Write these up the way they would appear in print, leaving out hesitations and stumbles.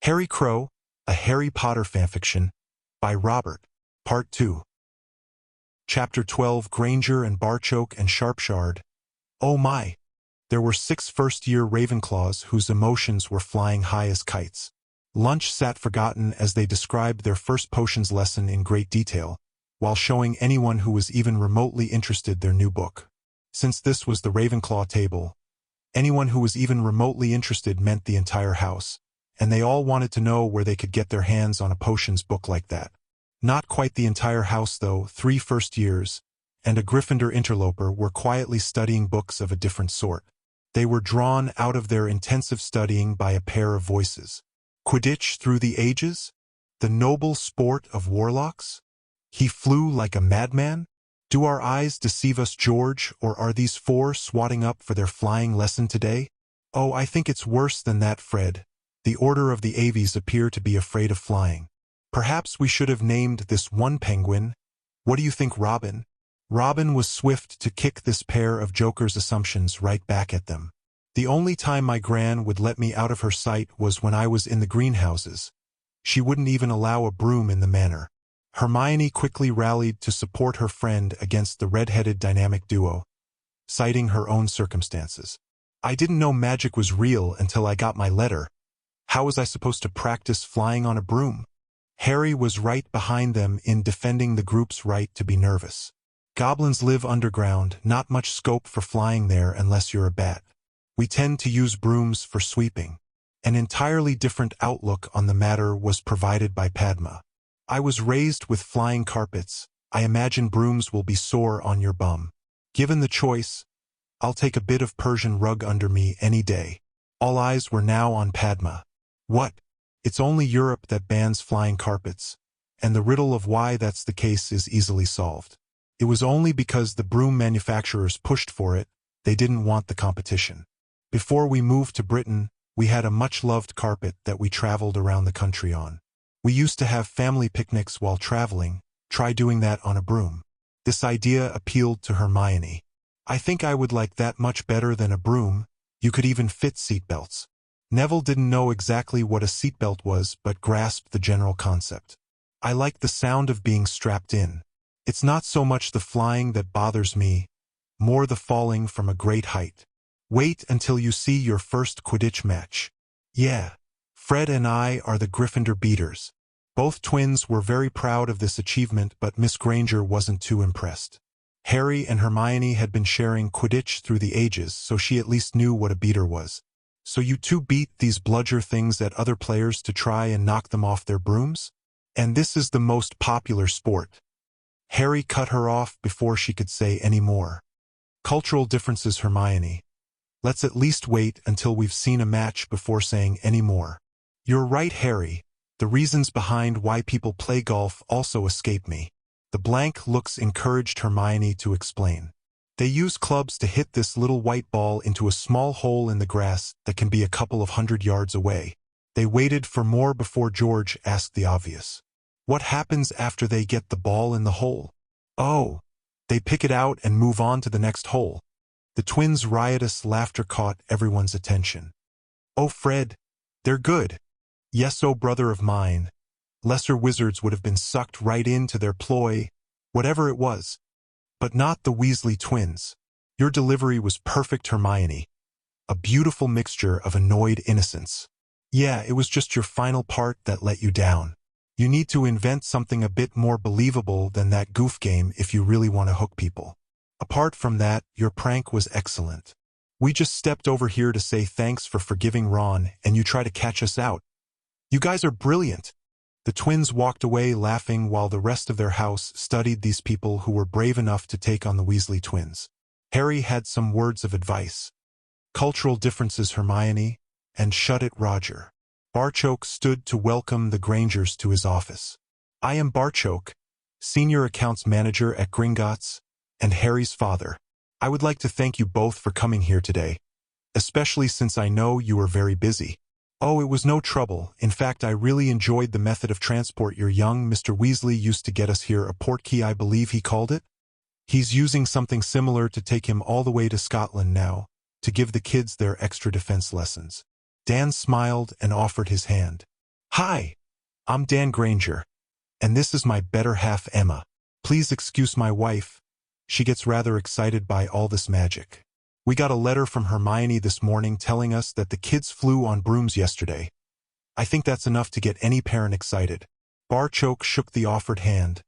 Harry Crow, a Harry Potter fanfiction, by Robert, Part 2. Chapter 12, Granger and Barchoke and Sharpshard. Oh my! There were 6 first-year Ravenclaws whose emotions were flying high as kites. Lunch sat forgotten as they described their first potions lesson in great detail, while showing anyone who was even remotely interested their new book. Since this was the Ravenclaw table, anyone who was even remotely interested meant the entire house, and they all wanted to know where they could get their hands on a potions book like that. Not quite the entire house though. 3 first years, and a Gryffindor interloper were quietly studying books of a different sort. They were drawn out of their intensive studying by a pair of voices. Quidditch through the ages? The noble sport of warlocks? He flew like a madman? Do our eyes deceive us, George, or are these 4 swatting up for their flying lesson today? Oh, I think it's worse than that, Fred. The Order of the Avies appear to be afraid of flying. Perhaps we should have named this one penguin. What do you think, Robin? Robin was swift to kick this pair of jokers' assumptions right back at them. The only time my gran would let me out of her sight was when I was in the greenhouses. She wouldn't even allow a broom in the manor. Hermione quickly rallied to support her friend against the red-headed dynamic duo, citing her own circumstances. I didn't know magic was real until I got my letter. How was I supposed to practice flying on a broom? Harry was right behind them in defending the group's right to be nervous. Goblins live underground, not much scope for flying there unless you're a bat. We tend to use brooms for sweeping. An entirely different outlook on the matter was provided by Padma. I was raised with flying carpets. I imagine brooms will be sore on your bum. Given the choice, I'll take a bit of Persian rug under me any day. All eyes were now on Padma. What? It's only Europe that bans flying carpets, and the riddle of why that's the case is easily solved. It was only because the broom manufacturers pushed for it, they didn't want the competition. Before we moved to Britain, we had a much-loved carpet that we traveled around the country on. We used to have family picnics while traveling. Try doing that on a broom. This idea appealed to Hermione. I think I would like that much better than a broom. You could even fit seatbelts. Neville didn't know exactly what a seatbelt was but grasped the general concept. I like the sound of being strapped in. It's not so much the flying that bothers me, more the falling from a great height. Wait until you see your first Quidditch match. Yeah, Fred and I are the Gryffindor beaters. Both twins were very proud of this achievement, but Miss Granger wasn't too impressed. Harry and Hermione had been sharing Quidditch through the ages, so she at least knew what a beater was. So you two beat these bludger things at other players to try and knock them off their brooms? And this is the most popular sport. Harry cut her off before she could say any more. Cultural differences, Hermione. Let's at least wait until we've seen a match before saying any more. You're right, Harry. The reasons behind why people play golf also escape me. The blank looks encouraged Hermione to explain. They use clubs to hit this little white ball into a small hole in the grass that can be a couple of 100 yards away. They waited for more before George asked the obvious. What happens after they get the ball in the hole? Oh, they pick it out and move on to the next hole. The twins' riotous laughter caught everyone's attention. Oh, Fred, they're good. Yes, oh brother of mine. Lesser wizards would have been sucked right into their ploy, whatever it was. But not the Weasley twins. Your delivery was perfect, Hermione. A beautiful mixture of annoyed innocence. Yeah, it was just your final part that let you down. You need to invent something a bit more believable than that goof game if you really want to hook people. Apart from that, your prank was excellent. We just stepped over here to say thanks for forgiving Ron, and you try to catch us out. You guys are brilliant. The twins walked away laughing while the rest of their house studied these people who were brave enough to take on the Weasley twins. Harry had some words of advice. Cultural differences, Hermione, and shut it, Roger. Barchoke stood to welcome the Grangers to his office. I am Barchoke, Senior Accounts Manager at Gringotts, and Harry's father. I would like to thank you both for coming here today, especially since I know you are very busy. Oh, it was no trouble. In fact, I really enjoyed the method of transport your young Mr. Weasley used to get us here, a portkey I believe he called it. He's using something similar to take him all the way to Scotland now, to give the kids their extra defense lessons. Dan smiled and offered his hand. Hi, I'm Dan Granger, and this is my better half Emma. Please excuse my wife. She gets rather excited by all this magic. We got a letter from Hermione this morning telling us that the kids flew on brooms yesterday. I think that's enough to get any parent excited. Barchoke shook the offered hand,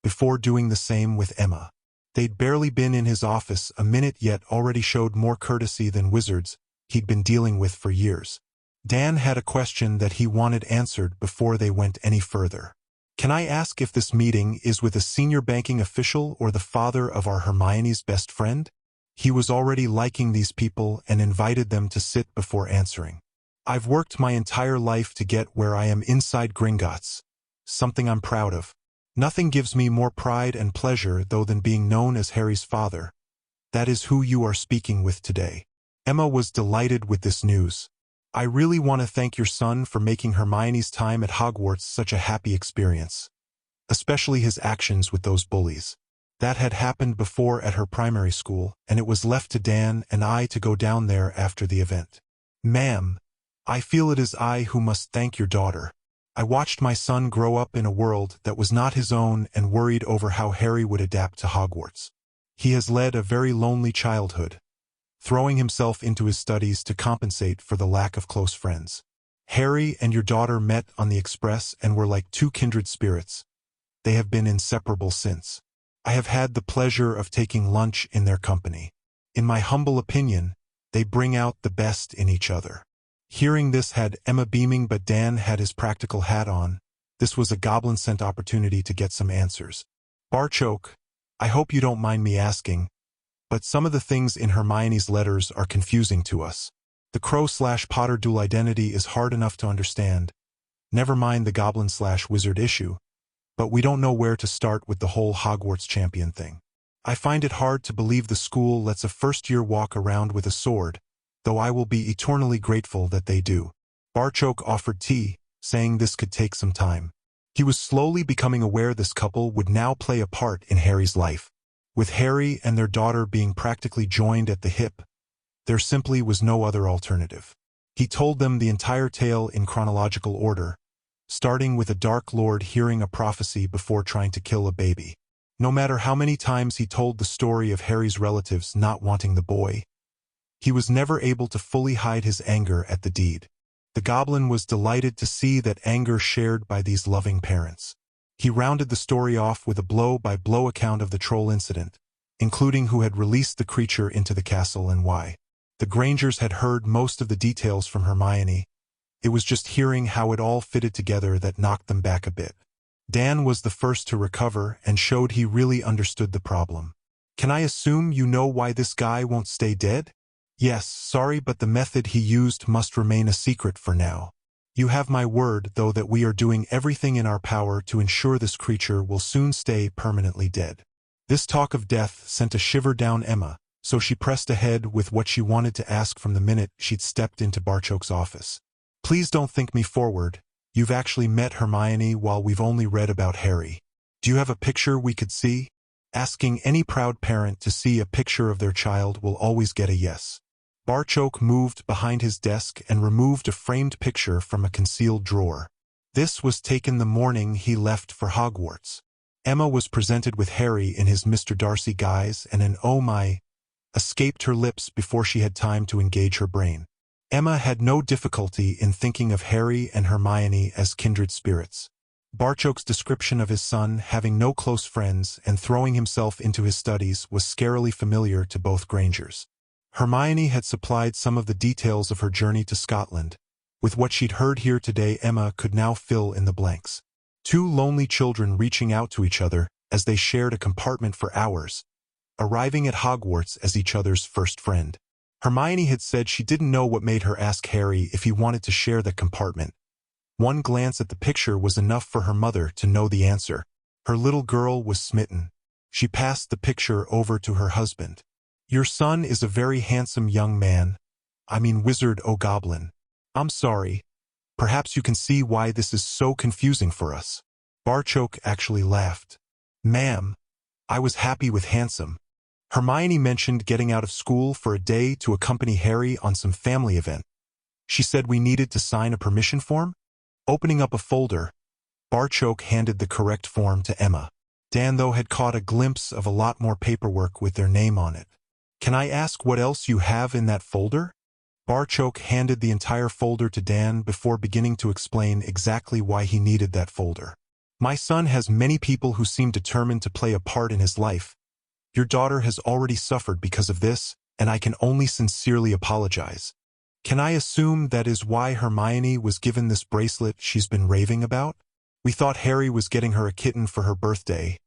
before doing the same with Emma. They'd barely been in his office a minute yet already showed more courtesy than wizards he'd been dealing with for years. Dan had a question that he wanted answered before they went any further. Can I ask if this meeting is with a senior banking official or the father of our Hermione's best friend? He was already liking these people and invited them to sit before answering. I've worked my entire life to get where I am inside Gringotts, something I'm proud of. Nothing gives me more pride and pleasure though than being known as Harry's father. That is who you are speaking with today. Emma was delighted with this news. I really want to thank your son for making Hermione's time at Hogwarts such a happy experience. Especially his actions with those bullies. That had happened before at her primary school, and it was left to Dan and I to go down there after the event. Ma'am, I feel it is I who must thank your daughter. I watched my son grow up in a world that was not his own and worried over how Harry would adapt to Hogwarts. He has led a very lonely childhood, throwing himself into his studies to compensate for the lack of close friends. Harry and your daughter met on the Express and were like two kindred spirits. They have been inseparable since. I have had the pleasure of taking lunch in their company. In my humble opinion, they bring out the best in each other. Hearing this had Emma beaming, but Dan had his practical hat on. This was a goblin-sent opportunity to get some answers. Barchoke, I hope you don't mind me asking, but some of the things in Hermione's letters are confusing to us. The Crow/Potter dual identity is hard enough to understand. Never mind the Goblin/Wizard issue. But we don't know where to start with the whole Hogwarts champion thing. I find it hard to believe the school lets a first-year walk around with a sword, though I will be eternally grateful that they do. Barchoke offered tea, saying this could take some time. He was slowly becoming aware this couple would now play a part in Harry's life. With Harry and their daughter being practically joined at the hip, there simply was no other alternative. He told them the entire tale in chronological order, starting with a Dark Lord hearing a prophecy before trying to kill a baby. No matter how many times he told the story of Harry's relatives not wanting the boy, he was never able to fully hide his anger at the deed. The goblin was delighted to see that anger shared by these loving parents. He rounded the story off with a blow-by-blow account of the troll incident, including who had released the creature into the castle and why. The Grangers had heard most of the details from Hermione. It was just hearing how it all fitted together that knocked them back a bit. Dan was the first to recover and showed he really understood the problem. Can I assume you know why this guy won't stay dead? Yes, sorry, but the method he used must remain a secret for now. You have my word, though, that we are doing everything in our power to ensure this creature will soon stay permanently dead. This talk of death sent a shiver down Emma, so she pressed ahead with what she wanted to ask from the minute she'd stepped into Barchoke's office. Please don't think me forward. You've actually met Hermione while we've only read about Harry. Do you have a picture we could see? Asking any proud parent to see a picture of their child will always get a yes. Barchoke moved behind his desk and removed a framed picture from a concealed drawer. This was taken the morning he left for Hogwarts. Emma was presented with Harry in his Mr. Darcy guise, and an "oh my" escaped her lips before she had time to engage her brain. Emma had no difficulty in thinking of Harry and Hermione as kindred spirits. Barchoke's description of his son having no close friends and throwing himself into his studies was scarily familiar to both Grangers. Hermione had supplied some of the details of her journey to Scotland. With what she'd heard here today, Emma could now fill in the blanks. Two lonely children reaching out to each other as they shared a compartment for hours, arriving at Hogwarts as each other's first friend. Hermione had said she didn't know what made her ask Harry if he wanted to share that compartment. One glance at the picture was enough for her mother to know the answer. Her little girl was smitten. She passed the picture over to her husband. Your son is a very handsome young man. I mean wizard o goblin. I'm sorry. Perhaps you can see why this is so confusing for us. Barchoke actually laughed. Ma'am, I was happy with handsome. Hermione mentioned getting out of school for a day to accompany Harry on some family event. She said we needed to sign a permission form? Opening up a folder, Barchoke handed the correct form to Emma. Dan, though, had caught a glimpse of a lot more paperwork with their name on it. "Can I ask what else you have in that folder?" Barchoke handed the entire folder to Dan before beginning to explain exactly why he needed that folder. "My son has many people who seem determined to play a part in his life. Your daughter has already suffered because of this, and I can only sincerely apologize. Can I assume that is why Hermione was given this bracelet she's been raving about? We thought Harry was getting her a kitten for her birthday,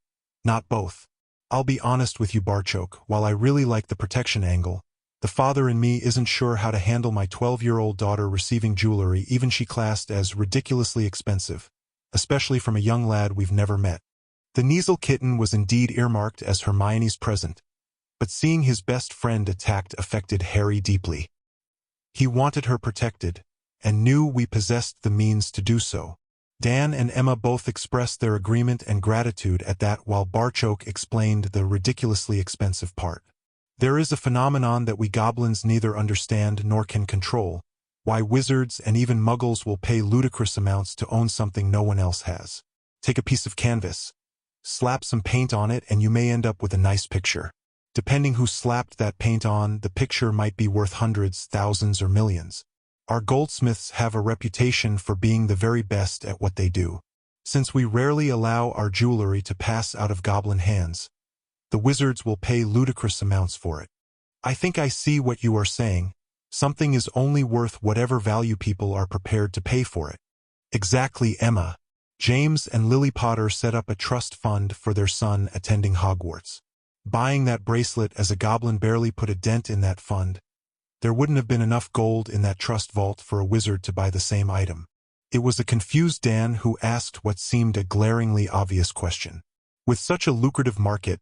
not both. I'll be honest with you, Barchoke, while I really like the protection angle, the father in me isn't sure how to handle my 12-year-old daughter receiving jewelry even she classed as ridiculously expensive, especially from a young lad we've never met." The Kneazle kitten was indeed earmarked as Hermione's present, but seeing his best friend attacked affected Harry deeply. He wanted her protected, and knew we possessed the means to do so. Dan and Emma both expressed their agreement and gratitude at that, while Barchoke explained the ridiculously expensive part. "There is a phenomenon that we goblins neither understand nor can control, why wizards and even muggles will pay ludicrous amounts to own something no one else has. Take a piece of canvas, slap some paint on it, and you may end up with a nice picture. Depending who slapped that paint on, the picture might be worth hundreds, thousands, or millions. Our goldsmiths have a reputation for being the very best at what they do. Since we rarely allow our jewelry to pass out of goblin hands, the wizards will pay ludicrous amounts for it. I think I see what you are saying. Something is only worth whatever value people are prepared to pay for it." "Exactly, Emma. James and Lily Potter set up a trust fund for their son attending Hogwarts. Buying that bracelet as a goblin barely put a dent in that fund. There wouldn't have been enough gold in that trust vault for a wizard to buy the same item." It was a confused Dan who asked what seemed a glaringly obvious question. "With such a lucrative market,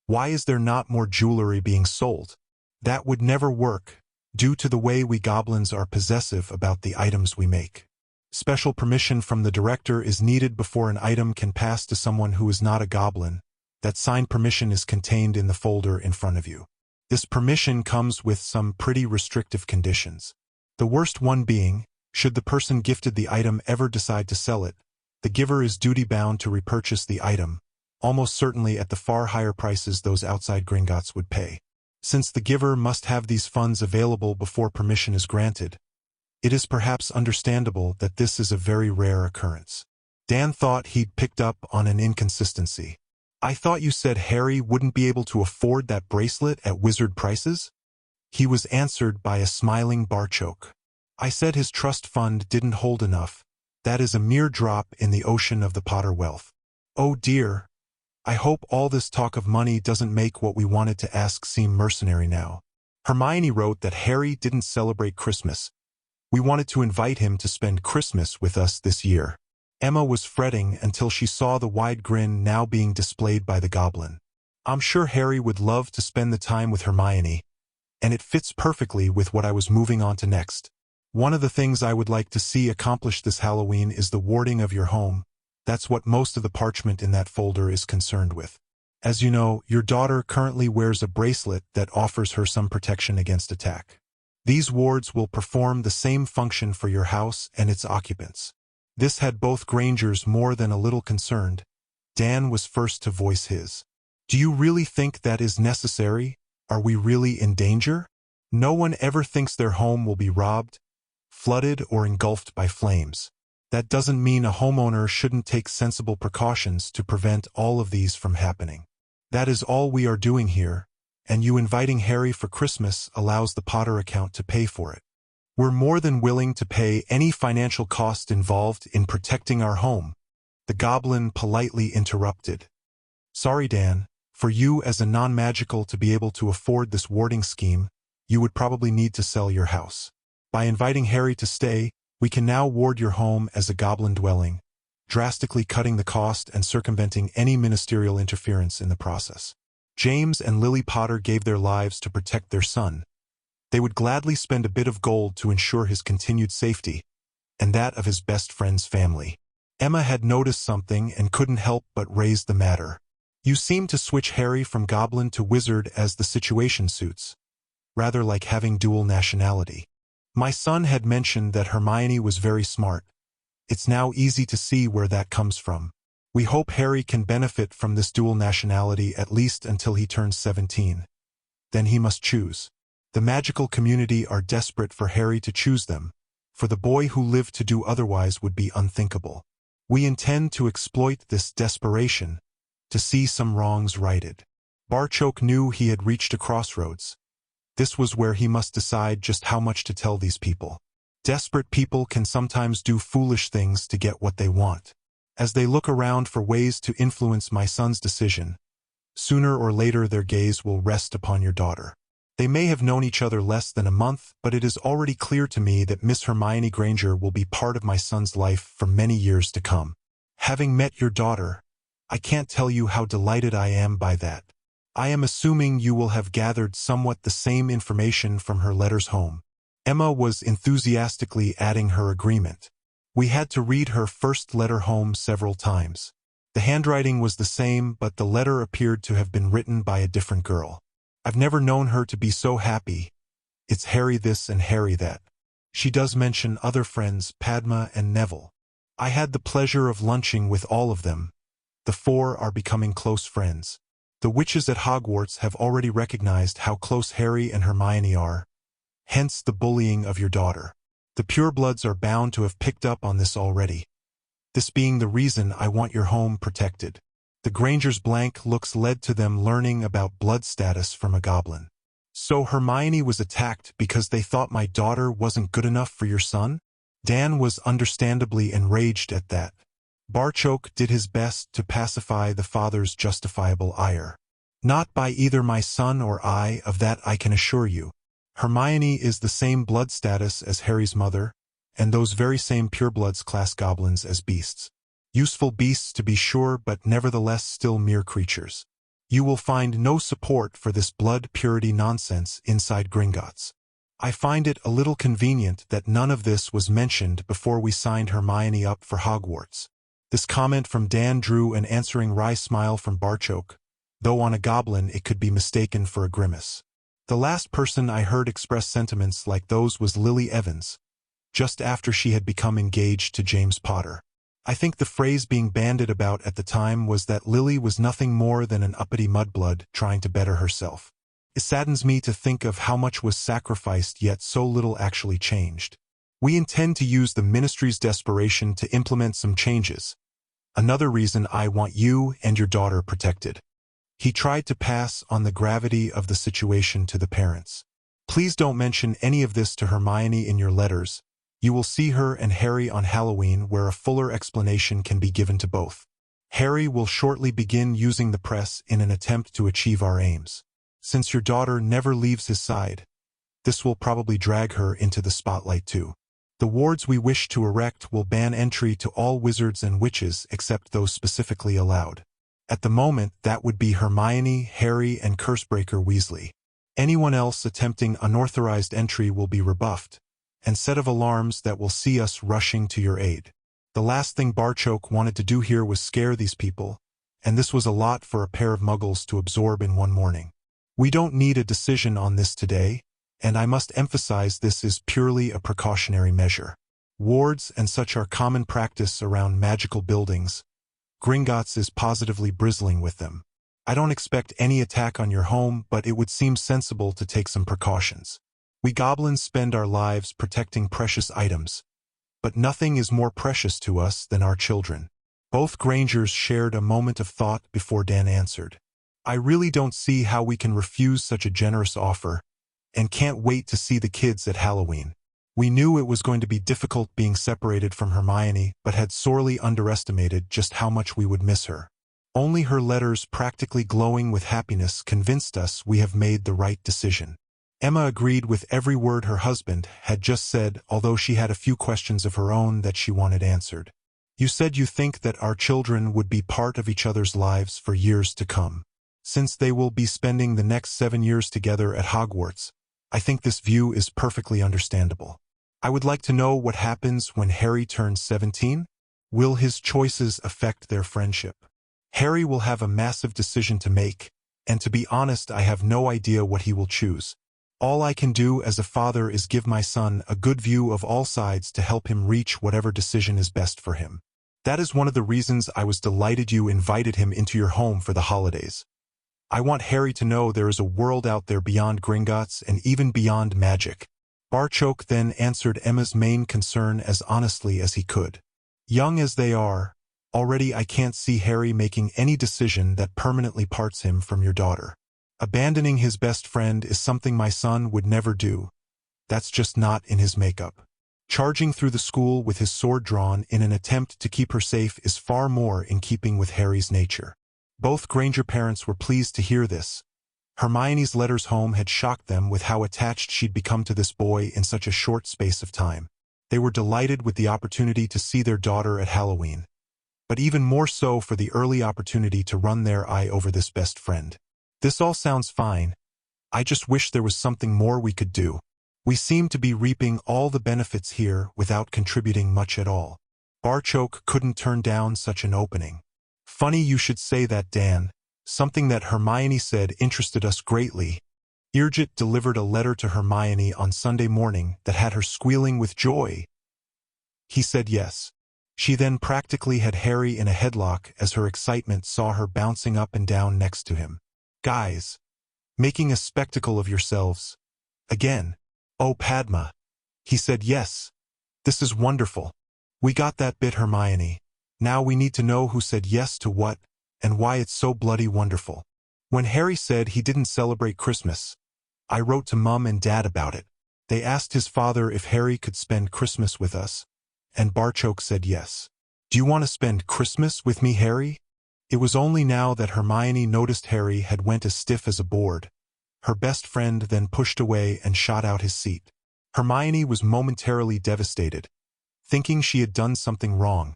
why is there not more jewelry being sold?" "That would never work, due to the way we goblins are possessive about the items we make. Special permission from the director is needed before an item can pass to someone who is not a goblin. That signed permission is contained in the folder in front of you. This permission comes with some pretty restrictive conditions. The worst one being, should the person gifted the item ever decide to sell it, the giver is duty-bound to repurchase the item, almost certainly at the far higher prices those outside Gringotts would pay. Since the giver must have these funds available before permission is granted, it is perhaps understandable that this is a very rare occurrence." Dan thought he'd picked up on an inconsistency. "I thought you said Harry wouldn't be able to afford that bracelet at wizard prices?" He was answered by a smiling Barchoke. "I said his trust fund didn't hold enough. That is a mere drop in the ocean of the Potter wealth." "Oh dear. I hope all this talk of money doesn't make what we wanted to ask seem mercenary now. Hermione wrote that Harry didn't celebrate Christmas. We wanted to invite him to spend Christmas with us this year." Emma was fretting until she saw the wide grin now being displayed by the goblin. "I'm sure Harry would love to spend the time with Hermione, and it fits perfectly with what I was moving on to next. One of the things I would like to see accomplished this Halloween is the warding of your home. That's what most of the parchment in that folder is concerned with. As you know, your daughter currently wears a bracelet that offers her some protection against attack. These wards will perform the same function for your house and its occupants." This had both Grangers more than a little concerned. Dan was first to voice his. "Do you really think that is necessary? Are we really in danger? No one ever thinks their home will be robbed, flooded, or engulfed by flames. That doesn't mean a homeowner shouldn't take sensible precautions to prevent all of these from happening. That is all we are doing here, and you inviting Harry for Christmas allows the Potter account to pay for it. We're more than willing to pay any financial cost involved in protecting our home." The goblin politely interrupted. "Sorry, Dan, for you as a non-magical to be able to afford this warding scheme, you would probably need to sell your house. By inviting Harry to stay, we can now ward your home as a goblin dwelling, drastically cutting the cost and circumventing any ministerial interference in the process. James and Lily Potter gave their lives to protect their son. They would gladly spend a bit of gold to ensure his continued safety, and that of his best friend's family." Emma had noticed something and couldn't help but raise the matter. "You seem to switch Harry from goblin to wizard as the situation suits, rather like having dual nationality. My son had mentioned that Hermione was very smart. It's now easy to see where that comes from. We hope Harry can benefit from this dual nationality at least until he turns 17. Then he must choose. The magical community are desperate for Harry to choose them. For the boy who lived to do otherwise would be unthinkable. We intend to exploit this desperation to see some wrongs righted. Barchoke knew he had reached a crossroads. This was where he must decide just how much to tell these people. Desperate people can sometimes do foolish things to get what they want. As they look around for ways to influence my son's decision, sooner or later their gaze will rest upon your daughter. They may have known each other less than a month, but it is already clear to me that Miss Hermione Granger will be part of my son's life for many years to come. Having met your daughter, I can't tell you how delighted I am by that. I am assuming you will have gathered somewhat the same information from her letters home. Emma was enthusiastically adding her agreement. We had to read her first letter home several times. The handwriting was the same, but the letter appeared to have been written by a different girl. I've never known her to be so happy. It's Harry this and Harry that. She does mention other friends, Padma and Neville. I had the pleasure of lunching with all of them. The four are becoming close friends. The witches at Hogwarts have already recognized how close Harry and Hermione are. Hence the bullying of your daughter. The purebloods are bound to have picked up on this already. This being the reason I want your home protected. The Granger's blank looks led to them learning about blood status from a goblin. So Hermione was attacked because they thought my daughter wasn't good enough for your son? Dan was understandably enraged at that. Barchoke did his best to pacify the father's justifiable ire. Not by either my son or I, of that I can assure you. Hermione is the same blood status as Harry's mother, and those very same purebloods class goblins as beasts. Useful beasts to be sure, but nevertheless still mere creatures. You will find no support for this blood purity nonsense inside Gringotts. I find it a little convenient that none of this was mentioned before we signed Hermione up for Hogwarts. This comment from Dan drew an answering wry smile from Barchoke, though on a goblin it could be mistaken for a grimace. The last person I heard express sentiments like those was Lily Evans, just after she had become engaged to James Potter. I think the phrase being bandied about at the time was that Lily was nothing more than an uppity mudblood trying to better herself. It saddens me to think of how much was sacrificed yet so little actually changed. We intend to use the Ministry's desperation to implement some changes. Another reason I want you and your daughter protected. He tried to pass on the gravity of the situation to the parents. Please don't mention any of this to Hermione in your letters. You will see her and Harry on Halloween where a fuller explanation can be given to both. Harry will shortly begin using the press in an attempt to achieve our aims. Since your daughter never leaves his side, this will probably drag her into the spotlight too. The wards we wish to erect will ban entry to all wizards and witches except those specifically allowed. At the moment, that would be Hermione, Harry, and Cursebreaker Weasley. Anyone else attempting unauthorized entry will be rebuffed, and set of alarms that will see us rushing to your aid. The last thing Barchoke wanted to do here was scare these people, and this was a lot for a pair of muggles to absorb in one morning. We don't need a decision on this today, and I must emphasize this is purely a precautionary measure. Wards and such are common practice around magical buildings. Gringotts is positively bristling with them. I don't expect any attack on your home, but it would seem sensible to take some precautions. We goblins spend our lives protecting precious items, but nothing is more precious to us than our children. Both Grangers shared a moment of thought before Dan answered. I really don't see how we can refuse such a generous offer, and can't wait to see the kids at Halloween. We knew it was going to be difficult being separated from Hermione, but had sorely underestimated just how much we would miss her. Only her letters practically glowing with happiness convinced us we have made the right decision. Emma agreed with every word her husband had just said, although she had a few questions of her own that she wanted answered. You said you think that our children would be part of each other's lives for years to come. Since they will be spending the next 7 years together at Hogwarts, I think this view is perfectly understandable. I would like to know what happens when Harry turns 17. Will his choices affect their friendship? Harry will have a massive decision to make, and to be honest, I have no idea what he will choose. All I can do as a father is give my son a good view of all sides to help him reach whatever decision is best for him. That is one of the reasons I was delighted you invited him into your home for the holidays. I want Harry to know there is a world out there beyond Gringotts and even beyond magic. Barchok then answered Emma's main concern as honestly as he could. Young as they are, already I can't see Harry making any decision that permanently parts him from your daughter. Abandoning his best friend is something my son would never do. That's just not in his makeup. Charging through the school with his sword drawn in an attempt to keep her safe is far more in keeping with Harry's nature. Both Granger parents were pleased to hear this. Hermione's letters home had shocked them with how attached she'd become to this boy in such a short space of time. They were delighted with the opportunity to see their daughter at Halloween, but even more so for the early opportunity to run their eye over this best friend. This all sounds fine. I just wish there was something more we could do. We seem to be reaping all the benefits here without contributing much at all. Barchok couldn't turn down such an opening. Funny you should say that, Dan. Something that Hermione said interested us greatly. Irjit delivered a letter to Hermione on Sunday morning that had her squealing with joy. He said yes. She then practically had Harry in a headlock as her excitement saw her bouncing up and down next to him. Guys, making a spectacle of yourselves. Again. Oh, Padma. He said yes. This is wonderful. We got that bit, Hermione. Now we need to know who said yes to what, and why it's so bloody wonderful. When Harry said he didn't celebrate Christmas, I wrote to Mum and Dad about it. They asked his father if Harry could spend Christmas with us, and Barchok said yes. Do you want to spend Christmas with me, Harry? It was only now that Hermione noticed Harry had went as stiff as a board. Her best friend then pushed away and shot out his seat. Hermione was momentarily devastated, thinking she had done something wrong.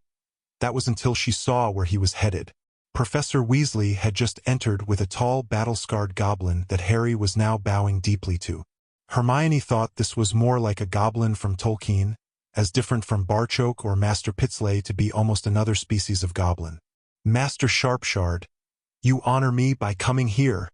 That was until she saw where he was headed. Professor Weasley had just entered with a tall, battle-scarred goblin that Harry was now bowing deeply to. Hermione thought this was more like a goblin from Tolkien, as different from Barchok or Master Pitzley to be almost another species of goblin. Master Sharpshard, you honor me by coming here.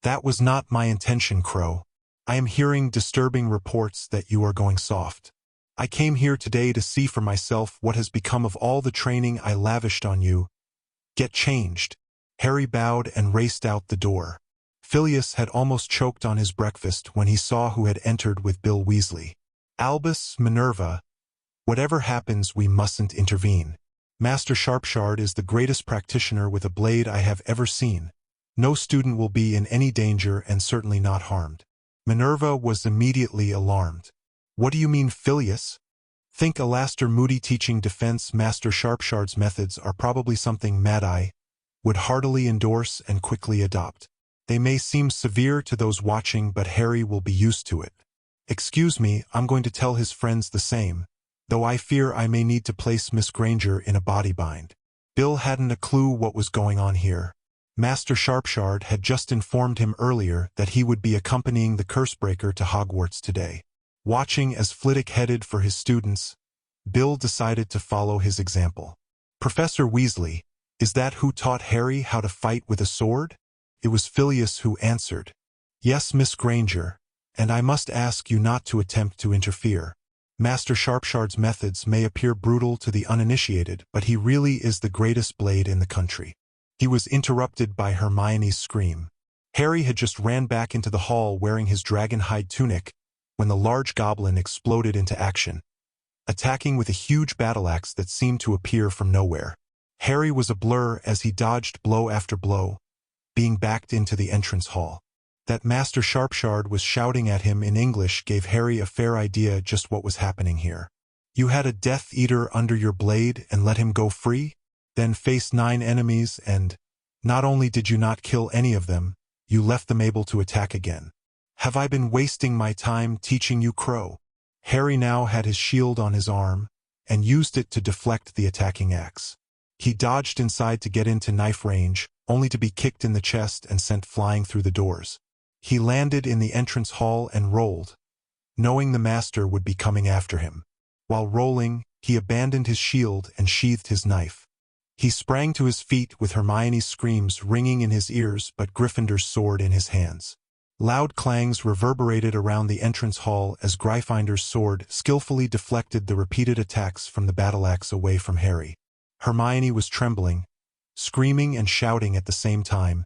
That was not my intention, Crow. I am hearing disturbing reports that you are going soft. I came here today to see for myself what has become of all the training I lavished on you. Get changed. Harry bowed and raced out the door. Phileas had almost choked on his breakfast when he saw who had entered with Bill Weasley. Albus, Minerva, whatever happens, we mustn't intervene. Master Sharpshard is the greatest practitioner with a blade I have ever seen. No student will be in any danger and certainly not harmed. Minerva was immediately alarmed. What do you mean, Phileas? Think Alastor Moody teaching defense. Master Sharpshard's methods are probably something Mad-Eye would heartily endorse and quickly adopt. They may seem severe to those watching, but Harry will be used to it. Excuse me, I'm going to tell his friends the same, though I fear I may need to place Miss Granger in a body bind. Bill hadn't a clue what was going on here. Master Sharpshard had just informed him earlier that he would be accompanying the Cursebreaker to Hogwarts today. Watching as Flitwick headed for his students, Bill decided to follow his example. Professor Weasley, is that who taught Harry how to fight with a sword? It was Phileas who answered. Yes, Miss Granger, and I must ask you not to attempt to interfere. Master Sharpshard's methods may appear brutal to the uninitiated, but he really is the greatest blade in the country. He was interrupted by Hermione's scream. Harry had just ran back into the hall wearing his dragon-hide tunic when the large goblin exploded into action, attacking with a huge battle-axe that seemed to appear from nowhere. Harry was a blur as he dodged blow after blow, being backed into the entrance hall. That Master Sharpshard was shouting at him in English gave Harry a fair idea just what was happening here. You had a Death Eater under your blade and let him go free? Then face 9 enemies and, not only did you not kill any of them, you left them able to attack again. Have I been wasting my time teaching you, Crow? Harry now had his shield on his arm, and used it to deflect the attacking axe. He dodged inside to get into knife range, only to be kicked in the chest and sent flying through the doors. He landed in the entrance hall and rolled, knowing the master would be coming after him. While rolling, he abandoned his shield and sheathed his knife. He sprang to his feet with Hermione's screams ringing in his ears but Gryffindor's sword in his hands. Loud clangs reverberated around the entrance hall as Gryffinder's sword skillfully deflected the repeated attacks from the battle-axe away from Harry. Hermione was trembling, screaming and shouting at the same time,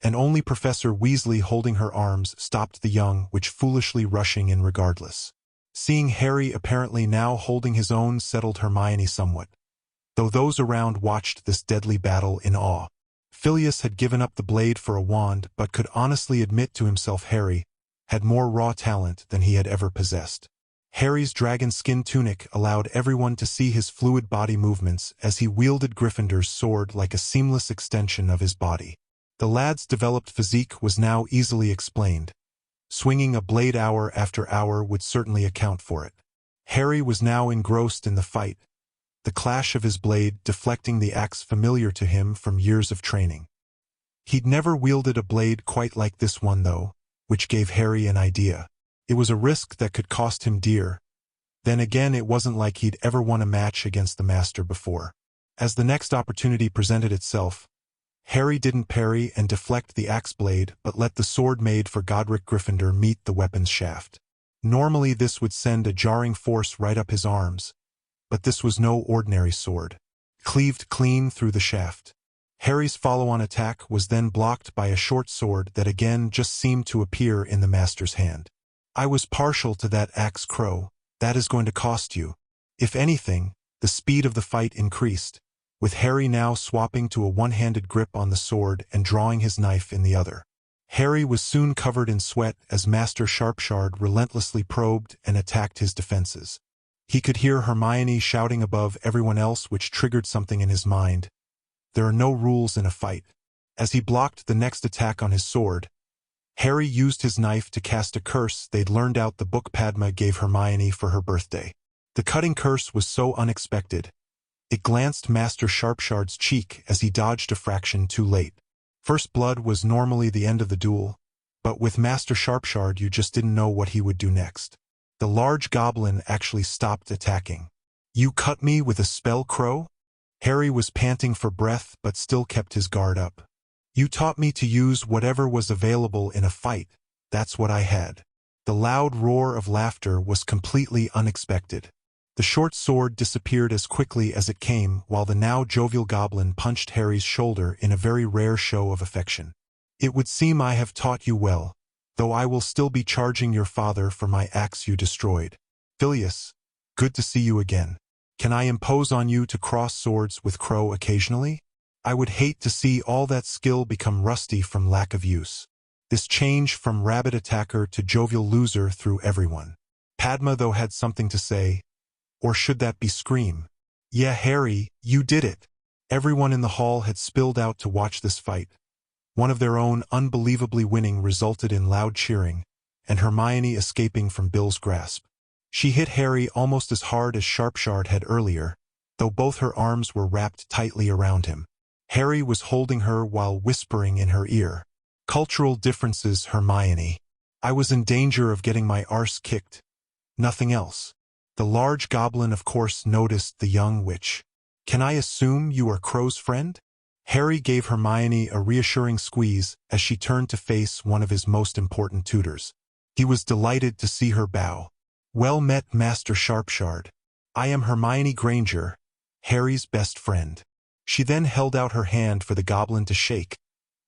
and only Professor Weasley holding her arms stopped the young witch foolishly rushing in regardless. Seeing Harry apparently now holding his own settled Hermione somewhat, though those around watched this deadly battle in awe. Phileas had given up the blade for a wand but could honestly admit to himself Harry had more raw talent than he had ever possessed. Harry's dragon skin tunic allowed everyone to see his fluid body movements as he wielded Gryffindor's sword like a seamless extension of his body. The lad's developed physique was now easily explained. Swinging a blade hour after hour would certainly account for it. Harry was now engrossed in the fight, the clash of his blade deflecting the axe familiar to him from years of training. He'd never wielded a blade quite like this one though, which gave Harry an idea. It was a risk that could cost him dear. Then again, it wasn't like he'd ever won a match against the master before. As the next opportunity presented itself, Harry didn't parry and deflect the axe blade but let the sword made for Godric Gryffindor meet the weapon's shaft. Normally this would send a jarring force right up his arms, but this was no ordinary sword. Cleaved clean through the shaft. Harry's follow-on attack was then blocked by a short sword that again just seemed to appear in the master's hand. I was partial to that axe, Crow. That is going to cost you. If anything, the speed of the fight increased, with Harry now swapping to a one-handed grip on the sword and drawing his knife in the other. Harry was soon covered in sweat as Master Sharpshard relentlessly probed and attacked his defenses. He could hear Hermione shouting above everyone else, which triggered something in his mind. There are no rules in a fight. As he blocked the next attack on his sword, Harry used his knife to cast a curse they'd learned out the book Padma gave Hermione for her birthday. The cutting curse was so unexpected, it glanced Master Sharpshard's cheek as he dodged a fraction too late. First blood was normally the end of the duel, but with Master Sharpshard you just didn't know what he would do next. The large goblin actually stopped attacking. You cut me with a spell, Crow? Harry was panting for breath but still kept his guard up. You taught me to use whatever was available in a fight. That's what I had. The loud roar of laughter was completely unexpected. The short sword disappeared as quickly as it came while the now jovial goblin punched Harry's shoulder in a very rare show of affection. It would seem I have taught you well, though I will still be charging your father for my axe you destroyed. Phileas, good to see you again. Can I impose on you to cross swords with Crow occasionally? I would hate to see all that skill become rusty from lack of use. This change from rabid attacker to jovial loser threw everyone. Padma though had something to say. Or should that be scream? Yeah, Harry, you did it. Everyone in the hall had spilled out to watch this fight. One of their own unbelievably winning resulted in loud cheering, and Hermione escaping from Bill's grasp. She hit Harry almost as hard as Sharpshard had earlier, though both her arms were wrapped tightly around him. Harry was holding her while whispering in her ear. Cultural differences, Hermione. I was in danger of getting my arse kicked. Nothing else. The large goblin of course noticed the young witch. Can I assume you are Crow's friend? Harry gave Hermione a reassuring squeeze as she turned to face one of his most important tutors. He was delighted to see her bow. Well met, Master Sharpshard. I am Hermione Granger, Harry's best friend. She then held out her hand for the goblin to shake,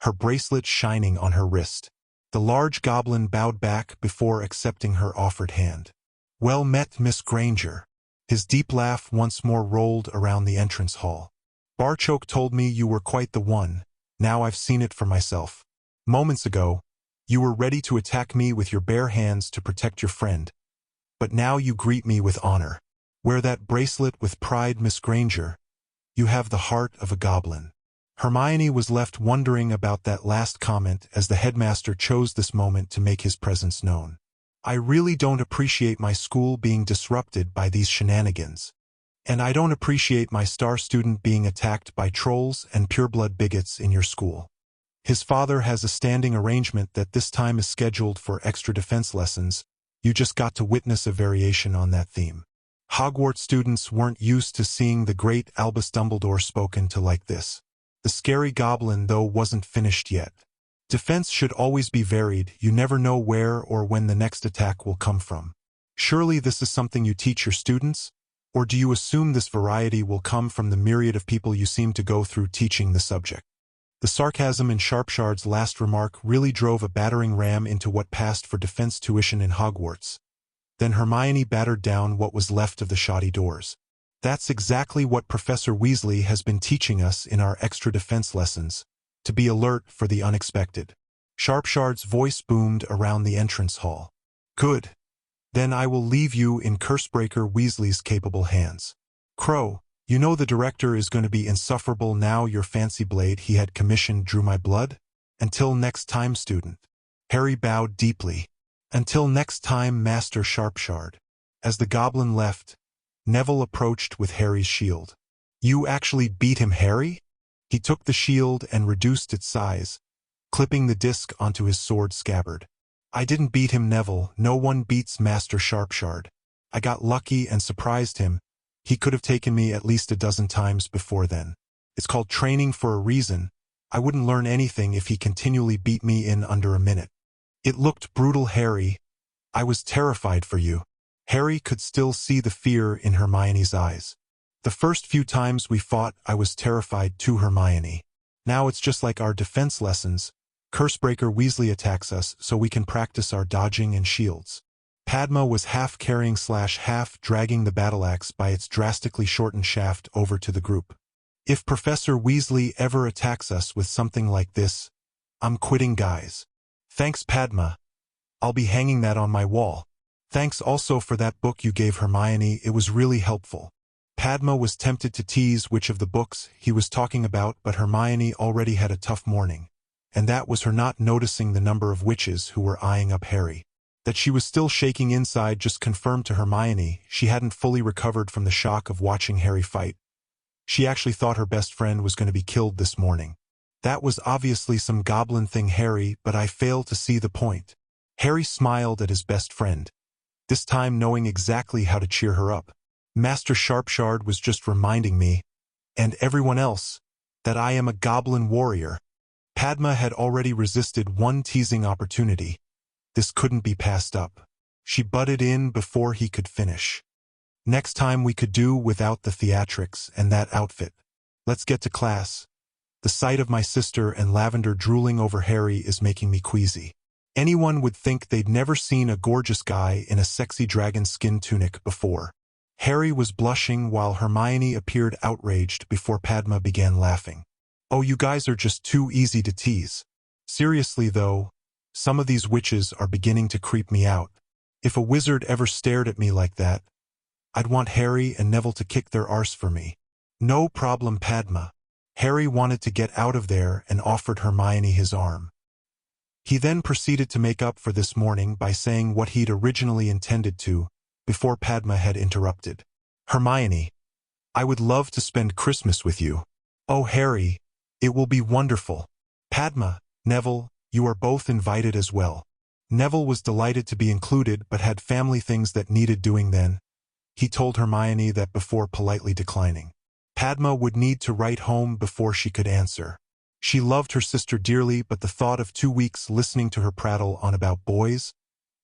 her bracelet shining on her wrist. The large goblin bowed back before accepting her offered hand. Well met, Miss Granger. His deep laugh once more rolled around the entrance hall. Barchoke told me you were quite the one. Now I've seen it for myself. Moments ago, you were ready to attack me with your bare hands to protect your friend. But now you greet me with honor. Wear that bracelet with pride, Miss Granger. You have the heart of a goblin. Hermione was left wondering about that last comment as the headmaster chose this moment to make his presence known. I really don't appreciate my school being disrupted by these shenanigans. And I don't appreciate my star student being attacked by trolls and pureblood bigots in your school. His father has a standing arrangement that this time is scheduled for extra defense lessons. You just got to witness a variation on that theme. Hogwarts students weren't used to seeing the great Albus Dumbledore spoken to like this. The scary goblin, though, wasn't finished yet. Defense should always be varied. You never know where or when the next attack will come from. Surely this is something you teach your students? Or do you assume this variety will come from the myriad of people you seem to go through teaching the subject? The sarcasm in Sharpshard's last remark really drove a battering ram into what passed for defense tuition in Hogwarts. Then Hermione battered down what was left of the shoddy doors. That's exactly what Professor Weasley has been teaching us in our extra defense lessons, to be alert for the unexpected. Sharpshard's voice boomed around the entrance hall. Good. Then I will leave you in Cursebreaker Weasley's capable hands. Crow, you know the director is going to be insufferable now your fancy blade he had commissioned drew my blood? Until next time, student. Harry bowed deeply. Until next time, Master Sharpshard. As the goblin left, Neville approached with Harry's shield. You actually beat him, Harry? He took the shield and reduced its size, clipping the disc onto his sword scabbard. I didn't beat him, Neville. No one beats Master Sharpshard. I got lucky and surprised him. He could have taken me at least a dozen times before then. It's called training for a reason. I wouldn't learn anything if he continually beat me in under a minute. It looked brutal, Harry. I was terrified for you. Harry could still see the fear in Hermione's eyes. The first few times we fought, I was terrified too, Hermione. Now it's just like our defense lessons. Cursebreaker Weasley attacks us so we can practice our dodging and shields. Padma was half carrying / half dragging the battle axe by its drastically shortened shaft over to the group. If Professor Weasley ever attacks us with something like this, I'm quitting, guys. Thanks, Padma. I'll be hanging that on my wall. Thanks also for that book you gave Hermione, it was really helpful. Padma was tempted to tease which of the books he was talking about, but Hermione already had a tough morning, and that was her not noticing the number of witches who were eyeing up Harry. That she was still shaking inside just confirmed to Hermione she hadn't fully recovered from the shock of watching Harry fight. She actually thought her best friend was going to be killed this morning. That was obviously some goblin thing, Harry, but I fail to see the point. Harry smiled at his best friend, this time knowing exactly how to cheer her up. Master Sharpshard was just reminding me, and everyone else, that I am a goblin warrior. Padma had already resisted one teasing opportunity. This couldn't be passed up. She butted in before he could finish. Next time we could do without the theatrics and that outfit. Let's get to class. The sight of my sister and Lavender drooling over Harry is making me queasy. Anyone would think they'd never seen a gorgeous guy in a sexy dragon skin tunic before. Harry was blushing while Hermione appeared outraged before Padma began laughing. Oh, you guys are just too easy to tease. Seriously though, some of these witches are beginning to creep me out. If a wizard ever stared at me like that, I'd want Harry and Neville to kick their arse for me. No problem, Padma. Harry wanted to get out of there and offered Hermione his arm. He then proceeded to make up for this morning by saying what he'd originally intended to, before Padma had interrupted. Hermione, I would love to spend Christmas with you. Oh, Harry, it will be wonderful. Padma, Neville, you are both invited as well. Neville was delighted to be included but had family things that needed doing then. He told Hermione that before politely declining. Padma would need to write home before she could answer. She loved her sister dearly, but the thought of 2 weeks listening to her prattle on about boys,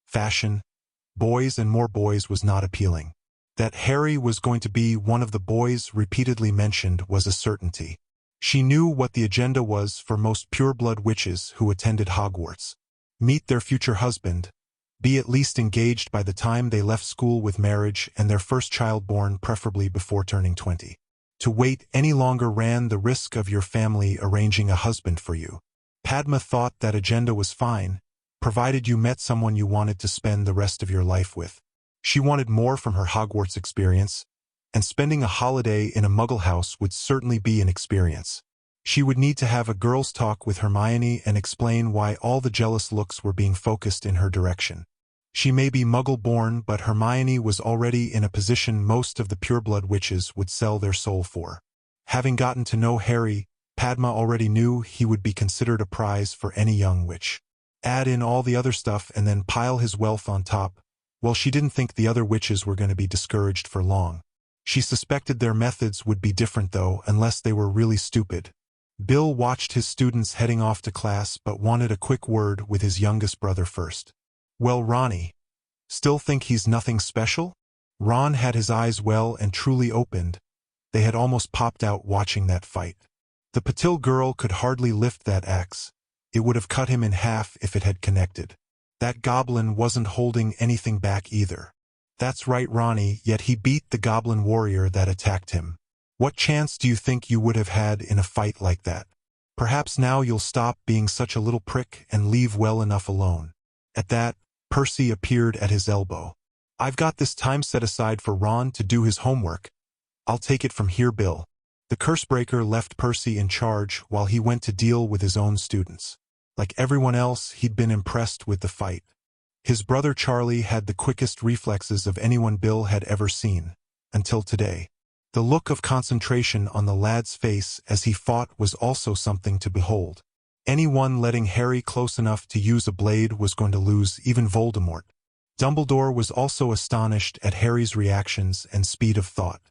fashion, boys and more boys was not appealing. That Harry was going to be one of the boys repeatedly mentioned was a certainty. She knew what the agenda was for most pureblood witches who attended Hogwarts. Meet their future husband, be at least engaged by the time they left school with marriage and their first child born preferably before turning 20. To wait any longer ran the risk of your family arranging a husband for you. Padma thought that agenda was fine, provided you met someone you wanted to spend the rest of your life with. She wanted more from her Hogwarts experience, and spending a holiday in a Muggle house would certainly be an experience. She would need to have a girls' talk with Hermione and explain why all the jealous looks were being focused in her direction. She may be Muggle-born, but Hermione was already in a position most of the pureblood witches would sell their soul for. Having gotten to know Harry, Padma already knew he would be considered a prize for any young witch. Add in all the other stuff and then pile his wealth on top. Well, she didn't think the other witches were going to be discouraged for long. She suspected their methods would be different though, unless they were really stupid. Bill watched his students heading off to class but wanted a quick word with his youngest brother first. "Well, Ronnie, still think he's nothing special?" Ron had his eyes well and truly opened. They had almost popped out watching that fight. The Patil girl could hardly lift that axe. It would have cut him in half if it had connected. That goblin wasn't holding anything back either. That's right, Ronnie, yet he beat the goblin warrior that attacked him. What chance do you think you would have had in a fight like that? Perhaps now you'll stop being such a little prick and leave well enough alone. At that, Percy appeared at his elbow. "I've got this time set aside for Ron to do his homework. I'll take it from here, Bill." The cursebreaker left Percy in charge while he went to deal with his own students. Like everyone else, he'd been impressed with the fight. His brother Charlie had the quickest reflexes of anyone Bill had ever seen, until today. The look of concentration on the lad's face as he fought was also something to behold. Anyone letting Harry close enough to use a blade was going to lose, even Voldemort. Dumbledore was also astonished at Harry's reactions and speed of thought.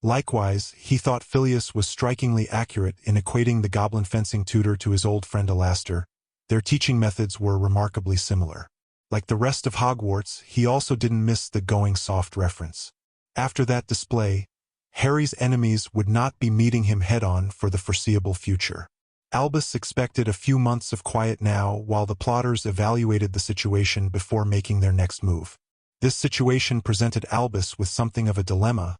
Likewise, he thought Phileas was strikingly accurate in equating the goblin fencing tutor to his old friend Alastor. Their teaching methods were remarkably similar. Like the rest of Hogwarts, he also didn't miss the going soft reference. After that display, Harry's enemies would not be meeting him head-on for the foreseeable future. Albus expected a few months of quiet now while the plotters evaluated the situation before making their next move. This situation presented Albus with something of a dilemma.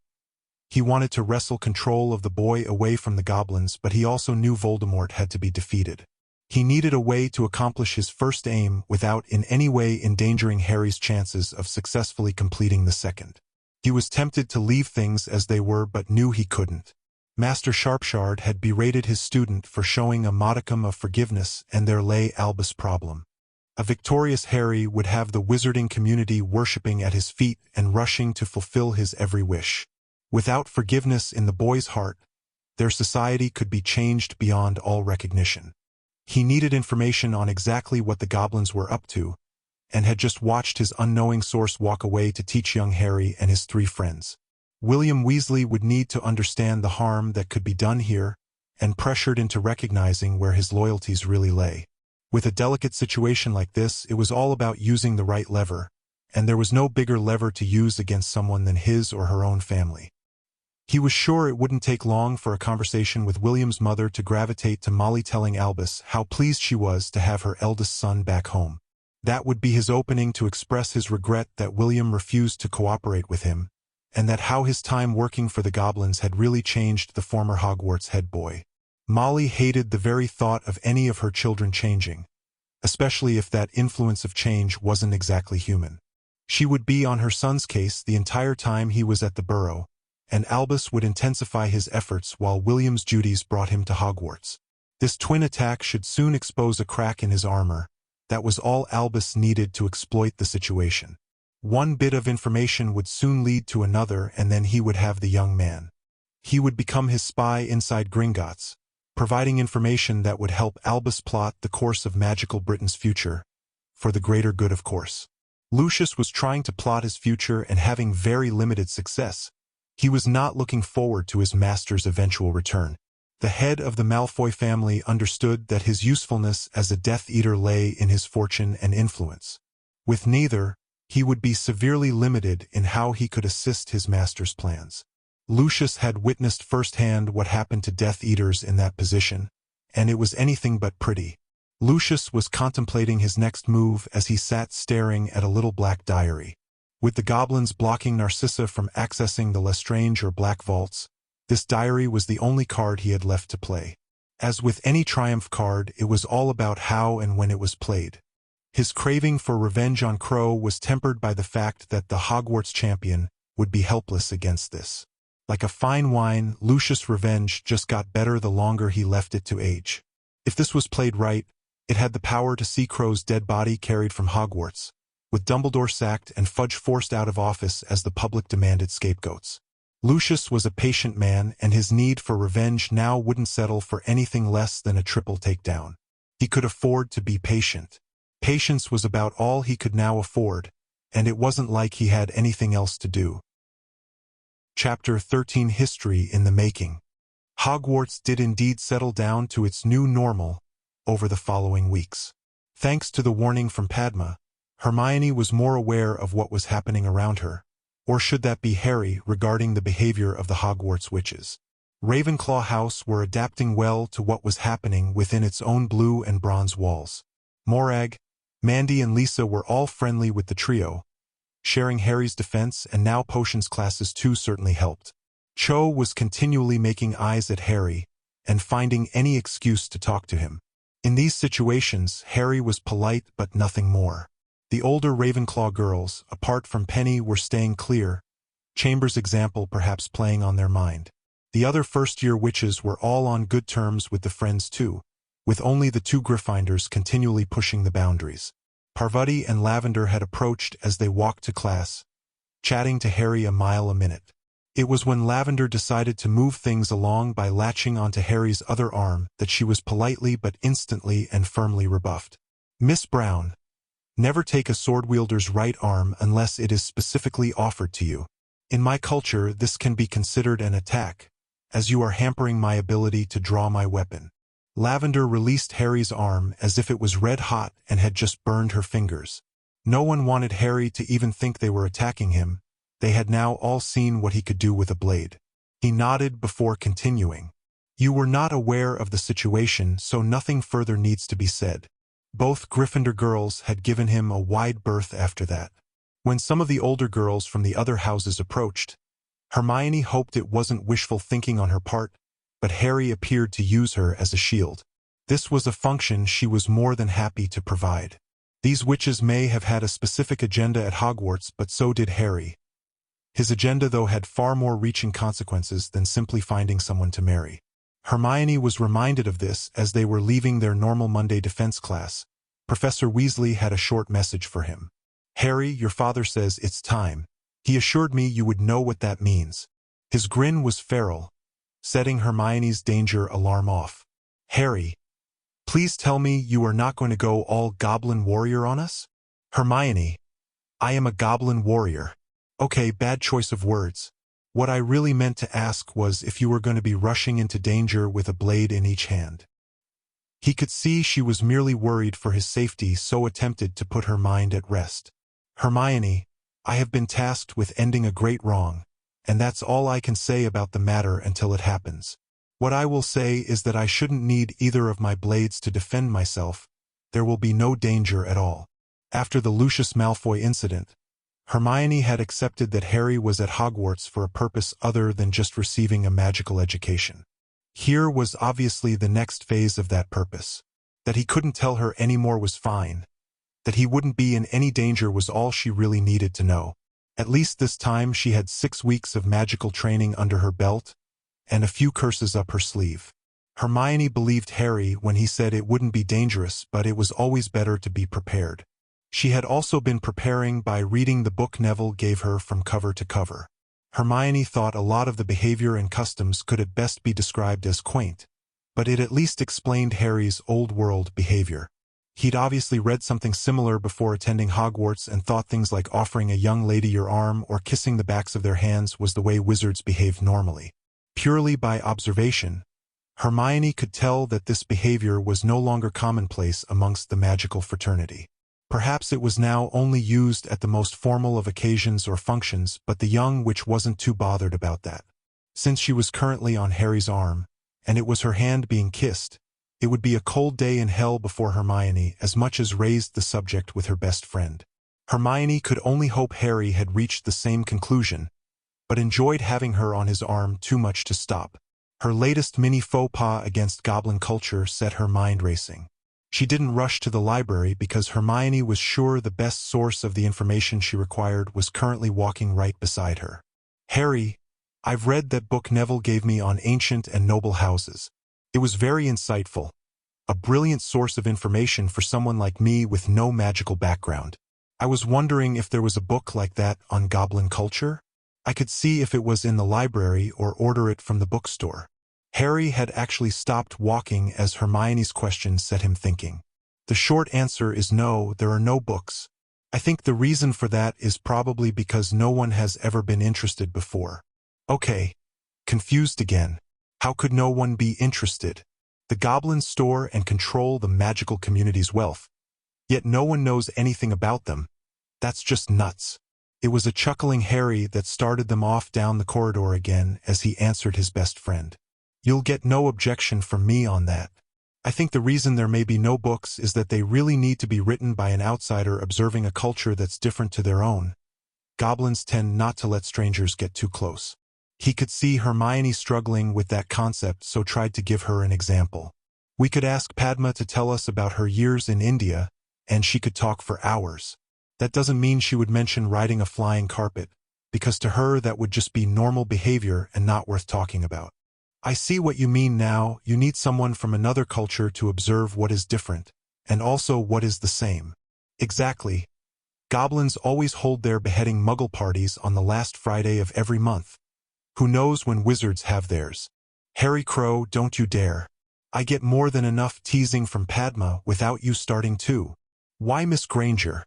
He wanted to wrestle control of the boy away from the goblins, but he also knew Voldemort had to be defeated. He needed a way to accomplish his first aim without in any way endangering Harry's chances of successfully completing the second. He was tempted to leave things as they were but knew he couldn't. Master Sharpshard had berated his student for showing a modicum of forgiveness, and there lay Albus' problem. A victorious Harry would have the wizarding community worshipping at his feet and rushing to fulfill his every wish. Without forgiveness in the boy's heart, their society could be changed beyond all recognition. He needed information on exactly what the goblins were up to, and had just watched his unknowing source walk away to teach young Harry and his three friends. William Weasley would need to understand the harm that could be done here, and pressured into recognizing where his loyalties really lay. With a delicate situation like this, it was all about using the right lever, and there was no bigger lever to use against someone than his or her own family. He was sure it wouldn't take long for a conversation with William's mother to gravitate to Molly telling Albus how pleased she was to have her eldest son back home. That would be his opening to express his regret that William refused to cooperate with him, and that how his time working for the goblins had really changed the former Hogwarts head boy. Molly hated the very thought of any of her children changing, especially if that influence of change wasn't exactly human. She would be on her son's case the entire time he was at the Burrow, and Albus would intensify his efforts while William's duties brought him to Hogwarts. This twin attack should soon expose a crack in his armor. That was all Albus needed to exploit the situation. One bit of information would soon lead to another, and then he would have the young man. He would become his spy inside Gringotts, providing information that would help Albus plot the course of magical Britain's future, for the greater good, of course. Lucius was trying to plot his future and having very limited success. He was not looking forward to his master's eventual return. The head of the Malfoy family understood that his usefulness as a Death Eater lay in his fortune and influence. With neither, he would be severely limited in how he could assist his master's plans. Lucius had witnessed firsthand what happened to Death Eaters in that position, and it was anything but pretty. Lucius was contemplating his next move as he sat staring at a little black diary. With the goblins blocking Narcissa from accessing the Lestrange or Black Vaults, this diary was the only card he had left to play. As with any Triumph card, it was all about how and when it was played. His craving for revenge on Crow was tempered by the fact that the Hogwarts champion would be helpless against this. Like a fine wine, Lucius' revenge just got better the longer he left it to age. If this was played right, it had the power to see Crow's dead body carried from Hogwarts, with Dumbledore sacked and Fudge forced out of office as the public demanded scapegoats. Lucius was a patient man, and his need for revenge now wouldn't settle for anything less than a triple takedown. He could afford to be patient. Patience was about all he could now afford, and it wasn't like he had anything else to do. Chapter 13 History in the Making. Hogwarts did indeed settle down to its new normal over the following weeks. Thanks to the warning from Padma, Hermione was more aware of what was happening around her, or should that be Harry, regarding the behavior of the Hogwarts witches. Ravenclaw House were adapting well to what was happening within its own blue and bronze walls. Morag, Mandy and Lisa were all friendly with the trio, sharing Harry's defense, and now potions classes too certainly helped. Cho was continually making eyes at Harry and finding any excuse to talk to him. In these situations, Harry was polite but nothing more. The older Ravenclaw girls, apart from Penny, were staying clear, Chambers' example perhaps playing on their mind. The other first-year witches were all on good terms with the friends too, with only the two Gryffindors continually pushing the boundaries. Parvati and Lavender had approached as they walked to class, chatting to Harry a mile a minute. It was when Lavender decided to move things along by latching onto Harry's other arm that she was politely but instantly and firmly rebuffed. "Miss Brown, never take a sword-wielder's right arm unless it is specifically offered to you. In my culture, this can be considered an attack, as you are hampering my ability to draw my weapon." Lavender released Harry's arm as if it was red hot and had just burned her fingers. No one wanted Harry to even think they were attacking him. They had now all seen what he could do with a blade. He nodded before continuing. "You were not aware of the situation, so nothing further needs to be said." Both Gryffindor girls had given him a wide berth after that. When some of the older girls from the other houses approached, Hermione hoped it wasn't wishful thinking on her part, but Harry appeared to use her as a shield. This was a function she was more than happy to provide. These witches may have had a specific agenda at Hogwarts, but so did Harry. His agenda, though, had far more reaching consequences than simply finding someone to marry. Hermione was reminded of this as they were leaving their normal Monday defense class. Professor Weasley had a short message for him. "Harry, your father says it's time. He assured me you would know what that means." His grin was feral, setting Hermione's danger alarm off. "Harry, please tell me you are not going to go all goblin warrior on us?" "Hermione, I am a goblin warrior." "Okay, bad choice of words. What I really meant to ask was if you were going to be rushing into danger with a blade in each hand." He could see she was merely worried for his safety, so attempted to put her mind at rest. "Hermione, I have been tasked with ending a great wrong, and that's all I can say about the matter until it happens. What I will say is that I shouldn't need either of my blades to defend myself. There will be no danger at all." After the Lucius Malfoy incident, Hermione had accepted that Harry was at Hogwarts for a purpose other than just receiving a magical education. Here was obviously the next phase of that purpose. That he couldn't tell her any more was fine. That he wouldn't be in any danger was all she really needed to know. At least this time she had 6 weeks of magical training under her belt, and a few curses up her sleeve. Hermione believed Harry when he said it wouldn't be dangerous, but it was always better to be prepared. She had also been preparing by reading the book Neville gave her from cover to cover. Hermione thought a lot of the behavior and customs could at best be described as quaint, but it at least explained Harry's old-world behavior. He'd obviously read something similar before attending Hogwarts and thought things like offering a young lady your arm or kissing the backs of their hands was the way wizards behaved normally. Purely by observation, Hermione could tell that this behavior was no longer commonplace amongst the magical fraternity. Perhaps it was now only used at the most formal of occasions or functions, but the young witch wasn't too bothered about that. Since she was currently on Harry's arm, and it was her hand being kissed, it would be a cold day in hell before Hermione as much as raised the subject with her best friend. Hermione could only hope Harry had reached the same conclusion, but enjoyed having her on his arm too much to stop. Her latest mini faux pas against goblin culture set her mind racing. She didn't rush to the library because Hermione was sure the best source of the information she required was currently walking right beside her. "Harry, I've read that book Neville gave me on ancient and noble houses. It was very insightful. A brilliant source of information for someone like me with no magical background. I was wondering if there was a book like that on goblin culture? I could see if it was in the library or order it from the bookstore." Harry had actually stopped walking as Hermione's question set him thinking. "The short answer is no, there are no books. I think the reason for that is probably because no one has ever been interested before." "Okay." Confused again. How could no one be interested? The goblins store and control the magical community's wealth, yet no one knows anything about them. That's just nuts. It was a chuckling Harry that started them off down the corridor again as he answered his best friend. You'll get no objection from me on that. I think the reason there may be no books is that they really need to be written by an outsider observing a culture that's different to their own. Goblins tend not to let strangers get too close. He could see Hermione struggling with that concept, so tried to give her an example. We could ask Padma to tell us about her years in India, and she could talk for hours. That doesn't mean she would mention riding a flying carpet, because to her that would just be normal behavior and not worth talking about. I see what you mean now. You need someone from another culture to observe what is different, and also what is the same. Exactly. Goblins always hold their beheading muggle parties on the last Friday of every month. Who knows when wizards have theirs? Harry Crow, don't you dare. I get more than enough teasing from Padma without you starting too. Why, Miss Granger?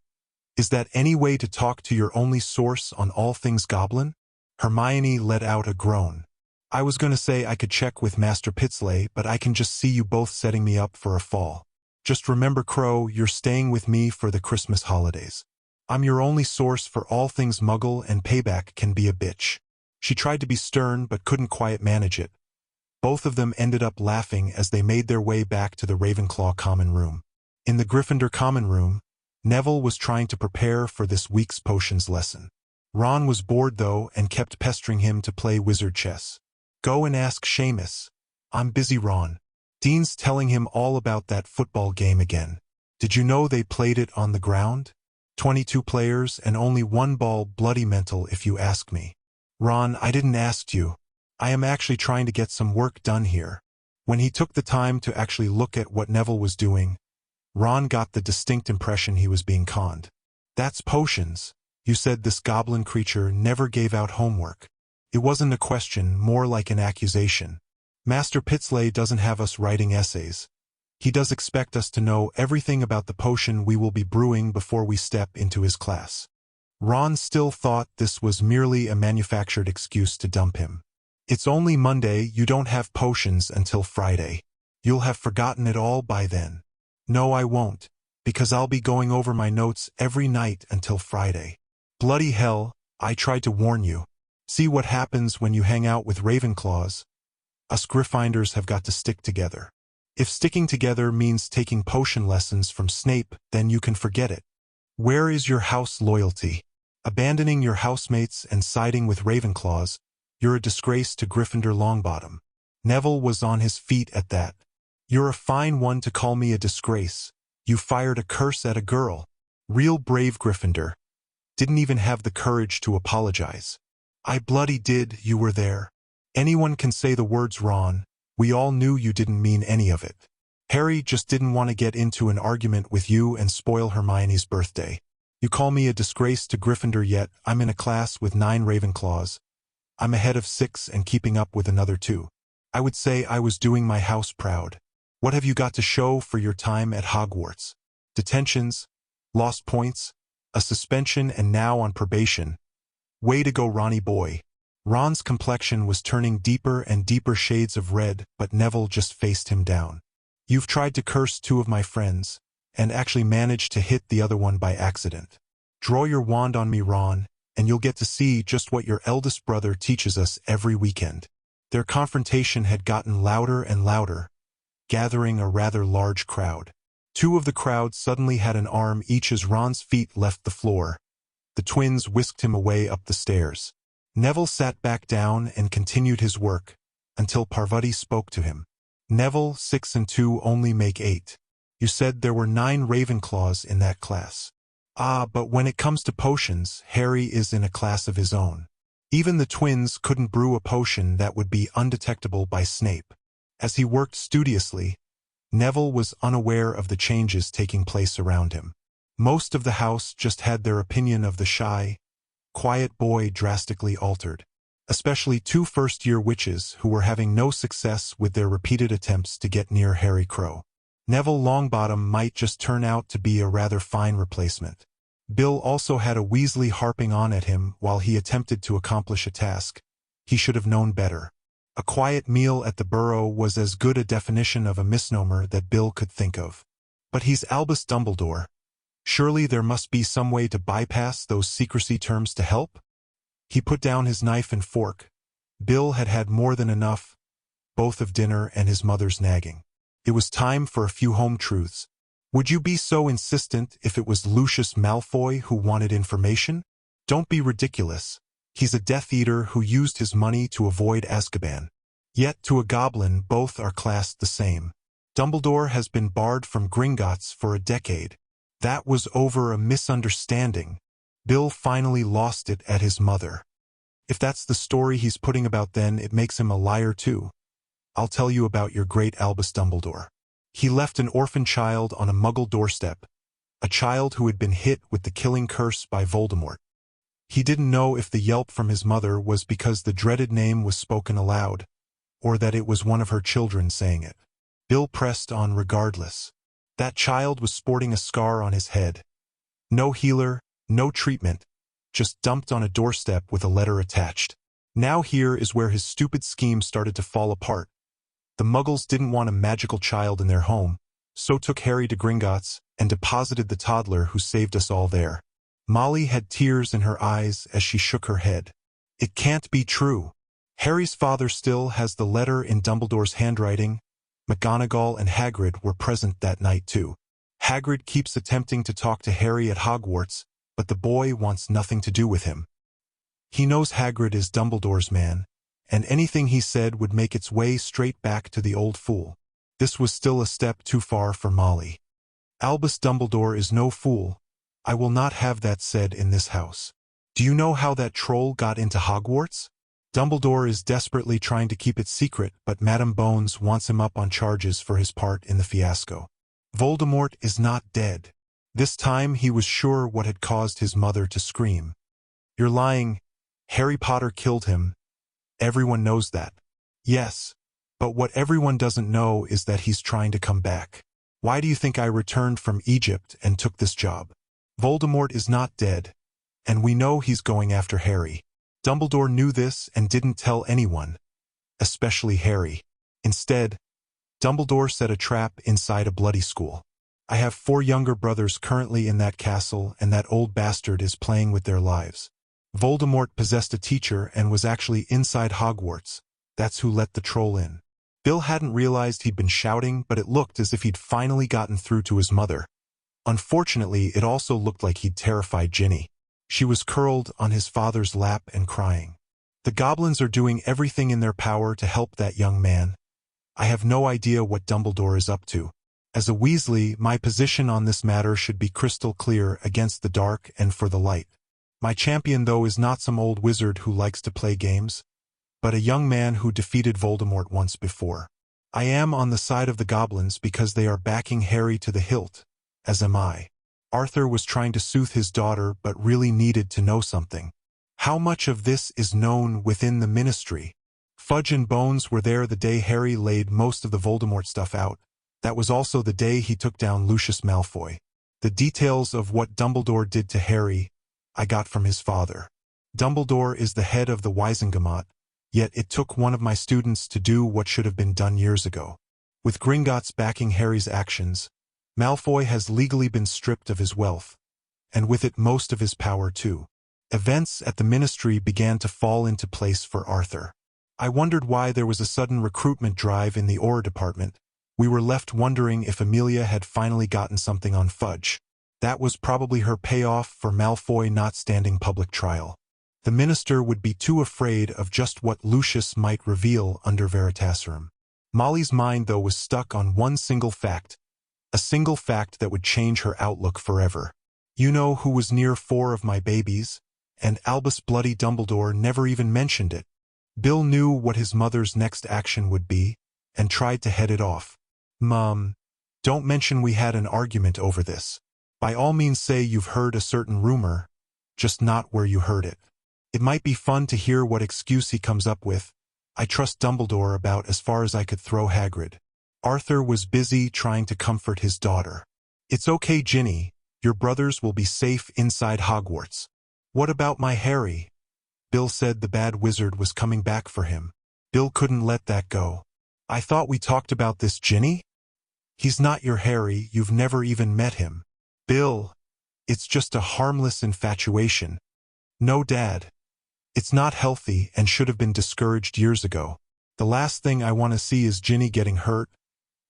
Is that any way to talk to your only source on all things goblin? Hermione let out a groan. I was going to say I could check with Master Pitsley, but I can just see you both setting me up for a fall. Just remember, Crow, you're staying with me for the Christmas holidays. I'm your only source for all things muggle, and payback can be a bitch. She tried to be stern but couldn't quite manage it. Both of them ended up laughing as they made their way back to the Ravenclaw common room. In the Gryffindor common room, Neville was trying to prepare for this week's potions lesson. Ron was bored though and kept pestering him to play wizard chess. Go and ask Seamus. I'm busy, Ron. Dean's telling him all about that football game again. Did you know they played it on the ground? 22 players and only one ball, bloody mental if you ask me. Ron, I didn't ask you. I am actually trying to get some work done here. When he took the time to actually look at what Neville was doing, Ron got the distinct impression he was being conned. That's potions. You said this goblin creature never gave out homework. It wasn't a question, more like an accusation. Master Pitsley doesn't have us writing essays. He does expect us to know everything about the potion we will be brewing before we step into his class. Ron still thought this was merely a manufactured excuse to dump him. It's only Monday, you don't have potions until Friday. You'll have forgotten it all by then. No, I won't, because I'll be going over my notes every night until Friday. Bloody hell, I tried to warn you. See what happens when you hang out with Ravenclaws. Us Gryffindors have got to stick together. If sticking together means taking potion lessons from Snape, then you can forget it. Where is your house loyalty? Abandoning your housemates and siding with Ravenclaws, you're a disgrace to Gryffindor Longbottom. Neville was on his feet at that. You're a fine one to call me a disgrace. You fired a curse at a girl. Real brave Gryffindor. Didn't even have the courage to apologize. I bloody did, you were there. Anyone can say the words, Ron. We all knew you didn't mean any of it. Harry just didn't want to get into an argument with you and spoil Hermione's birthday. You call me a disgrace to Gryffindor, yet I'm in a class with 9 Ravenclaws. I'm ahead of 6 and keeping up with another 2. I would say I was doing my house proud. What have you got to show for your time at Hogwarts? Detentions, lost points, a suspension, and now on probation. Way to go, Ronnie boy. Ron's complexion was turning deeper and deeper shades of red, but Neville just faced him down. You've tried to curse 2 of my friends, and actually managed to hit the other one by accident. Draw your wand on me, Ron, and you'll get to see just what your eldest brother teaches us every weekend. Their confrontation had gotten louder and louder, gathering a rather large crowd. 2 of the crowd suddenly had an arm each as Ron's feet left the floor. The twins whisked him away up the stairs. Neville sat back down and continued his work, until Parvati spoke to him. Neville, 6 and 2 only make 8. You said there were 9 Ravenclaws in that class. Ah, but when it comes to potions, Harry is in a class of his own. Even the twins couldn't brew a potion that would be undetectable by Snape. As he worked studiously, Neville was unaware of the changes taking place around him. Most of the house just had their opinion of the shy, quiet boy drastically altered, especially 2 first-year witches who were having no success with their repeated attempts to get near Harry Crow. Neville Longbottom might just turn out to be a rather fine replacement. Bill also had a Weasley harping on at him while he attempted to accomplish a task. He should have known better. A quiet meal at the Burrow was as good a definition of a misnomer that Bill could think of. But he's Albus Dumbledore. Surely there must be some way to bypass those secrecy terms to help? He put down his knife and fork. Bill had had more than enough, both of dinner and his mother's nagging. It was time for a few home truths. Would you be so insistent if it was Lucius Malfoy who wanted information? Don't be ridiculous. He's a Death Eater who used his money to avoid Azkaban. Yet to a goblin both are classed the same. Dumbledore has been barred from Gringotts for a decade. That was over a misunderstanding. Bill finally lost it at his mother. If that's the story he's putting about, then it makes him a liar too. I'll tell you about your great Albus Dumbledore. He left an orphan child on a Muggle doorstep, a child who had been hit with the killing curse by Voldemort. He didn't know if the yelp from his mother was because the dreaded name was spoken aloud, or that it was one of her children saying it. Bill pressed on regardless. That child was sporting a scar on his head. No healer, no treatment, just dumped on a doorstep with a letter attached. Now here is where his stupid scheme started to fall apart. The Muggles didn't want a magical child in their home, so took Harry to Gringotts and deposited the toddler who saved us all there. Molly had tears in her eyes as she shook her head. It can't be true. Harry's father still has the letter in Dumbledore's handwriting. McGonagall and Hagrid were present that night too. Hagrid keeps attempting to talk to Harry at Hogwarts, but the boy wants nothing to do with him. He knows Hagrid is Dumbledore's man, and anything he said would make its way straight back to the old fool. This was still a step too far for Molly. Albus Dumbledore is no fool. I will not have that said in this house. Do you know how that troll got into Hogwarts? Dumbledore is desperately trying to keep it secret, but Madame Bones wants him up on charges for his part in the fiasco. Voldemort is not dead. This time he was sure what had caused his mother to scream. You're lying. Harry Potter killed him. Everyone knows that. Yes, but what everyone doesn't know is that he's trying to come back. Why do you think I returned from Egypt and took this job? Voldemort is not dead, and we know he's going after Harry. Dumbledore knew this and didn't tell anyone, especially Harry. Instead, Dumbledore set a trap inside a bloody school. I have 4 younger brothers currently in that castle, and that old bastard is playing with their lives. Voldemort possessed a teacher and was actually inside Hogwarts. That's who let the troll in. Bill hadn't realized he'd been shouting, but it looked as if he'd finally gotten through to his mother. Unfortunately, it also looked like he'd terrified Ginny. She was curled on his father's lap and crying. The goblins are doing everything in their power to help that young man. I have no idea what Dumbledore is up to. As a Weasley, my position on this matter should be crystal clear: against the dark and for the light. My champion, though, is not some old wizard who likes to play games, but a young man who defeated Voldemort once before. I am on the side of the goblins because they are backing Harry to the hilt, as am I. Arthur was trying to soothe his daughter but really needed to know something. How much of this is known within the Ministry? Fudge and Bones were there the day Harry laid most of the Voldemort stuff out. That was also the day he took down Lucius Malfoy. The details of what Dumbledore did to Harry I got from his father. Dumbledore is the head of the Wisengamot, yet it took one of my students to do what should have been done years ago. With Gringotts backing Harry's actions, Malfoy has legally been stripped of his wealth, and with it most of his power too. Events at the Ministry began to fall into place for Arthur. I wondered why there was a sudden recruitment drive in the Aura department. We were left wondering if Amelia had finally gotten something on Fudge. That was probably her payoff for Malfoy not standing public trial. The minister would be too afraid of just what Lucius might reveal under Veritaserum. Molly's mind, though, was stuck on one single fact, a single fact that would change her outlook forever. You know who was near 4 of my babies? And Albus Bloody Dumbledore never even mentioned it. Bill knew what his mother's next action would be, and tried to head it off. Mom, don't mention we had an argument over this. By all means say you've heard a certain rumor, just not where you heard it. It might be fun to hear what excuse he comes up with. I trust Dumbledore about as far as I could throw Hagrid. Arthur was busy trying to comfort his daughter. It's okay, Ginny. Your brothers will be safe inside Hogwarts. What about my Harry? Bill said the bad wizard was coming back for him. Bill couldn't let that go. I thought we talked about this, Ginny? He's not your Harry, you've never even met him. Bill, it's just a harmless infatuation. No, Dad. It's not healthy and should have been discouraged years ago. The last thing I want to see is Ginny getting hurt,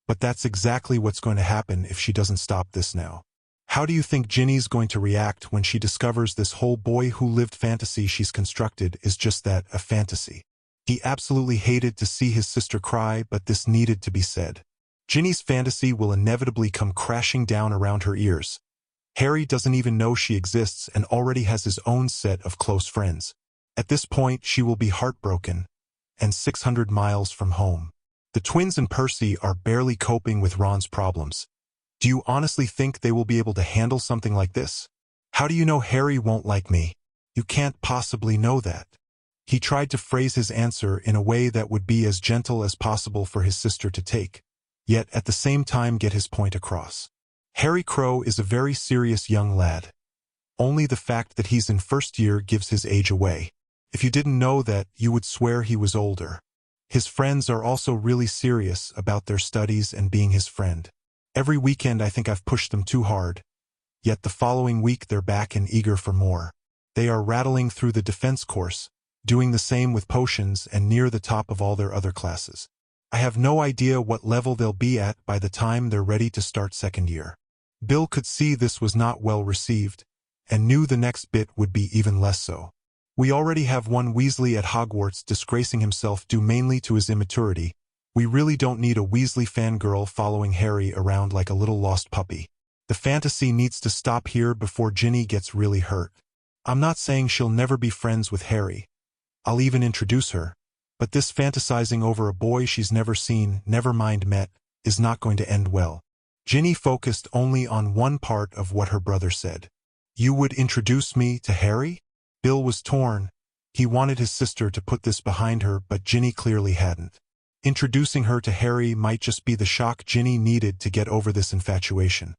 but that's exactly what's going to happen if she doesn't stop this now. How do you think Ginny's going to react when she discovers this whole boy-who-lived fantasy she's constructed is just that, a fantasy? He absolutely hated to see his sister cry, but this needed to be said. Ginny's fantasy will inevitably come crashing down around her ears. Harry doesn't even know she exists and already has his own set of close friends. At this point, she will be heartbroken and 600 miles from home. The twins and Percy are barely coping with Ron's problems. Do you honestly think they will be able to handle something like this? How do you know Harry won't like me? You can't possibly know that. He tried to phrase his answer in a way that would be as gentle as possible for his sister to take, yet at the same time get his point across. Harry Crow is a very serious young lad. Only the fact that he's in first year gives his age away. If you didn't know that, you would swear he was older. His friends are also really serious about their studies and being his friend. Every weekend I think I've pushed them too hard. Yet the following week they're back and eager for more. They are rattling through the defense course, doing the same with potions and near the top of all their other classes. I have no idea what level they'll be at by the time they're ready to start second year. Bill could see this was not well received, and knew the next bit would be even less so. We already have one Weasley at Hogwarts disgracing himself due mainly to his immaturity. We really don't need a Weasley fangirl following Harry around like a little lost puppy. The fantasy needs to stop here before Ginny gets really hurt. I'm not saying she'll never be friends with Harry. I'll even introduce her. But this fantasizing over a boy she's never seen, never mind met, is not going to end well. Ginny focused only on one part of what her brother said. You would introduce me to Harry? Bill was torn. He wanted his sister to put this behind her, but Ginny clearly hadn't. Introducing her to Harry might just be the shock Ginny needed to get over this infatuation.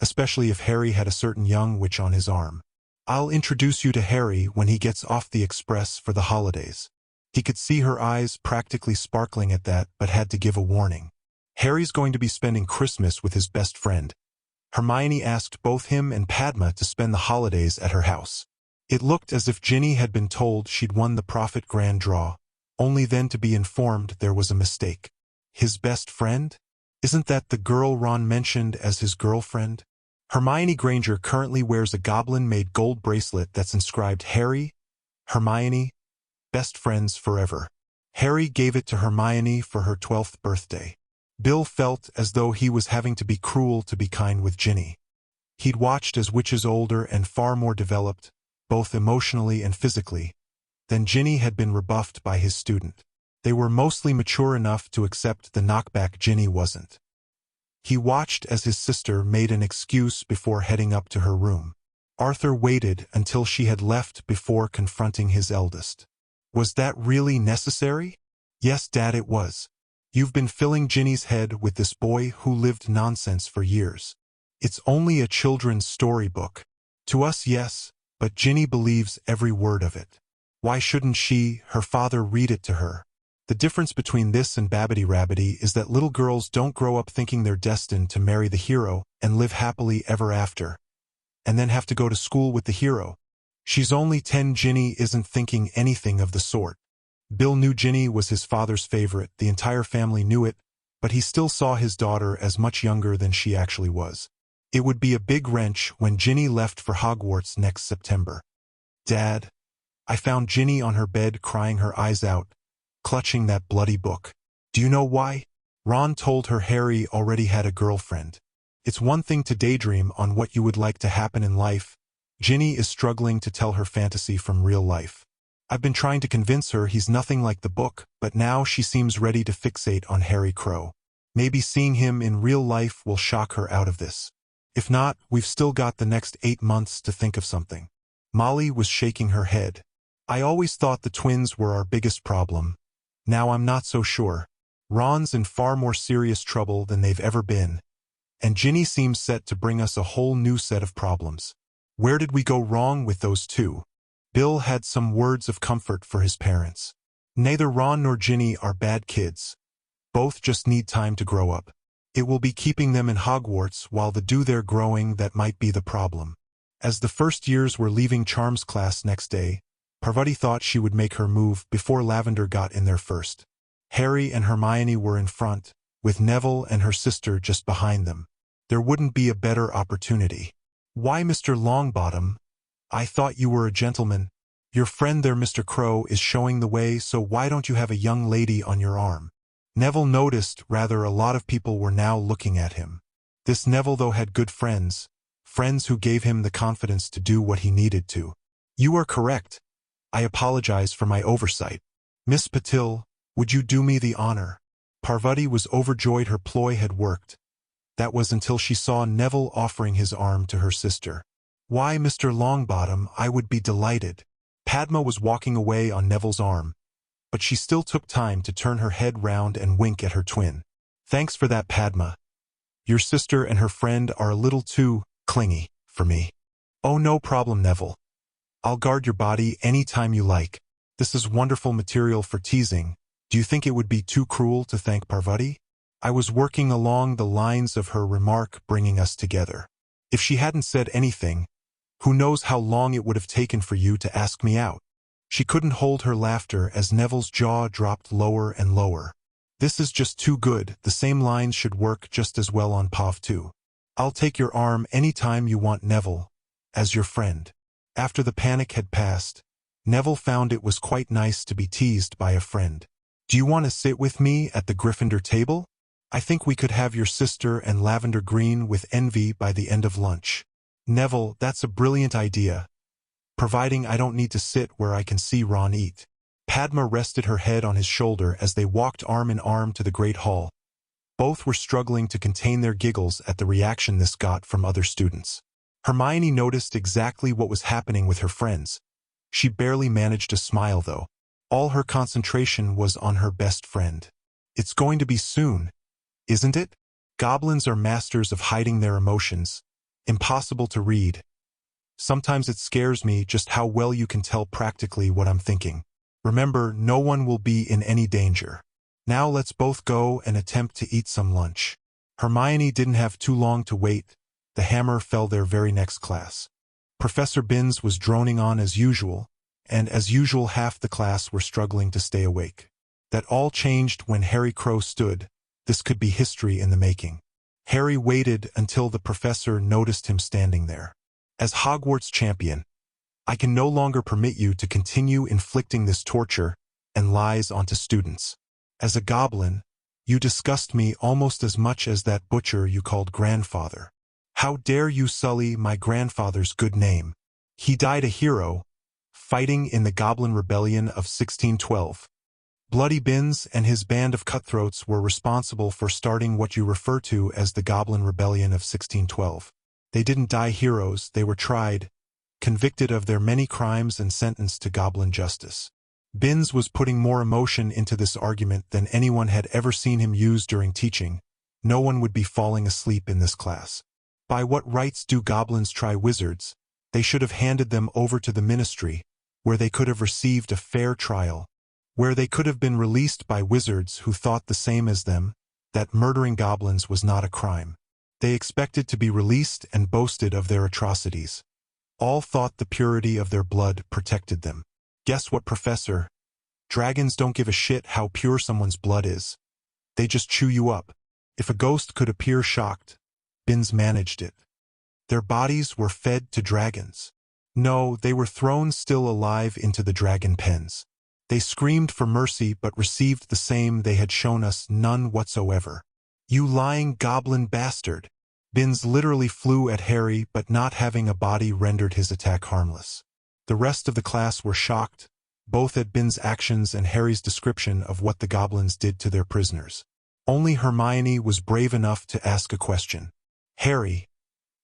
Especially if Harry had a certain young witch on his arm. I'll introduce you to Harry when he gets off the express for the holidays. He could see her eyes practically sparkling at that, but had to give a warning. Harry's going to be spending Christmas with his best friend. Hermione asked both him and Padma to spend the holidays at her house. It looked as if Ginny had been told she'd won the Prophet Grand Draw, only then to be informed there was a mistake. His best friend? Isn't that the girl Ron mentioned as his girlfriend? Hermione Granger currently wears a goblin-made gold bracelet that's inscribed Harry, Hermione, best friends forever. Harry gave it to Hermione for her 12th birthday. Bill felt as though he was having to be cruel to be kind with Ginny. He'd watched as witches older and far more developed, both emotionally and physically, than Ginny had been rebuffed by his student. They were mostly mature enough to accept the knockback Ginny wasn't. He watched as his sister made an excuse before heading up to her room. Arthur waited until she had left before confronting his eldest. Was that really necessary? Yes, Dad, it was. You've been filling Ginny's head with this boy-who-lived nonsense for years. It's only a children's storybook. To us, yes, but Ginny believes every word of it. Why shouldn't she, her father, read it to her? The difference between this and Babbity-Rabbity is that little girls don't grow up thinking they're destined to marry the hero and live happily ever after, and then have to go to school with the hero. She's only 10. Ginny isn't thinking anything of the sort. Bill knew Ginny was his father's favorite, the entire family knew it, but he still saw his daughter as much younger than she actually was. It would be a big wrench when Ginny left for Hogwarts next September. Dad, I found Ginny on her bed crying her eyes out, clutching that bloody book. Do you know why? Ron told her Harry already had a girlfriend. It's one thing to daydream on what you would like to happen in life. Ginny is struggling to tell her fantasy from real life. I've been trying to convince her he's nothing like the book, but now she seems ready to fixate on Harry Crow. Maybe seeing him in real life will shock her out of this. If not, we've still got the next 8 months to think of something. Molly was shaking her head. I always thought the twins were our biggest problem. Now I'm not so sure. Ron's in far more serious trouble than they've ever been, and Ginny seems set to bring us a whole new set of problems. Where did we go wrong with those two? Bill had some words of comfort for his parents. Neither Ron nor Ginny are bad kids. Both just need time to grow up. It will be keeping them in Hogwarts while they do their growing that might be the problem. As the first years were leaving Charms class next day, Parvati thought she would make her move before Lavender got in there first. Harry and Hermione were in front, with Neville and her sister just behind them. There wouldn't be a better opportunity. "Why, Mr. Longbottom? I thought you were a gentleman. Your friend there, Mr. Crow, is showing the way, so why don't you have a young lady on your arm?" Neville noticed rather a lot of people were now looking at him. This Neville, though, had good friends who gave him the confidence to do what he needed to. "You are correct. I apologize for my oversight. Miss Patil, would you do me the honor?" Parvati was overjoyed her ploy had worked. That was until she saw Neville offering his arm to her sister. "Why, Mr. Longbottom, I would be delighted." Padma was walking away on Neville's arm, but she still took time to turn her head round and wink at her twin. "Thanks for that, Padma. Your sister and her friend are a little too clingy for me." "Oh, no problem, Neville. I'll guard your body any time you like. This is wonderful material for teasing. Do you think it would be too cruel to thank Parvati?" I was working along the lines of her remark bringing us together. If she hadn't said anything, who knows how long it would have taken for you to ask me out. She couldn't hold her laughter as Neville's jaw dropped lower and lower. "This is just too good. The same lines should work just as well on POV too. I'll take your arm any time you want, Neville, as your friend." After the panic had passed, Neville found it was quite nice to be teased by a friend. "Do you want to sit with me at the Gryffindor table? I think we could have your sister and Lavender Green with envy by the end of lunch." "Neville, that's a brilliant idea, providing I don't need to sit where I can see Ron eat." Padma rested her head on his shoulder as they walked arm in arm to the Great Hall. Both were struggling to contain their giggles at the reaction this got from other students. Hermione noticed exactly what was happening with her friends. She barely managed to smile, though. All her concentration was on her best friend. "It's going to be soon, isn't it?" Goblins are masters of hiding their emotions. Impossible to read. Sometimes it scares me just how well you can tell practically what I'm thinking. Remember, no one will be in any danger. Now let's both go and attempt to eat some lunch. Hermione didn't have too long to wait. The hammer fell their very next class. Professor Binns was droning on as usual, and as usual half the class were struggling to stay awake. That all changed when Harry Crow stood. This could be history in the making. Harry waited until the professor noticed him standing there. "As Hogwarts champion, I can no longer permit you to continue inflicting this torture and lies onto students. As a goblin, you disgust me almost as much as that butcher you called grandfather. How dare you sully my grandfather's good name? He died a hero, fighting in the Goblin Rebellion of 1612. Bloody Binns and his band of cutthroats were responsible for starting what you refer to as the Goblin Rebellion of 1612. They didn't die heroes, they were tried, convicted of their many crimes and sentenced to goblin justice." Binns was putting more emotion into this argument than anyone had ever seen him use during teaching. No one would be falling asleep in this class. "By what rights do goblins try wizards? They should have handed them over to the ministry, where they could have received a fair trial, where they could have been released by wizards who thought the same as them, that murdering goblins was not a crime. They expected to be released and boasted of their atrocities. All thought the purity of their blood protected them. Guess what, Professor? Dragons don't give a shit how pure someone's blood is. They just chew you up." If a ghost could appear shocked, Binns managed it. Their bodies were fed to dragons. No, they were thrown still alive into the dragon pens. They screamed for mercy but received the same they had shown us, none whatsoever. "You lying goblin bastard!" Binns literally flew at Harry, but not having a body rendered his attack harmless. The rest of the class were shocked, both at Binns' actions and Harry's description of what the goblins did to their prisoners. Only Hermione was brave enough to ask a question. "Harry,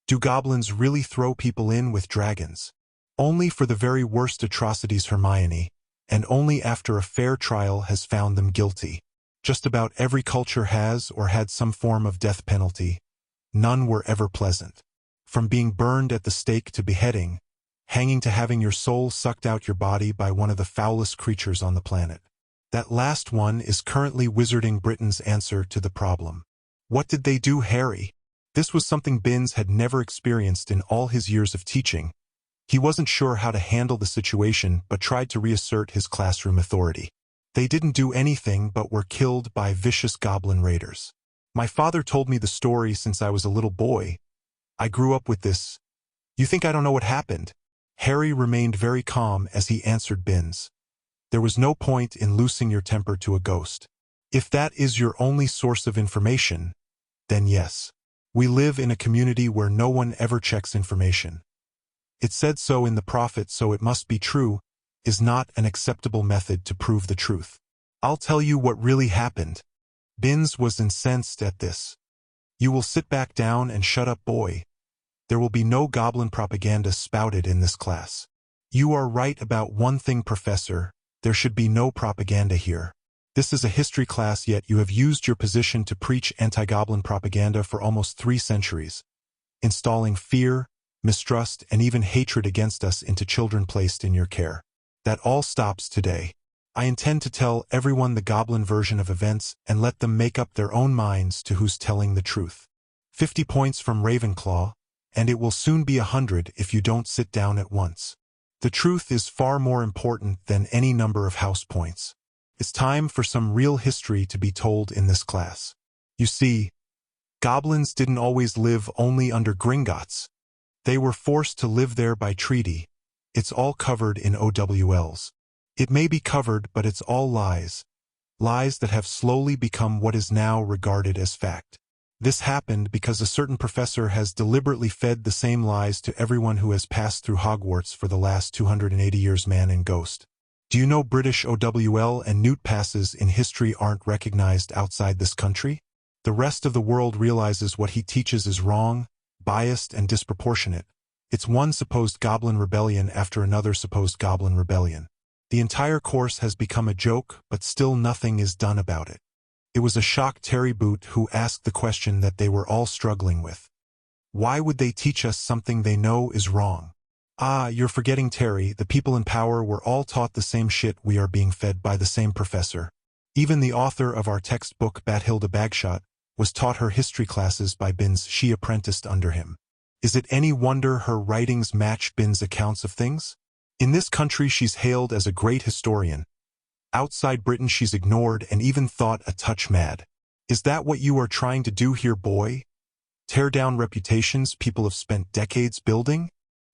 do goblins really throw people in with dragons?" "Only for the very worst atrocities, Hermione, and only after a fair trial has found them guilty. Just about every culture has or had some form of death penalty. None were ever pleasant. From being burned at the stake to beheading, hanging to having your soul sucked out your body by one of the foulest creatures on the planet. That last one is currently wizarding Britain's answer to the problem. What did they do, Harry? This was something Binns had never experienced in all his years of teaching. He wasn't sure how to handle the situation but tried to reassert his classroom authority. They didn't do anything but were killed by vicious goblin raiders. My father told me the story since I was a little boy. I grew up with this. You think I don't know what happened? Harry remained very calm as he answered Binns. There was no point in losing your temper to a ghost. If that is your only source of information, then yes. We live in a community where no one ever checks information. It said so in the prophet, so it must be true, is not an acceptable method to prove the truth. I'll tell you what really happened. Binns was incensed at this. You will sit back down and shut up, boy. There will be no goblin propaganda spouted in this class. You are right about one thing, Professor. There should be no propaganda here. This is a history class, yet you have used your position to preach anti-goblin propaganda for almost 3 centuries, installing fear, mistrust, and even hatred against us into children placed in your care. That all stops today. I intend to tell everyone the goblin version of events and let them make up their own minds to who's telling the truth. 50 points from Ravenclaw, and it will soon be 100 if you don't sit down at once. The truth is far more important than any number of house points. It's time for some real history to be told in this class. You see, goblins didn't always live only under Gringotts. They were forced to live there by treaty. It's all covered in OWLs. It may be covered, but it's all lies. Lies that have slowly become what is now regarded as fact. This happened because a certain professor has deliberately fed the same lies to everyone who has passed through Hogwarts for the last 280 years, man and ghost. Do you know British OWL and Newt passes in history aren't recognized outside this country? The rest of the world realizes what he teaches is wrong, biased, and disproportionate. It's one supposed goblin rebellion after another supposed goblin rebellion. The entire course has become a joke, but still nothing is done about it. It was a shock Terry Boot who asked the question that they were all struggling with. Why would they teach us something they know is wrong? Ah, you're forgetting, Terry. The people in power were all taught the same shit we are being fed by the same professor. Even the author of our textbook, Bathilda Bagshot, was taught her history classes by Binns. She apprenticed under him. Is it any wonder her writings match Binns' accounts of things? In this country she's hailed as a great historian. Outside Britain she's ignored and even thought a touch mad. Is that what you are trying to do here, boy? Tear down reputations people have spent decades building?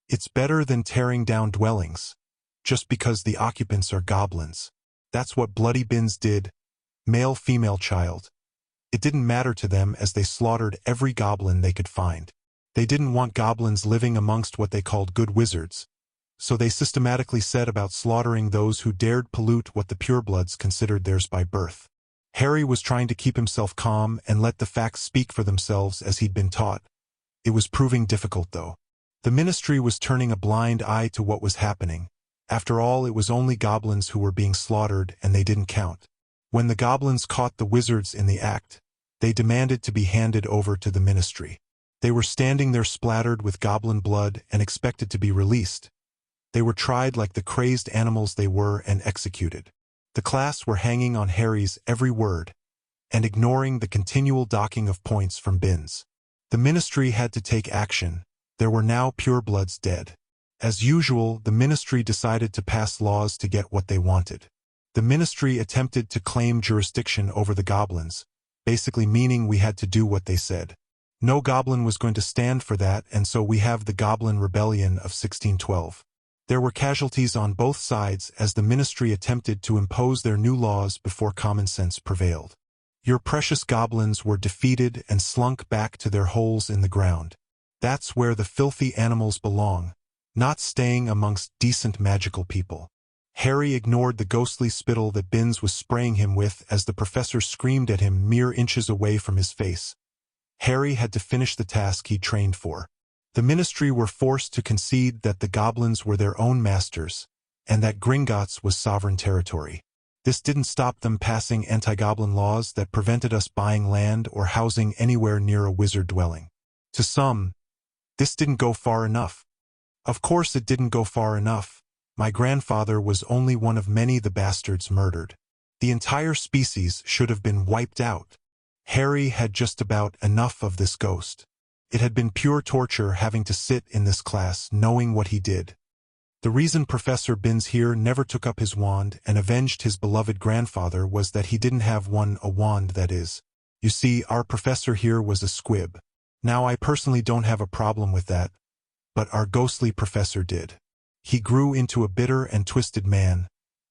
It's better than tearing down dwellings, just because the occupants are goblins. That's what bloody Binns did, male, female, child. It didn't matter to them as they slaughtered every goblin they could find. They didn't want goblins living amongst what they called good wizards, so they systematically set about slaughtering those who dared pollute what the purebloods considered theirs by birth. Harry was trying to keep himself calm and let the facts speak for themselves as he'd been taught. It was proving difficult, though. The Ministry was turning a blind eye to what was happening. After all, it was only goblins who were being slaughtered, and they didn't count. When the goblins caught the wizards in the act, they demanded to be handed over to the Ministry. They were standing there splattered with goblin blood and expected to be released. They were tried like the crazed animals they were and executed. The class were hanging on Harry's every word and ignoring the continual docking of points from Binns. The Ministry had to take action. There were now purebloods dead. As usual, the Ministry decided to pass laws to get what they wanted. The Ministry attempted to claim jurisdiction over the goblins, basically meaning we had to do what they said. No goblin was going to stand for that, and so we have the Goblin Rebellion of 1612. There were casualties on both sides as the Ministry attempted to impose their new laws before common sense prevailed. Your precious goblins were defeated and slunk back to their holes in the ground. That's where the filthy animals belong, not staying amongst decent magical people. Harry ignored the ghostly spittle that Binns was spraying him with as the professor screamed at him mere inches away from his face. Harry had to finish the task he trained for. The Ministry were forced to concede that the goblins were their own masters, and that Gringotts was sovereign territory. This didn't stop them passing anti-goblin laws that prevented us buying land or housing anywhere near a wizard dwelling. To some, this didn't go far enough. Of course it didn't go far enough. My grandfather was only one of many the bastards murdered. The entire species should have been wiped out. Harry had just about enough of this ghost. It had been pure torture having to sit in this class knowing what he did. The reason Professor Binns here never took up his wand and avenged his beloved grandfather was that he didn't have a wand, that is. You see, our professor here was a squib. Now I personally don't have a problem with that, but our ghostly professor did. He grew into a bitter and twisted man,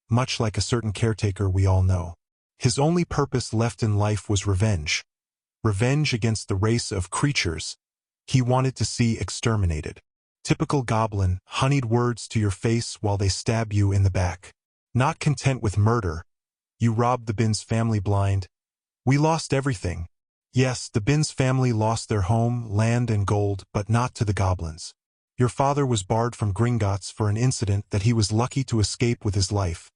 much like a certain caretaker we all know. His only purpose left in life was revenge. Revenge against the race of creatures he wanted to see exterminated. Typical goblin, honeyed words to your face while they stab you in the back. Not content with murder, you robbed the Binns family blind. We lost everything. Yes, the Binns family lost their home, land, and gold, but not to the goblins. Your father was barred from Gringotts for an incident that he was lucky to escape with his life,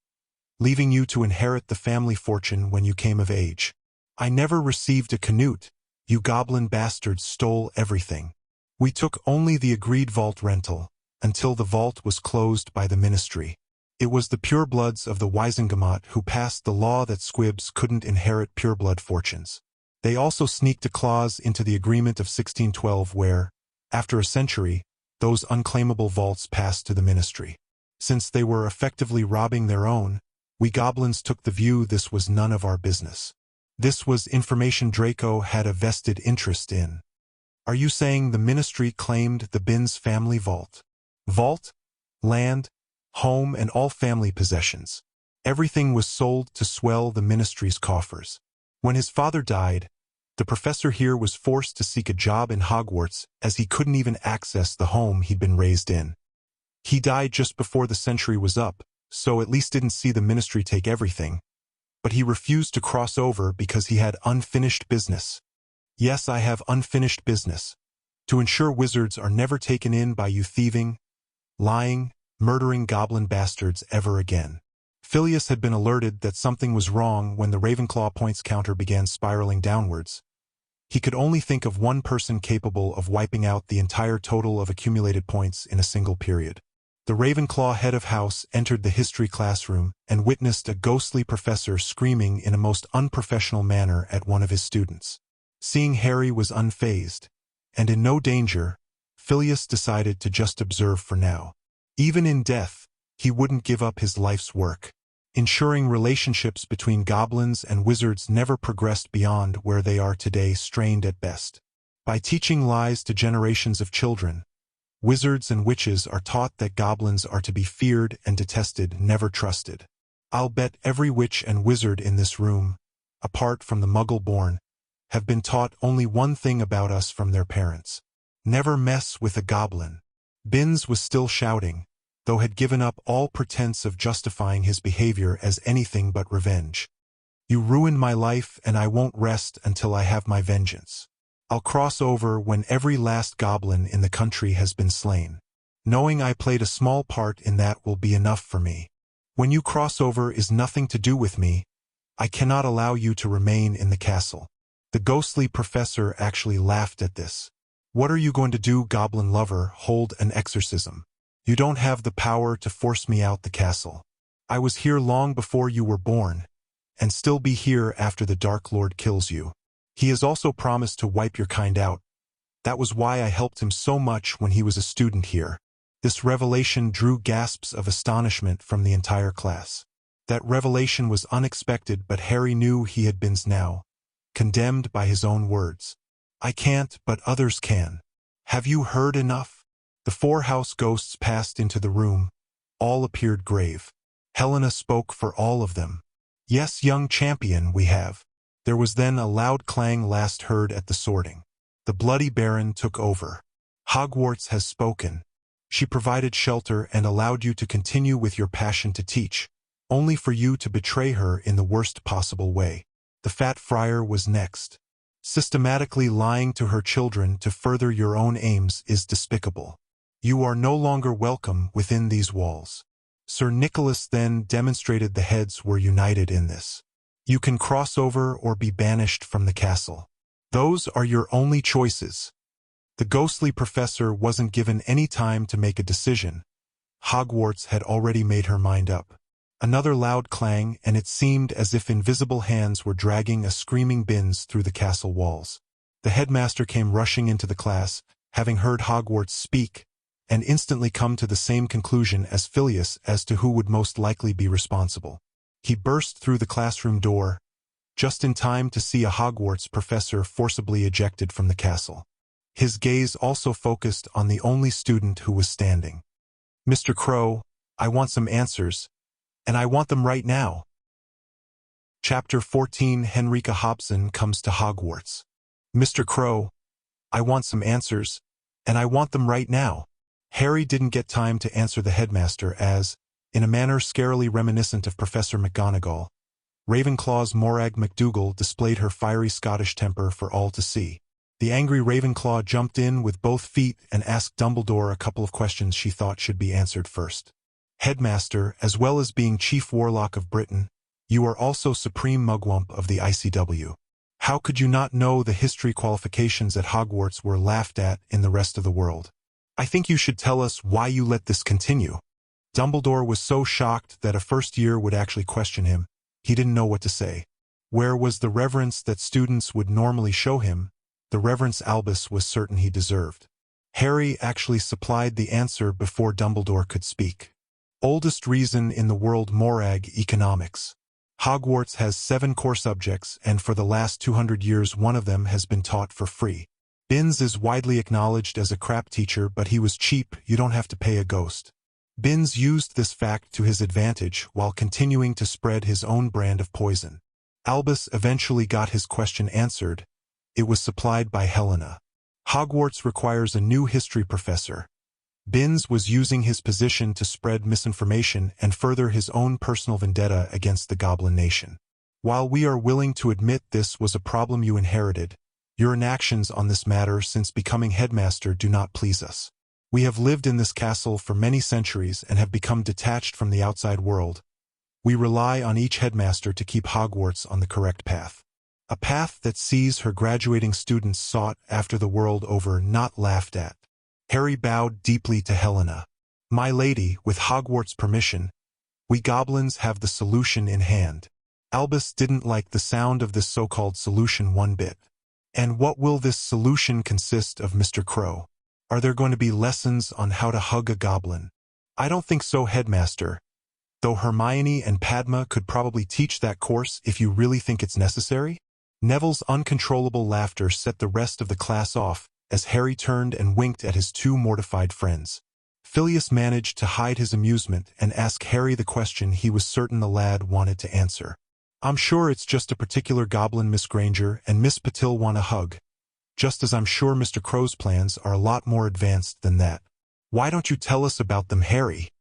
leaving you to inherit the family fortune when you came of age. I never received a canute. You goblin bastards stole everything. We took only the agreed vault rental, until the vault was closed by the ministry. It was the purebloods of the Wisengamot who passed the law that squibs couldn't inherit pureblood fortunes. They also sneaked a clause into the agreement of 1612 where, after a century, those unclaimable vaults passed to the ministry. Since they were effectively robbing their own, we goblins took the view this was none of our business. This was information Draco had a vested interest in. Are you saying the ministry claimed the Binns family vault? Vault, land, home, and all family possessions. Everything was sold to swell the ministry's coffers. When his father died, the professor here was forced to seek a job in Hogwarts as he couldn't even access the home he'd been raised in. He died just before the century was up, so at least didn't see the ministry take everything. But he refused to cross over because he had unfinished business. Yes, I have unfinished business. To ensure wizards are never taken in by you thieving, lying, murdering goblin bastards ever again. Phileas had been alerted that something was wrong when the Ravenclaw points counter began spiraling downwards. He could only think of one person capable of wiping out the entire total of accumulated points in a single period. The Ravenclaw head of house entered the history classroom and witnessed a ghostly professor screaming in a most unprofessional manner at one of his students. Seeing Harry was unfazed, and in no danger, Phileas decided to just observe for now. Even in death, he wouldn't give up his life's work. Ensuring relationships between goblins and wizards never progressed beyond where they are today, strained at best. By teaching lies to generations of children, wizards and witches are taught that goblins are to be feared and detested, never trusted. I'll bet every witch and wizard in this room, apart from the Muggle-born, have been taught only one thing about us from their parents. Never mess with a goblin. Binns was still shouting, though had given up all pretense of justifying his behavior as anything but revenge. You ruined my life, and I won't rest until I have my vengeance. I'll cross over when every last goblin in the country has been slain. Knowing I played a small part in that will be enough for me. When you cross over is nothing to do with me, I cannot allow you to remain in the castle. The ghostly professor actually laughed at this. What are you going to do, goblin lover? Hold an exorcism. You don't have the power to force me out the castle. I was here long before you were born, and still be here after the Dark Lord kills you. He has also promised to wipe your kind out. That was why I helped him so much when he was a student here. This revelation drew gasps of astonishment from the entire class. That revelation was unexpected, but Harry knew he had been now condemned by his own words. I can't, but others can. Have you heard enough? The 4 house ghosts passed into the room. All appeared grave. Helena spoke for all of them. Yes, young champion, we have. There was then a loud clang last heard at the sorting. The Bloody Baron took over. Hogwarts has spoken. She provided shelter and allowed you to continue with your passion to teach, only for you to betray her in the worst possible way. The Fat Friar was next. Systematically lying to her children to further your own aims is despicable. You are no longer welcome within these walls. Sir Nicholas then demonstrated the heads were united in this. You can cross over or be banished from the castle. Those are your only choices. The ghostly professor wasn't given any time to make a decision. Hogwarts had already made her mind up. Another loud clang, and it seemed as if invisible hands were dragging a screaming Binns through the castle walls. The headmaster came rushing into the class, having heard Hogwarts speak, and instantly come to the same conclusion as Phileas as to who would most likely be responsible. He burst through the classroom door, just in time to see a Hogwarts professor forcibly ejected from the castle. His gaze also focused on the only student who was standing. "Mr. Crow, I want some answers, and I want them right now." Chapter 14 Henrika Hobson Comes to Hogwarts. "Mr. Crow, I want some answers, and I want them right now." Harry didn't get time to answer the headmaster as, in a manner scarily reminiscent of Professor McGonagall, Ravenclaw's Morag McDougal displayed her fiery Scottish temper for all to see. The angry Ravenclaw jumped in with both feet and asked Dumbledore a couple of questions she thought should be answered first. "Headmaster, as well as being Chief Warlock of Britain, you are also Supreme Mugwump of the ICW. How could you not know the history qualifications at Hogwarts were laughed at in the rest of the world? I think you should tell us why you let this continue." Dumbledore was so shocked that a first year would actually question him. He didn't know what to say. Where was the reverence that students would normally show him, the reverence Albus was certain he deserved? Harry actually supplied the answer before Dumbledore could speak. "Oldest reason in the world, Morag economics. Hogwarts has 7 core subjects, and for the last 200 years one of them has been taught for free. Binns is widely acknowledged as a crap teacher, but he was cheap, you don't have to pay a ghost." Binns used this fact to his advantage while continuing to spread his own brand of poison. Albus eventually got his question answered. It was supplied by Helena. Hogwarts requires a new history professor. Binns was using his position to spread misinformation and further his own personal vendetta against the Goblin Nation. While we are willing to admit this was a problem you inherited, your inactions on this matter since becoming headmaster do not please us. We have lived in this castle for many centuries and have become detached from the outside world. We rely on each headmaster to keep Hogwarts on the correct path. A path that sees her graduating students sought after the world over, not laughed at. Harry bowed deeply to Helena. "My lady, with Hogwarts' permission, we goblins have the solution in hand." Albus didn't like the sound of this so-called solution one bit. "And what will this solution consist of, Mr. Crow? Are there going to be lessons on how to hug a goblin?" "I don't think so, headmaster. Though Hermione and Padma could probably teach that course if you really think it's necessary." Neville's uncontrollable laughter set the rest of the class off as Harry turned and winked at his 2 mortified friends. Phileas managed to hide his amusement and ask Harry the question he was certain the lad wanted to answer. "I'm sure it's just a particular goblin Miss Granger and Miss Patil want a hug. Just as I'm sure Mr. Crow's plans are a lot more advanced than that. Why don't you tell us about them, Harry?"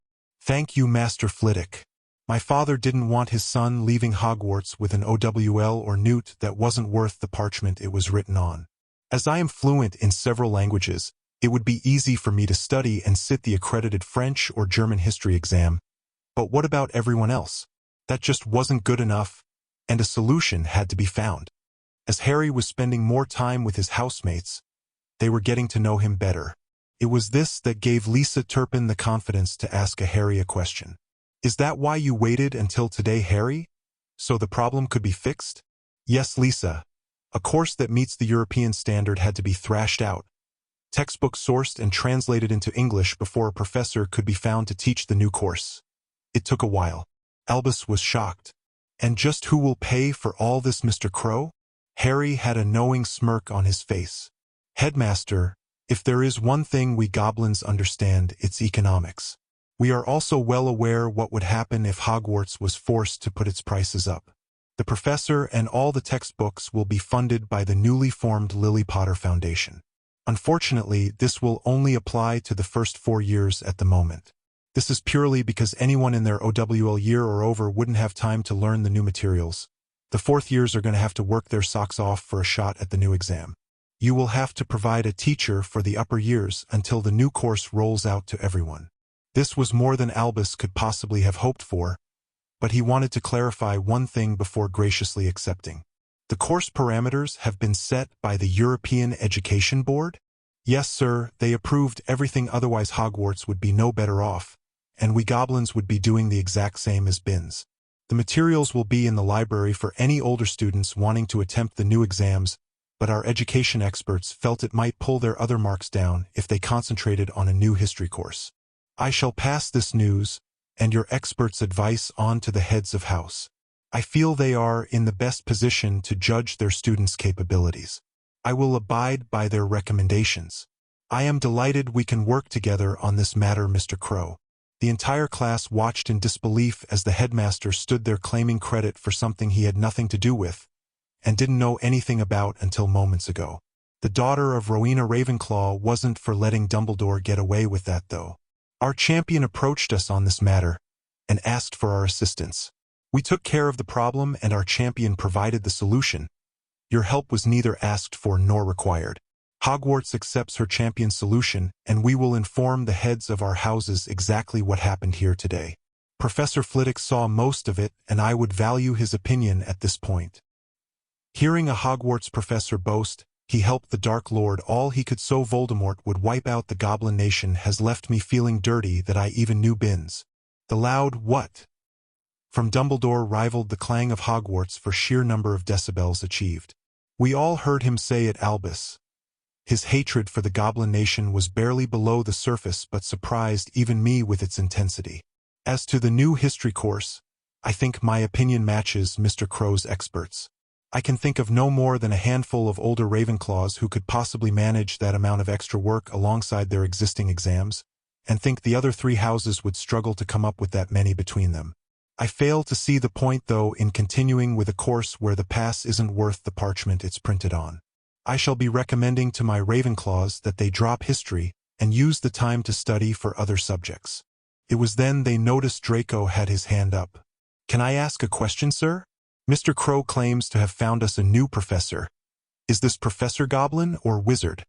"Thank you, Master Flitwick. My father didn't want his son leaving Hogwarts with an OWL or newt that wasn't worth the parchment it was written on. As I am fluent in several languages, it would be easy for me to study and sit the accredited French or German history exam. But what about everyone else? That just wasn't good enough, and a solution had to be found." As Harry was spending more time with his housemates, they were getting to know him better. It was this that gave Lisa Turpin the confidence to ask Harry a question. "Is that why you waited until today, Harry? So the problem could be fixed?" "Yes, Lisa. A course that meets the European standard had to be thrashed out. Textbooks sourced and translated into English before a professor could be found to teach the new course. It took a while." Albus was shocked. "And just who will pay for all this, Mr. Crow?" Harry had a knowing smirk on his face. "Headmaster, if there is one thing we goblins understand, it's economics. We are also well aware what would happen if Hogwarts was forced to put its prices up. The professor and all the textbooks will be funded by the newly formed Lily Potter Foundation. Unfortunately, this will only apply to the first 4 years at the moment. This is purely because anyone in their OWL year or over wouldn't have time to learn the new materials. The 4th years are going to have to work their socks off for a shot at the new exam. You will have to provide a teacher for the upper years until the new course rolls out to everyone." This was more than Albus could possibly have hoped for, but he wanted to clarify one thing before graciously accepting. "The course parameters have been set by the European Education Board?" "Yes, sir, they approved everything, otherwise Hogwarts would be no better off, and we goblins would be doing the exact same as Bins. The materials will be in the library for any older students wanting to attempt the new exams, but our education experts felt it might pull their other marks down if they concentrated on a new history course. I shall pass this news and your experts' advice on to the heads of house. I feel they are in the best position to judge their students' capabilities. I will abide by their recommendations. I am delighted we can work together on this matter, Mr. Crow. The entire class watched in disbelief as the headmaster stood there claiming credit for something he had nothing to do with, and didn't know anything about until moments ago. The daughter of Rowena Ravenclaw wasn't for letting Dumbledore get away with that, though. Our champion approached us on this matter and asked for our assistance. We took care of the problem and our champion provided the solution. Your help was neither asked for nor required. Hogwarts accepts her champion's solution, and we will inform the heads of our houses exactly what happened here today. Professor Flitwick saw most of it, and I would value his opinion at this point. Hearing a Hogwarts professor boast he helped the Dark Lord all he could so Voldemort would wipe out the Goblin Nation has left me feeling dirty that I even knew Bins. The loud "what" from Dumbledore rivaled the clang of Hogwarts for sheer number of decibels achieved. We all heard him say it. Albus. His hatred for the Goblin Nation was barely below the surface but surprised even me with its intensity. As to the new history course, I think my opinion matches Mr. Crow's experts. I can think of no more than a handful of older Ravenclaws who could possibly manage that amount of extra work alongside their existing exams, and think the other three houses would struggle to come up with that many between them. I fail to see the point, though, in continuing with a course where the pass isn't worth the parchment it's printed on. I shall be recommending to my Ravenclaws that they drop history and use the time to study for other subjects. It was then they noticed Draco had his hand up. Can I ask a question, sir? Mr. Crow claims to have found us a new professor. Is this Professor Goblin or Wizard?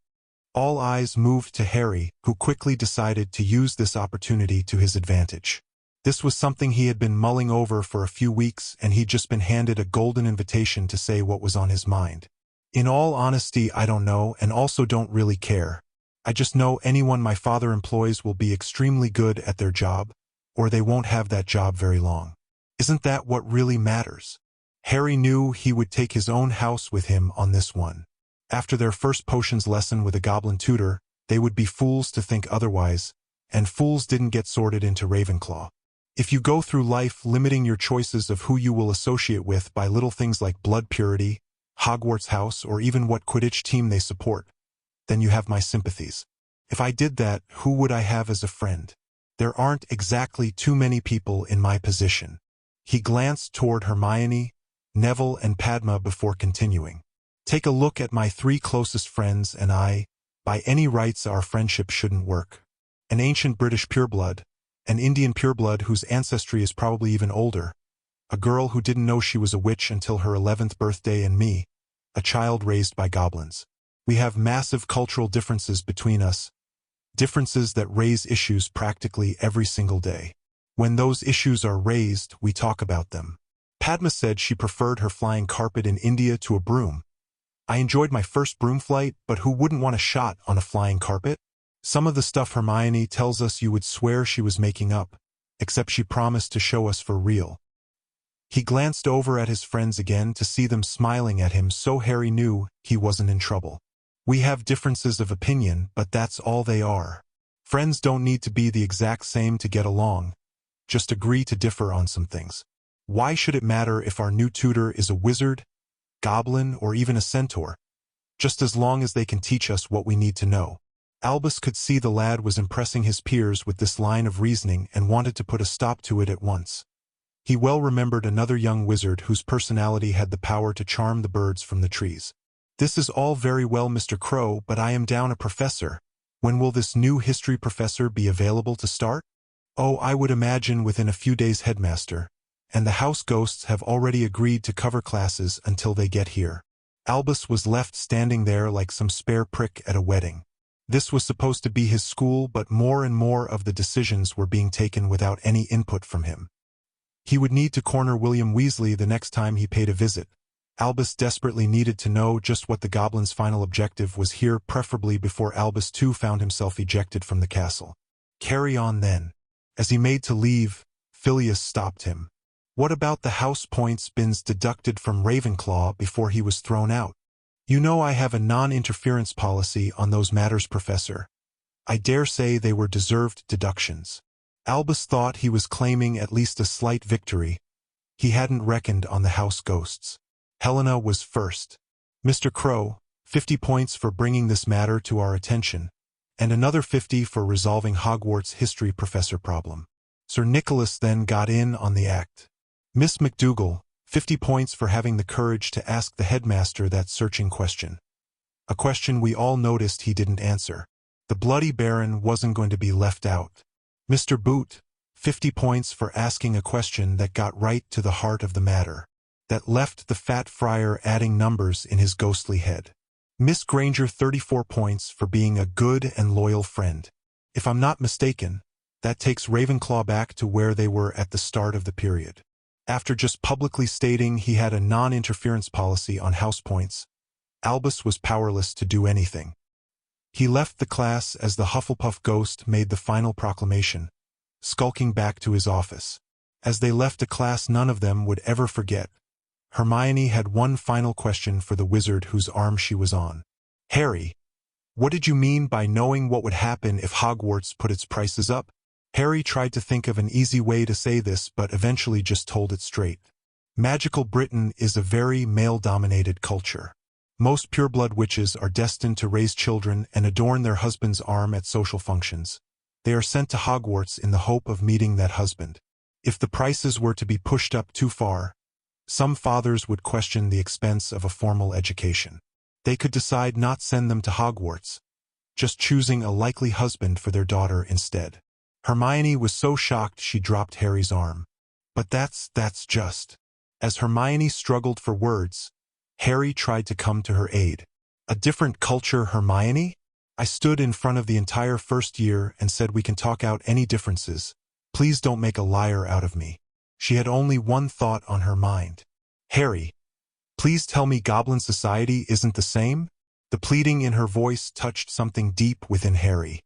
All eyes moved to Harry, who quickly decided to use this opportunity to his advantage. This was something he had been mulling over for a few weeks, and he'd just been handed a golden invitation to say what was on his mind. In all honesty, I don't know, and also don't really care. I just know anyone my father employs will be extremely good at their job, or they won't have that job very long. Isn't that what really matters? Harry knew he would take his own house with him on this one. After their first potions lesson with a goblin tutor, they would be fools to think otherwise, and fools didn't get sorted into Ravenclaw. If you go through life limiting your choices of who you will associate with by little things like blood purity, Hogwarts house, or even what Quidditch team they support, then you have my sympathies. If I did that, who would I have as a friend? There aren't exactly too many people in my position. He glanced toward Hermione, Neville, and Padma before continuing. Take a look at my three closest friends and I. By any rights our friendship shouldn't work. An ancient British pureblood, an Indian pureblood whose ancestry is probably even older, a girl who didn't know she was a witch until her 11th birthday, and me, a child raised by goblins. We have massive cultural differences between us, differences that raise issues practically every single day. When those issues are raised, we talk about them. Padma said she preferred her flying carpet in India to a broom. I enjoyed my first broom flight, but who wouldn't want a shot on a flying carpet? Some of the stuff Hermione tells us you would swear she was making up, except she promised to show us for real. He glanced over at his friends again to see them smiling at him, so Harry knew he wasn't in trouble. We have differences of opinion, but that's all they are. Friends don't need to be the exact same to get along. Just agree to differ on some things. Why should it matter if our new tutor is a wizard, goblin, or even a centaur? Just as long as they can teach us what we need to know. Albus could see the lad was impressing his peers with this line of reasoning and wanted to put a stop to it at once. He well remembered another young wizard whose personality had the power to charm the birds from the trees. This is all very well, Mr. Crow, but I am down a professor. When will this new history professor be available to start? Oh, I would imagine within a few days, headmaster, and the house ghosts have already agreed to cover classes until they get here. Albus was left standing there like some spare prick at a wedding. This was supposed to be his school, but more and more of the decisions were being taken without any input from him. He would need to corner William Weasley the next time he paid a visit. Albus desperately needed to know just what the goblin's final objective was here, preferably before Albus too found himself ejected from the castle. Carry on then. As he made to leave, Phileas stopped him. What about the house points bins deducted from Ravenclaw before he was thrown out? You know I have a non-interference policy on those matters, Professor. I dare say they were deserved deductions. Albus thought he was claiming at least a slight victory. He hadn't reckoned on the house ghosts. Helena was first. Mr. Crow, 50 points for bringing this matter to our attention, and another 50 for resolving Hogwarts history professor problem. Sir Nicholas then got in on the act. Miss McDougal, 50 points for having the courage to ask the headmaster that searching question. A question we all noticed he didn't answer. The Bloody Baron wasn't going to be left out. Mr. Boot, 50 points for asking a question that got right to the heart of the matter, that left the fat friar adding numbers in his ghostly head. Miss Granger, 34 points for being a good and loyal friend. If I'm not mistaken, that takes Ravenclaw back to where they were at the start of the period. After just publicly stating he had a non-interference policy on house points, Albus was powerless to do anything. He left the class as the Hufflepuff ghost made the final proclamation, skulking back to his office. As they left a class none of them would ever forget, Hermione had one final question for the wizard whose arm she was on. Harry, what did you mean by knowing what would happen if Hogwarts put its prices up? Harry tried to think of an easy way to say this but eventually just told it straight. Magical Britain is a very male-dominated culture. Most pureblood witches are destined to raise children and adorn their husband's arm at social functions. They are sent to Hogwarts in the hope of meeting that husband. If the prices were to be pushed up too far, some fathers would question the expense of a formal education. They could decide not send them to Hogwarts, just choosing a likely husband for their daughter instead. Hermione was so shocked she dropped Harry's arm. But that's just. As Hermione struggled for words, Harry tried to come to her aid. A different culture, Hermione? I stood in front of the entire first year and said we can talk out any differences. Please don't make a liar out of me. She had only one thought on her mind. Harry, please tell me Goblin Society isn't the same? The pleading in her voice touched something deep within Harry.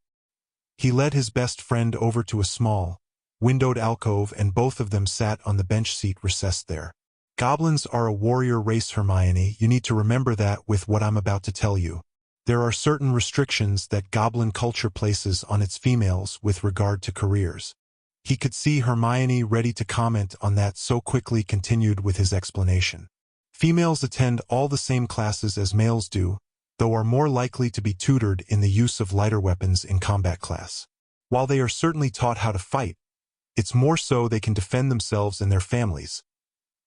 He led his best friend over to a small, windowed alcove and both of them sat on the bench seat recessed there. Goblins are a warrior race, Hermione. You need to remember that with what I'm about to tell you. There are certain restrictions that goblin culture places on its females with regard to careers. He could see Hermione ready to comment on that, so quickly continued with his explanation. Females attend all the same classes as males do, though are more likely to be tutored in the use of lighter weapons in combat class. While they are certainly taught how to fight, it's more so they can defend themselves and their families.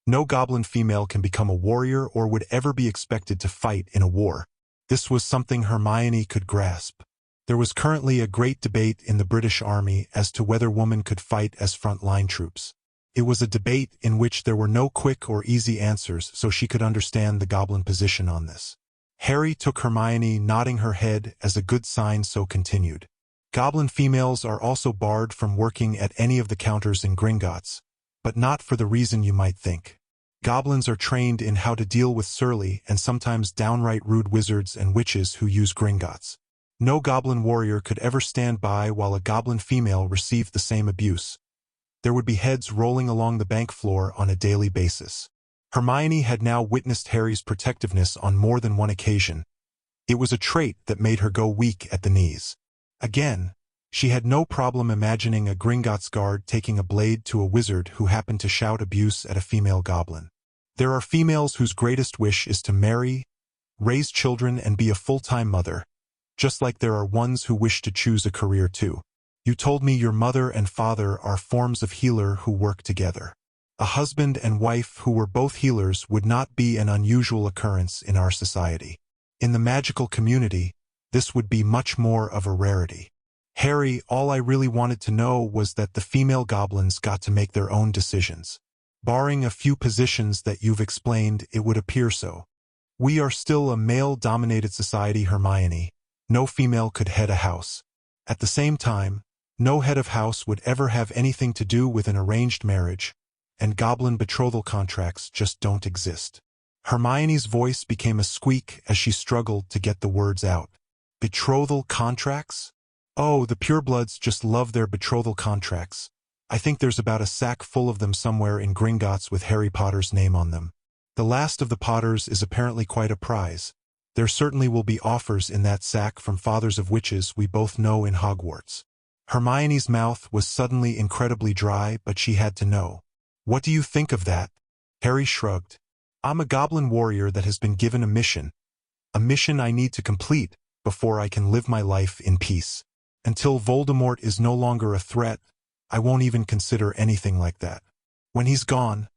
No goblin female can become a warrior or would ever be expected to fight in a war. This was something Hermione could grasp. There was currently a great debate in the British Army as to whether women could fight as front-line troops. It was a debate in which there were no quick or easy answers, so she could understand the goblin position on this. Harry took Hermione nodding her head as a good sign, so continued. Goblin females are also barred from working at any of the counters in Gringotts, but not for the reason you might think. Goblins are trained in how to deal with surly and sometimes downright rude wizards and witches who use Gringotts. No goblin warrior could ever stand by while a goblin female received the same abuse. There would be heads rolling along the bank floor on a daily basis. Hermione had now witnessed Harry's protectiveness on more than one occasion. It was a trait that made her go weak at the knees. Again, she had no problem imagining a Gringotts guard taking a blade to a wizard who happened to shout abuse at a female goblin. There are females whose greatest wish is to marry, raise children, and be a full-time mother, just like there are ones who wish to choose a career too. You told me your mother and father are forms of healer who work together. A husband and wife who were both healers would not be an unusual occurrence in our society. In the magical community, this would be much more of a rarity. Harry, all I really wanted to know was that the female goblins got to make their own decisions. Barring a few positions that you've explained, it would appear so. We are still a male-dominated society, Hermione. No female could head a house. At the same time, no head of house would ever have anything to do with an arranged marriage, and goblin betrothal contracts just don't exist. Hermione's voice became a squeak as she struggled to get the words out. Betrothal contracts? Oh, the purebloods just love their betrothal contracts. I think there's about a sack full of them somewhere in Gringotts with Harry Potter's name on them. The last of the Potters is apparently quite a prize. There certainly will be offers in that sack from fathers of witches we both know in Hogwarts. Hermione's mouth was suddenly incredibly dry, but she had to know. What do you think of that? Harry shrugged. I'm a goblin warrior that has been given a mission I need to complete before I can live my life in peace. Until Voldemort is no longer a threat, I won't even consider anything like that. When he's gone,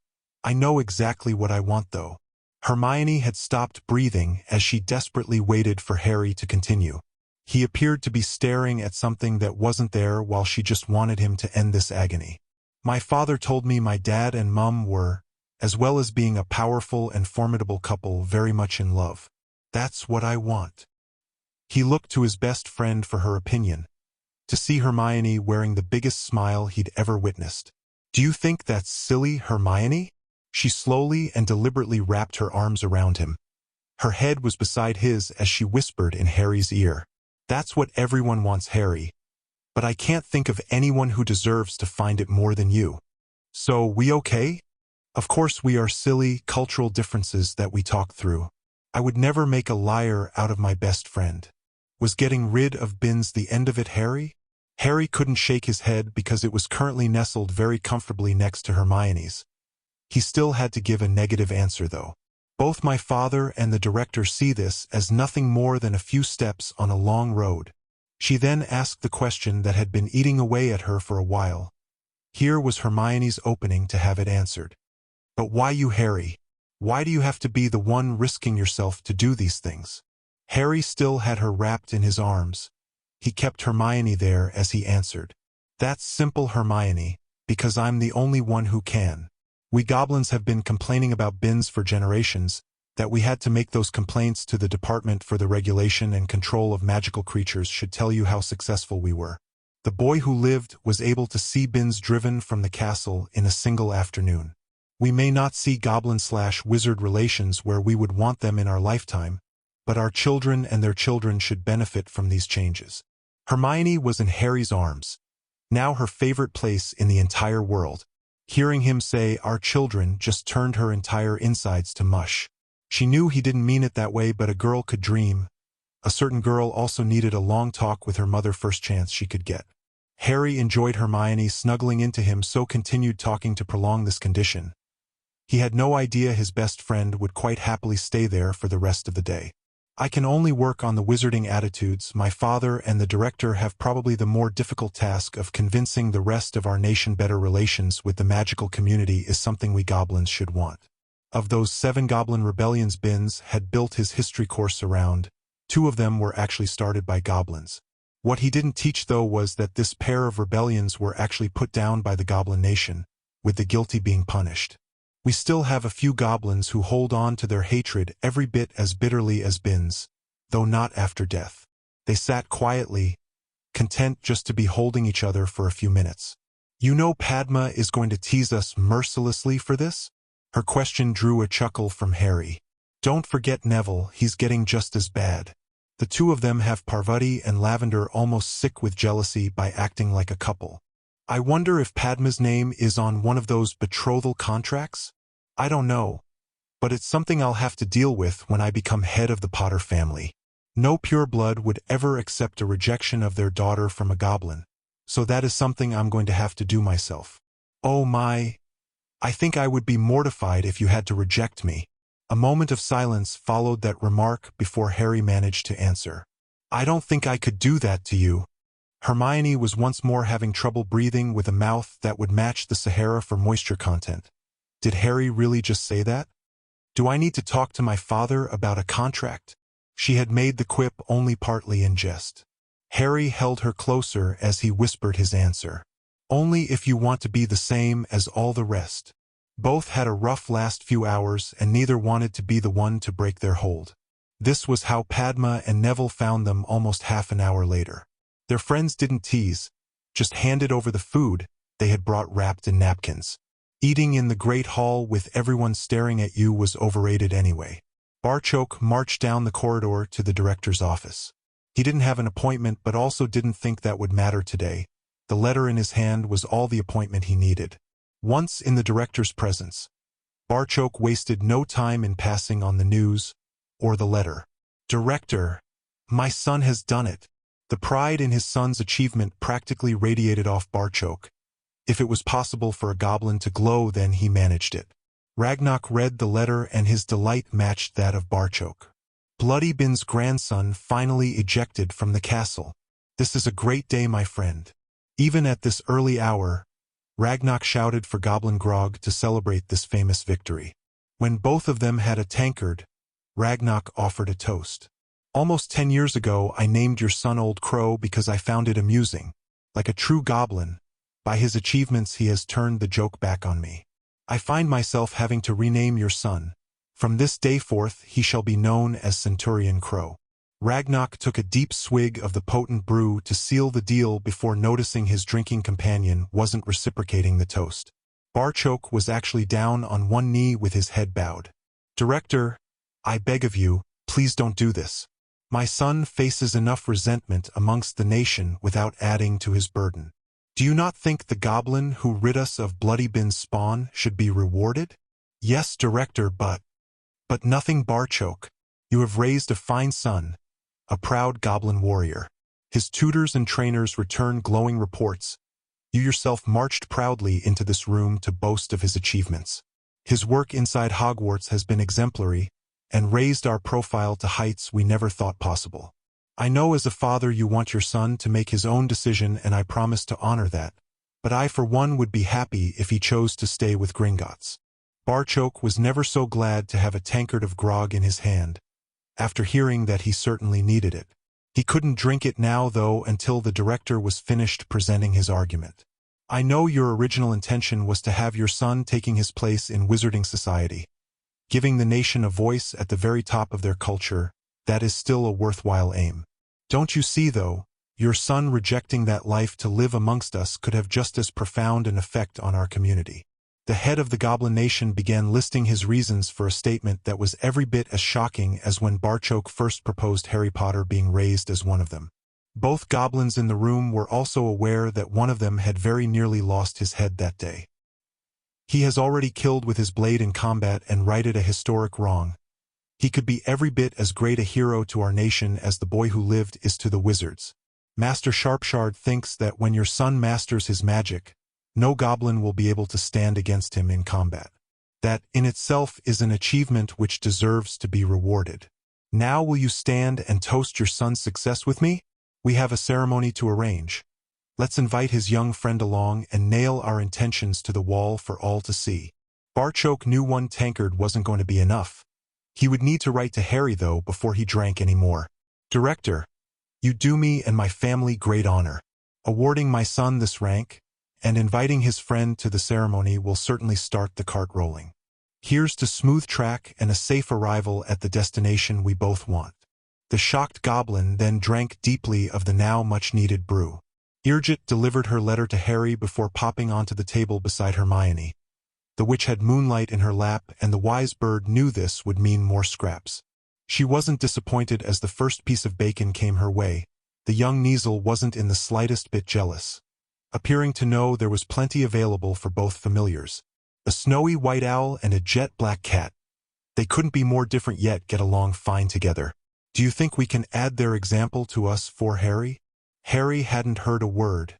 I know exactly what I want though. Hermione had stopped breathing as she desperately waited for Harry to continue. He appeared to be staring at something that wasn't there while she just wanted him to end this agony. My father told me my dad and mum were, as well as being a powerful and formidable couple, very much in love. That's what I want. He looked to his best friend for her opinion, to see Hermione wearing the biggest smile he'd ever witnessed. Do you think that's silly, Hermione? She slowly and deliberately wrapped her arms around him. Her head was beside his as she whispered in Harry's ear. That's what everyone wants, Harry. But I can't think of anyone who deserves to find it more than you. So, we okay? Of course we are silly cultural differences that we talk through. I would never make a liar out of my best friend. Was getting rid of bins the end of it, Harry? Harry couldn't shake his head because it was currently nestled very comfortably next to Hermione's. He still had to give a negative answer though. Both my father and the director see this as nothing more than a few steps on a long road. She then asked the question that had been eating away at her for a while. Here was Hermione's opening to have it answered. But why you, Harry? Why do you have to be the one risking yourself to do these things? Harry still had her wrapped in his arms. He kept Hermione there as he answered. That's simple, Hermione, because I'm the only one who can. We goblins have been complaining about bins for generations, that we had to make those complaints to the Department for the Regulation and Control of Magical Creatures should tell you how successful we were. The boy who lived was able to see bins driven from the castle in a single afternoon. We may not see goblin/wizard relations where we would want them in our lifetime, but our children and their children should benefit from these changes. Hermione was in Harry's arms, now her favorite place in the entire world. Hearing him say our children just turned her entire insides to mush. She knew he didn't mean it that way, but a girl could dream. A certain girl also needed a long talk with her mother first chance she could get. Harry enjoyed Hermione snuggling into him, so continued talking to prolong this condition. He had no idea his best friend would quite happily stay there for the rest of the day. I can only work on the wizarding attitudes. My father and the director have probably the more difficult task of convincing the rest of our nation better relations with the magical community is something we goblins should want. Of those 7 goblin rebellions Binns had built his history course around, 2 of them were actually started by goblins. What he didn't teach though was that this pair of rebellions were actually put down by the goblin nation, with the guilty being punished. We still have a few goblins who hold on to their hatred every bit as bitterly as Binns, though not after death. They sat quietly, content just to be holding each other for a few minutes. You know Padma is going to tease us mercilessly for this? Her question drew a chuckle from Harry. Don't forget Neville, he's getting just as bad. The 2 of them have Parvati and Lavender almost sick with jealousy by acting like a couple. I wonder if Padma's name is on one of those betrothal contracts? I don't know, but it's something I'll have to deal with when I become head of the Potter family. No pureblood would ever accept a rejection of their daughter from a goblin, so that is something I'm going to have to do myself. Oh my, I think I would be mortified if you had to reject me. A moment of silence followed that remark before Harry managed to answer. I don't think I could do that to you. Hermione was once more having trouble breathing with a mouth that would match the Sahara for moisture content. Did Harry really just say that? Do I need to talk to my father about a contract? She had made the quip only partly in jest. Harry held her closer as he whispered his answer. Only if you want to be the same as all the rest. Both had a rough last few hours and neither wanted to be the one to break their hold. This was how Padma and Neville found them almost half an hour later. Their friends didn't tease, just handed over the food they had brought wrapped in napkins. Eating in the great hall with everyone staring at you was overrated anyway. Barchoke marched down the corridor to the director's office. He didn't have an appointment but also didn't think that would matter today, The letter in his hand was all the appointment he needed. Once in the director's presence, Barchok wasted no time in passing on the news or the letter. "Director, my son has done it." The pride in his son's achievement practically radiated off Barchok. If it was possible for a goblin to glow, then he managed it. Ragnak read the letter and his delight matched that of Barchok. Bloody Bin's grandson finally ejected from the castle. "This is a great day, my friend." Even at this early hour, Ragnak shouted for Goblin Grog to celebrate this famous victory. When both of them had a tankard, Ragnak offered a toast. "Almost 10 years ago I named your son Old Crow because I found it amusing. Like a true goblin, by his achievements he has turned the joke back on me. I find myself having to rename your son. From this day forth he shall be known as Centurion Crow." Ragnak took a deep swig of the potent brew to seal the deal before noticing his drinking companion wasn't reciprocating the toast. Barchok was actually down on one knee with his head bowed. "Director, I beg of you, please don't do this. My son faces enough resentment amongst the nation without adding to his burden. Do you not think the goblin who rid us of Bloody Bin's spawn should be rewarded?" "Yes, Director, but nothing, Barchok. You have raised a fine son, a proud goblin warrior." His tutors and trainers returned glowing reports. "You yourself marched proudly into this room to boast of his achievements. His work inside Hogwarts has been exemplary and raised our profile to heights we never thought possible. I know as a father you want your son to make his own decision, and I promise to honor that, but I for one would be happy if he chose to stay with Gringotts." Barchok was never so glad to have a tankard of grog in his hand, after hearing that he certainly needed it. He couldn't drink it now, though, until the director was finished presenting his argument. "I know your original intention was to have your son taking his place in wizarding society, giving the nation a voice at the very top of their culture. That is still a worthwhile aim. Don't you see, though, your son rejecting that life to live amongst us could have just as profound an effect on our community." The head of the Goblin Nation began listing his reasons for a statement that was every bit as shocking as when Barchok first proposed Harry Potter being raised as one of them. Both goblins in the room were also aware that one of them had very nearly lost his head that day. "He has already killed with his blade in combat and righted a historic wrong. He could be every bit as great a hero to our nation as the boy who lived is to the wizards. Master Sharpshard thinks that when your son masters his magic, no goblin will be able to stand against him in combat. That in itself is an achievement which deserves to be rewarded. Now will you stand and toast your son's success with me? We have a ceremony to arrange. Let's invite his young friend along and nail our intentions to the wall for all to see." Barchok knew one tankard wasn't going to be enough. He would need to write to Harry, though, before he drank any more. "Director, you do me and my family great honor. Awarding my son this rank and inviting his friend to the ceremony will certainly start the cart rolling. Here's to smooth track and a safe arrival at the destination we both want." The shocked goblin then drank deeply of the now much-needed brew. Irjit delivered her letter to Harry before popping onto the table beside Hermione. The witch had moonlight in her lap, and the wise bird knew this would mean more scraps. She wasn't disappointed as the first piece of bacon came her way. The young Kneazle wasn't in the slightest bit jealous, appearing to know there was plenty available for both familiars. A snowy white owl and a jet-black cat. They couldn't be more different yet get along fine together. "Do you think we can add their example to us for Harry?" Harry hadn't heard a word,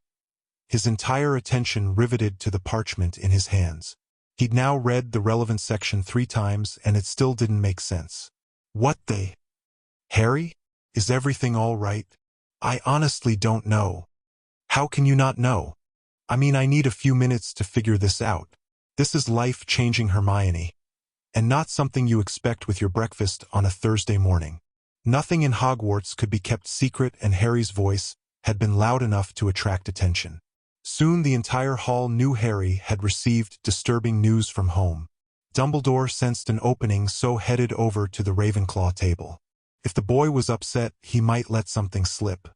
his entire attention riveted to the parchment in his hands. He'd now read the relevant section 3 times, and it still didn't make sense. "What the? Harry? Is everything all right? I honestly don't know." "How can you not know? I mean, I need a few minutes to figure this out. This is life-changing, Hermione, and not something you expect with your breakfast on a Thursday morning." Nothing in Hogwarts could be kept secret, and Harry's voice had been loud enough to attract attention. Soon the entire hall knew Harry had received disturbing news from home. Dumbledore sensed an opening, so headed over to the Ravenclaw table. If the boy was upset, he might let something slip.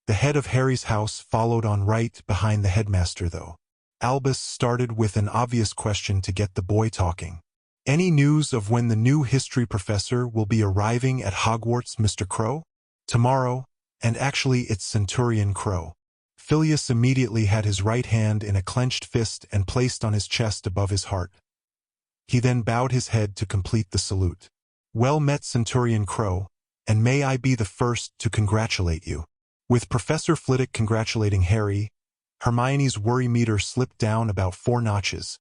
The head of Harry's house followed on right behind the headmaster, though. Albus started with an obvious question to get the boy talking. "Any news of when the new history professor will be arriving at Hogwarts, Mr. Crow?" "Tomorrow, and actually it's Centurion Crow. Phileas immediately had his right hand in a clenched fist and placed on his chest above his heart. He then bowed his head to complete the salute. "Well met, Centurion Crow, and may I be the first to congratulate you." With Professor Flitwick congratulating Harry, Hermione's worry meter slipped down about 4 notches.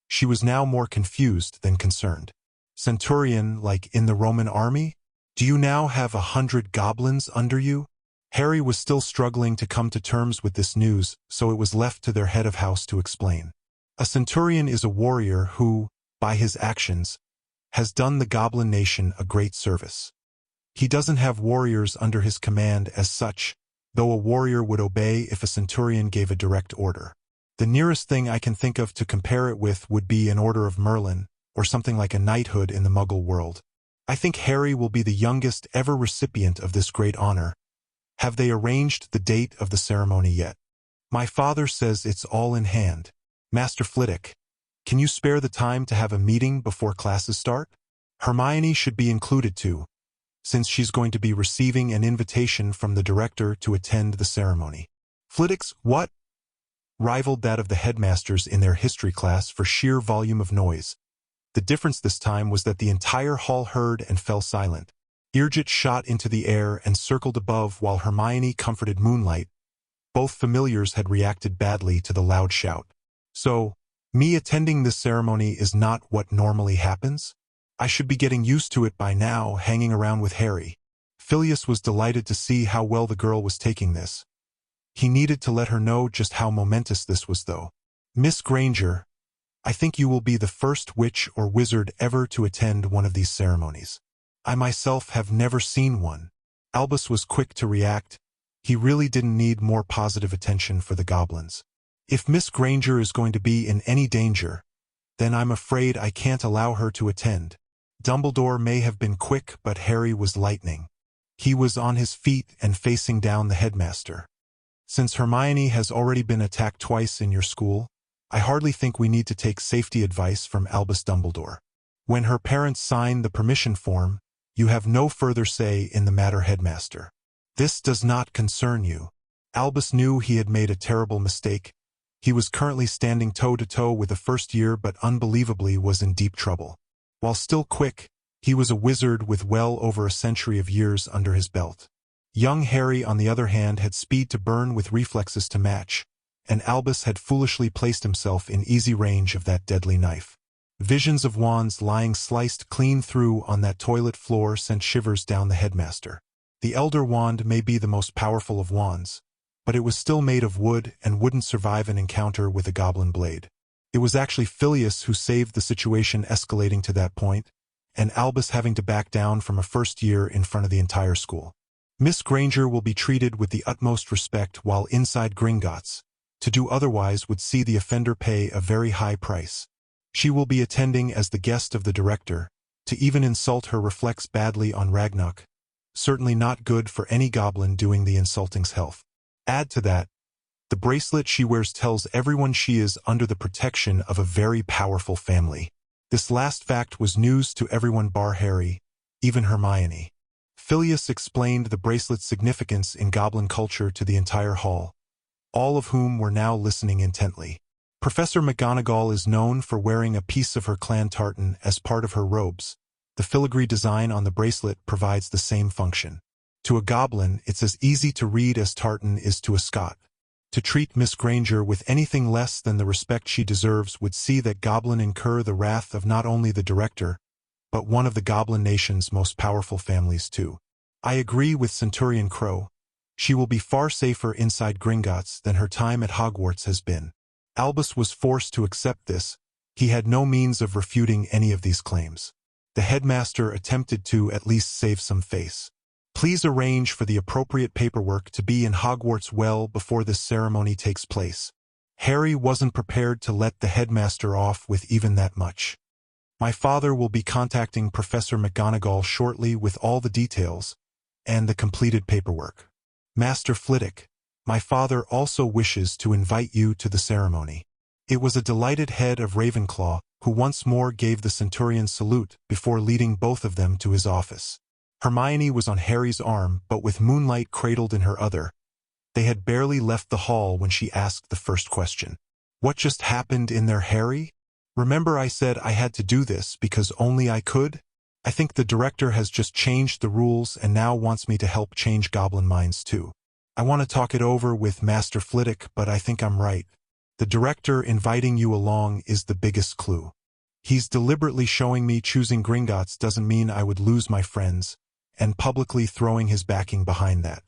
She was now more confused than concerned. "Centurion, like in the Roman army? Do you now have 100 goblins under you?" Harry was still struggling to come to terms with this news, so it was left to their head of house to explain. A centurion is a warrior who, by his actions, has done the goblin nation a great service. He doesn't have warriors under his command as such, though a warrior would obey if a centurion gave a direct order. The nearest thing I can think of to compare it with would be an Order of Merlin, or something like a knighthood in the Muggle world. I think Harry will be the youngest ever recipient of this great honor. Have they arranged the date of the ceremony yet? My father says it's all in hand. Master Flitwick, can you spare the time to have a meeting before classes start? Hermione should be included too, since she's going to be receiving an invitation from the director to attend the ceremony. Flitwick's what? Rivaled that of the headmasters in their history class for sheer volume of noise. The difference this time was that the entire hall heard and fell silent. Irgit shot into the air and circled above while Hermione comforted Moonlight. Both familiars had reacted badly to the loud shout. So, me attending this ceremony is not what normally happens? I should be getting used to it by now, hanging around with Harry. Phileas was delighted to see how well the girl was taking this. He needed to let her know just how momentous this was, though. "Miss Granger, I think you will be the first witch or wizard ever to attend one of these ceremonies. I myself have never seen one." Albus was quick to react. He really didn't need more positive attention for the goblins. "If Miss Granger is going to be in any danger, then I'm afraid I can't allow her to attend." Dumbledore may have been quick, but Harry was lightning. He was on his feet and facing down the headmaster. "Since Hermione has already been attacked twice in your school, I hardly think we need to take safety advice from Albus Dumbledore. When her parents sign the permission form, you have no further say in the matter, headmaster. This does not concern you." Albus knew he had made a terrible mistake. He was currently standing toe-to-toe with the first year, but unbelievably was in deep trouble. While still quick, he was a wizard with well over a century of years under his belt. Young Harry, on the other hand, had speed to burn with reflexes to match, and Albus had foolishly placed himself in easy range of that deadly knife. Visions of wands lying sliced clean through on that toilet floor sent shivers down the headmaster. The Elder Wand may be the most powerful of wands, but it was still made of wood and wouldn't survive an encounter with a goblin blade. It was actually Phileas who saved the situation escalating to that point, and Albus having to back down from a first year in front of the entire school. Miss Granger will be treated with the utmost respect while inside Gringotts. To do otherwise would see the offender pay a very high price. She will be attending as the guest of the director. To even insult her reflects badly on Ragnarok. Certainly not good for any goblin doing the insulting's health. Add to that, the bracelet she wears tells everyone she is under the protection of a very powerful family. This last fact was news to everyone bar Harry, even Hermione. Phileas explained the bracelet's significance in goblin culture to the entire hall, all of whom were now listening intently. Professor McGonagall is known for wearing a piece of her clan tartan as part of her robes. The filigree design on the bracelet provides the same function. To a goblin, it's as easy to read as tartan is to a Scot. To treat Miss Granger with anything less than the respect she deserves would see that goblin incur the wrath of not only the director, but one of the goblin nation's most powerful families too. I agree with Centurion Crow. She will be far safer inside Gringotts than her time at Hogwarts has been. Albus was forced to accept this. He had no means of refuting any of these claims. The headmaster attempted to at least save some face. Please arrange for the appropriate paperwork to be in Hogwarts well before this ceremony takes place. Harry wasn't prepared to let the headmaster off with even that much. My father will be contacting Professor McGonagall shortly with all the details and the completed paperwork. Master Flitwick, my father also wishes to invite you to the ceremony. It was a delighted head of Ravenclaw who once more gave the centurion salute before leading both of them to his office. Hermione was on Harry's arm, but with Moonlight cradled in her other. They had barely left the hall when she asked the first question. What just happened in there, Harry? Remember I said I had to do this because only I could? I think the director has just changed the rules and now wants me to help change goblin minds too. I want to talk it over with Master Flitwick, but I think I'm right. The director inviting you along is the biggest clue. He's deliberately showing me choosing Gringotts doesn't mean I would lose my friends, and publicly throwing his backing behind that.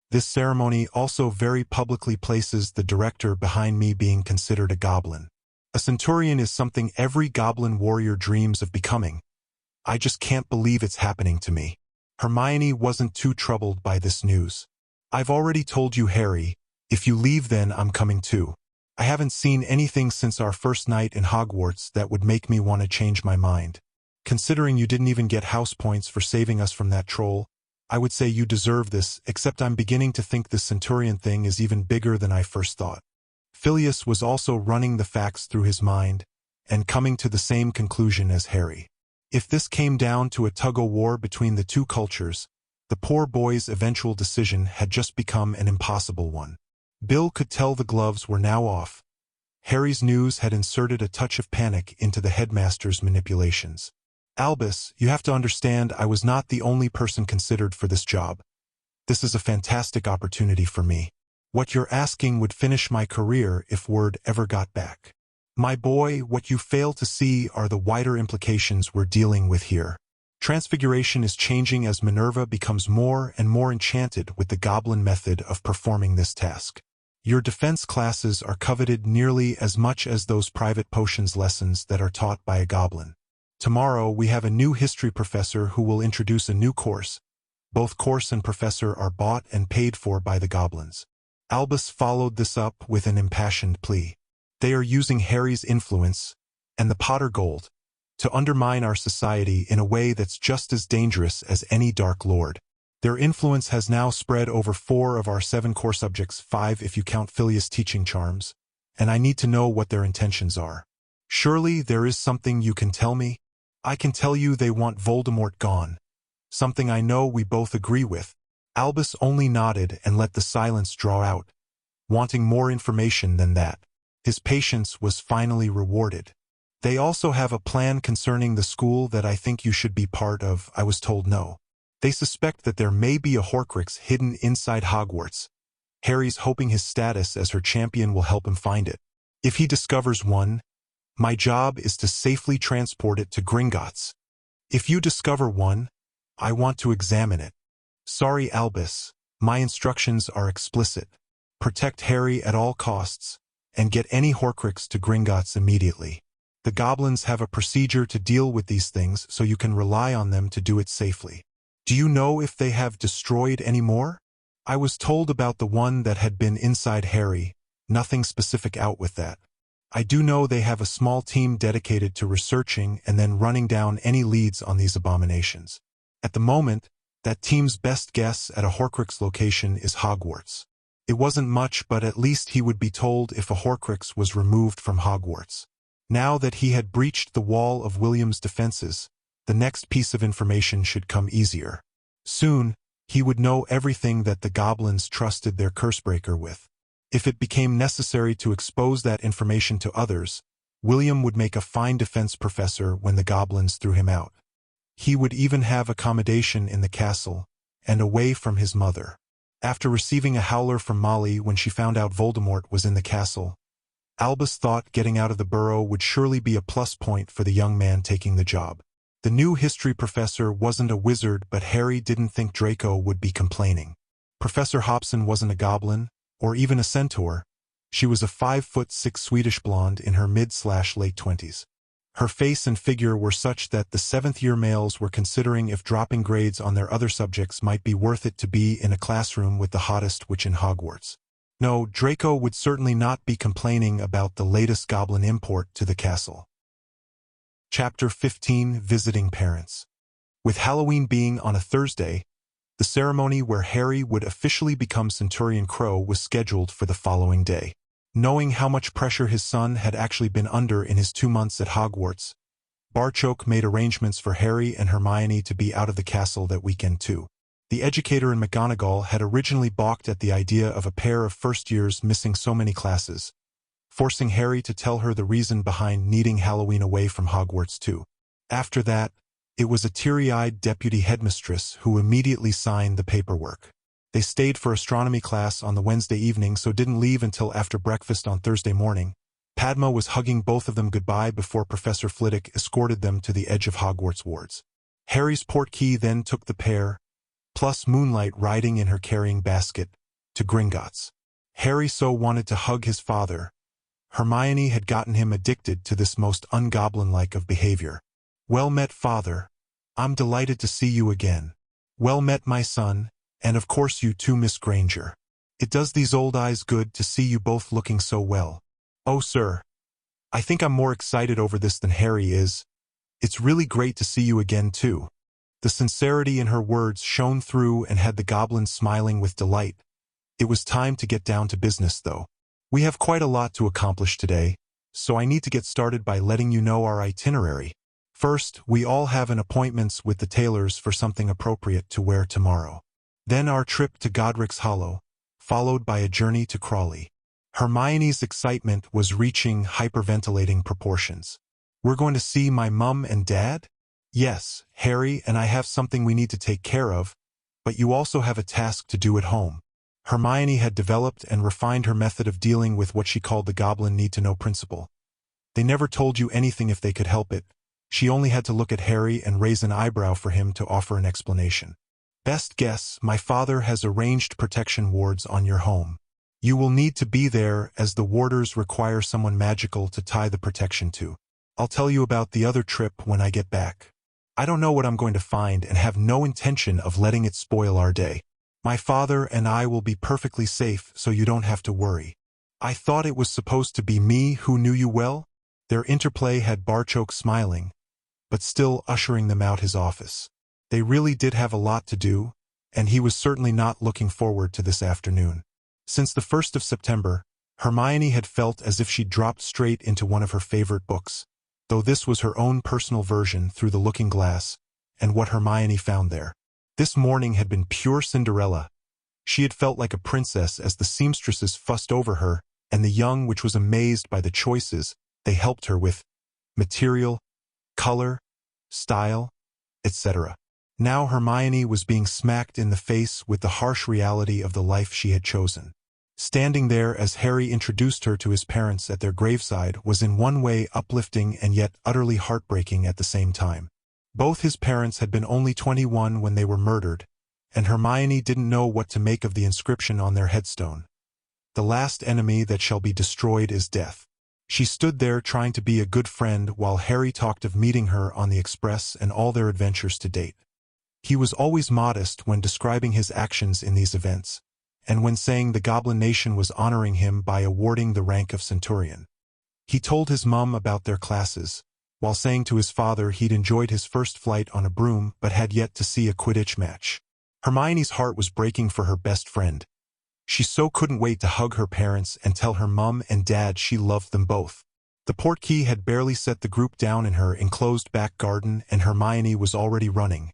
This ceremony also very publicly places the director behind me being considered a goblin. A centurion is something every goblin warrior dreams of becoming. I just can't believe it's happening to me. Hermione wasn't too troubled by this news. I've already told you, Harry, if you leave then I'm coming too. I haven't seen anything since our first night in Hogwarts that would make me want to change my mind. Considering you didn't even get house points for saving us from that troll, I would say you deserve this, except I'm beginning to think this centurion thing is even bigger than I first thought. Phileas was also running the facts through his mind, and coming to the same conclusion as Harry. If this came down to a tug-of-war between the two cultures, the poor boy's eventual decision had just become an impossible one. Bill could tell the gloves were now off. Harry's news had inserted a touch of panic into the headmaster's manipulations. Albus, you have to understand I was not the only person considered for this job. This is a fantastic opportunity for me. What you're asking would finish my career if word ever got back. My boy, what you fail to see are the wider implications we're dealing with here. Transfiguration is changing as Minerva becomes more and more enchanted with the goblin method of performing this task. Your defense classes are coveted nearly as much as those private potions lessons that are taught by a goblin. Tomorrow we have a new history professor who will introduce a new course. Both course and professor are bought and paid for by the goblins. Albus followed this up with an impassioned plea. They are using Harry's influence, and the Potter gold, to undermine our society in a way that's just as dangerous as any Dark Lord. Their influence has now spread over 4 of our 7 core subjects, 5 if you count Phileas' teaching charms, and I need to know what their intentions are. Surely there is something you can tell me? I can tell you they want Voldemort gone. Something I know we both agree with. Albus only nodded and let the silence draw out, wanting more information than that. His patience was finally rewarded. They also have a plan concerning the school that I think you should be part of. I was told no. They suspect that there may be a Horcrux hidden inside Hogwarts. Harry's hoping his status as her champion will help him find it. If he discovers one, my job is to safely transport it to Gringotts. If you discover one, I want to examine it. Sorry, Albus, my instructions are explicit. Protect Harry at all costs, and get any Horcrux to Gringotts immediately. The goblins have a procedure to deal with these things, so you can rely on them to do it safely. Do you know if they have destroyed any more? I was told about the one that had been inside Harry, nothing specific out with that. I do know they have a small team dedicated to researching and then running down any leads on these abominations. At the moment, that team's best guess at a Horcrux location is Hogwarts. It wasn't much, but at least he would be told if a Horcrux was removed from Hogwarts. Now that he had breached the wall of William's defenses, the next piece of information should come easier. Soon, he would know everything that the goblins trusted their Cursebreaker with. If it became necessary to expose that information to others, William would make a fine defense professor when the goblins threw him out. He would even have accommodation in the castle, and away from his mother. After receiving a howler from Molly when she found out Voldemort was in the castle, Albus thought getting out of the burrow would surely be a plus point for the young man taking the job. The new history professor wasn't a wizard, but Harry didn't think Draco would be complaining. Professor Hobson wasn't a goblin, or even a centaur. She was a 5'6" Swedish blonde in her mid-late 20s. Her face and figure were such that the 7th-year males were considering if dropping grades on their other subjects might be worth it to be in a classroom with the hottest witch in Hogwarts. No, Draco would certainly not be complaining about the latest goblin import to the castle. Chapter 15: Visiting Parents. With Halloween being on a Thursday, the ceremony where Harry would officially become Centurion Crow was scheduled for the following day. Knowing how much pressure his son had actually been under in his 2 months at Hogwarts, Barchoke made arrangements for Harry and Hermione to be out of the castle that weekend too. The educator and McGonagall had originally balked at the idea of a pair of first-years missing so many classes, forcing Harry to tell her the reason behind needing Halloween away from Hogwarts too. After that, it was a teary-eyed deputy headmistress who immediately signed the paperwork. They stayed for astronomy class on the Wednesday evening, so didn't leave until after breakfast on Thursday morning. Padma was hugging both of them goodbye before Professor Flitwick escorted them to the edge of Hogwarts wards. Harry's portkey then took the pair, plus Moonlight riding in her carrying basket, to Gringotts. Harry so wanted to hug his father. Hermione had gotten him addicted to this most ungoblin-like of behavior. "Well met, father. I'm delighted to see you again." "Well met, my son, and of course you too, Miss Granger. It does these old eyes good to see you both looking so well." "Oh, sir. I think I'm more excited over this than Harry is. It's really great to see you again too." The sincerity in her words shone through and had the goblin smiling with delight. It was time to get down to business, though. "We have quite a lot to accomplish today, so I need to get started by letting you know our itinerary. First, we all have an appointment with the tailors for something appropriate to wear tomorrow. Then our trip to Godric's Hollow, followed by a journey to Crawley." Hermione's excitement was reaching hyperventilating proportions. "We're going to see my mum and dad?" "Yes, Harry and I have something we need to take care of, but you also have a task to do at home." Hermione had developed and refined her method of dealing with what she called the goblin need-to-know principle. They never told you anything if they could help it. She only had to look at Harry and raise an eyebrow for him to offer an explanation. "Best guess, my father has arranged protection wards on your home. You will need to be there as the warders require someone magical to tie the protection to. I'll tell you about the other trip when I get back. I don't know what I'm going to find and have no intention of letting it spoil our day. My father and I will be perfectly safe, so you don't have to worry." "I thought it was supposed to be me who knew you well?" Their interplay had Barchoke smiling, but still ushering them out his office. They really did have a lot to do, and he was certainly not looking forward to this afternoon. Since the 1st of September, Hermione had felt as if she'd dropped straight into one of her favorite books, though this was her own personal version through the looking glass, and what Hermione found there. This morning had been pure Cinderella. She had felt like a princess as the seamstresses fussed over her, and the young which was amazed by the choices they helped her with: material, color, style, etc. Now Hermione was being smacked in the face with the harsh reality of the life she had chosen. Standing there as Harry introduced her to his parents at their graveside was in one way uplifting and yet utterly heartbreaking at the same time. Both his parents had been only 21 when they were murdered, and Hermione didn't know what to make of the inscription on their headstone. "The last enemy that shall be destroyed is death." She stood there trying to be a good friend while Harry talked of meeting her on the Express and all their adventures to date. He was always modest when describing his actions in these events, and when saying the Goblin Nation was honoring him by awarding the rank of Centurion. He told his mum about their classes, while saying to his father he'd enjoyed his first flight on a broom but had yet to see a Quidditch match. Hermione's heart was breaking for her best friend. She so couldn't wait to hug her parents and tell her mum and dad she loved them both. The portkey had barely set the group down in her enclosed back garden, and Hermione was already running,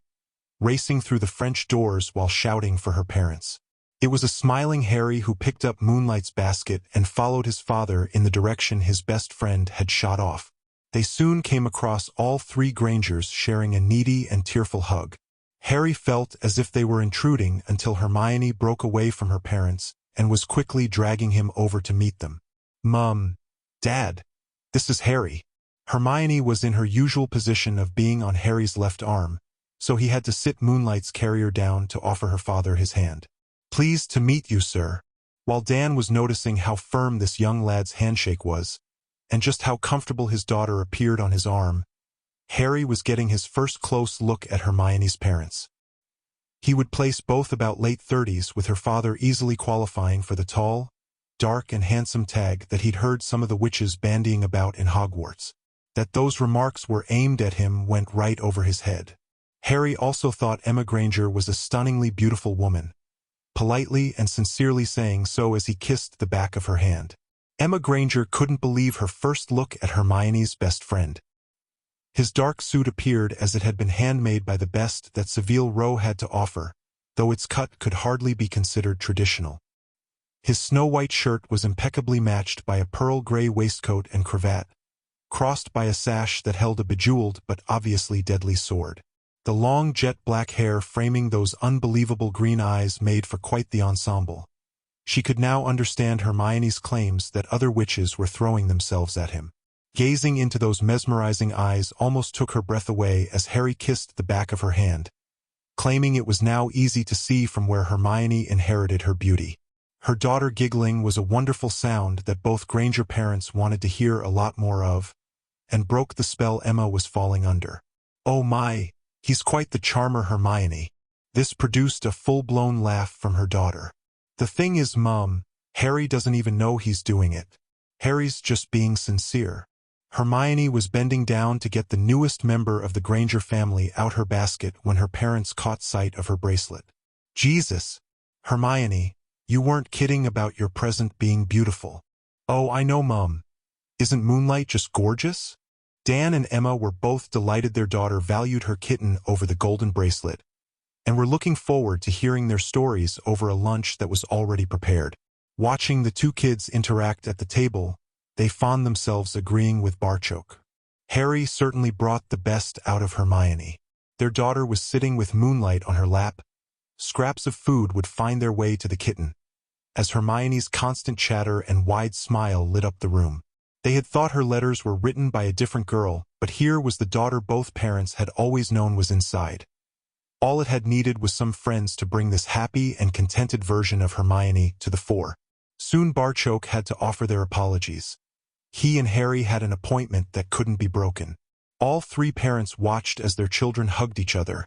racing through the French doors while shouting for her parents. It was a smiling Harry who picked up Moonlight's basket and followed his father in the direction his best friend had shot off. They soon came across all three Grangers sharing a needy and tearful hug. Harry felt as if they were intruding until Hermione broke away from her parents and was quickly dragging him over to meet them. "Mum, Dad, this is Harry." Hermione was in her usual position of being on Harry's left arm, so he had to sit Moonlight's carrier down to offer her father his hand. "Pleased to meet you, sir." While Dan was noticing how firm this young lad's handshake was, and just how comfortable his daughter appeared on his arm, Harry was getting his first close look at Hermione's parents. He would place both about late 30s, with her father easily qualifying for the tall, dark and handsome tag that he'd heard some of the witches bandying about in Hogwarts. That those remarks were aimed at him went right over his head. Harry also thought Emma Granger was a stunningly beautiful woman, politely and sincerely saying so as he kissed the back of her hand. Emma Granger couldn't believe her first look at Hermione's best friend. His dark suit appeared as it had been handmade by the best that Savile Row had to offer, though its cut could hardly be considered traditional. His snow-white shirt was impeccably matched by a pearl-gray waistcoat and cravat, crossed by a sash that held a bejeweled but obviously deadly sword. The long jet-black hair framing those unbelievable green eyes made for quite the ensemble. She could now understand Hermione's claims that other witches were throwing themselves at him. Gazing into those mesmerizing eyes almost took her breath away as Harry kissed the back of her hand, claiming it was now easy to see from where Hermione inherited her beauty. Her daughter giggling was a wonderful sound that both Granger parents wanted to hear a lot more of, and broke the spell Emma was falling under. "Oh my, he's quite the charmer, Hermione." This produced a full-blown laugh from her daughter. "The thing is, Mum, Harry doesn't even know he's doing it. Harry's just being sincere." Hermione was bending down to get the newest member of the Granger family out her basket when her parents caught sight of her bracelet. "Jesus! Hermione, you weren't kidding about your present being beautiful." "Oh, I know, Mum. Isn't Moonlight just gorgeous?" Dan and Emma were both delighted their daughter valued her kitten over the golden bracelet, and were looking forward to hearing their stories over a lunch that was already prepared. Watching the two kids interact at the table, they found themselves agreeing with Barchoke. Harry certainly brought the best out of Hermione. Their daughter was sitting with Moonlight on her lap. Scraps of food would find their way to the kitten, as Hermione's constant chatter and wide smile lit up the room. They had thought her letters were written by a different girl, but here was the daughter both parents had always known was inside. All it had needed was some friends to bring this happy and contented version of Hermione to the fore. Soon Barchoke had to offer their apologies. He and Harry had an appointment that couldn't be broken. All three parents watched as their children hugged each other,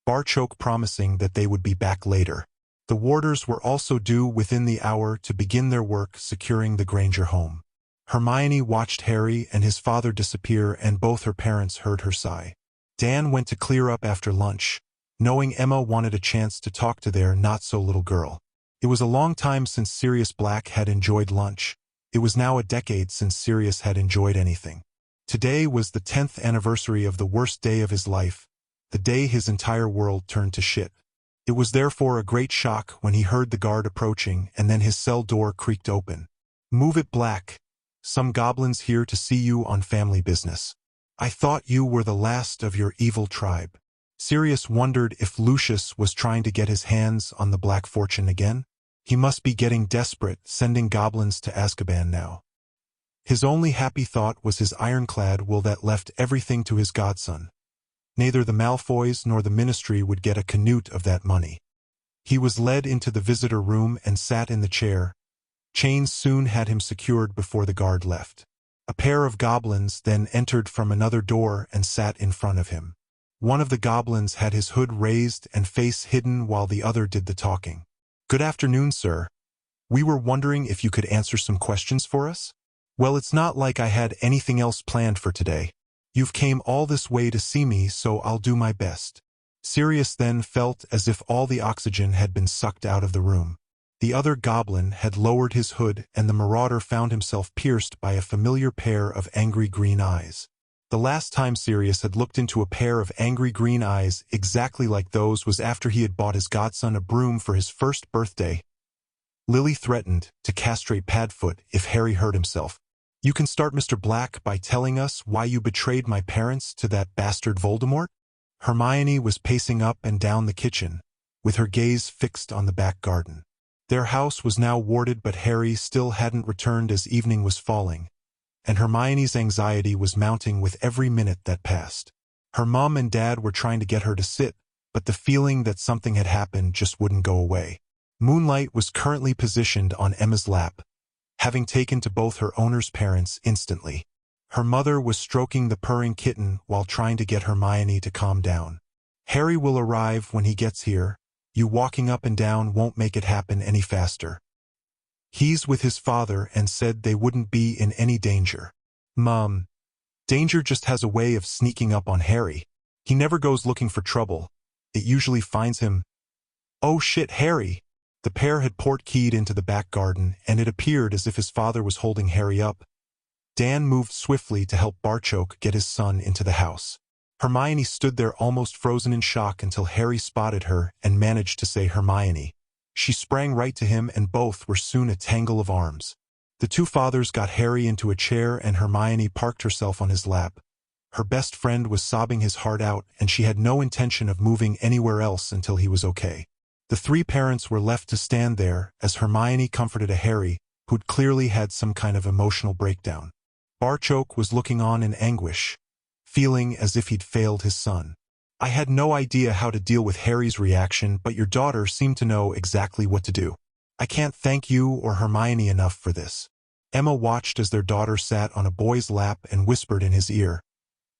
Barchoke promising that they would be back later. The warders were also due within the hour to begin their work securing the Granger home. Hermione watched Harry and his father disappear, and both her parents heard her sigh. Dan went to clear up after lunch, knowing Emma wanted a chance to talk to their not-so-little girl. It was a long time since Sirius Black had enjoyed lunch. It was now a decade since Sirius had enjoyed anything. Today was the 10th anniversary of the worst day of his life, the day his entire world turned to shit. It was therefore a great shock when he heard the guard approaching, and then his cell door creaked open. "Move it, Black. Some goblins here to see you on family business. I thought you were the last of your evil tribe." Sirius wondered if Lucius was trying to get his hands on the Black Fortune again. He must be getting desperate, sending goblins to Azkaban now. His only happy thought was his ironclad will that left everything to his godson. Neither the Malfoys nor the Ministry would get a canute of that money. He was led into the visitor room and sat in the chair. Chains soon had him secured before the guard left. A pair of goblins then entered from another door and sat in front of him. One of the goblins had his hood raised and face hidden while the other did the talking. "Good afternoon, sir. We were wondering if you could answer some questions for us?" "Well, it's not like I had anything else planned for today. You've came all this way to see me, so I'll do my best." Sirius then felt as if all the oxygen had been sucked out of the room. The other goblin had lowered his hood, and the marauder found himself pierced by a familiar pair of angry green eyes. The last time Sirius had looked into a pair of angry green eyes exactly like those was after he had bought his godson a broom for his first birthday. Lily threatened to castrate Padfoot if Harry hurt himself. "You can start, Mr. Black, by telling us why you betrayed my parents to that bastard Voldemort?" Hermione was pacing up and down the kitchen, with her gaze fixed on the back garden. Their house was now warded, but Harry still hadn't returned as evening was falling, and Hermione's anxiety was mounting with every minute that passed. Her mom and dad were trying to get her to sit, but the feeling that something had happened just wouldn't go away. Moonlight was currently positioned on Emma's lap, having taken to both her owner's parents instantly. Her mother was stroking the purring kitten while trying to get Hermione to calm down. "Harry will arrive when he gets here. You walking up and down won't make it happen any faster. He's with his father and said they wouldn't be in any danger." "Mom, danger just has a way of sneaking up on Harry. He never goes looking for trouble. It usually finds him." "Oh shit, Harry!" The pair had port-keyed into the back garden, and it appeared as if his father was holding Harry up. Dan moved swiftly to help Barchoke get his son into the house. Hermione stood there almost frozen in shock until Harry spotted her and managed to say Hermione. She sprang right to him and both were soon a tangle of arms. The two fathers got Harry into a chair and Hermione parked herself on his lap. Her best friend was sobbing his heart out and she had no intention of moving anywhere else until he was okay. The three parents were left to stand there as Hermione comforted a Harry who'd clearly had some kind of emotional breakdown. Barchoke was looking on in anguish, feeling as if he'd failed his son. I had no idea how to deal with Harry's reaction, but your daughter seemed to know exactly what to do. I can't thank you or Hermione enough for this. Emma watched as their daughter sat on a boy's lap and whispered in his ear.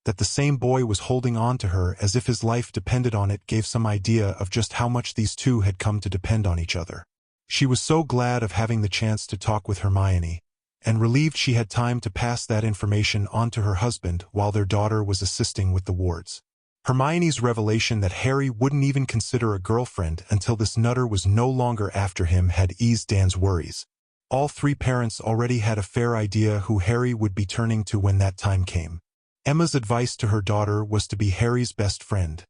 That the same boy was holding on to her as if his life depended on it gave some idea of just how much these two had come to depend on each other. She was so glad of having the chance to talk with Hermione, and relieved she had time to pass that information on to her husband while their daughter was assisting with the wards. Hermione's revelation that Harry wouldn't even consider a girlfriend until this nutter was no longer after him had eased Dan's worries. All three parents already had a fair idea who Harry would be turning to when that time came. Emma's advice to her daughter was to be Harry's best friend,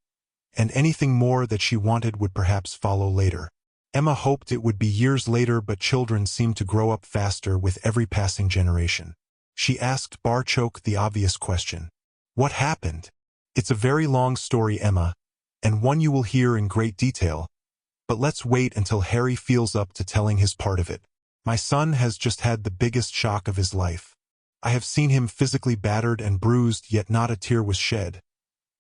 and anything more that she wanted would perhaps follow later. Emma hoped it would be years later, but children seemed to grow up faster with every passing generation. She asked Barchoke the obvious question. What happened? It's a very long story, Emma, and one you will hear in great detail, but let's wait until Harry feels up to telling his part of it. My son has just had the biggest shock of his life. I have seen him physically battered and bruised, yet not a tear was shed.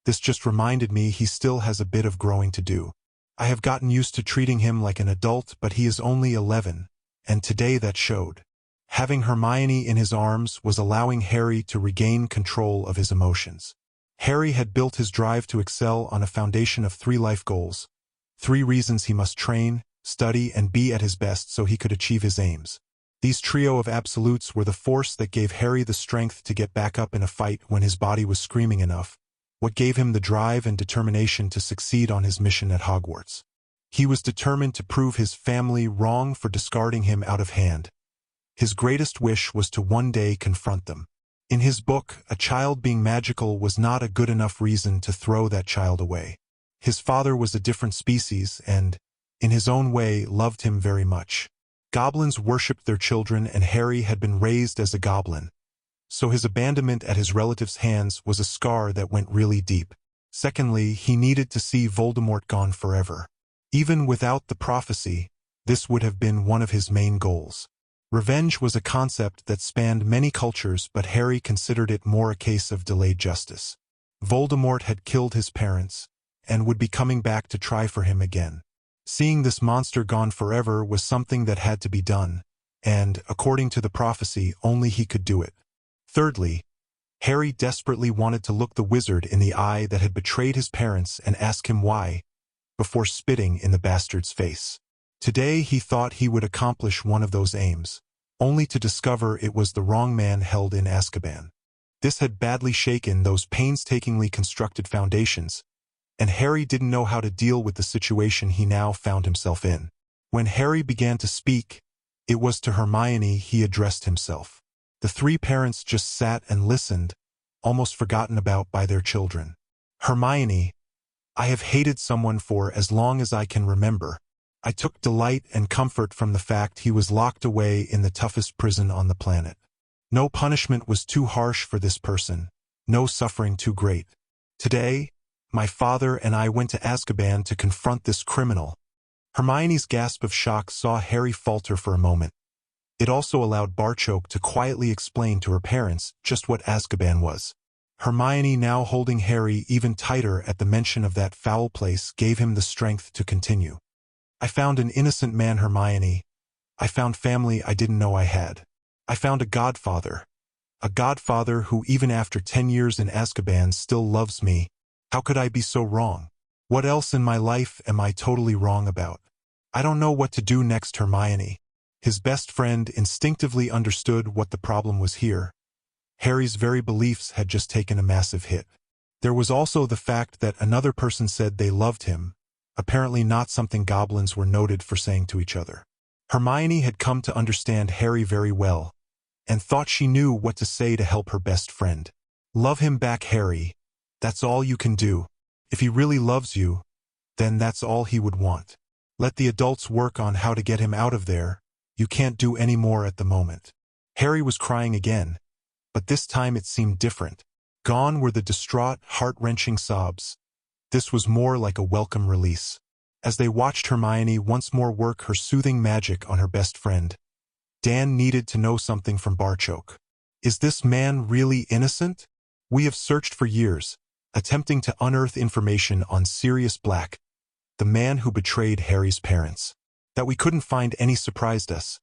This just reminded me he still has a bit of growing to do. I have gotten used to treating him like an adult, but he is only 11, and today that showed. Having Hermione in his arms was allowing Harry to regain control of his emotions. Harry had built his drive to excel on a foundation of 3 life goals, 3 reasons he must train, study, and be at his best so he could achieve his aims. These trio of absolutes were the force that gave Harry the strength to get back up in a fight when his body was screaming enough, what gave him the drive and determination to succeed on his mission at Hogwarts. He was determined to prove his family wrong for discarding him out of hand. His greatest wish was to one day confront them. In his book, a child being magical was not a good enough reason to throw that child away. His father was a different species and, in his own way, loved him very much. Goblins worshipped their children and Harry had been raised as a goblin, so his abandonment at his relatives' hands was a scar that went really deep. Secondly, he needed to see Voldemort gone forever. Even without the prophecy, this would have been one of his main goals. Revenge was a concept that spanned many cultures, but Harry considered it more a case of delayed justice. Voldemort had killed his parents, and would be coming back to try for him again. Seeing this monster gone forever was something that had to be done, and, according to the prophecy, only he could do it. Thirdly, Harry desperately wanted to look the wizard in the eye that had betrayed his parents and ask him why, before spitting in the bastard's face. Today he thought he would accomplish one of those aims, only to discover it was the wrong man held in Azkaban. This had badly shaken those painstakingly constructed foundations, and Harry didn't know how to deal with the situation he now found himself in. When Harry began to speak, it was to Hermione he addressed himself. The 3 parents just sat and listened, almost forgotten about by their children. Hermione, I have hated someone for as long as I can remember. I took delight and comfort from the fact he was locked away in the toughest prison on the planet. No punishment was too harsh for this person, no suffering too great. Today, my father and I went to Azkaban to confront this criminal. Hermione's gasp of shock saw Harry falter for a moment. It also allowed Barchoke to quietly explain to her parents just what Azkaban was. Hermione, now holding Harry even tighter at the mention of that foul place, gave him the strength to continue. I found an innocent man, Hermione. I found family I didn't know I had. I found a godfather who even after 10 years in Azkaban still loves me. How could I be so wrong? What else in my life am I totally wrong about? I don't know what to do next, Hermione. His best friend instinctively understood what the problem was here. Harry's very beliefs had just taken a massive hit. There was also the fact that another person said they loved him, apparently not something goblins were noted for saying to each other. Hermione had come to understand Harry very well, and thought she knew what to say to help her best friend. Love him back, Harry. That's all you can do. If he really loves you, then that's all he would want. Let the adults work on how to get him out of there. You can't do any more at the moment. Harry was crying again, but this time it seemed different. Gone were the distraught, heart-wrenching sobs. This was more like a welcome release. As they watched Hermione once more work her soothing magic on her best friend, Dan needed to know something from Barchoke. Is this man really innocent? We have searched for years, attempting to unearth information on Sirius Black, the man who betrayed Harry's parents. That we couldn't find any surprised us.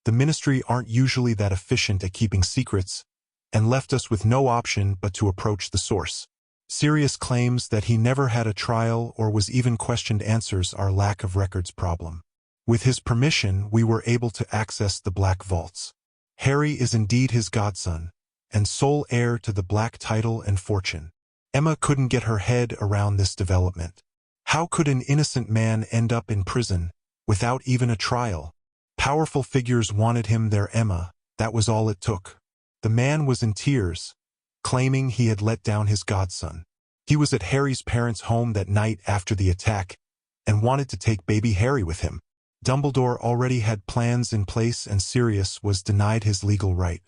The Ministry aren't usually that efficient at keeping secrets, and left us with no option but to approach the source. Sirius claims that he never had a trial or was even questioned, answers our lack of records problem. With his permission, we were able to access the Black Vaults. Harry is indeed his godson, and sole heir to the Black title and fortune. Emma couldn't get her head around this development. How could an innocent man end up in prison, without even a trial? Powerful figures wanted him there, Emma. That was all it took. The man was in tears, claiming he had let down his godson. He was at Harry's parents' home that night after the attack, and wanted to take baby Harry with him. Dumbledore already had plans in place and Sirius was denied his legal right.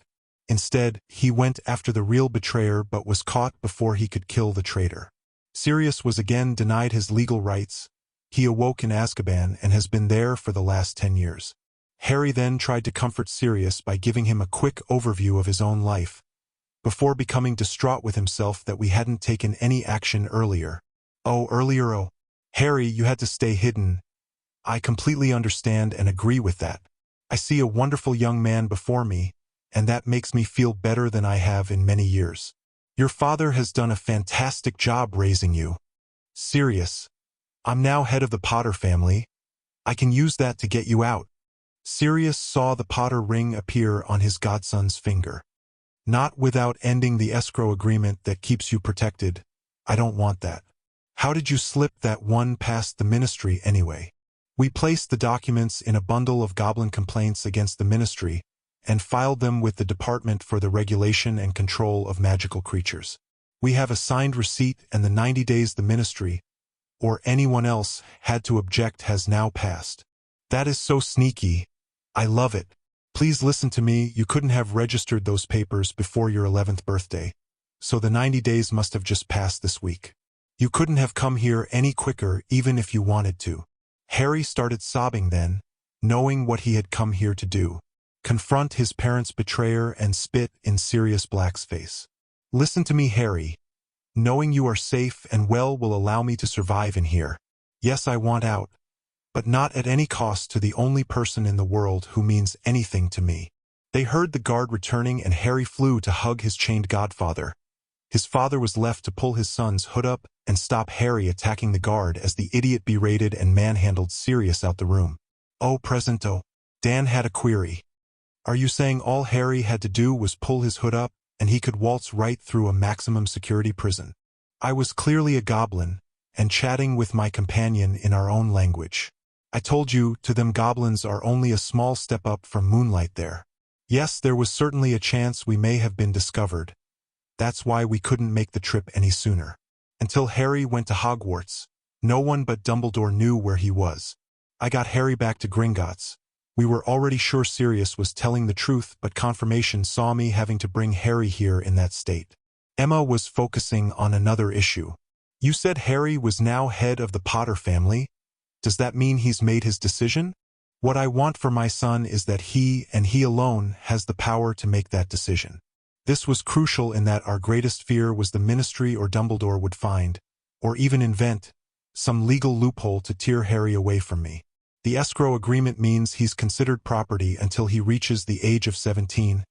Instead, he went after the real betrayer but was caught before he could kill the traitor. Sirius was again denied his legal rights. He awoke in Azkaban and has been there for the last 10 years. Harry then tried to comfort Sirius by giving him a quick overview of his own life, before becoming distraught with himself that we hadn't taken any action earlier. Oh, Harry, you had to stay hidden. I completely understand and agree with that. I see a wonderful young man before me, and that makes me feel better than I have in many years. Your father has done a fantastic job raising you. Sirius, I'm now head of the Potter family. I can use that to get you out. Sirius saw the Potter ring appear on his godson's finger. Not without ending the escrow agreement that keeps you protected. I don't want that. How did you slip that one past the Ministry anyway? We placed the documents in a bundle of goblin complaints against the Ministry and filed them with the Department for the Regulation and Control of Magical Creatures. We have a signed receipt, and the 90 days the Ministry, or anyone else, had to object has now passed. That is so sneaky. I love it. Please listen to me. You couldn't have registered those papers before your 11th birthday, so the 90 days must have just passed this week. You couldn't have come here any quicker even if you wanted to. Harry started sobbing then, knowing what he had come here to do. Confront his parents' betrayer and spit in Sirius Black's face. Listen to me, Harry. Knowing you are safe and well will allow me to survive in here. Yes, I want out, but not at any cost to the only person in the world who means anything to me. They heard the guard returning and Harry flew to hug his chained godfather. His father was left to pull his son's hood up and stop Harry attacking the guard as the idiot berated and manhandled Sirius out the room. Oh, presento. Dan had a query. Are you saying all Harry had to do was pull his hood up and he could waltz right through a maximum security prison? I was clearly a goblin and chatting with my companion in our own language. I told you, to them goblins are only a small step up from moonlight there. Yes, there was certainly a chance we may have been discovered. That's why we couldn't make the trip any sooner. Until Harry went to Hogwarts, no one but Dumbledore knew where he was. I got Harry back to Gringotts. We were already sure Sirius was telling the truth, but confirmation saw me having to bring Harry here in that state. Emma was focusing on another issue. You said Harry was now head of the Potter family? Does that mean he's made his decision? What I want for my son is that he, and he alone, has the power to make that decision. This was crucial in that our greatest fear was the Ministry or Dumbledore would find, or even invent, some legal loophole to tear Harry away from me. The escrow agreement means he's considered property until he reaches the age of 17,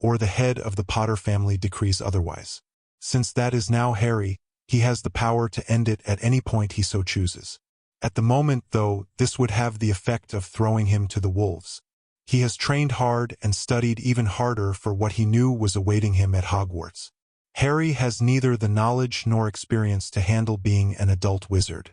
or the head of the Potter family decrees otherwise. Since that is now Harry, he has the power to end it at any point he so chooses. At the moment, though, this would have the effect of throwing him to the wolves. He has trained hard and studied even harder for what he knew was awaiting him at Hogwarts. Harry has neither the knowledge nor experience to handle being an adult wizard.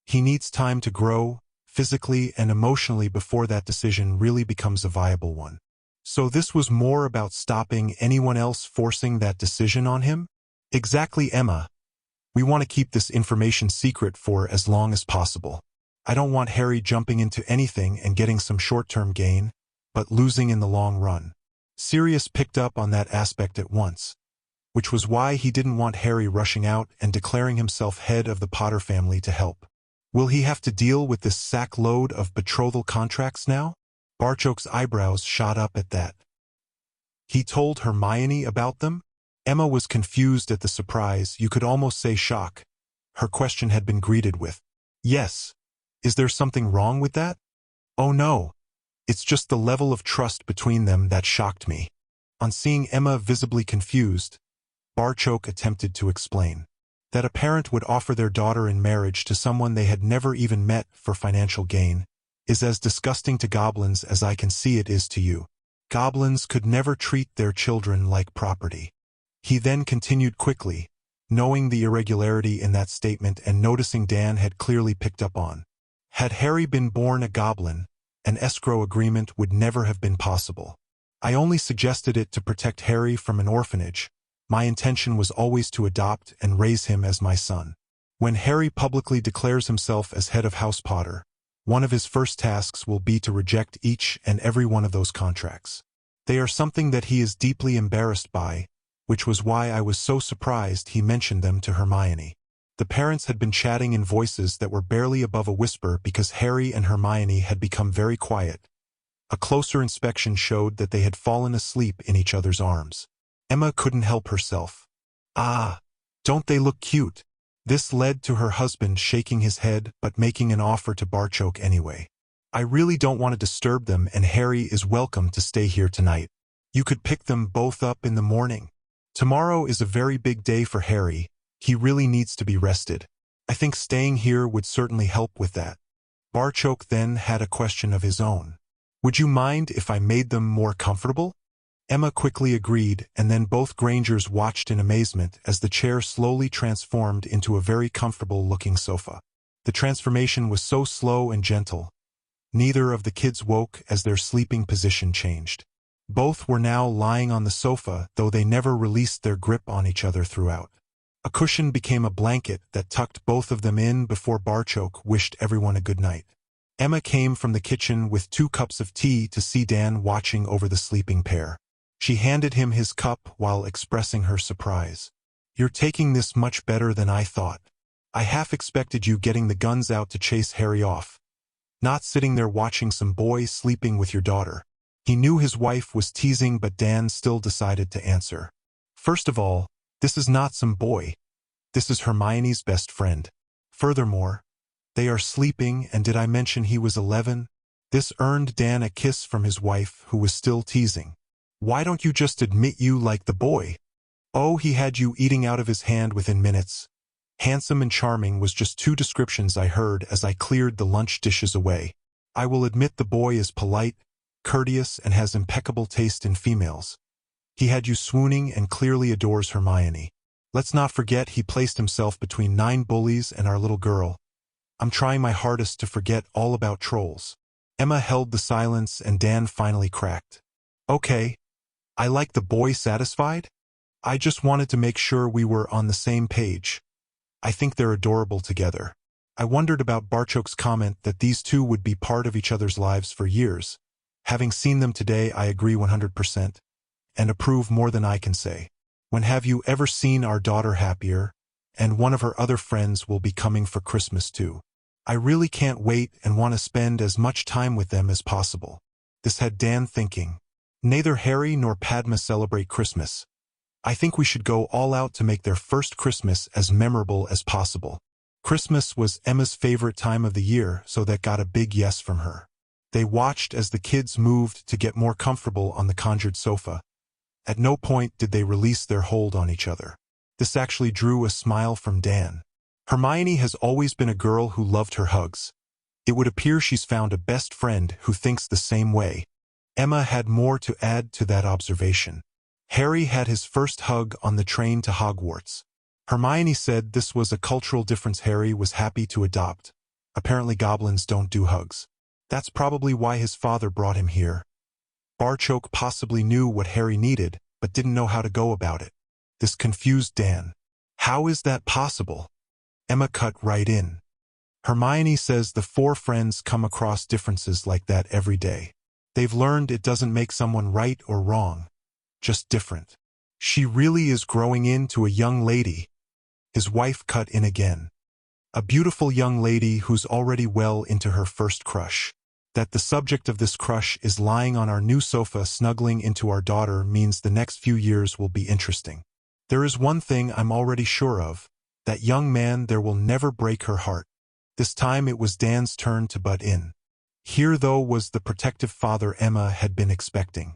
He needs time to grow, physically and emotionally, before that decision really becomes a viable one. So this was more about stopping anyone else forcing that decision on him? Exactly, Emma. We want to keep this information secret for as long as possible. I don't want Harry jumping into anything and getting some short-term gain, but losing in the long run." Sirius picked up on that aspect at once, which was why he didn't want Harry rushing out and declaring himself head of the Potter family to help. Will he have to deal with this sackload of betrothal contracts now? Barchoke's eyebrows shot up at that. He told Hermione about them? Emma was confused at the surprise, you could almost say shock. Her question had been greeted with, "Yes. Is there something wrong with that?" "Oh no. It's just the level of trust between them that shocked me." On seeing Emma visibly confused, Barchoke attempted to explain that a parent would offer their daughter in marriage to someone they had never even met for financial gain is as disgusting to goblins as I can see it is to you. Goblins could never treat their children like property. He then continued quickly, knowing the irregularity in that statement and noticing Dan had clearly picked up on. Had Harry been born a goblin, an escrow agreement would never have been possible. I only suggested it to protect Harry from an orphanage. My intention was always to adopt and raise him as my son. When Harry publicly declares himself as head of House Potter, one of his first tasks will be to reject each and every one of those contracts. They are something that he is deeply embarrassed by, which was why I was so surprised he mentioned them to Hermione. The parents had been chatting in voices that were barely above a whisper because Harry and Hermione had become very quiet. A closer inspection showed that they had fallen asleep in each other's arms. Emma couldn't help herself. "Ah, don't they look cute?" This led to her husband shaking his head but making an offer to Barchoke anyway. "I really don't want to disturb them, and Harry is welcome to stay here tonight. You could pick them both up in the morning. Tomorrow is a very big day for Harry. He really needs to be rested. I think staying here would certainly help with that." Barchoke then had a question of his own. "Would you mind if I made them more comfortable?" Emma quickly agreed, and then both Grangers watched in amazement as the chair slowly transformed into a very comfortable-looking sofa. The transformation was so slow and gentle. Neither of the kids woke as their sleeping position changed. Both were now lying on the sofa, though they never released their grip on each other throughout. A cushion became a blanket that tucked both of them in before Barchoke wished everyone a good night. Emma came from the kitchen with 2 cups of tea to see Dan watching over the sleeping pair. She handed him his cup while expressing her surprise. "You're taking this much better than I thought. I half expected you getting the guns out to chase Harry off, not sitting there watching some boy sleeping with your daughter." He knew his wife was teasing, but Dan still decided to answer. "First of all, this is not some boy. This is Hermione's best friend. Furthermore, they are sleeping, and did I mention he was 11? This earned Dan a kiss from his wife, who was still teasing. "Why don't you just admit you like the boy? Oh, he had you eating out of his hand within minutes." Handsome and charming was just 2 descriptions I heard as I cleared the lunch dishes away. I will admit the boy is polite, courteous, and has impeccable taste in females. He had you swooning and clearly adores Hermione. Let's not forget he placed himself between 9 bullies and our little girl. I'm trying my hardest to forget all about trolls." Emma held the silence, and Dan finally cracked. "Okay. I like the boy satisfied? I just wanted to make sure we were on the same page. I think they're adorable together." I wondered about Barchoke's comment that these two would be part of each other's lives for years. Having seen them today, I agree 100%, and approve more than I can say. When have you ever seen our daughter happier? And one of her other friends will be coming for Christmas too. I really can't wait and want to spend as much time with them as possible. This had Dan thinking. Neither Harry nor Padma celebrate Christmas. I think we should go all out to make their first Christmas as memorable as possible. Christmas was Emma's favorite time of the year, so that got a big yes from her. They watched as the kids moved to get more comfortable on the conjured sofa. At no point did they release their hold on each other. This actually drew a smile from Dan. Hermione has always been a girl who loved her hugs. It would appear she's found a best friend who thinks the same way. Emma had more to add to that observation. Harry had his first hug on the train to Hogwarts. Hermione said this was a cultural difference Harry was happy to adopt. Apparently goblins don't do hugs. That's probably why his father brought him here. Barchoke possibly knew what Harry needed, but didn't know how to go about it. This confused Dan. How is that possible? Emma cut right in. Hermione says the four friends come across differences like that every day. They've learned it doesn't make someone right or wrong, just different. She really is growing into a young lady. His wife cut in again. A beautiful young lady who's already well into her first crush. That the subject of this crush is lying on our new sofa snuggling into our daughter means the next few years will be interesting. There is one thing I'm already sure of. That young man there will never break her heart. This time it was Dan's turn to butt in. Here though was the protective father Emma had been expecting.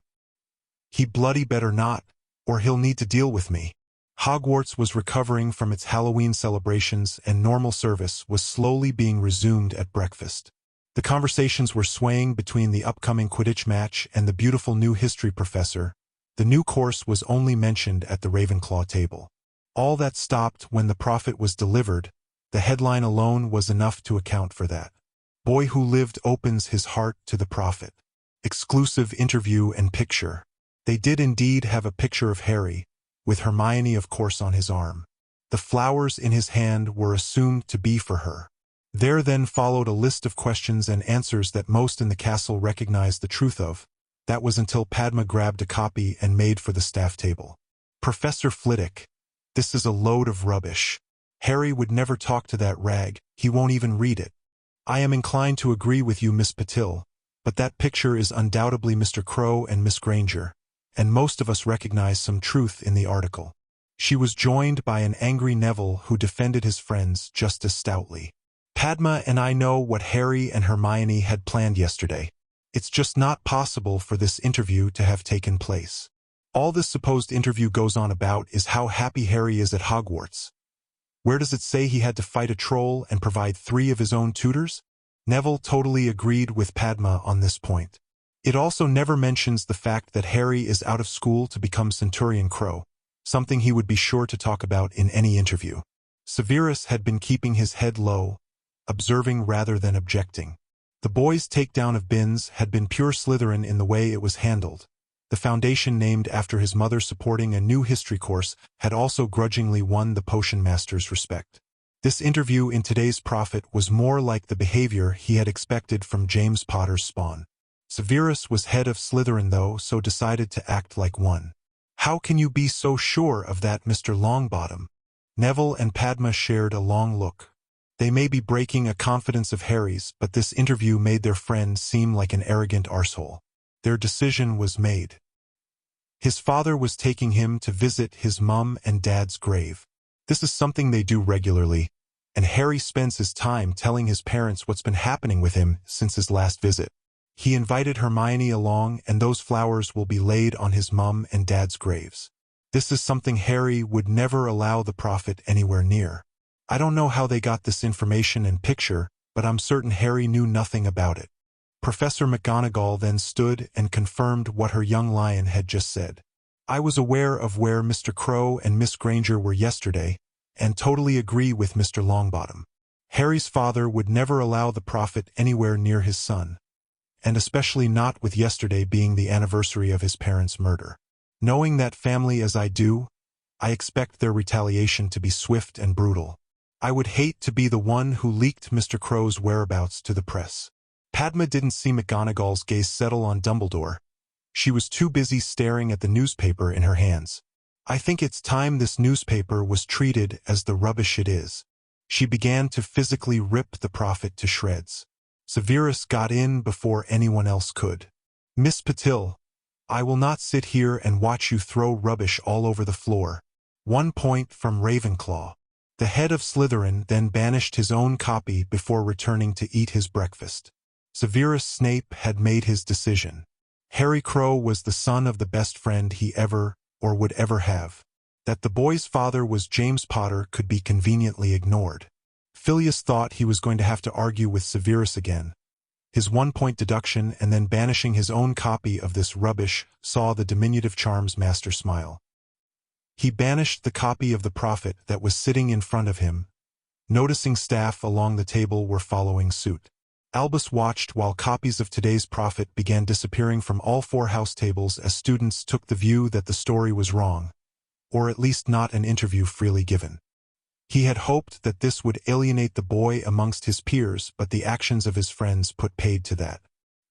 He bloody better not, or he'll need to deal with me. Hogwarts was recovering from its Halloween celebrations and normal service was slowly being resumed at breakfast. The conversations were swaying between the upcoming Quidditch match and the beautiful new history professor. The new course was only mentioned at the Ravenclaw table. All that stopped when the prophet was delivered. The headline alone was enough to account for that. Boy who lived opens his heart to the prophet. Exclusive interview and picture. They did indeed have a picture of Harry, with Hermione of course on his arm. The flowers in his hand were assumed to be for her. There then followed a list of questions and answers that most in the castle recognized the truth of. That was until Padma grabbed a copy and made for the staff table. Professor Flitwick, this is a load of rubbish. Harry would never talk to that rag, he won't even read it. I am inclined to agree with you, Miss Patil, but that picture is undoubtedly Mr. Crow and Miss Granger, and most of us recognize some truth in the article. She was joined by an angry Neville who defended his friends just as stoutly. Padma and I know what Harry and Hermione had planned yesterday. It's just not possible for this interview to have taken place. All this supposed interview goes on about is how happy Harry is at Hogwarts. Where does it say he had to fight a troll and provide 3 of his own tutors? Neville totally agreed with Padma on this point. It also never mentions the fact that Harry is out of school to become Centurion Crow, something he would be sure to talk about in any interview. Severus had been keeping his head low, observing rather than objecting. The boys' takedown of Binns had been pure Slytherin in the way it was handled. The foundation named after his mother supporting a new history course had also grudgingly won the potion master's respect. This interview in today's prophet was more like the behavior he had expected from James Potter's spawn. Severus was head of Slytherin though, so decided to act like one. How can you be so sure of that, Mr. Longbottom? Neville and Padma shared a long look. They may be breaking a confidence of Harry's, but this interview made their friend seem like an arrogant arsehole. Their decision was made. His father was taking him to visit his mum and dad's grave. This is something they do regularly, and Harry spends his time telling his parents what's been happening with him since his last visit. He invited Hermione along, and those flowers will be laid on his mum and dad's graves. This is something Harry would never allow the prophet anywhere near. I don't know how they got this information and picture, but I'm certain Harry knew nothing about it. Professor McGonagall then stood and confirmed what her young lion had just said. I was aware of where Mr. Crow and Miss Granger were yesterday, and totally agree with Mr. Longbottom. Harry's father would never allow the prophet anywhere near his son, and especially not with yesterday being the anniversary of his parents' murder. Knowing that family as I do, I expect their retaliation to be swift and brutal. I would hate to be the one who leaked Mr. Crow's whereabouts to the press. Padma didn't see McGonagall's gaze settle on Dumbledore. She was too busy staring at the newspaper in her hands. I think it's time this newspaper was treated as the rubbish it is. She began to physically rip the prophet to shreds. Severus got in before anyone else could. Miss Patil, I will not sit here and watch you throw rubbish all over the floor. 1 point from Ravenclaw. The head of Slytherin then banished his own copy before returning to eat his breakfast. Severus Snape had made his decision. Harry Crow was the son of the best friend he ever or would ever have. That the boy's father was James Potter could be conveniently ignored. Phileas thought he was going to have to argue with Severus again. His 1-point deduction and then banishing his own copy of this rubbish saw the diminutive charms master smile. He banished the copy of the prophet that was sitting in front of him. Noticing staff along the table were following suit. Albus watched while copies of today's prophet began disappearing from all 4 house tables as students took the view that the story was wrong, or at least not an interview freely given. He had hoped that this would alienate the boy amongst his peers, but the actions of his friends put paid to that.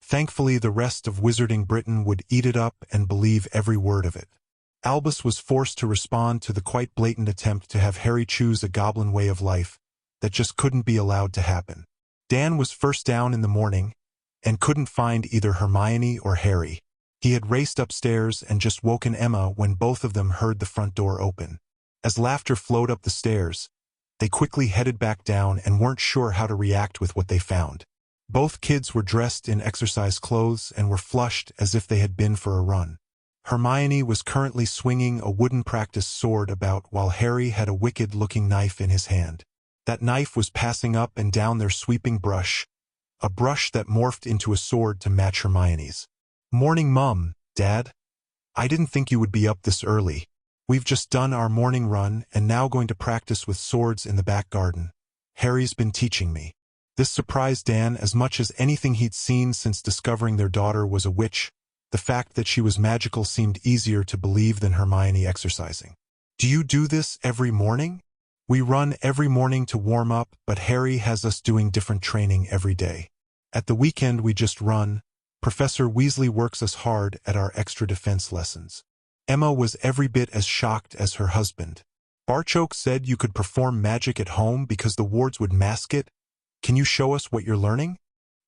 Thankfully, the rest of Wizarding Britain would eat it up and believe every word of it. Albus was forced to respond to the quite blatant attempt to have Harry choose a goblin way of life that just couldn't be allowed to happen. Dan was first down in the morning and couldn't find either Hermione or Harry. He had raced upstairs and just woken Emma when both of them heard the front door open. As laughter flowed up the stairs, they quickly headed back down and weren't sure how to react with what they found. Both kids were dressed in exercise clothes and were flushed as if they had been for a run. Hermione was currently swinging a wooden practice sword about while Harry had a wicked-looking knife in his hand. That knife was passing up and down their sweeping brush, a brush that morphed into a sword to match Hermione's. "Morning, Mum, Dad. I didn't think you would be up this early. We've just done our morning run and now going to practice with swords in the back garden. Harry's been teaching me." This surprised Dan as much as anything he'd seen since discovering their daughter was a witch. The fact that she was magical seemed easier to believe than Hermione exercising. "Do you do this every morning?" "We run every morning to warm up, but Harry has us doing different training every day. At the weekend we just run. Professor Weasley works us hard at our extra defense lessons." Emma was every bit as shocked as her husband. "Barchoke said you could perform magic at home because the wards would mask it. Can you show us what you're learning?"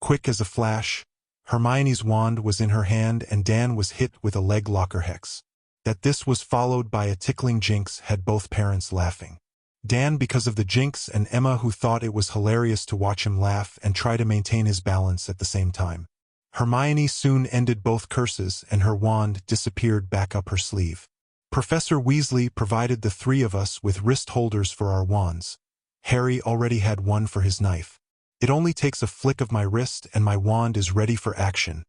Quick as a flash, Hermione's wand was in her hand and Dan was hit with a leg locker hex. That this was followed by a tickling jinx had both parents laughing. Dan because of the jinx and Emma who thought it was hilarious to watch him laugh and try to maintain his balance at the same time. Hermione soon ended both curses and her wand disappeared back up her sleeve. Professor Weasley provided the three of us with wrist holders for our wands. Harry already had one for his knife. "It only takes a flick of my wrist and my wand is ready for action."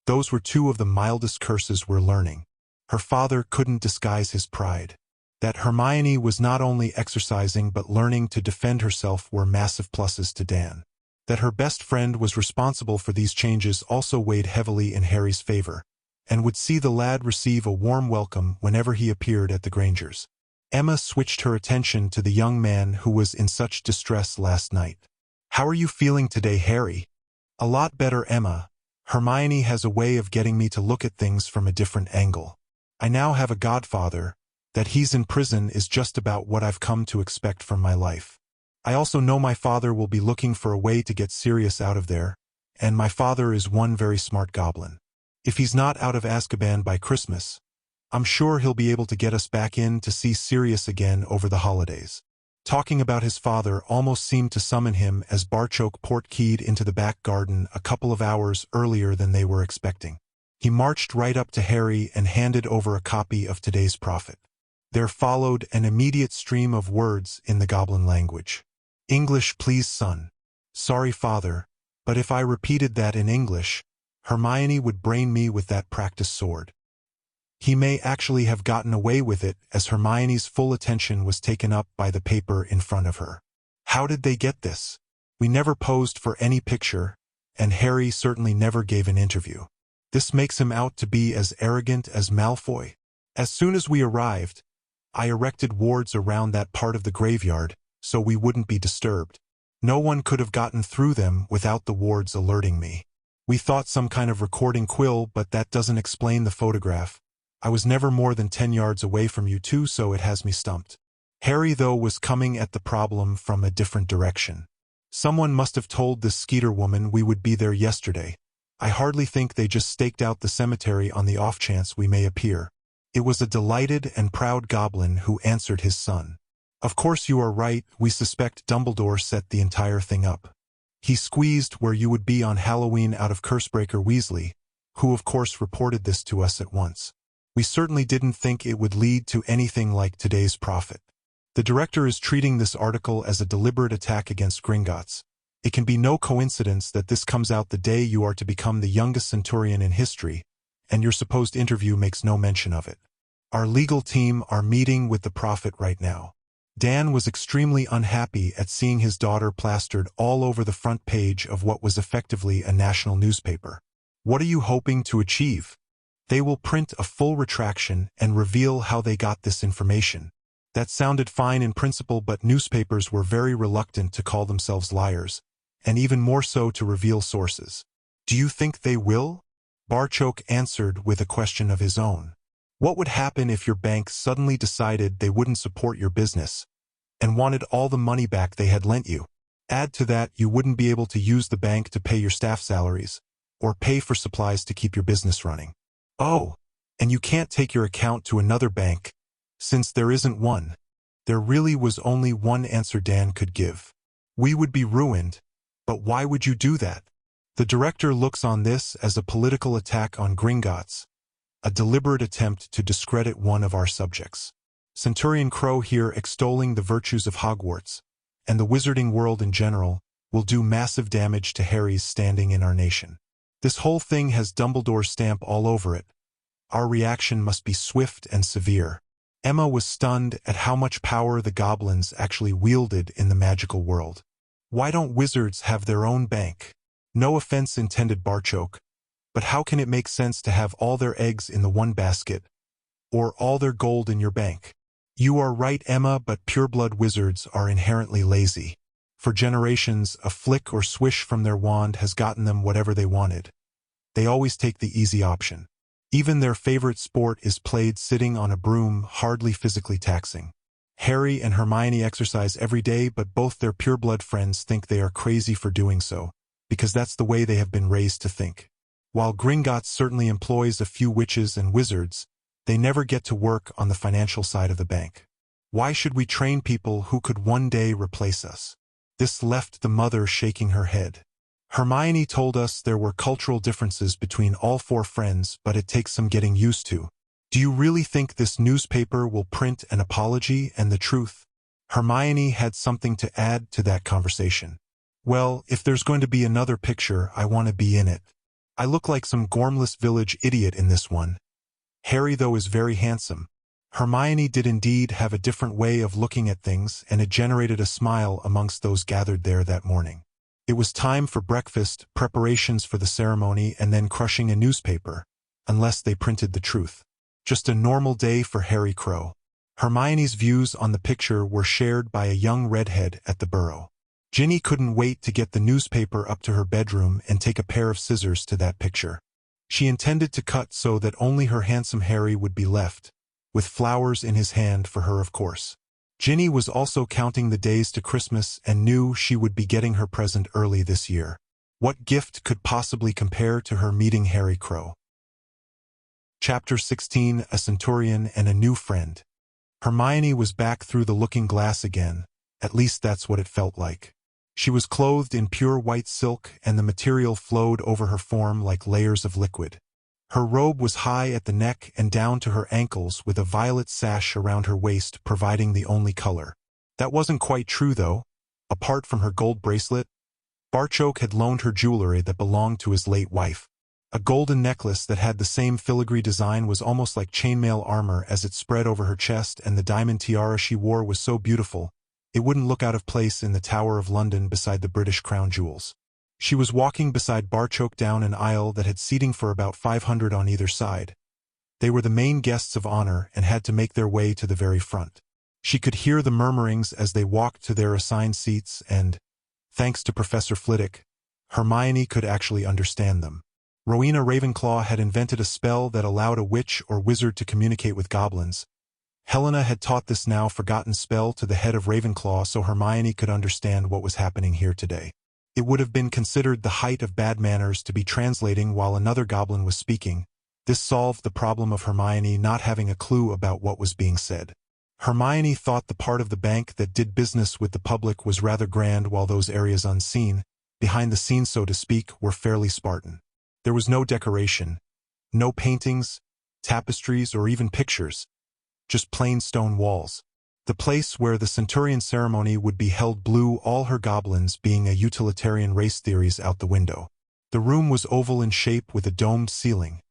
Those were two of the mildest curses we're learning. Her father couldn't disguise his pride. That Hermione was not only exercising but learning to defend herself were massive pluses to Dan. That her best friend was responsible for these changes also weighed heavily in Harry's favor, and would see the lad receive a warm welcome whenever he appeared at the Grangers. Emma switched her attention to the young man who was in such distress last night. "How are you feeling today, Harry?" "A lot better, Emma. Hermione has a way of getting me to look at things from a different angle. I now have a godfather. That he's in prison is just about what I've come to expect from my life. I also know my father will be looking for a way to get Sirius out of there, and my father is one very smart goblin. If he's not out of Azkaban by Christmas, I'm sure he'll be able to get us back in to see Sirius again over the holidays." Talking about his father almost seemed to summon him as Barchoke portkeyed into the back garden a couple of hours earlier than they were expecting. He marched right up to Harry and handed over a copy of today's prophet. There followed an immediate stream of words in the goblin language. "English, please, son." "Sorry, father, but if I repeated that in English, Hermione would brain me with that practice sword." He may actually have gotten away with it as Hermione's full attention was taken up by the paper in front of her. "How did they get this? We never posed for any picture, and Harry certainly never gave an interview. This makes him out to be as arrogant as Malfoy." "As soon as we arrived, I erected wards around that part of the graveyard so we wouldn't be disturbed. No one could have gotten through them without the wards alerting me. We thought some kind of recording quill, but that doesn't explain the photograph. I was never more than 10 yards away from you two, so it has me stumped." Harry, though, was coming at the problem from a different direction. "Someone must have told this Skeeter woman we would be there yesterday. I hardly think they just staked out the cemetery on the off chance we may appear." It was a delighted and proud goblin who answered his son. "Of course you are right, we suspect Dumbledore set the entire thing up. He squeezed where you would be on Halloween out of Cursebreaker Weasley, who of course reported this to us at once. We certainly didn't think it would lead to anything like today's prophet. The director is treating this article as a deliberate attack against Gringotts. It can be no coincidence that this comes out the day you are to become the youngest centurion in history, and your supposed interview makes no mention of it. Our legal team are meeting with the prophet right now." Dan was extremely unhappy at seeing his daughter plastered all over the front page of what was effectively a national newspaper. "What are you hoping to achieve? They will print a full retraction and reveal how they got this information. That sounded fine in principle, but newspapers were very reluctant to call themselves liars, and even more so to reveal sources. Do you think they will? Barchok answered with a question of his own. What would happen if your bank suddenly decided they wouldn't support your business and wanted all the money back they had lent you? Add to that, you wouldn't be able to use the bank to pay your staff salaries or pay for supplies to keep your business running. Oh, and you can't take your account to another bank since there isn't one. There really was only one answer Dan could give. We would be ruined, but why would you do that? The director looks on this as a political attack on Gringotts, a deliberate attempt to discredit one of our subjects. Centurion Crow here extolling the virtues of Hogwarts, and the wizarding world in general, will do massive damage to Harry's standing in our nation. This whole thing has Dumbledore's stamp all over it. Our reaction must be swift and severe. Emma was stunned at how much power the goblins actually wielded in the magical world. Why don't wizards have their own bank? No offense intended, Barchok, but how can it make sense to have all their eggs in the one basket, or all their gold in your bank? You are right, Emma, but pureblood wizards are inherently lazy. For generations, a flick or swish from their wand has gotten them whatever they wanted. They always take the easy option. Even their favorite sport is played sitting on a broom, hardly physically taxing. Harry and Hermione exercise every day, but both their pureblood friends think they are crazy for doing so, because that's the way they have been raised to think. While Gringotts certainly employs a few witches and wizards, they never get to work on the financial side of the bank. Why should we train people who could one day replace us? This left the mother shaking her head. Hermione told us there were cultural differences between all four friends, but it takes some getting used to. Do you really think this newspaper will print an apology and the truth? Hermione had something to add to that conversation. Well, if there's going to be another picture, I want to be in it. I look like some Gormless village idiot in this one. Harry, though, is very handsome. Hermione did indeed have a different way of looking at things, and it generated a smile amongst those gathered there that morning. It was time for breakfast, preparations for the ceremony, and then crushing a newspaper, unless they printed the truth. Just a normal day for Harry Crow. Hermione's views on the picture were shared by a young redhead at the Burrow. Ginny couldn't wait to get the newspaper up to her bedroom and take a pair of scissors to that picture. She intended to cut so that only her handsome Harry would be left, with flowers in his hand for her, of course. Ginny was also counting the days to Christmas and knew she would be getting her present early this year. What gift could possibly compare to her meeting Harry Crow? Chapter 16: A Centurion and a New Friend. Hermione was back through the looking glass again, at least that's what it felt like. She was clothed in pure white silk, and the material flowed over her form like layers of liquid. Her robe was high at the neck and down to her ankles, with a violet sash around her waist providing the only color. That wasn't quite true, though. Apart from her gold bracelet, Barchok had loaned her jewelry that belonged to his late wife. A golden necklace that had the same filigree design was almost like chainmail armor as it spread over her chest, and the diamond tiara she wore was so beautiful, it wouldn't look out of place in the Tower of London beside the British crown jewels. She was walking beside Barchok down an aisle that had seating for about 500 on either side. They were the main guests of honor and had to make their way to the very front. She could hear the murmurings as they walked to their assigned seats and, thanks to Professor Flitwick, Hermione could actually understand them. Rowena Ravenclaw had invented a spell that allowed a witch or wizard to communicate with goblins. Helena had taught this now forgotten spell to the head of Ravenclaw so Hermione could understand what was happening here today. It would have been considered the height of bad manners to be translating while another goblin was speaking. This solved the problem of Hermione not having a clue about what was being said. Hermione thought the part of the bank that did business with the public was rather grand, while those areas unseen, behind the scenes so to speak, were fairly Spartan. There was no decoration, no paintings, tapestries, or even pictures, just plain stone walls. The place where the Centurion ceremony would be held blew all her goblins being a utilitarian race theories out the window. The room was oval in shape with a domed ceiling,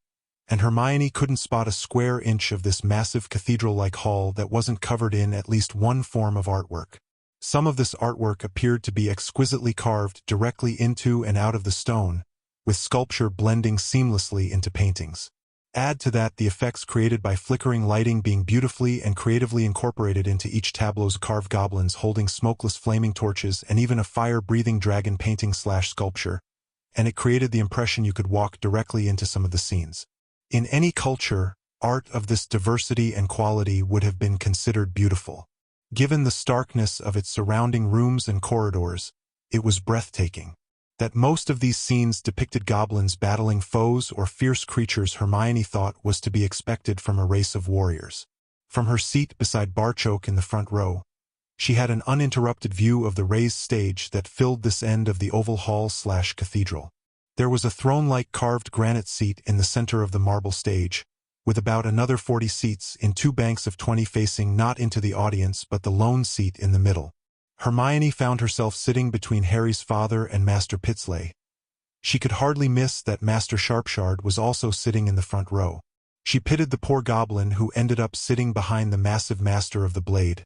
and Hermione couldn't spot a square inch of this massive cathedral-like hall that wasn't covered in at least one form of artwork. Some of this artwork appeared to be exquisitely carved directly into and out of the stone, with sculpture blending seamlessly into paintings. Add to that the effects created by flickering lighting being beautifully and creatively incorporated into each tableau's carved goblins holding smokeless flaming torches and even a fire-breathing dragon painting/sculpture, and it created the impression you could walk directly into some of the scenes. In any culture, art of this diversity and quality would have been considered beautiful. Given the starkness of its surrounding rooms and corridors, it was breathtaking. That most of these scenes depicted goblins battling foes or fierce creatures Hermione thought was to be expected from a race of warriors. From her seat beside Barchoke in the front row, she had an uninterrupted view of the raised stage that filled this end of the oval hall/cathedral. There was a throne-like carved granite seat in the center of the marble stage, with about another 40 seats in 2 banks of 20 facing not into the audience but the lone seat in the middle. Hermione found herself sitting between Harry's father and Master Pitsley. She could hardly miss that Master Sharpshard was also sitting in the front row. She pitied the poor goblin who ended up sitting behind the massive Master of the Blade.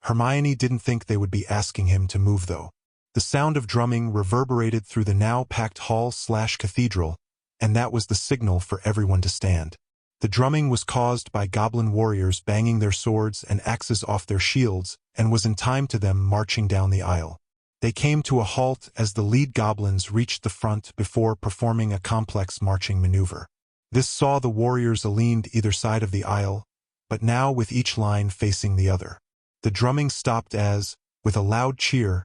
Hermione didn't think they would be asking him to move though. The sound of drumming reverberated through the now packed hall/cathedral, and that was the signal for everyone to stand. The drumming was caused by goblin warriors banging their swords and axes off their shields, and was in time to them marching down the aisle. They came to a halt as the lead goblins reached the front before performing a complex marching maneuver. This saw the warriors leaned either side of the aisle, but now with each line facing the other. The drumming stopped as, with a loud cheer,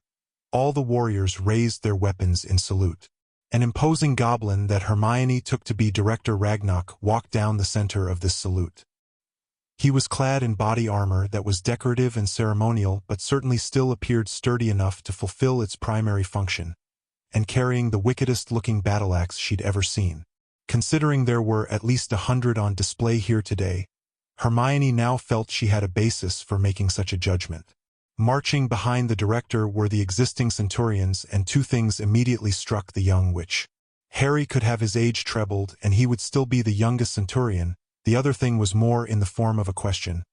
all the warriors raised their weapons in salute. An imposing goblin that Hermione took to be Director Ragnarok walked down the center of this salute. He was clad in body armor that was decorative and ceremonial but certainly still appeared sturdy enough to fulfill its primary function, and carrying the wickedest-looking battle-axe she'd ever seen. Considering there were at least 100 on display here today, Hermione now felt she had a basis for making such a judgment. Marching behind the director were the existing centurions, and 2 things immediately struck the young witch. Harry could have his age trebled and he would still be the youngest centurion. The other thing was more in the form of a question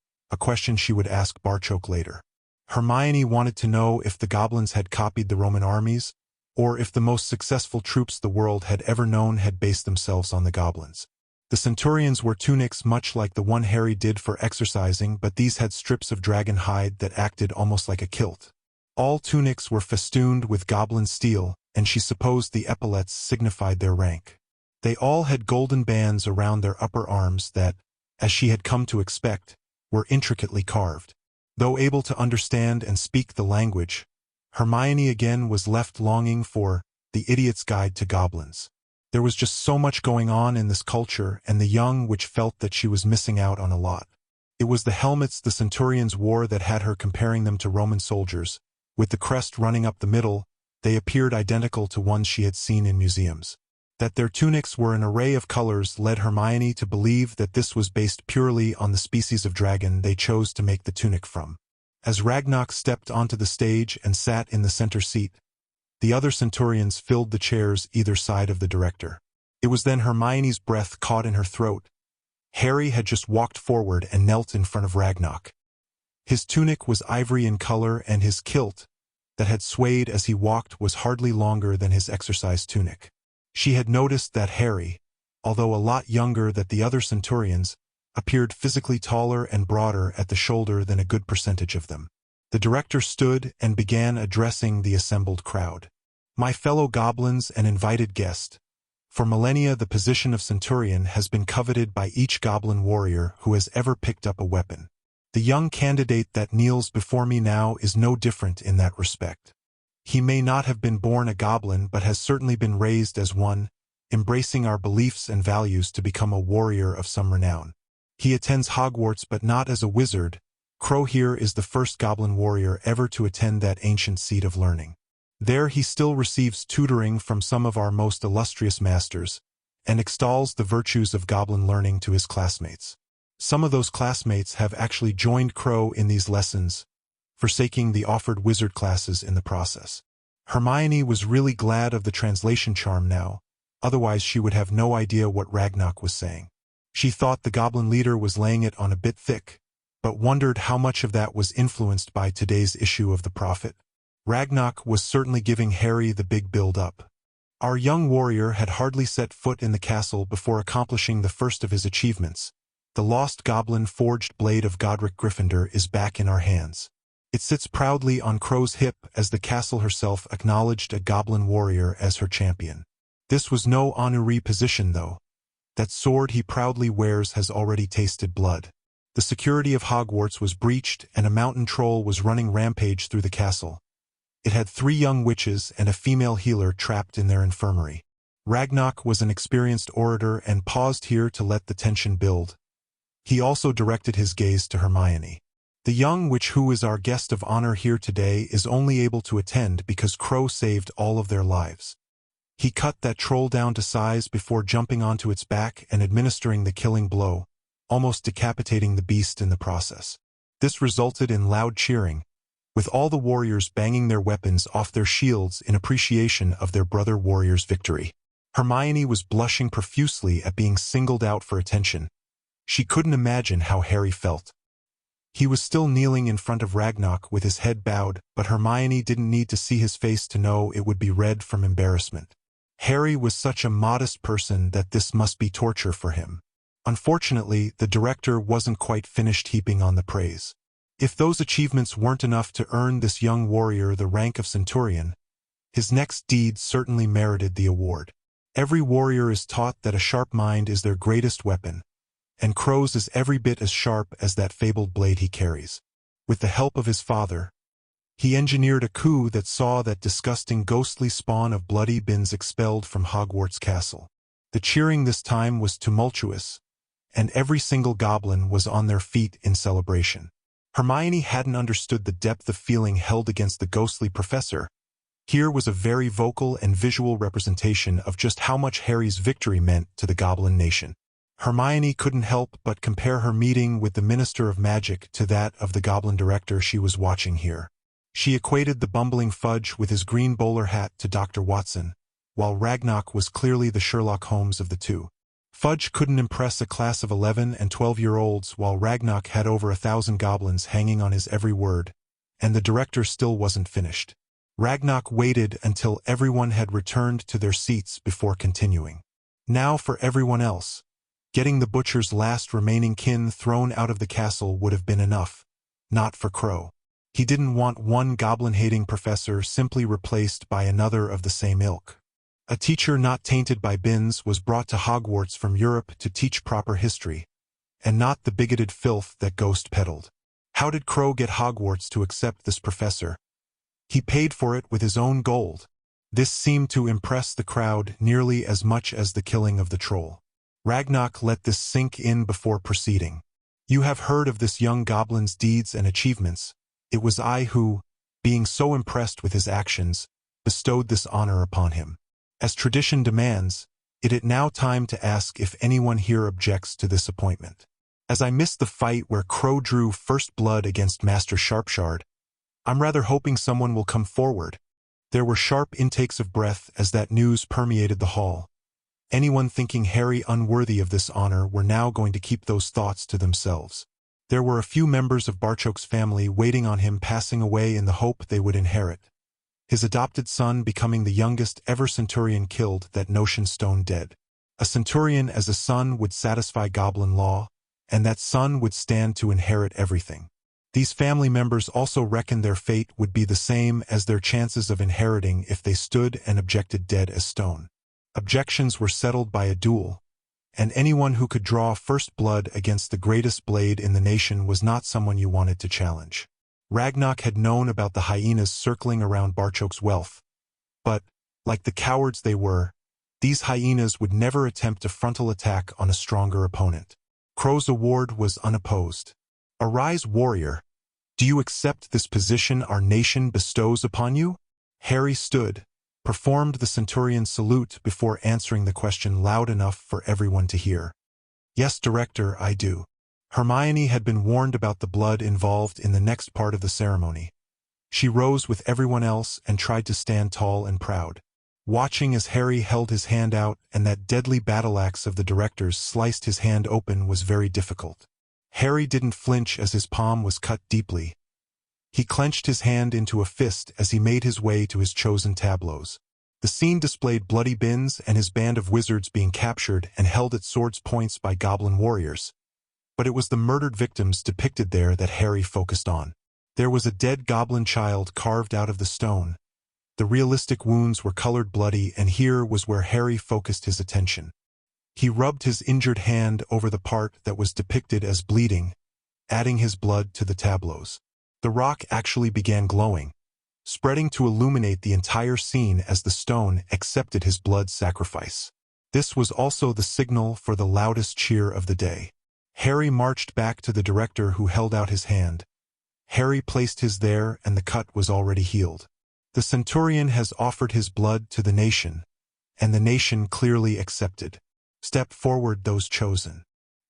she would ask Barchoke later. Hermione wanted to know if the goblins had copied the Roman armies, or if the most successful troops the world had ever known had based themselves on the goblins. The centurions wore tunics much like the one Harry did for exercising, but these had strips of dragon hide that acted almost like a kilt. All tunics were festooned with goblin steel, and she supposed the epaulets signified their rank. They all had golden bands around their upper arms that, as she had come to expect, were intricately carved. Though able to understand and speak the language, Hermione again was left longing for The Idiot's Guide to Goblins. There was just so much going on in this culture, and the young witch felt that she was missing out on a lot. It was the helmets the centurions wore that had her comparing them to Roman soldiers. With the crest running up the middle, they appeared identical to ones she had seen in museums. That their tunics were an array of colors led Hermione to believe that this was based purely on the species of dragon they chose to make the tunic from. As Ragnarok stepped onto the stage and sat in the center seat, the other centurions filled the chairs either side of the director. It was then Hermione's breath caught in her throat. Harry had just walked forward and knelt in front of Ragnarok. His tunic was ivory in color, and his kilt, that had swayed as he walked, was hardly longer than his exercise tunic. She had noticed that Harry, although a lot younger than the other centurions, appeared physically taller and broader at the shoulder than a good percentage of them. The director stood and began addressing the assembled crowd. My fellow goblins and invited guests, for millennia the position of centurion has been coveted by each goblin warrior who has ever picked up a weapon. The young candidate that kneels before me now is no different in that respect. He may not have been born a goblin but has certainly been raised as one, embracing our beliefs and values to become a warrior of some renown. He attends Hogwarts but not as a wizard. Crow here is the first goblin warrior ever to attend that ancient seat of learning. There he still receives tutoring from some of our most illustrious masters, and extols the virtues of goblin learning to his classmates. Some of those classmates have actually joined Crow in these lessons, forsaking the offered wizard classes in the process. Hermione was really glad of the translation charm now, otherwise she would have no idea what Ragnarok was saying. She thought the goblin leader was laying it on a bit thick, but wondered how much of that was influenced by today's issue of the Prophet. Ragnarok was certainly giving Harry the big build-up. Our young warrior had hardly set foot in the castle before accomplishing the first of his achievements. The lost goblin-forged blade of Godric Gryffindor is back in our hands. It sits proudly on Crow's hip as the castle herself acknowledged a goblin warrior as her champion. This was no honorary position, though. That sword he proudly wears has already tasted blood. The security of Hogwarts was breached, and a mountain troll was running rampage through the castle. It had 3 young witches and a female healer trapped in their infirmary. Ragnarok was an experienced orator and paused here to let the tension build. He also directed his gaze to Hermione. The young witch who is our guest of honor here today is only able to attend because Crow saved all of their lives. He cut that troll down to size before jumping onto its back and administering the killing blow, almost decapitating the beast in the process. This resulted in loud cheering, with all the warriors banging their weapons off their shields in appreciation of their brother warrior's victory. Hermione was blushing profusely at being singled out for attention. She couldn't imagine how Harry felt. He was still kneeling in front of Ragnarok with his head bowed, but Hermione didn't need to see his face to know it would be red from embarrassment. Harry was such a modest person that this must be torture for him. Unfortunately, the director wasn't quite finished heaping on the praise. If those achievements weren't enough to earn this young warrior the rank of centurion, his next deed certainly merited the award. Every warrior is taught that a sharp mind is their greatest weapon, and Crow's is every bit as sharp as that fabled blade he carries. With the help of his father, he engineered a coup that saw that disgusting ghostly spawn of bloody bins expelled from Hogwarts Castle. The cheering this time was tumultuous, and every single goblin was on their feet in celebration. Hermione hadn't understood the depth of feeling held against the ghostly professor. Here was a very vocal and visual representation of just how much Harry's victory meant to the Goblin Nation. Hermione couldn't help but compare her meeting with the Minister of Magic to that of the Goblin Director she was watching here. She equated the bumbling Fudge with his green bowler hat to Dr. Watson, while Ragnarok was clearly the Sherlock Holmes of the two. Fudge couldn't impress a class of 11- and 12-year-olds, while Ragnarok had over 1,000 goblins hanging on his every word, and the director still wasn't finished. Ragnarok waited until everyone had returned to their seats before continuing. Now for everyone else. Getting the butcher's last remaining kin thrown out of the castle would have been enough. Not for Crow. He didn't want one goblin-hating professor simply replaced by another of the same ilk. A teacher not tainted by bins was brought to Hogwarts from Europe to teach proper history, and not the bigoted filth that Ghost peddled. How did Crow get Hogwarts to accept this professor? He paid for it with his own gold. This seemed to impress the crowd nearly as much as the killing of the troll. Ragnarok let this sink in before proceeding. You have heard of this young goblin's deeds and achievements. It was I who, being so impressed with his actions, bestowed this honor upon him. As tradition demands, it is now time to ask if anyone here objects to this appointment. As I missed the fight where Crow drew first blood against Master Sharpshard, I'm rather hoping someone will come forward. There were sharp intakes of breath as that news permeated the hall. Anyone thinking Harry unworthy of this honor were now going to keep those thoughts to themselves. There were a few members of Barchok's family waiting on him passing away in the hope they would inherit. His adopted son becoming the youngest ever centurion killed that notion stone dead. A centurion as a son would satisfy goblin law, and that son would stand to inherit everything. These family members also reckoned their fate would be the same as their chances of inheriting if they stood and objected dead as stone. Objections were settled by a duel, and anyone who could draw first blood against the greatest blade in the nation was not someone you wanted to challenge. Ragnarok had known about the hyenas circling around Barchok's wealth, but, like the cowards they were, these hyenas would never attempt a frontal attack on a stronger opponent. Crow's award was unopposed. Arise, warrior. Do you accept this position our nation bestows upon you? Harry stood, performed the centurion's salute before answering the question loud enough for everyone to hear. Yes, Director, I do. Hermione had been warned about the blood involved in the next part of the ceremony. She rose with everyone else and tried to stand tall and proud. Watching as Harry held his hand out and that deadly battle-axe of the director's sliced his hand open was very difficult. Harry didn't flinch as his palm was cut deeply. He clenched his hand into a fist as he made his way to his chosen tableaus. The scene displayed bloody Binns and his band of wizards being captured and held at swords' points by goblin warriors. But it was the murdered victims depicted there that Harry focused on. There was a dead goblin child carved out of the stone. The realistic wounds were colored bloody, and here was where Harry focused his attention. He rubbed his injured hand over the part that was depicted as bleeding, adding his blood to the tableaus. The rock actually began glowing, spreading to illuminate the entire scene as the stone accepted his blood sacrifice. This was also the signal for the loudest cheer of the day. Harry marched back to the director, who held out his hand. Harry placed his there, and the cut was already healed. The centurion has offered his blood to the nation, and the nation clearly accepted. Step forward, those chosen.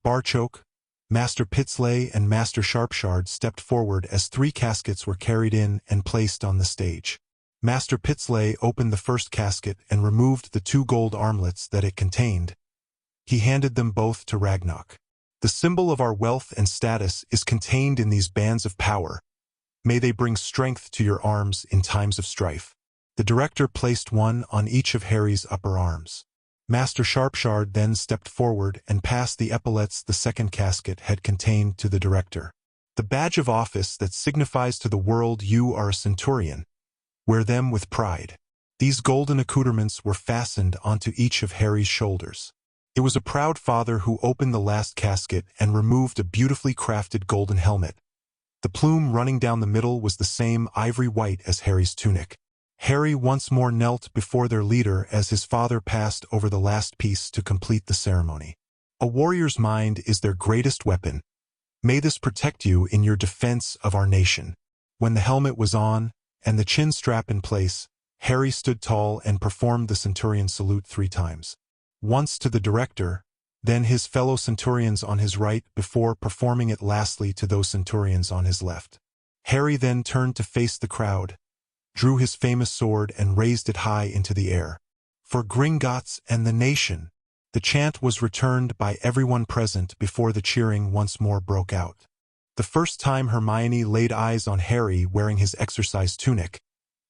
Barchoke, Master Pitsley, and Master Sharpshard stepped forward as 3 caskets were carried in and placed on the stage. Master Pitsley opened the first casket and removed the 2 gold armlets that it contained. He handed them both to Ragnarok. The symbol of our wealth and status is contained in these bands of power. May they bring strength to your arms in times of strife. The director placed one on each of Harry's upper arms. Master Sharpshard then stepped forward and passed the epaulets the second casket had contained to the director. The badge of office that signifies to the world you are a centurion. Wear them with pride. These golden accoutrements were fastened onto each of Harry's shoulders. It was a proud father who opened the last casket and removed a beautifully crafted golden helmet. The plume running down the middle was the same ivory white as Harry's tunic. Harry once more knelt before their leader as his father passed over the last piece to complete the ceremony. A warrior's mind is their greatest weapon. May this protect you in your defense of our nation. When the helmet was on, and the chin strap in place, Harry stood tall and performed the centurion salute 3 times. Once to the director, then his fellow centurions on his right, before performing it lastly to those centurions on his left. Harry then turned to face the crowd, drew his famous sword and raised it high into the air. For Gringotts and the nation. The chant was returned by everyone present before the cheering once more broke out. The first time Hermione laid eyes on Harry wearing his exercise tunic,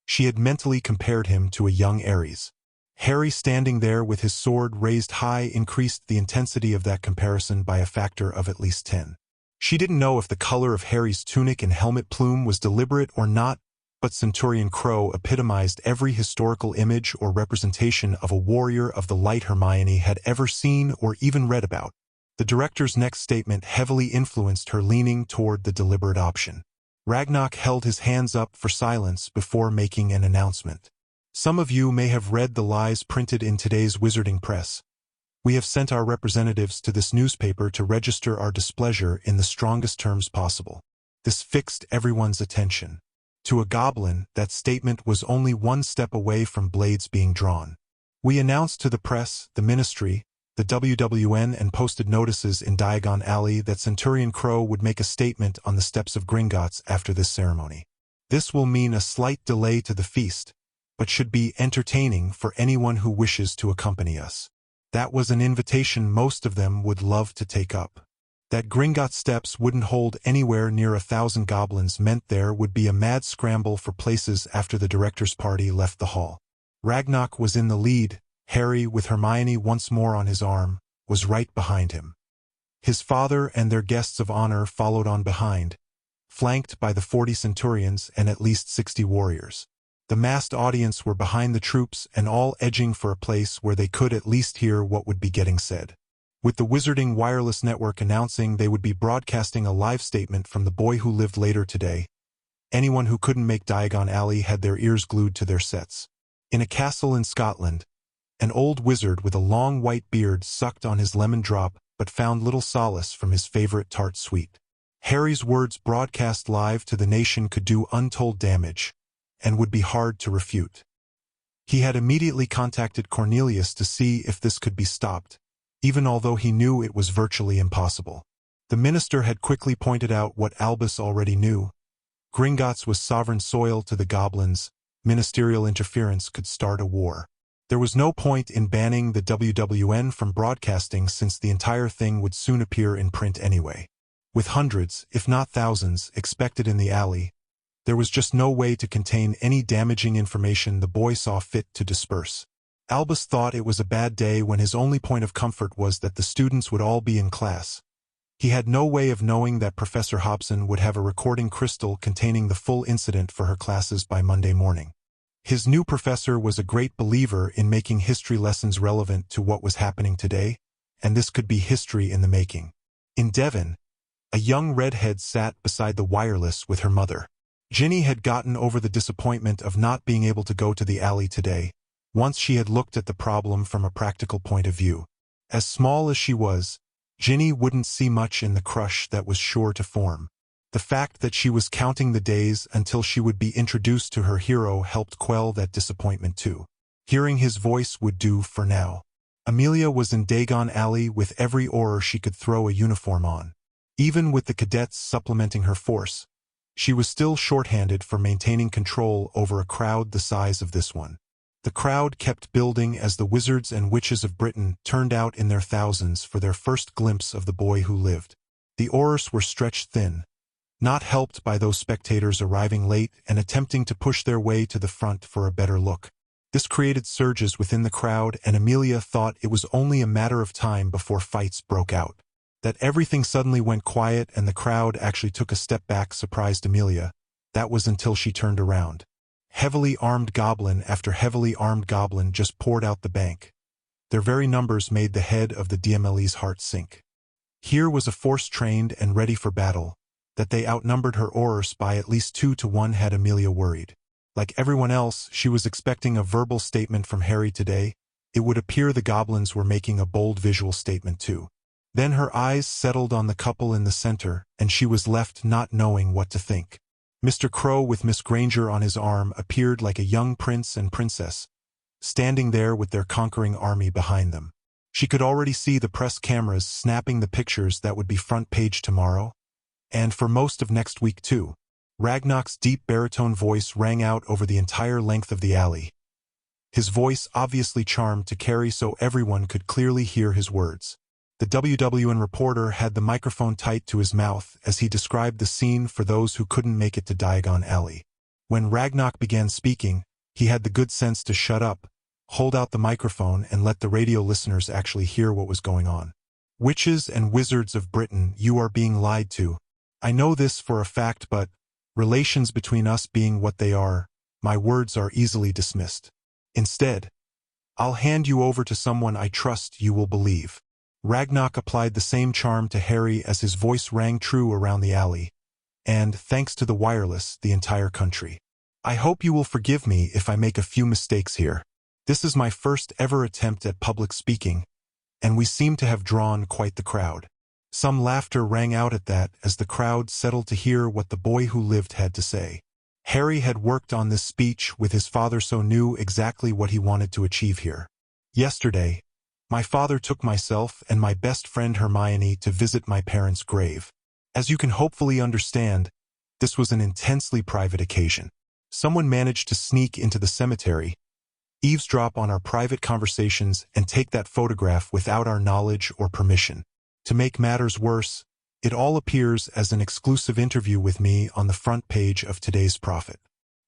she had mentally compared him to a young Ares. Harry standing there with his sword raised high increased the intensity of that comparison by a factor of at least 10. She didn't know if the color of Harry's tunic and helmet plume was deliberate or not, but Centurion Crow epitomized every historical image or representation of a warrior of the light Hermione had ever seen or even read about. The director's next statement heavily influenced her, leaning toward the deliberate option. Ragnarok held his hands up for silence before making an announcement. Some of you may have read the lies printed in today's wizarding press. We have sent our representatives to this newspaper to register our displeasure in the strongest terms possible. This fixed everyone's attention. To a goblin, that statement was only 1 step away from blades being drawn. We announced to the press, the ministry, the WWN, and posted notices in Diagon Alley that Centurion Crow would make a statement on the steps of Gringotts after this ceremony. This will mean a slight delay to the feast, but should be entertaining for anyone who wishes to accompany us. That was an invitation most of them would love to take up. That Gringotts steps wouldn't hold anywhere near 1,000 goblins meant there would be a mad scramble for places after the director's party left the hall. Ragnarok was in the lead. Harry, with Hermione once more on his arm, was right behind him. His father and their guests of honor followed on behind, flanked by the 40 centurions and at least 60 warriors. The massed audience were behind the troops and all edging for a place where they could at least hear what would be getting said. With the Wizarding Wireless Network announcing they would be broadcasting a live statement from the boy who lived later today, anyone who couldn't make Diagon Alley had their ears glued to their sets. In a castle in Scotland, an old wizard with a long white beard sucked on his lemon drop but found little solace from his favorite tart sweet. Harry's words broadcast live to the nation could do untold damage, and would be hard to refute. He had immediately contacted Cornelius to see if this could be stopped, even although he knew it was virtually impossible. The minister had quickly pointed out what Albus already knew. Gringotts was sovereign soil to the goblins. Ministerial interference could start a war. There was no point in banning the WWN from broadcasting since the entire thing would soon appear in print anyway. With hundreds, if not thousands, expected in the alley, There was just no way to contain any damaging information the boy saw fit to disperse. Albus thought it was a bad day when his only point of comfort was that the students would all be in class. He had no way of knowing that Professor Hobson would have a recording crystal containing the full incident for her classes by Monday morning. His new professor was a great believer in making history lessons relevant to what was happening today, and this could be history in the making. In Devon, a young redhead sat beside the wireless with her mother. Ginny had gotten over the disappointment of not being able to go to the alley today, once she had looked at the problem from a practical point of view. As small as she was, Ginny wouldn't see much in the crush that was sure to form. The fact that she was counting the days until she would be introduced to her hero helped quell that disappointment too. Hearing his voice would do for now. Amelia was in Dagon Alley with every oar she could throw a uniform on. Even with the cadets supplementing her force, she was still shorthanded for maintaining control over a crowd the size of this one. The crowd kept building as the wizards and witches of Britain turned out in their thousands for their first glimpse of the boy who lived. The oars were stretched thin, not helped by those spectators arriving late and attempting to push their way to the front for a better look. This created surges within the crowd, and Amelia thought it was only a matter of time before fights broke out. That everything suddenly went quiet and the crowd actually took a step back surprised Amelia. That was until she turned around. Heavily armed goblin after heavily armed goblin just poured out the bank. Their very numbers made the head of the DMLE's heart sink. Here was a force trained and ready for battle. That they outnumbered her oars by at least 2-1 had Amelia worried. Like everyone else, she was expecting a verbal statement from Harry today. It would appear the goblins were making a bold visual statement too. Then her eyes settled on the couple in the center, and she was left not knowing what to think. Mr. Crow with Miss Granger on his arm appeared like a young prince and princess, standing there with their conquering army behind them. She could already see the press cameras snapping the pictures that would be front page tomorrow, and for most of next week too. Ragnar's deep baritone voice rang out over the entire length of the alley. His voice obviously charmed to carry so everyone could clearly hear his words. The WWN reporter had the microphone tight to his mouth as he described the scene for those who couldn't make it to Diagon Alley. When Ragnar began speaking, he had the good sense to shut up, hold out the microphone and let the radio listeners actually hear what was going on. Witches and wizards of Britain, you are being lied to. I know this for a fact, but relations between us being what they are, my words are easily dismissed. Instead, I'll hand you over to someone I trust you will believe. Ragnar applied the same charm to Harry as his voice rang true around the alley, and, thanks to the wireless, the entire country. I hope you will forgive me if I make a few mistakes here. This is my first ever attempt at public speaking, and we seem to have drawn quite the crowd. Some laughter rang out at that as the crowd settled to hear what the boy who lived had to say. Harry had worked on this speech with his father, so knew exactly what he wanted to achieve here. Yesterday, my father took myself and my best friend Hermione to visit my parents' grave. As you can hopefully understand, this was an intensely private occasion. Someone managed to sneak into the cemetery, eavesdrop on our private conversations, and take that photograph without our knowledge or permission. To make matters worse, it all appears as an exclusive interview with me on the front page of today's Prophet.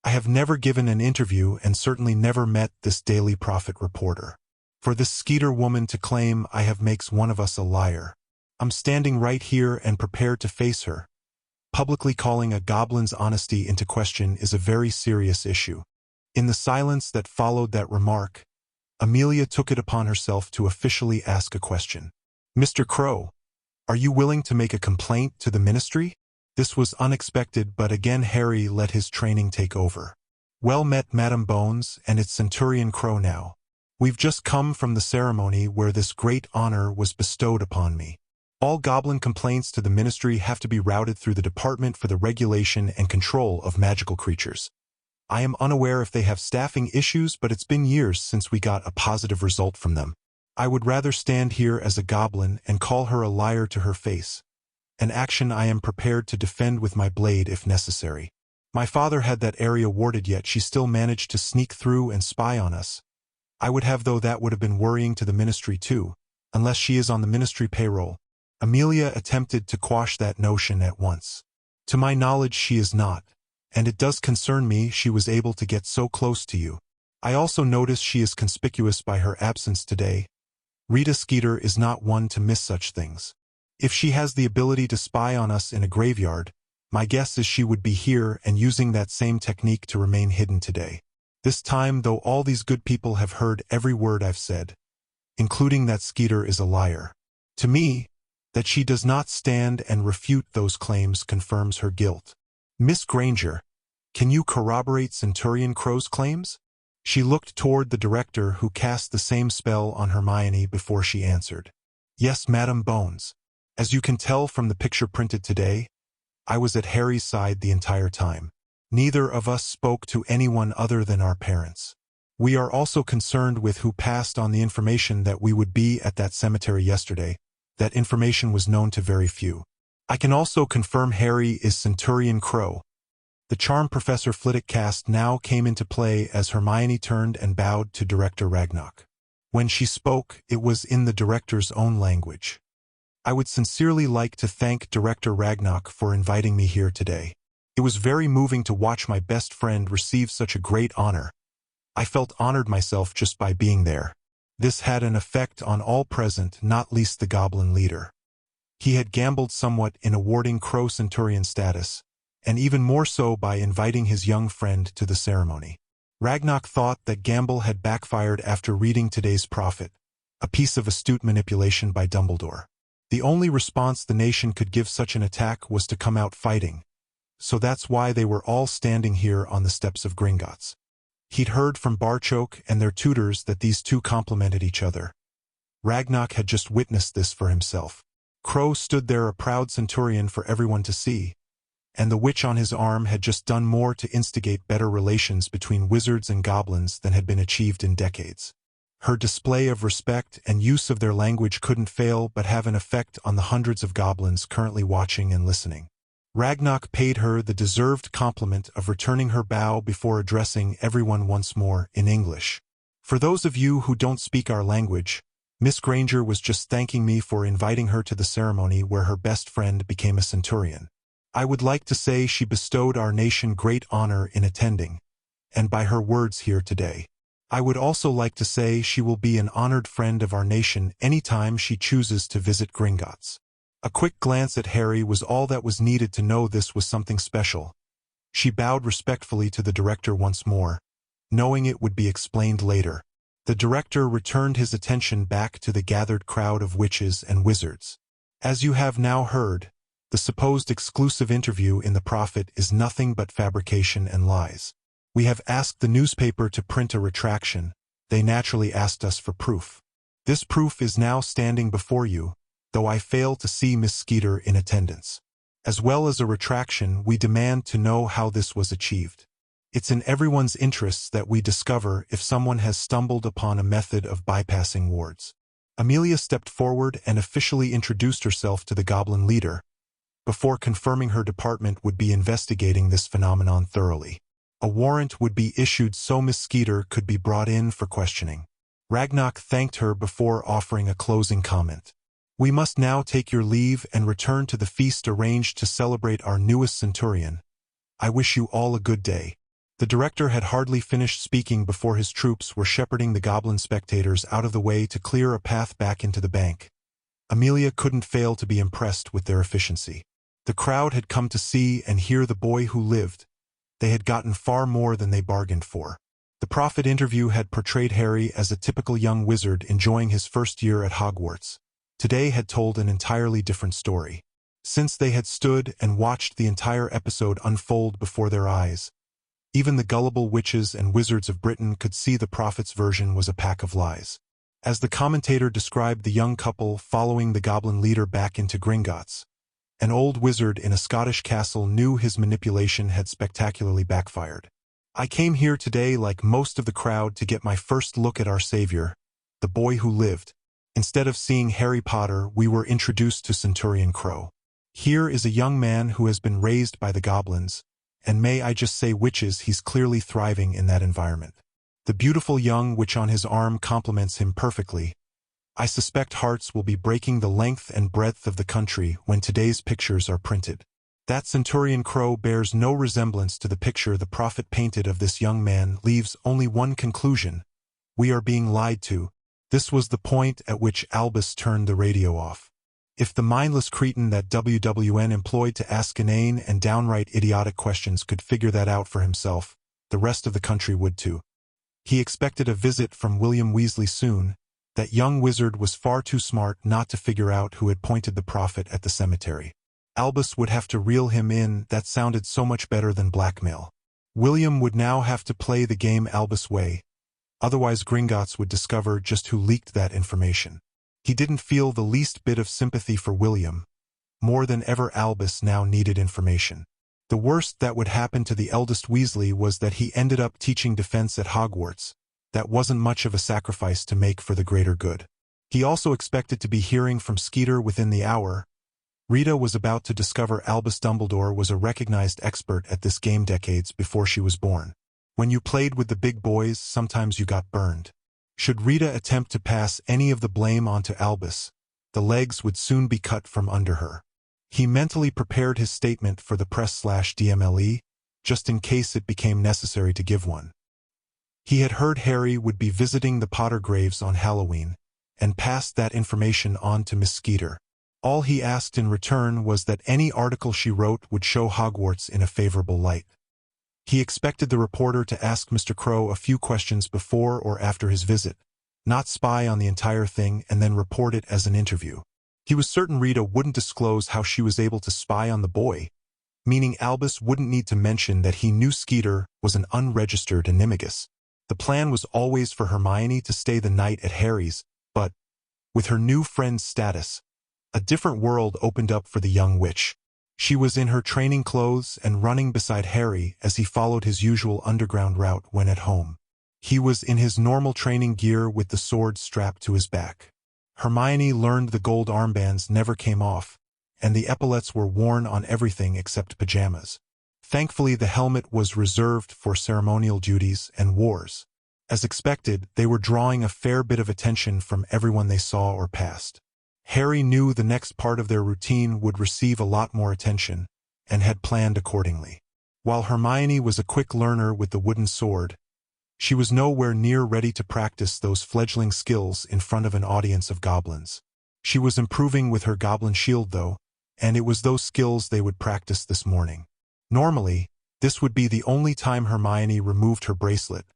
I have never given an interview and certainly never met this Daily Prophet reporter. For this Skeeter woman to claim I have makes one of us a liar. I'm standing right here and prepared to face her. Publicly calling a goblin's honesty into question is a very serious issue. In the silence that followed that remark, Amelia took it upon herself to officially ask a question. Mr. Crow, are you willing to make a complaint to the ministry? This was unexpected, but again Harry let his training take over. Well met, Madam Bones, and it's Centurion Crow now. We've just come from the ceremony where this great honor was bestowed upon me. All goblin complaints to the ministry have to be routed through the Department for the Regulation and Control of Magical Creatures. I am unaware if they have staffing issues, but it's been years since we got a positive result from them. I would rather stand here as a goblin and call her a liar to her face, an action I am prepared to defend with my blade if necessary. My father had that area warded, yet she still managed to sneak through and spy on us. I would have, though that would have been worrying to the ministry too, unless she is on the ministry payroll. Amelia attempted to quash that notion at once. To my knowledge she is not, And it does concern me she was able to get so close to you. I also notice she is conspicuous by her absence today. Rita Skeeter is not one to miss such things. If she has the ability to spy on us in a graveyard, my guess is she would be here and using that same technique to remain hidden today. This time, though, all these good people have heard every word I've said, including that Skeeter is a liar. To me, that she does not stand and refute those claims confirms her guilt. Miss Granger, can you corroborate Centurion Crow's claims? She looked toward the director, who cast the same spell on Hermione before she answered. Yes, Madam Bones. As you can tell from the picture printed today, I was at Harry's side the entire time. Neither of us spoke to anyone other than our parents. We are also concerned with who passed on the information that we would be at that cemetery yesterday. That information was known to very few. I can also confirm Harry is Centurion Crow. The charm Professor Flitwick cast now came into play as Hermione turned and bowed to Director Ragnarok. When she spoke, it was in the director's own language. I would sincerely like to thank Director Ragnarok for inviting me here today. It was very moving to watch my best friend receive such a great honor. I felt honored myself just by being there. This had an effect on all present, not least the goblin leader. He had gambled somewhat in awarding Crow Centurion status, and even more so by inviting his young friend to the ceremony. Ragnarok thought that gamble had backfired after reading today's prophet, a piece of astute manipulation by Dumbledore. The only response the nation could give such an attack was to come out fighting, so that's why they were all standing here on the steps of Gringotts. He'd heard from Barchoke and their tutors that these two complemented each other. Ragnarok had just witnessed this for himself. Crow stood there a proud centurion for everyone to see, and the witch on his arm had just done more to instigate better relations between wizards and goblins than had been achieved in decades. Her display of respect and use of their language couldn't fail but have an effect on the hundreds of goblins currently watching and listening. Ragnarok paid her the deserved compliment of returning her bow before addressing everyone once more in English. For those of you who don't speak our language, Miss Granger was just thanking me for inviting her to the ceremony where her best friend became a centurion. I would like to say she bestowed our nation great honor in attending, and by her words here today. I would also like to say she will be an honored friend of our nation anytime she chooses to visit Gringotts. A quick glance at Harry was all that was needed to know this was something special. She bowed respectfully to the director once more, knowing it would be explained later. The director returned his attention back to the gathered crowd of witches and wizards. As you have now heard, the supposed exclusive interview in the Prophet is nothing but fabrication and lies. We have asked the newspaper to print a retraction. They naturally asked us for proof. This proof is now standing before you, though I fail to see Miss Skeeter in attendance. As well as a retraction, we demand to know how this was achieved. It's in everyone's interests that we discover if someone has stumbled upon a method of bypassing wards. Amelia stepped forward and officially introduced herself to the goblin leader, before confirming her department would be investigating this phenomenon thoroughly. A warrant would be issued so Miss Skeeter could be brought in for questioning. Ragnarok thanked her before offering a closing comment. We must now take your leave and return to the feast arranged to celebrate our newest centurion. I wish you all a good day. The director had hardly finished speaking before his troops were shepherding the goblin spectators out of the way to clear a path back into the bank. Amelia couldn't fail to be impressed with their efficiency. The crowd had come to see and hear the boy who lived. They had gotten far more than they bargained for. The Prophet interview had portrayed Harry as a typical young wizard enjoying his first year at Hogwarts. Today had told an entirely different story. Since they had stood and watched the entire episode unfold before their eyes, even the gullible witches and wizards of Britain could see the Prophet's version was a pack of lies. As the commentator described the young couple following the goblin leader back into Gringotts, an old wizard in a Scottish castle knew his manipulation had spectacularly backfired. I came here today, like most of the crowd, to get my first look at our savior, the boy who lived. Instead of seeing Harry Potter, we were introduced to Centurion Crow. Here is a young man who has been raised by the goblins, and may I just say witches, he's clearly thriving in that environment. The beautiful young witch on his arm complements him perfectly. I suspect hearts will be breaking the length and breadth of the country when today's pictures are printed. That Centurion Crow bears no resemblance to the picture the prophet painted of this young man, leaves only one conclusion. We are being lied to. This was the point at which Albus turned the radio off. If the mindless cretin that WWN employed to ask inane and downright idiotic questions could figure that out for himself, the rest of the country would too. He expected a visit from William Weasley soon. That young wizard was far too smart not to figure out who had pointed the prophet at the cemetery. Albus would have to reel him in. That sounded so much better than blackmail. William would now have to play the game Albus' way, otherwise Gringotts would discover just who leaked that information. He didn't feel the least bit of sympathy for William. More than ever Albus now needed information. The worst that would happen to the eldest Weasley was that he ended up teaching defense at Hogwarts. That wasn't much of a sacrifice to make for the greater good. He also expected to be hearing from Skeeter within the hour. Rita was about to discover Albus Dumbledore was a recognized expert at this game decades before she was born. When you played with the big boys, sometimes you got burned. Should Rita attempt to pass any of the blame onto Albus, the legs would soon be cut from under her. He mentally prepared his statement for the press/DMLE, just in case it became necessary to give one. He had heard Harry would be visiting the Potter graves on Halloween, and passed that information on to Miss Skeeter. All he asked in return was that any article she wrote would show Hogwarts in a favorable light. He expected the reporter to ask Mr. Crow a few questions before or after his visit, not spy on the entire thing and then report it as an interview. He was certain Rita wouldn't disclose how she was able to spy on the boy, meaning Albus wouldn't need to mention that he knew Skeeter was an unregistered animagus. The plan was always for Hermione to stay the night at Harry's, but, with her new friend's status, a different world opened up for the young witch. She was in her training clothes and running beside Harry as he followed his usual underground route when at home. He was in his normal training gear with the sword strapped to his back. Hermione learned the gold armbands never came off, and the epaulets were worn on everything except pajamas. Thankfully, the helmet was reserved for ceremonial duties and wars. As expected, they were drawing a fair bit of attention from everyone they saw or passed. Harry knew the next part of their routine would receive a lot more attention, and had planned accordingly. While Hermione was a quick learner with the wooden sword, she was nowhere near ready to practice those fledgling skills in front of an audience of goblins. She was improving with her goblin shield though, and it was those skills they would practice this morning. Normally, this would be the only time Hermione removed her bracelet,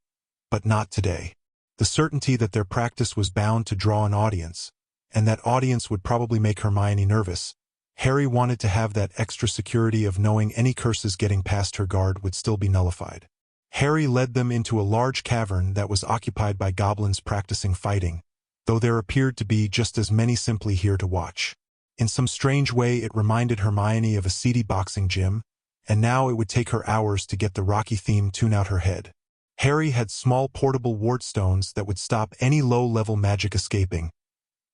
but not today. The certainty that their practice was bound to draw an audience, and that audience would probably make Hermione nervous. Harry wanted to have that extra security of knowing any curses getting past her guard would still be nullified. Harry led them into a large cavern that was occupied by goblins practicing fighting, though there appeared to be just as many simply here to watch. In some strange way it reminded Hermione of a seedy boxing gym, and now it would take her hours to get the Rocky theme tune out her head. Harry had small portable wardstones that would stop any low-level magic escaping,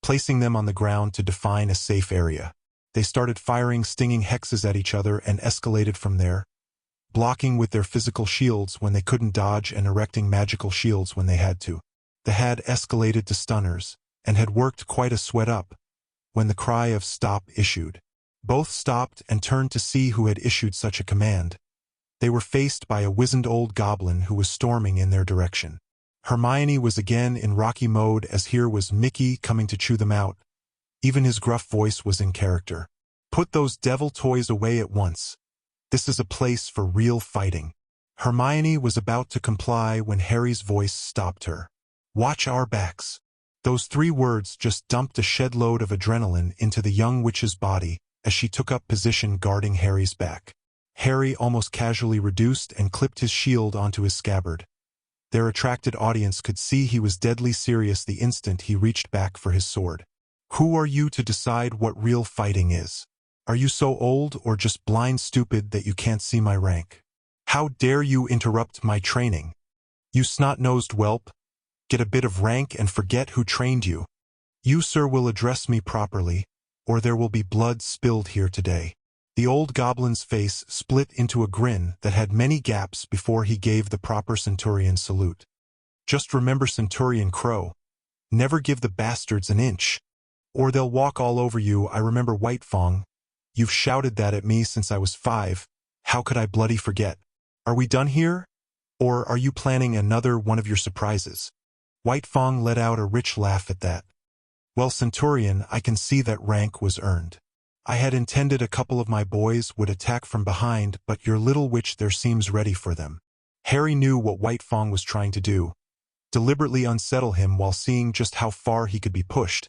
placing them on the ground to define a safe area. They started firing stinging hexes at each other and escalated from there, blocking with their physical shields when they couldn't dodge and erecting magical shields when they had to. The had escalated to stunners, and had worked quite a sweat up, when the cry of stop issued. Both stopped and turned to see who had issued such a command. They were faced by a wizened old goblin who was storming in their direction. Hermione was again in Rocky mode as here was Mickey coming to chew them out. Even his gruff voice was in character. "Put those devil toys away at once. This is a place for real fighting." Hermione was about to comply when Harry's voice stopped her. "Watch our backs." Those 3 words just dumped a shed load of adrenaline into the young witch's body as she took up position guarding Harry's back. Harry almost casually reduced and clipped his shield onto his scabbard. Their attracted audience could see he was deadly serious the instant he reached back for his sword. "Who are you to decide what real fighting is? Are you so old or just blind stupid that you can't see my rank? How dare you interrupt my training? You snot-nosed whelp, get a bit of rank and forget who trained you. You, sir, will address me properly, or there will be blood spilled here today." The old goblin's face split into a grin that had many gaps before he gave the proper Centurion salute. "Just remember Centurion Crow. Never give the bastards an inch, or they'll walk all over you. I remember Whitefong. You've shouted that at me since I was 5. How could I bloody forget? Are we done here? Or are you planning another one of your surprises? White Fang let out a rich laugh at that. Well, Centurion, I can see that rank was earned. I had intended a couple of my boys would attack from behind, but your little witch there seems ready for them. Harry knew what White Fang was trying to do, deliberately unsettle him while seeing just how far he could be pushed.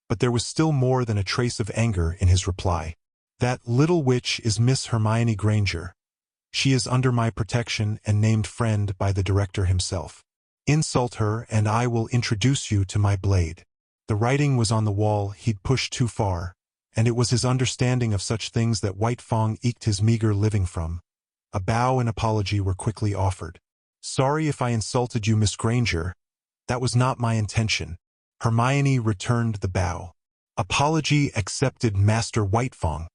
But there was still more than a trace of anger in his reply. That little witch is Miss Hermione Granger. She is under my protection and named friend by the director himself. Insult her and I will introduce you to my blade. The writing was on the wall he'd pushed too far, and it was his understanding of such things that White Fang eked his meager living from. A bow and apology were quickly offered. Sorry if I insulted you, Miss Granger. That was not my intention. Hermione returned the bow. Apology accepted, Master White Fang.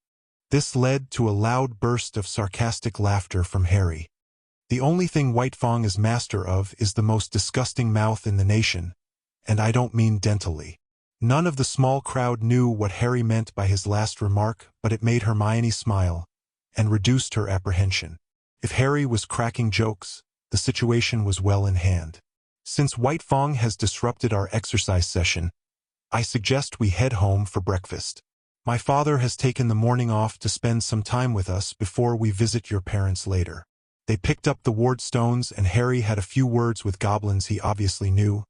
This led to a loud burst of sarcastic laughter from Harry. The only thing White Fang is master of is the most disgusting mouth in the nation, and I don't mean dentally. None of the small crowd knew what Harry meant by his last remark, but it made Hermione smile, and reduced her apprehension. If Harry was cracking jokes, the situation was well in hand. Since White Fang has disrupted our exercise session, I suggest we head home for breakfast. My father has taken the morning off to spend some time with us before we visit your parents later. They picked up the ward stones and Harry had a few words with goblins he obviously knew.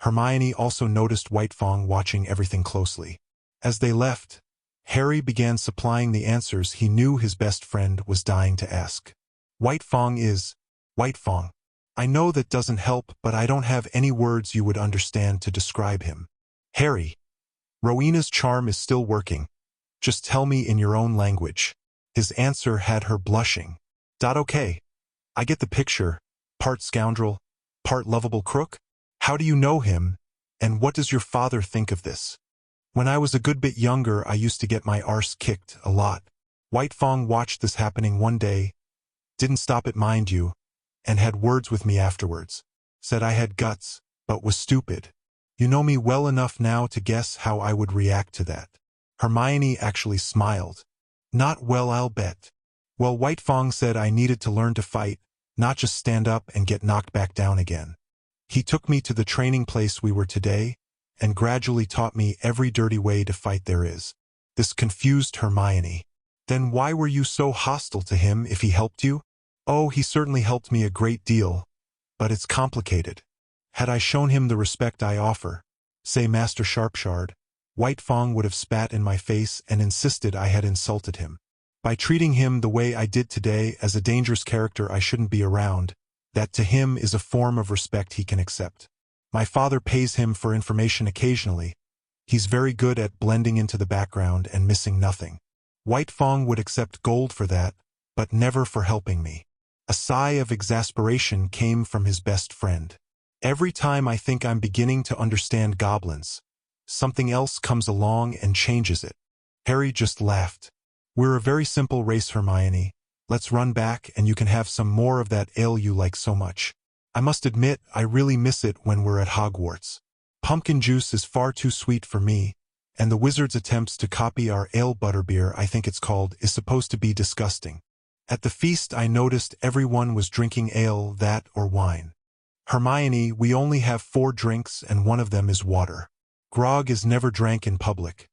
Hermione also noticed White Fang watching everything closely. As they left, Harry began supplying the answers he knew his best friend was dying to ask. White Fang is White Fang. I know that doesn't help, but I don't have any words you would understand to describe him. Harry, Rowena's charm is still working. Just tell me in your own language. His answer had her blushing. Okay. I get the picture. Part scoundrel, part lovable crook? How do you know him, and what does your father think of this? When I was a good bit younger, I used to get my arse kicked a lot. White Fang watched this happening one day, didn't stop it, mind you, and had words with me afterwards. Said I had guts, but was stupid. You know me well enough now to guess how I would react to that. Hermione actually smiled. Not well, I'll bet. Well, White Fang said I needed to learn to fight, not just stand up and get knocked back down again. He took me to the training place we were today, and gradually taught me every dirty way to fight there is. This confused Hermione. Then why were you so hostile to him if he helped you? Oh, he certainly helped me a great deal, but it's complicated. Had I shown him the respect I offer, say Master Sharpshard, White Fang would have spat in my face and insisted I had insulted him. By treating him the way I did today as a dangerous character I shouldn't be around, that to him is a form of respect he can accept. My father pays him for information occasionally. He's very good at blending into the background and missing nothing. White Fang would accept gold for that, but never for helping me. A sigh of exasperation came from his best friend. Every time I think I'm beginning to understand goblins, something else comes along and changes it. Harry just laughed. We're a very simple race, Hermione. Let's run back and you can have some more of that ale you like so much. I must admit, I really miss it when we're at Hogwarts. Pumpkin juice is far too sweet for me, and the wizard's attempts to copy our ale butterbeer, I think it's called, is supposed to be disgusting. At the feast I noticed everyone was drinking ale, that or wine. Hermione, we only have 4 drinks and one of them is water. Grog is never drank in public.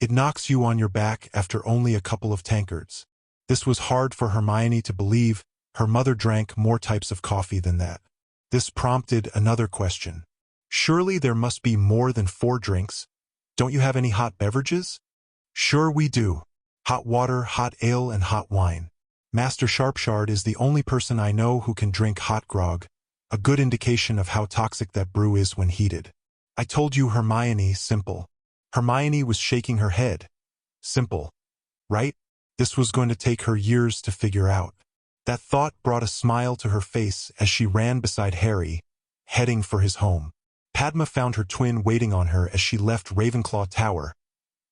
It knocks you on your back after only a couple of tankards. This was hard for Hermione to believe. Her mother drank more types of coffee than that. This prompted another question. Surely there must be more than 4 drinks. Don't you have any hot beverages? Sure we do. Hot water, hot ale, and hot wine. Master Sharpshard is the only person I know who can drink hot grog, a good indication of how toxic that brew is when heated. I told you, Hermione, simple. Hermione was shaking her head. Simple, right? This was going to take her years to figure out. That thought brought a smile to her face as she ran beside Harry, heading for his home. Padma found her twin waiting on her as she left Ravenclaw Tower.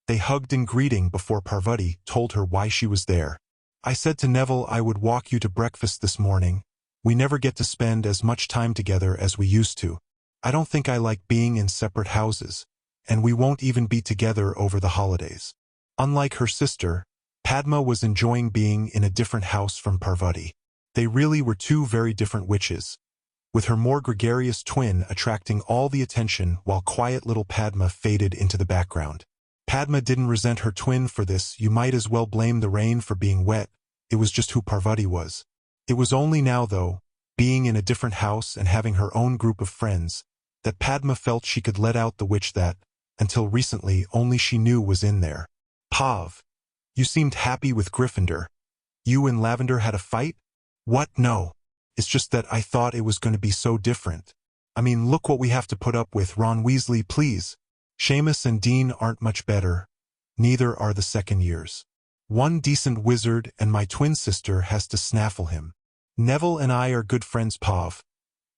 They hugged in greeting before Parvati told her why she was there. I said to Neville I would walk you to breakfast this morning. We never get to spend as much time together as we used to. I don't think I like being in separate houses, and we won't even be together over the holidays. Unlike her sister, Padma was enjoying being in a different house from Parvati. They really were two very different witches, with her more gregarious twin attracting all the attention while quiet little Padma faded into the background. Padma didn't resent her twin for this. You might as well blame the rain for being wet. It was just who Parvati was. It was only now, though, being in a different house and having her own group of friends, that Padma felt she could let out the witch that, until recently, only she knew was in there. Pav, you seemed happy with Gryffindor. You and Lavender had a fight? What? No. It's just that I thought it was going to be so different. I mean, look what we have to put up with. Ron Weasley, please. Seamus and Dean aren't much better. Neither are the second years. One decent wizard and my twin sister has to snaffle him. Neville and I are good friends, Pav,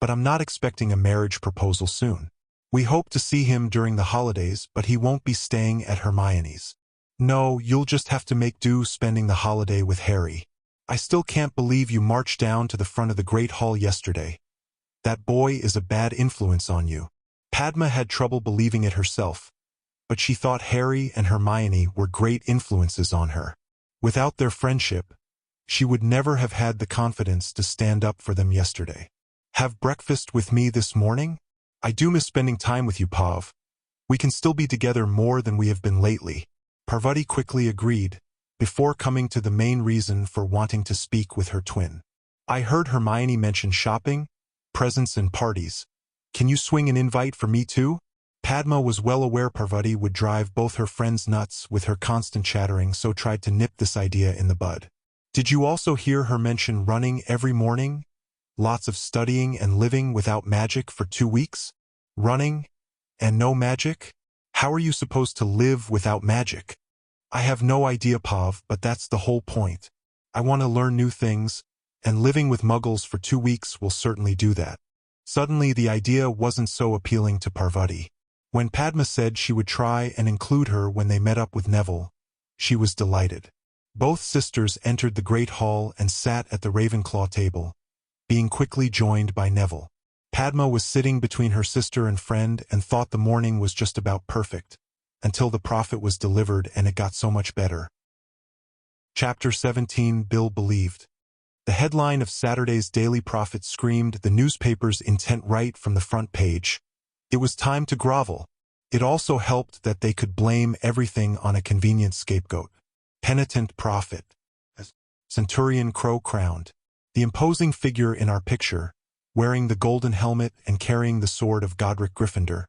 but I'm not expecting a marriage proposal soon. We hope to see him during the holidays, but he won't be staying at Hermione's. No, you'll just have to make do spending the holiday with Harry. I still can't believe you marched down to the front of the Great Hall yesterday. That boy is a bad influence on you. Padma had trouble believing it herself, but she thought Harry and Hermione were great influences on her. Without their friendship, she would never have had the confidence to stand up for them yesterday. Have breakfast with me this morning? I do miss spending time with you, Pav. We can still be together more than we have been lately. Parvati quickly agreed, before coming to the main reason for wanting to speak with her twin. I heard Hermione mention shopping, presents and parties. Can you swing an invite for me too? Padma was well aware Parvati would drive both her friends nuts with her constant chattering, so tried to nip this idea in the bud. Did you also hear her mention running every morning? Lots of studying and living without magic for 2 weeks? Running and no magic? How are you supposed to live without magic? I have no idea, Pav, but that's the whole point. I want to learn new things, and living with muggles for 2 weeks will certainly do that. Suddenly the idea wasn't so appealing to Parvati. When Padma said she would try and include her when they met up with Neville, she was delighted. Both sisters entered the Great Hall and sat at the Ravenclaw table, being quickly joined by Neville. Padma was sitting between her sister and friend and thought the morning was just about perfect, until the prophet was delivered and it got so much better. Chapter 17. Bill believed. The headline of Saturday's Daily Prophet screamed the newspaper's intent right from the front page. It was time to grovel. It also helped that they could blame everything on a convenient scapegoat. Penitent prophet. Centurion Crow crowned. The imposing figure in our picture, wearing the golden helmet and carrying the sword of Godric Gryffindor,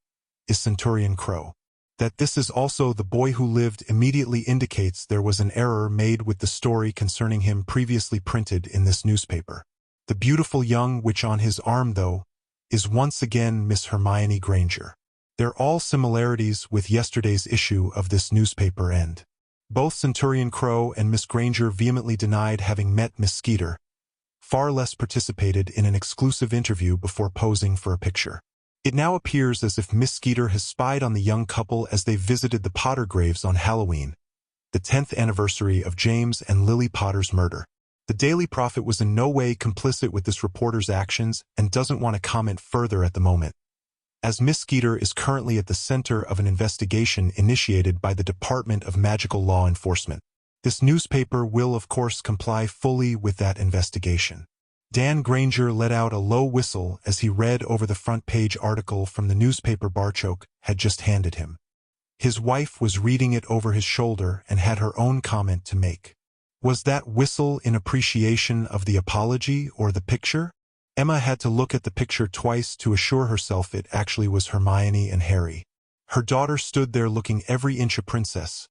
is Centurion Crow. That this is also the boy who lived immediately indicates there was an error made with the story concerning him previously printed in this newspaper. The beautiful young witch on his arm, though, is once again Miss Hermione Granger. They're all similarities with yesterday's issue of this newspaper, and both Centurion Crow and Miss Granger vehemently denied having met Miss Skeeter, far less participated in an exclusive interview before posing for a picture. It now appears as if Miss Skeeter has spied on the young couple as they visited the Potter graves on Halloween, the 10th anniversary of James and Lily Potter's murder. The Daily Prophet was in no way complicit with this reporter's actions and doesn't want to comment further at the moment, as Miss Skeeter is currently at the center of an investigation initiated by the Department of Magical Law Enforcement. This newspaper will, of course, comply fully with that investigation. Dan Granger let out a low whistle as he read over the front-page article from the newspaper Barchoke had just handed him. His wife was reading it over his shoulder and had her own comment to make. Was that whistle in appreciation of the apology or the picture? Emma had to look at the picture twice to assure herself it actually was Hermione and Harry. Her daughter stood there looking every inch a princess.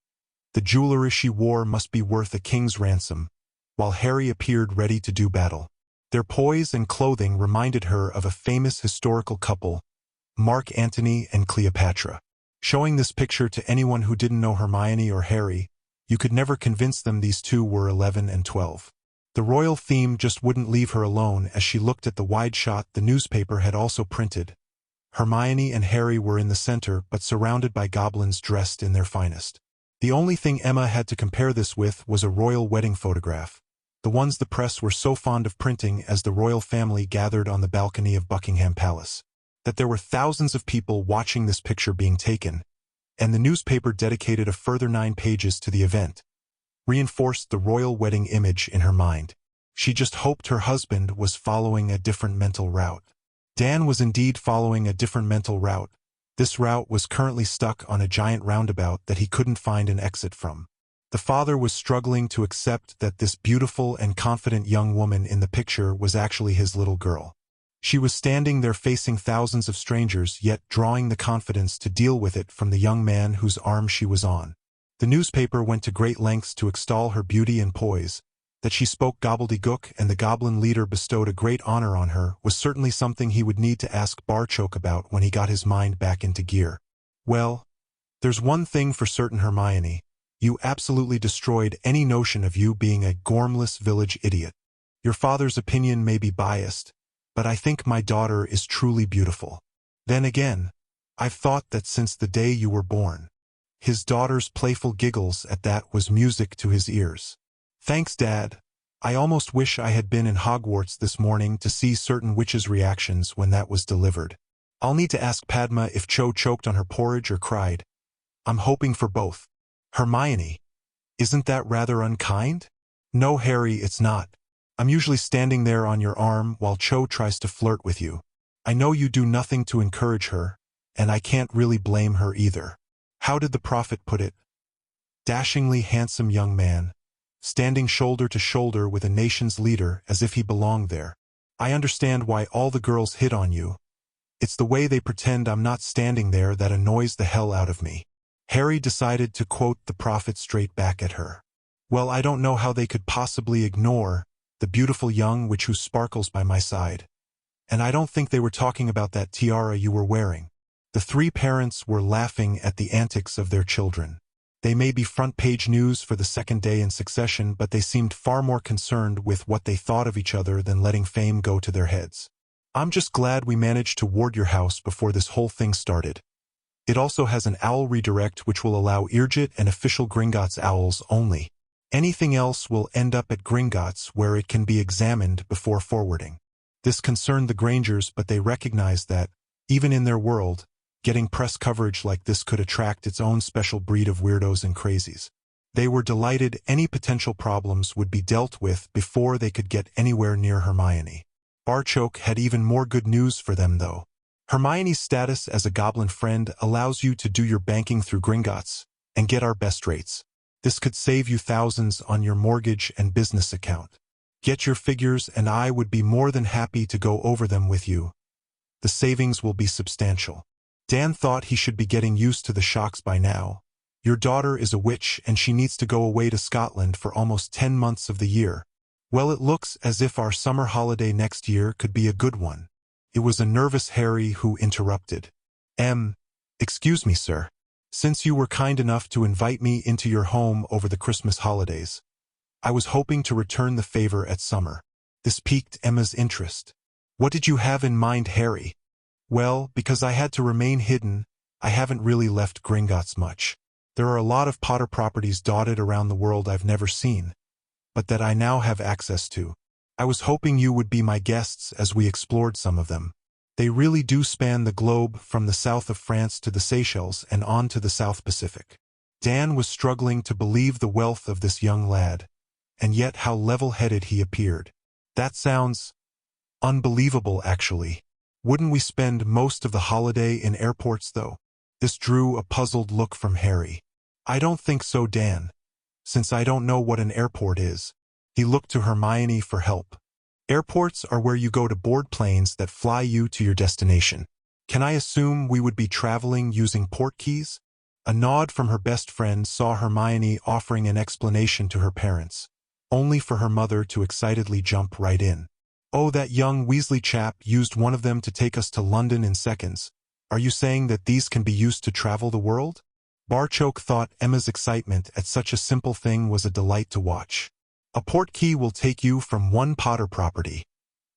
The jewelry she wore must be worth a king's ransom, while Harry appeared ready to do battle. Their poise and clothing reminded her of a famous historical couple, Mark Antony and Cleopatra. Showing this picture to anyone who didn't know Hermione or Harry, you could never convince them these two were 11 and 12. The royal theme just wouldn't leave her alone as she looked at the wide shot the newspaper had also printed. Hermione and Harry were in the center but surrounded by goblins dressed in their finest. The only thing Emma had to compare this with was a royal wedding photograph, the ones the press were so fond of printing as the royal family gathered on the balcony of Buckingham Palace. That there were thousands of people watching this picture being taken, and the newspaper dedicated a further 9 pages to the event. reinforced the royal wedding image in her mind. She just hoped her husband was following a different mental route. Dan was indeed following a different mental route. This route was currently stuck on a giant roundabout that he couldn't find an exit from. The father was struggling to accept that this beautiful and confident young woman in the picture was actually his little girl. She was standing there facing thousands of strangers, yet drawing the confidence to deal with it from the young man whose arm she was on. The newspaper went to great lengths to extol her beauty and poise. That she spoke gobbledygook and the goblin leader bestowed a great honor on her was certainly something he would need to ask Barchoke about when he got his mind back into gear. Well, there's one thing for certain, Hermione. You absolutely destroyed any notion of you being a gormless village idiot. Your father's opinion may be biased, but I think my daughter is truly beautiful. Then again, I've thought that since the day you were born. His daughter's playful giggles at that was music to his ears. Thanks, Dad. I almost wish I had been in Hogwarts this morning to see certain witches' reactions when that was delivered. I'll need to ask Padma if Cho choked on her porridge or cried. I'm hoping for both. Hermione, isn't that rather unkind? No, Harry, it's not. I'm usually standing there on your arm while Cho tries to flirt with you. I know you do nothing to encourage her, and I can't really blame her either. How did the prophet put it? Dashingly handsome young man, standing shoulder to shoulder with a nation's leader as if he belonged there. I understand why all the girls hit on you. It's the way they pretend I'm not standing there that annoys the hell out of me. Harry decided to quote the prophet straight back at her. Well, I don't know how they could possibly ignore the beautiful young witch who sparkles by my side. And I don't think they were talking about that tiara you were wearing. The three parents were laughing at the antics of their children. They may be front-page news for the second day in succession, but they seemed far more concerned with what they thought of each other than letting fame go to their heads. I'm just glad we managed to ward your house before this whole thing started. It also has an owl redirect which will allow Earjet and official Gringotts owls only. Anything else will end up at Gringotts where it can be examined before forwarding. This concerned the Grangers, but they recognized that, even in their world, getting press coverage like this could attract its own special breed of weirdos and crazies. They were delighted any potential problems would be dealt with before they could get anywhere near Hermione. Barchoke had even more good news for them, though. Hermione's status as a goblin friend allows you to do your banking through Gringotts and get our best rates. This could save you thousands on your mortgage and business account. Get your figures and I would be more than happy to go over them with you. The savings will be substantial. Dan thought he should be getting used to the shocks by now. Your daughter is a witch and she needs to go away to Scotland for almost 10 months of the year. Well, it looks as if our summer holiday next year could be a good one. It was a nervous Harry who interrupted. Excuse me, sir. Since you were kind enough to invite me into your home over the Christmas holidays, I was hoping to return the favor at summer. This piqued Emma's interest. What did you have in mind, Harry? Well, because I had to remain hidden, I haven't really left Gringotts much. There are a lot of Potter properties dotted around the world I've never seen, but that I now have access to. I was hoping you would be my guests as we explored some of them. They really do span the globe from the south of France to the Seychelles and on to the South Pacific. Dan was struggling to believe the wealth of this young lad, and yet how level-headed he appeared. That sounds unbelievable, actually. Wouldn't we spend most of the holiday in airports, though? This drew a puzzled look from Harry. I don't think so, Dan. Since I don't know what an airport is. He looked to Hermione for help. Airports are where you go to board planes that fly you to your destination. Can I assume we would be traveling using port keys? A nod from her best friend saw Hermione offering an explanation to her parents, only for her mother to excitedly jump right in. Oh, that young Weasley chap used one of them to take us to London in seconds. Are you saying that these can be used to travel the world? Barchoke thought Emma's excitement at such a simple thing was a delight to watch. A port key will take you from one Potter property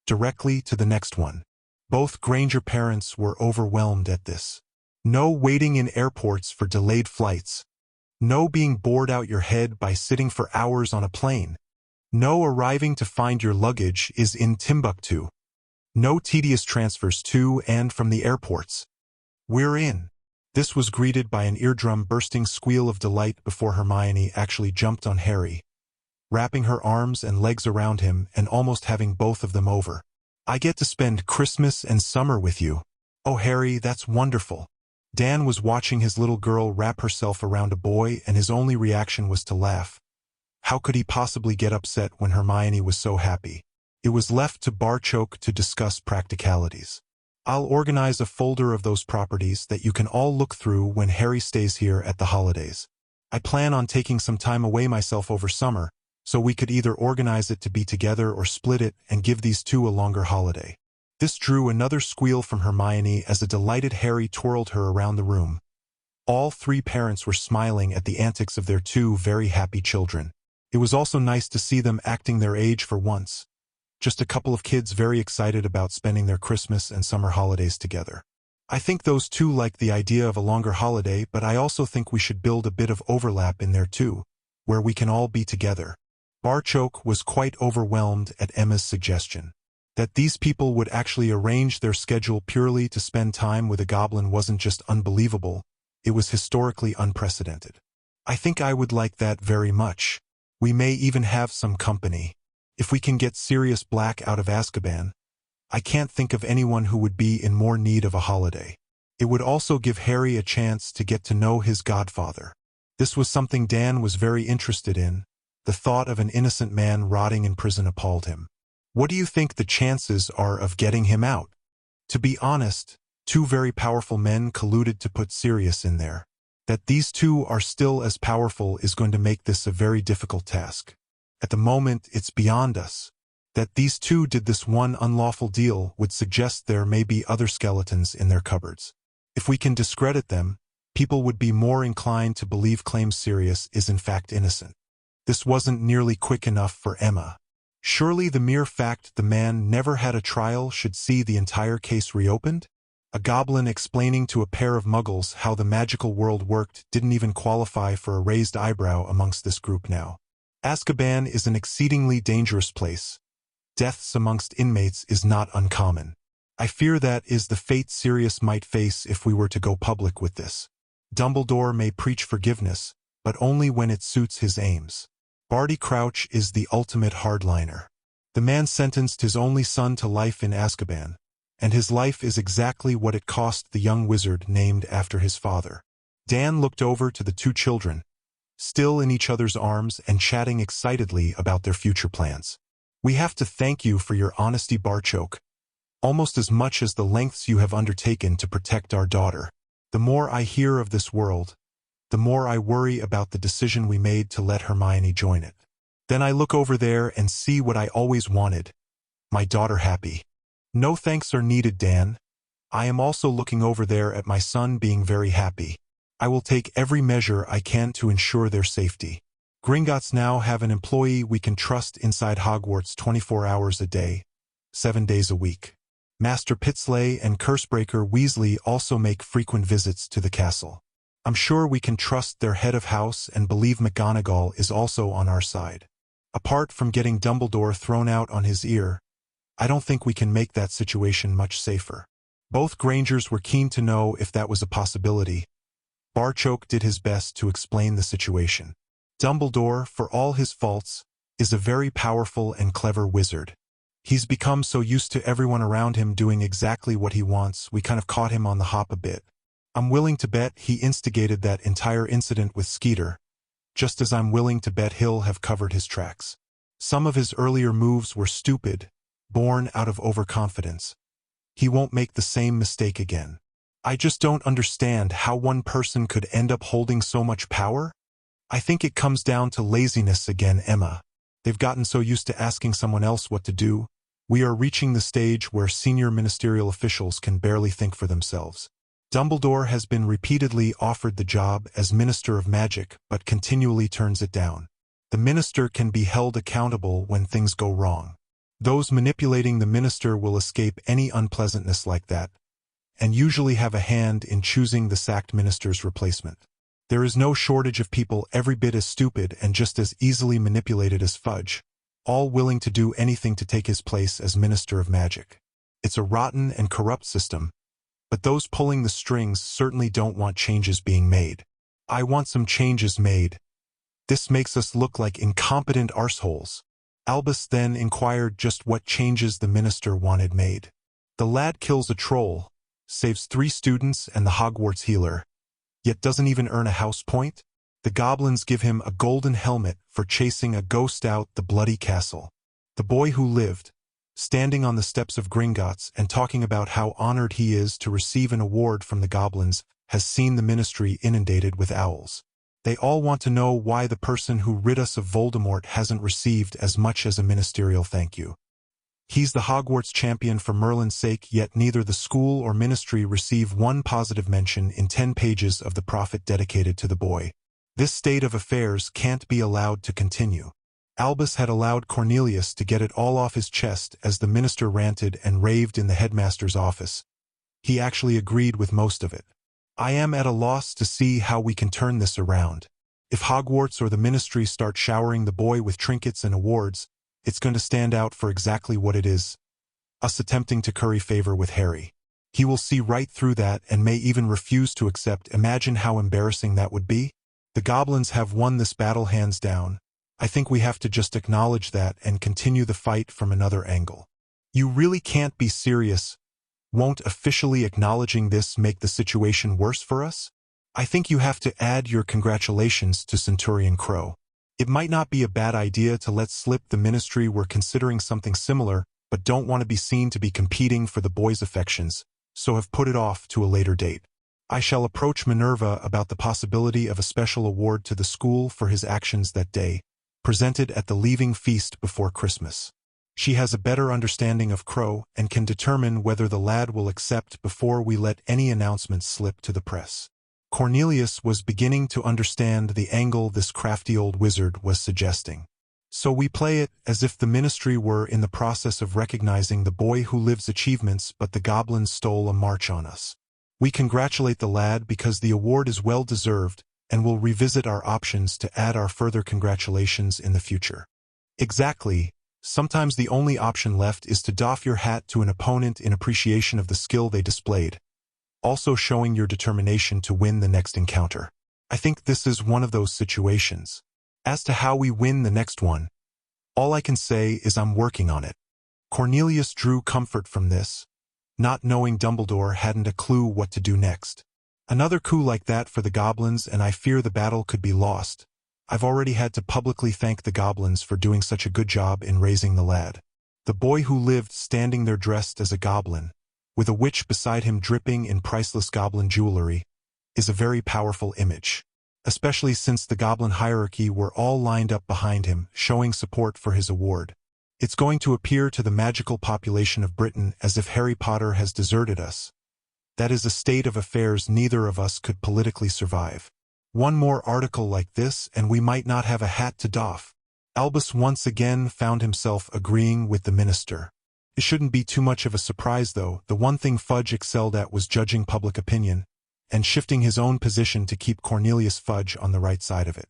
directly to the next one. Both Granger parents were overwhelmed at this. No waiting in airports for delayed flights. No being bored out your head by sitting for hours on a plane. No arriving to find your luggage is in Timbuktu. No tedious transfers to and from the airports. We're in. This was greeted by an eardrum-bursting squeal of delight before Hermione actually jumped on Harry, wrapping her arms and legs around him and almost having both of them over. "I get to spend Christmas and summer with you. Oh, Harry, that's wonderful." Dan was watching his little girl wrap herself around a boy, and his only reaction was to laugh. How could he possibly get upset when Hermione was so happy? It was left to Barchoke to discuss practicalities. "I'll organize a folder of those properties that you can all look through when Harry stays here at the holidays. I plan on taking some time away myself over summer, so we could either organize it to be together or split it and give these two a longer holiday." This drew another squeal from Hermione as a delighted Harry twirled her around the room. All three parents were smiling at the antics of their two very happy children. It was also nice to see them acting their age for once. Just a couple of kids very excited about spending their Christmas and summer holidays together. "I think those two like the idea of a longer holiday, but I also think we should build a bit of overlap in there too, where we can all be together." Barchoke was quite overwhelmed at Emma's suggestion. That these people would actually arrange their schedule purely to spend time with a goblin wasn't just unbelievable, it was historically unprecedented. "I think I would like that very much. We may even have some company. If we can get Sirius Black out of Azkaban, I can't think of anyone who would be in more need of a holiday. It would also give Harry a chance to get to know his godfather." This was something Dan was very interested in. The thought of an innocent man rotting in prison appalled him. "What do you think the chances are of getting him out?" To be honest, two very powerful men colluded to put Sirius in there. That these two are still as powerful is going to make this a very difficult task. At the moment, it's beyond us. That these two did this one unlawful deal would suggest there may be other skeletons in their cupboards. If we can discredit them, people would be more inclined to believe claims Sirius is in fact innocent. This wasn't nearly quick enough for Emma. Surely the mere fact the man never had a trial should see the entire case reopened? A goblin explaining to a pair of muggles how the magical world worked didn't even qualify for a raised eyebrow amongst this group now. Azkaban is an exceedingly dangerous place. Deaths amongst inmates is not uncommon. I fear that is the fate Sirius might face if we were to go public with this. Dumbledore may preach forgiveness, but only when it suits his aims. Barty Crouch is the ultimate hardliner. The man sentenced his only son to life in Azkaban, and his life is exactly what it cost the young wizard named after his father. Dan looked over to the two children, still in each other's arms and chatting excitedly about their future plans. "We have to thank you for your honesty, Barchoke, almost as much as the lengths you have undertaken to protect our daughter. The more I hear of this world, the more I worry about the decision we made to let Hermione join it. Then I look over there and see what I always wanted, my daughter happy." "No thanks are needed, Dan. I am also looking over there at my son being very happy. I will take every measure I can to ensure their safety. Gringotts now have an employee we can trust inside Hogwarts 24 hours a day, 7 days a week. Master Pitsley and Cursebreaker Weasley also make frequent visits to the castle. I'm sure we can trust their head of house and believe McGonagall is also on our side. Apart from getting Dumbledore thrown out on his ear, I don't think we can make that situation much safer." Both Grangers were keen to know if that was a possibility. Barchoke did his best to explain the situation. Dumbledore, for all his faults, is a very powerful and clever wizard. He's become so used to everyone around him doing exactly what he wants, we kind of caught him on the hop a bit. I'm willing to bet he instigated that entire incident with Skeeter, just as I'm willing to bet he'll have covered his tracks. Some of his earlier moves were stupid, born out of overconfidence. He won't make the same mistake again. I just don't understand how one person could end up holding so much power. I think it comes down to laziness again, Emma. They've gotten so used to asking someone else what to do. We are reaching the stage where senior ministerial officials can barely think for themselves. Dumbledore has been repeatedly offered the job as Minister of Magic, but continually turns it down. The minister can be held accountable when things go wrong. Those manipulating the minister will escape any unpleasantness like that, and usually have a hand in choosing the sacked minister's replacement. There is no shortage of people every bit as stupid and just as easily manipulated as Fudge, all willing to do anything to take his place as Minister of Magic. It's a rotten and corrupt system, but those pulling the strings certainly don't want changes being made. I want some changes made. This makes us look like incompetent arseholes. Albus then inquired just what changes the minister wanted made. The lad kills a troll, saves 3 students and the Hogwarts healer, yet doesn't even earn a house point? The goblins give him a golden helmet for chasing a ghost out the bloody castle. The boy who lived, standing on the steps of Gringotts and talking about how honored he is to receive an award from the goblins, has seen the ministry inundated with owls. They all want to know why the person who rid us of Voldemort hasn't received as much as a ministerial thank you. He's the Hogwarts champion for Merlin's sake, yet neither the school or ministry receive one positive mention in 10 pages of the prophet dedicated to the boy. This state of affairs can't be allowed to continue. Albus had allowed Cornelius to get it all off his chest as the minister ranted and raved in the headmaster's office. He actually agreed with most of it. I am at a loss to see how we can turn this around. If Hogwarts or the ministry start showering the boy with trinkets and awards, it's going to stand out for exactly what it is, us attempting to curry favor with Harry. He will see right through that and may even refuse to accept. Imagine how embarrassing that would be. The goblins have won this battle hands down. I think we have to just acknowledge that and continue the fight from another angle. You really can't be serious. Won't officially acknowledging this make the situation worse for us? I think you have to add your congratulations to Centurion Crow. It might not be a bad idea to let slip the ministry we're considering something similar, but don't want to be seen to be competing for the boy's affections, so have put it off to a later date. I shall approach Minerva about the possibility of a special award to the school for his actions that day, presented at the leaving feast before Christmas. She has a better understanding of Crow and can determine whether the lad will accept before we let any announcements slip to the press. Cornelius was beginning to understand the angle this crafty old wizard was suggesting. So we play it as if the ministry were in the process of recognizing the boy who lives achievements, but the goblins stole a march on us. We congratulate the lad because the award is well deserved, and will revisit our options to add our further congratulations in the future. Exactly. Sometimes the only option left is to doff your hat to an opponent in appreciation of the skill they displayed, also showing your determination to win the next encounter. I think this is one of those situations. As to how we win the next one, all I can say is I'm working on it. Cornelius drew comfort from this, not knowing Dumbledore hadn't a clue what to do next. Another coup like that for the goblins and I fear the battle could be lost. I've already had to publicly thank the goblins for doing such a good job in raising the lad. The boy who lived standing there dressed as a goblin, with a witch beside him dripping in priceless goblin jewelry, is a very powerful image, especially since the goblin hierarchy were all lined up behind him, showing support for his award. It's going to appear to the magical population of Britain as if Harry Potter has deserted us. That is a state of affairs neither of us could politically survive. One more article like this and we might not have a hat to doff. Albus once again found himself agreeing with the minister. It shouldn't be too much of a surprise though. The one thing Fudge excelled at was judging public opinion, and shifting his own position to keep Cornelius Fudge on the right side of it.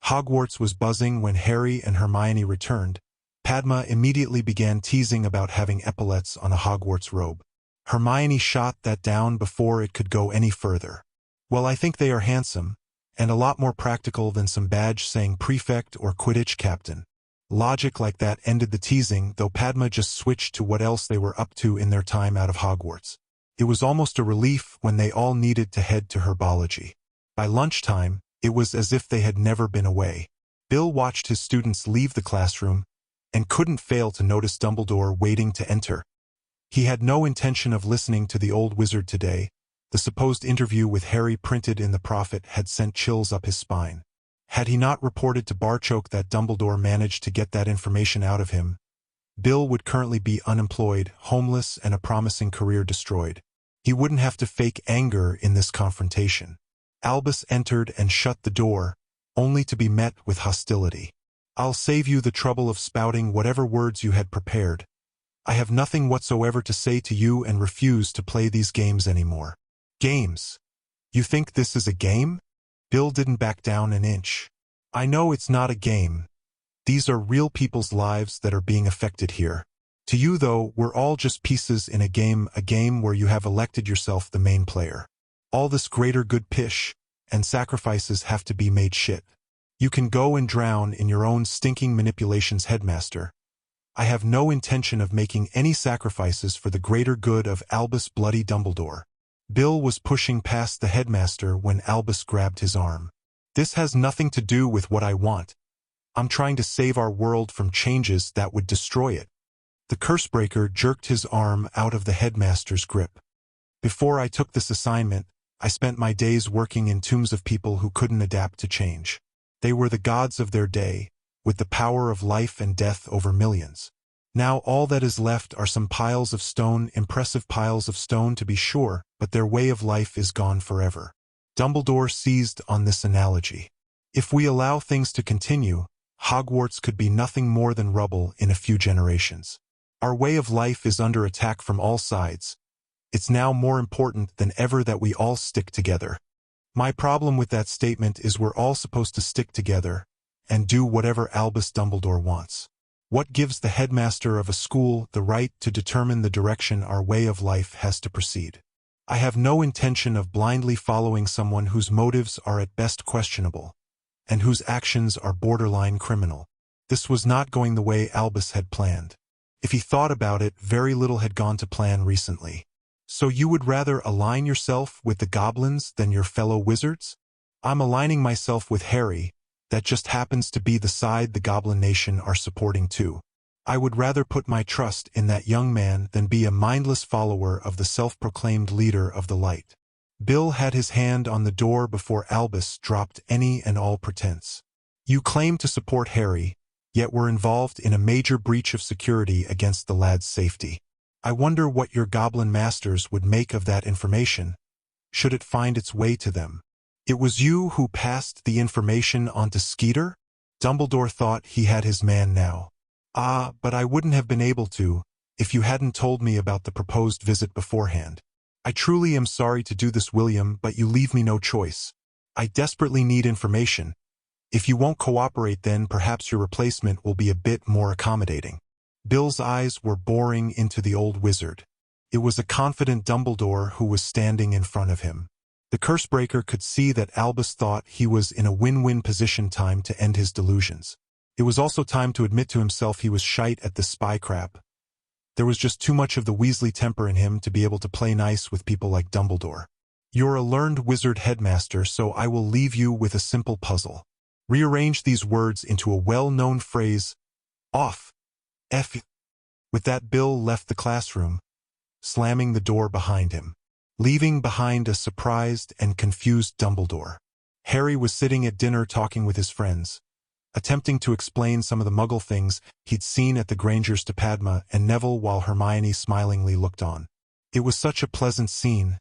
Hogwarts was buzzing when Harry and Hermione returned. Padma immediately began teasing about having epaulets on a Hogwarts robe. Hermione shot that down before it could go any further. Well, I think they are handsome, and a lot more practical than some badge saying prefect or Quidditch captain. Logic like that ended the teasing, though Padma just switched to what else they were up to in their time out of Hogwarts. It was almost a relief when they all needed to head to herbology. By lunchtime, it was as if they had never been away. Bill watched his students leave the classroom, and couldn't fail to notice Dumbledore waiting to enter. He had no intention of listening to the old wizard today. The supposed interview with Harry printed in the Prophet had sent chills up his spine. Had he not reported to Barchoke that Dumbledore managed to get that information out of him, Bill would currently be unemployed, homeless, and a promising career destroyed. He wouldn't have to fake anger in this confrontation. Albus entered and shut the door, only to be met with hostility. I'll save you the trouble of spouting whatever words you had prepared. I have nothing whatsoever to say to you and refuse to play these games anymore. Games? You think this is a game? Bill didn't back down an inch. I know it's not a game. These are real people's lives that are being affected here. To you, though, we're all just pieces in a game where you have elected yourself the main player. All this greater good pish and sacrifices have to be made shit. You can go and drown in your own stinking manipulations, Headmaster. I have no intention of making any sacrifices for the greater good of Albus Bloody Dumbledore. Bill was pushing past the headmaster when Albus grabbed his arm. This has nothing to do with what I want. I'm trying to save our world from changes that would destroy it. The Cursebreaker jerked his arm out of the headmaster's grip. Before I took this assignment, I spent my days working in tombs of people who couldn't adapt to change. They were the gods of their day, with the power of life and death over millions. Now all that is left are some piles of stone, impressive piles of stone to be sure, but their way of life is gone forever. Dumbledore seized on this analogy. If we allow things to continue, Hogwarts could be nothing more than rubble in a few generations. Our way of life is under attack from all sides. It's now more important than ever that we all stick together. My problem with that statement is we're all supposed to stick together and do whatever Albus Dumbledore wants. What gives the headmaster of a school the right to determine the direction our way of life has to proceed? I have no intention of blindly following someone whose motives are at best questionable, and whose actions are borderline criminal. This was not going the way Albus had planned. If he thought about it, very little had gone to plan recently. So you would rather align yourself with the goblins than your fellow wizards? I'm aligning myself with Harry. That just happens to be the side the Goblin Nation are supporting too. I would rather put my trust in that young man than be a mindless follower of the self-proclaimed leader of the light. Bill had his hand on the door before Albus dropped any and all pretense. You claim to support Harry, yet were involved in a major breach of security against the lad's safety. I wonder what your goblin masters would make of that information, should it find its way to them. It was you who passed the information on to Skeeter? Dumbledore thought he had his man now. Ah, but I wouldn't have been able to, if you hadn't told me about the proposed visit beforehand. I truly am sorry to do this, William, but you leave me no choice. I desperately need information. If you won't cooperate, then perhaps your replacement will be a bit more accommodating. Bill's eyes were boring into the old wizard. It was a confident Dumbledore who was standing in front of him. The Cursebreaker could see that Albus thought he was in a win-win position. Time to end his delusions. It was also time to admit to himself he was shite at this spy crap. There was just too much of the Weasley temper in him to be able to play nice with people like Dumbledore. You're a learned wizard, headmaster, so I will leave you with a simple puzzle. Rearrange these words into a well-known phrase. Off. F. With that, Bill left the classroom, slamming the door behind him, leaving behind a surprised and confused Dumbledore. Harry was sitting at dinner talking with his friends, attempting to explain some of the muggle things he'd seen at the Grangers to Padma and Neville while Hermione smilingly looked on. It was such a pleasant scene,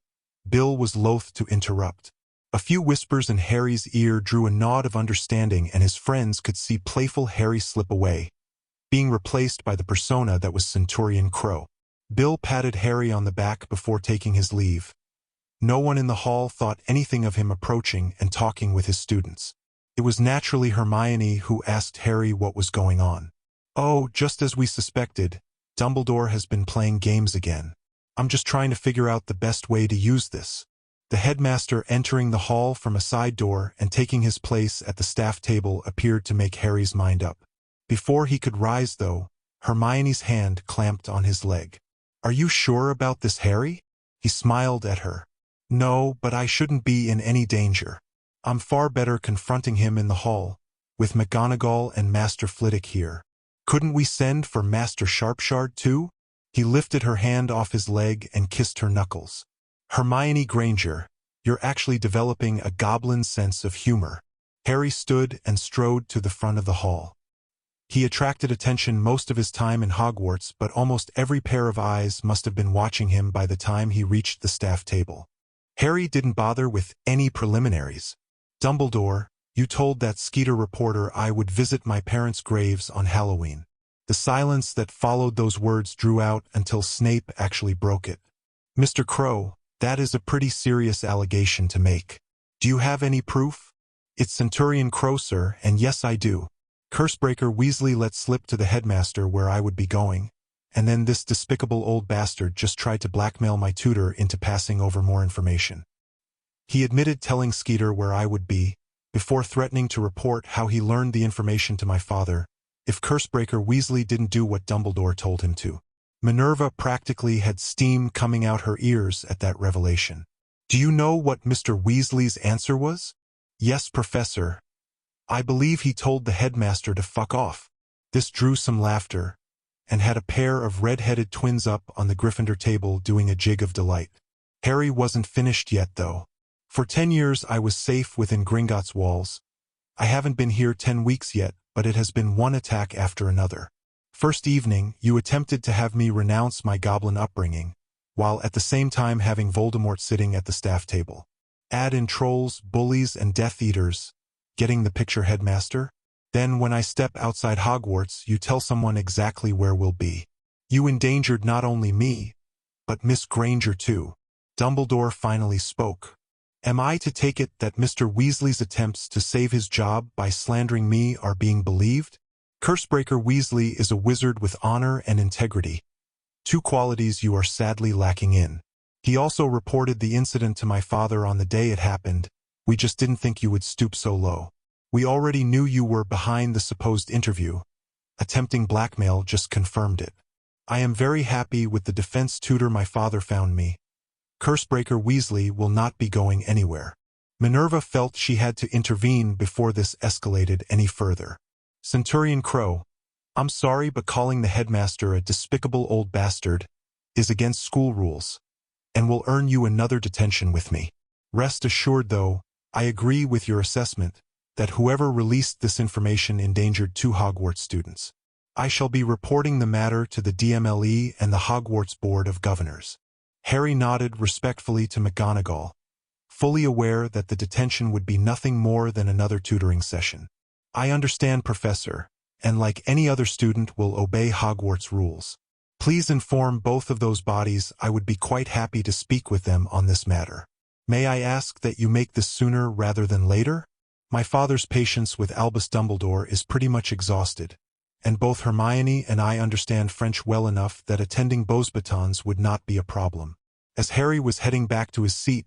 Bill was loath to interrupt. A few whispers in Harry's ear drew a nod of understanding, and his friends could see playful Harry slip away, being replaced by the persona that was Centurion Crow. Bill patted Harry on the back before taking his leave. No one in the hall thought anything of him approaching and talking with his students. It was naturally Hermione who asked Harry what was going on. Oh, just as we suspected, Dumbledore has been playing games again. I'm just trying to figure out the best way to use this. The headmaster entering the hall from a side door and taking his place at the staff table appeared to make Harry's mind up. Before he could rise, though, Hermione's hand clamped on his leg. Are you sure about this, Harry? He smiled at her. No, but I shouldn't be in any danger. I'm far better confronting him in the hall, with McGonagall and Master Flitwick here. Couldn't we send for Master Sharpshard too? He lifted her hand off his leg and kissed her knuckles. Hermione Granger, you're actually developing a goblin sense of humor. Harry stood and strode to the front of the hall. He attracted attention most of his time in Hogwarts, but almost every pair of eyes must have been watching him by the time he reached the staff table. Harry didn't bother with any preliminaries. Dumbledore, you told that Skeeter reporter I would visit my parents' graves on Halloween. The silence that followed those words drew out until Snape actually broke it. Mr. Crow, that is a pretty serious allegation to make. Do you have any proof? It's Centurion Crow, sir, and yes I do. Cursebreaker Weasley let slip to the headmaster where I would be going, and then this despicable old bastard just tried to blackmail my tutor into passing over more information. He admitted telling Skeeter where I would be, before threatening to report how he learned the information to my father, if Cursebreaker Weasley didn't do what Dumbledore told him to. Minerva practically had steam coming out her ears at that revelation. Do you know what Mr. Weasley's answer was? Yes, Professor. I believe he told the headmaster to fuck off. This drew some laughter, and had a pair of red-headed twins up on the Gryffindor table doing a jig of delight. Harry wasn't finished yet, though. For 10 years I was safe within Gringotts walls. I haven't been here 10 weeks yet, but it has been one attack after another. First evening, you attempted to have me renounce my goblin upbringing, while at the same time having Voldemort sitting at the staff table. Add in trolls, bullies, and Death Eaters. Getting the picture, Headmaster? Then when I step outside Hogwarts, you tell someone exactly where we'll be. You endangered not only me, but Miss Granger too. Dumbledore finally spoke. Am I to take it that Mr. Weasley's attempts to save his job by slandering me are being believed? Cursebreaker Weasley is a wizard with honor and integrity, two qualities you are sadly lacking in. He also reported the incident to my father on the day it happened. We just didn't think you would stoop so low. We already knew you were behind the supposed interview. Attempting blackmail just confirmed it. I am very happy with the defense tutor my father found me. Cursebreaker Weasley will not be going anywhere. Minerva felt she had to intervene before this escalated any further. Centurion Crow, I'm sorry, but calling the headmaster a despicable old bastard is against school rules, and will earn you another detention with me. Rest assured, though, I agree with your assessment that whoever released this information endangered 2 Hogwarts students. I shall be reporting the matter to the DMLE and the Hogwarts Board of Governors. Harry nodded respectfully to McGonagall, fully aware that the detention would be nothing more than another tutoring session. I understand, Professor, and like any other student will obey Hogwarts rules. Please inform both of those bodies. I would be quite happy to speak with them on this matter. May I ask that you make this sooner rather than later? My father's patience with Albus Dumbledore is pretty much exhausted, and both Hermione and I understand French well enough that attending Beauxbatons would not be a problem. As Harry was heading back to his seat,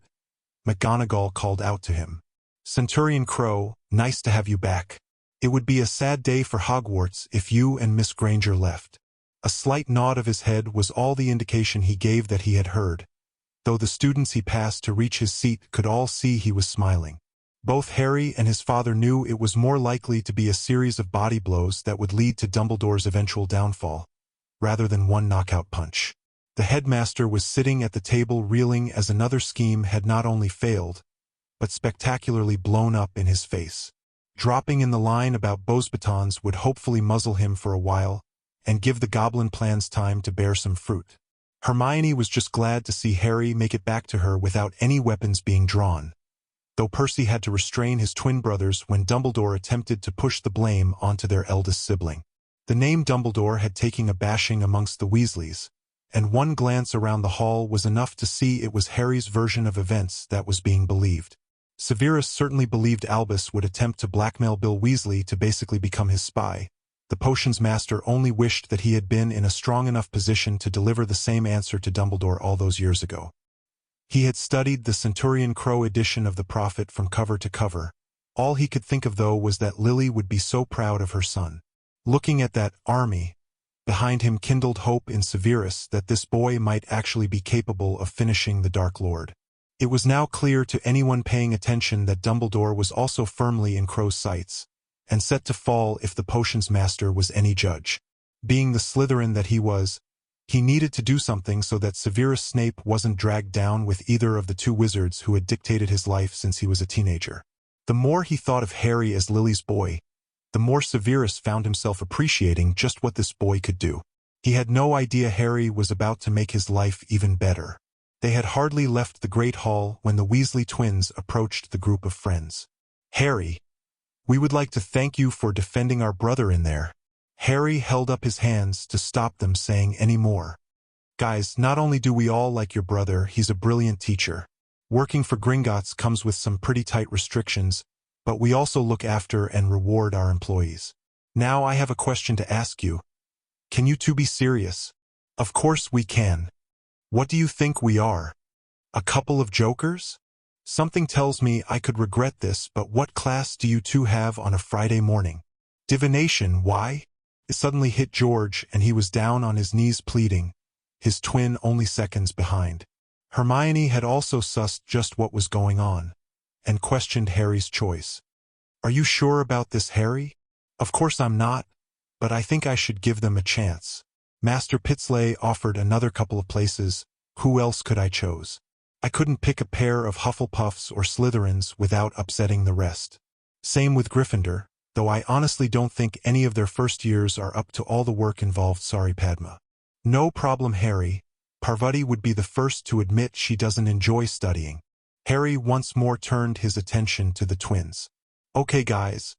McGonagall called out to him. Centurion Crow, nice to have you back. It would be a sad day for Hogwarts if you and Miss Granger left. A slight nod of his head was all the indication he gave that he had heard, though the students he passed to reach his seat could all see he was smiling. Both Harry and his father knew it was more likely to be a series of body blows that would lead to Dumbledore's eventual downfall, rather than one knockout punch. The headmaster was sitting at the table reeling as another scheme had not only failed, but spectacularly blown up in his face. Dropping in the line about Beauxbatons would hopefully muzzle him for a while, and give the goblin plans time to bear some fruit. Hermione was just glad to see Harry make it back to her without any weapons being drawn, though Percy had to restrain his twin brothers when Dumbledore attempted to push the blame onto their eldest sibling. The name Dumbledore had taken a bashing amongst the Weasleys, and one glance around the hall was enough to see it was Harry's version of events that was being believed. Severus certainly believed Albus would attempt to blackmail Bill Weasley to basically become his spy. The potions master only wished that he had been in a strong enough position to deliver the same answer to Dumbledore all those years ago. He had studied the Centurion Crow edition of the Prophet from cover to cover. All he could think of, though, was that Lily would be so proud of her son. Looking at that army behind him kindled hope in Severus that this boy might actually be capable of finishing the Dark Lord. It was now clear to anyone paying attention that Dumbledore was also firmly in Crow's sights, and set to fall if the potions master was any judge. Being the Slytherin that he was, he needed to do something so that Severus Snape wasn't dragged down with either of the 2 wizards who had dictated his life since he was a teenager. The more he thought of Harry as Lily's boy, the more Severus found himself appreciating just what this boy could do. He had no idea Harry was about to make his life even better. They had hardly left the Great Hall when the Weasley twins approached the group of friends. Harry, we would like to thank you for defending our brother in there. Harry held up his hands to stop them saying any more. Guys, not only do we all like your brother, he's a brilliant teacher. Working for Gringotts comes with some pretty tight restrictions, but we also look after and reward our employees. Now I have a question to ask you. Can you two be serious? Of course we can. What do you think we are? A couple of jokers? Something tells me I could regret this, but what class do you two have on a Friday morning? Divination, why? It suddenly hit George, and he was down on his knees pleading, his twin only seconds behind. Hermione had also sussed just what was going on, and questioned Harry's choice. Are you sure about this, Harry? Of course I'm not, but I think I should give them a chance. Master Pitsley offered another couple of places. Who else could I choose? I couldn't pick a pair of Hufflepuffs or Slytherins without upsetting the rest. Same with Gryffindor, though I honestly don't think any of their first years are up to all the work involved. Sorry, Padma. No problem, Harry. Parvati would be the first to admit she doesn't enjoy studying. Harry once more turned his attention to the twins. Okay, guys,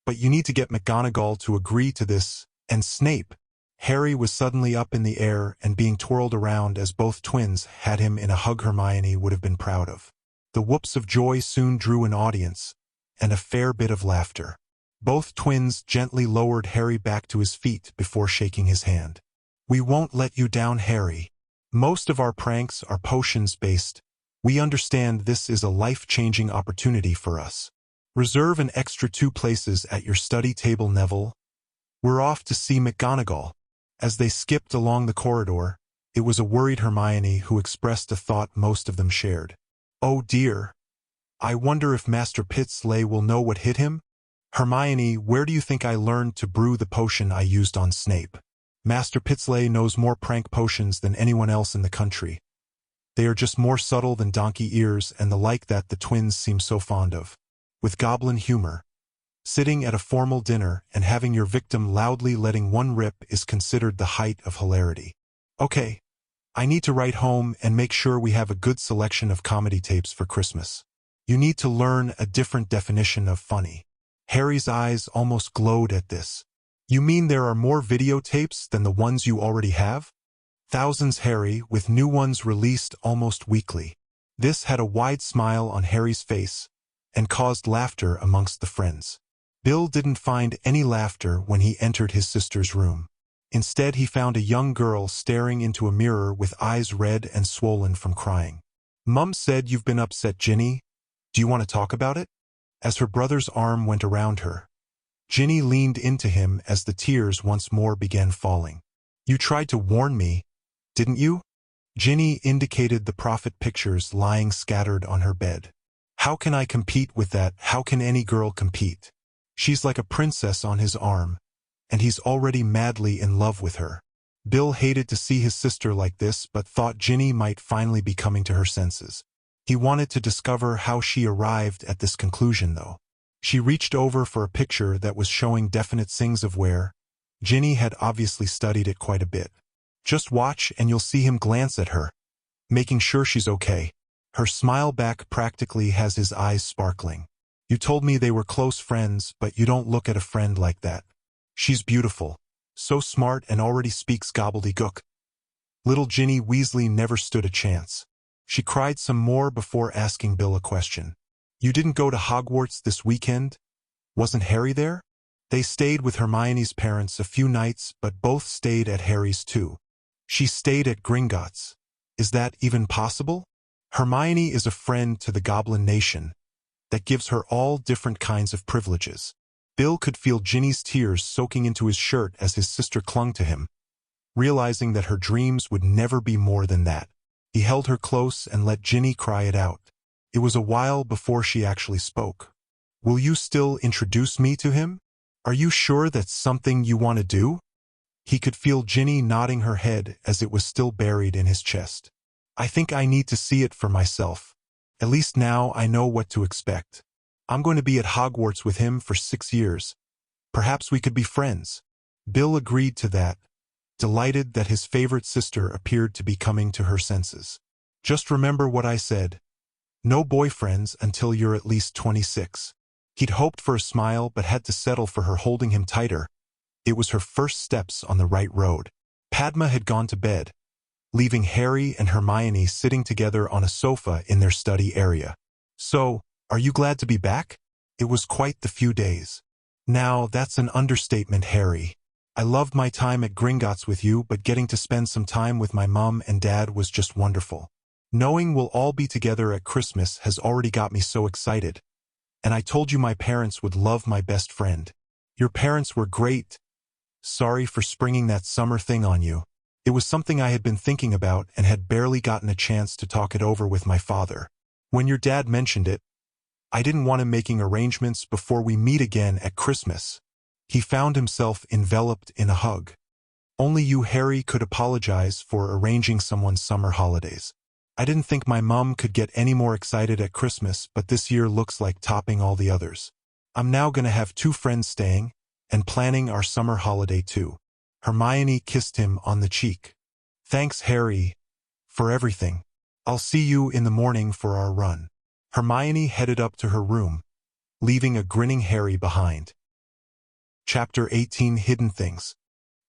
but you need to get McGonagall to agree to this, and Snape. Harry was suddenly up in the air and being twirled around as both twins had him in a hug Hermione would have been proud of. The whoops of joy soon drew an audience, and a fair bit of laughter. Both twins gently lowered Harry back to his feet before shaking his hand. We won't let you down, Harry. Most of our pranks are potions-based. We understand this is a life-changing opportunity for us. Reserve an extra 2 places at your study table, Neville. We're off to see McGonagall. As they skipped along the corridor, it was a worried Hermione who expressed a thought most of them shared. Oh dear. I wonder if Master Pitsley will know what hit him? Hermione, where do you think I learned to brew the potion I used on Snape? Master Pitsley knows more prank potions than anyone else in the country. They are just more subtle than donkey ears and the like that the twins seem so fond of. With goblin humor. Sitting at a formal dinner and having your victim loudly letting one rip is considered the height of hilarity. Okay, I need to write home and make sure we have a good selection of comedy tapes for Christmas. You need to learn a different definition of funny. Harry's eyes almost glowed at this. You mean there are more videotapes than the ones you already have? Thousands, Harry, with new ones released almost weekly. This had a wide smile on Harry's face and caused laughter amongst the friends. Bill didn't find any laughter when he entered his sister's room. Instead, he found a young girl staring into a mirror with eyes red and swollen from crying. Mum said you've been upset, Ginny. Do you want to talk about it? As her brother's arm went around her, Ginny leaned into him as the tears once more began falling. You tried to warn me, didn't you? Ginny indicated the prophet pictures lying scattered on her bed. How can I compete with that? How can any girl compete? She's like a princess on his arm, and he's already madly in love with her. Bill hated to see his sister like this, but thought Ginny might finally be coming to her senses. He wanted to discover how she arrived at this conclusion, though. She reached over for a picture that was showing definite signs of wear. Ginny had obviously studied it quite a bit. Just watch and you'll see him glance at her, making sure she's okay. Her smile back practically has his eyes sparkling. You told me they were close friends, but you don't look at a friend like that. She's beautiful, so smart and already speaks gobbledygook. Little Ginny Weasley never stood a chance. She cried some more before asking Bill a question. You didn't go to Hogwarts this weekend? Wasn't Harry there? They stayed with Hermione's parents a few nights, but both stayed at Harry's too. She stayed at Gringotts. Is that even possible? Hermione is a friend to the Goblin Nation. That gives her all different kinds of privileges. Bill could feel Ginny's tears soaking into his shirt as his sister clung to him, realizing that her dreams would never be more than that. He held her close and let Ginny cry it out. It was a while before she actually spoke. Will you still introduce me to him? Are you sure that's something you want to do? He could feel Ginny nodding her head as it was still buried in his chest. I think I need to see it for myself. At least now I know what to expect. I'm going to be at Hogwarts with him for 6 years. Perhaps we could be friends. Bill agreed to that, delighted that his favorite sister appeared to be coming to her senses. Just remember what I said. No boyfriends until you're at least 26. He'd hoped for a smile but had to settle for her holding him tighter. It was her first steps on the right road. Padma had gone to bed, leaving Harry and Hermione sitting together on a sofa in their study area. So, are you glad to be back? It was quite the few days. Now, that's an understatement, Harry. I loved my time at Gringotts with you, but getting to spend some time with my mom and dad was just wonderful. Knowing we'll all be together at Christmas has already got me so excited. And I told you my parents would love my best friend. Your parents were great. Sorry for springing that summer thing on you. It was something I had been thinking about and had barely gotten a chance to talk it over with my father. When your dad mentioned it, I didn't want him making arrangements before we meet again at Christmas. He found himself enveloped in a hug. Only you, Harry, could apologize for arranging someone's summer holidays. I didn't think my mom could get any more excited at Christmas, but this year looks like topping all the others. I'm now gonna have 2 friends staying, and planning our summer holiday too. Hermione kissed him on the cheek. Thanks, Harry, for everything. I'll see you in the morning for our run. Hermione headed up to her room, leaving a grinning Harry behind. Chapter 18 Hidden Things.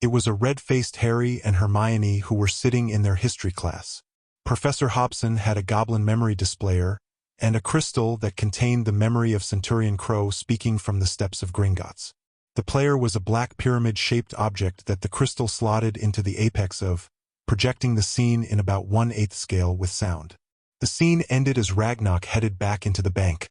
It was a red-faced Harry and Hermione who were sitting in their history class. Professor Hobson had a goblin memory displayer and a crystal that contained the memory of Centurion Crow speaking from the steps of Gringotts. The player was a black pyramid-shaped object that the crystal slotted into the apex of, projecting the scene in about 1/8 scale with sound. The scene ended as Ragnarok headed back into the bank.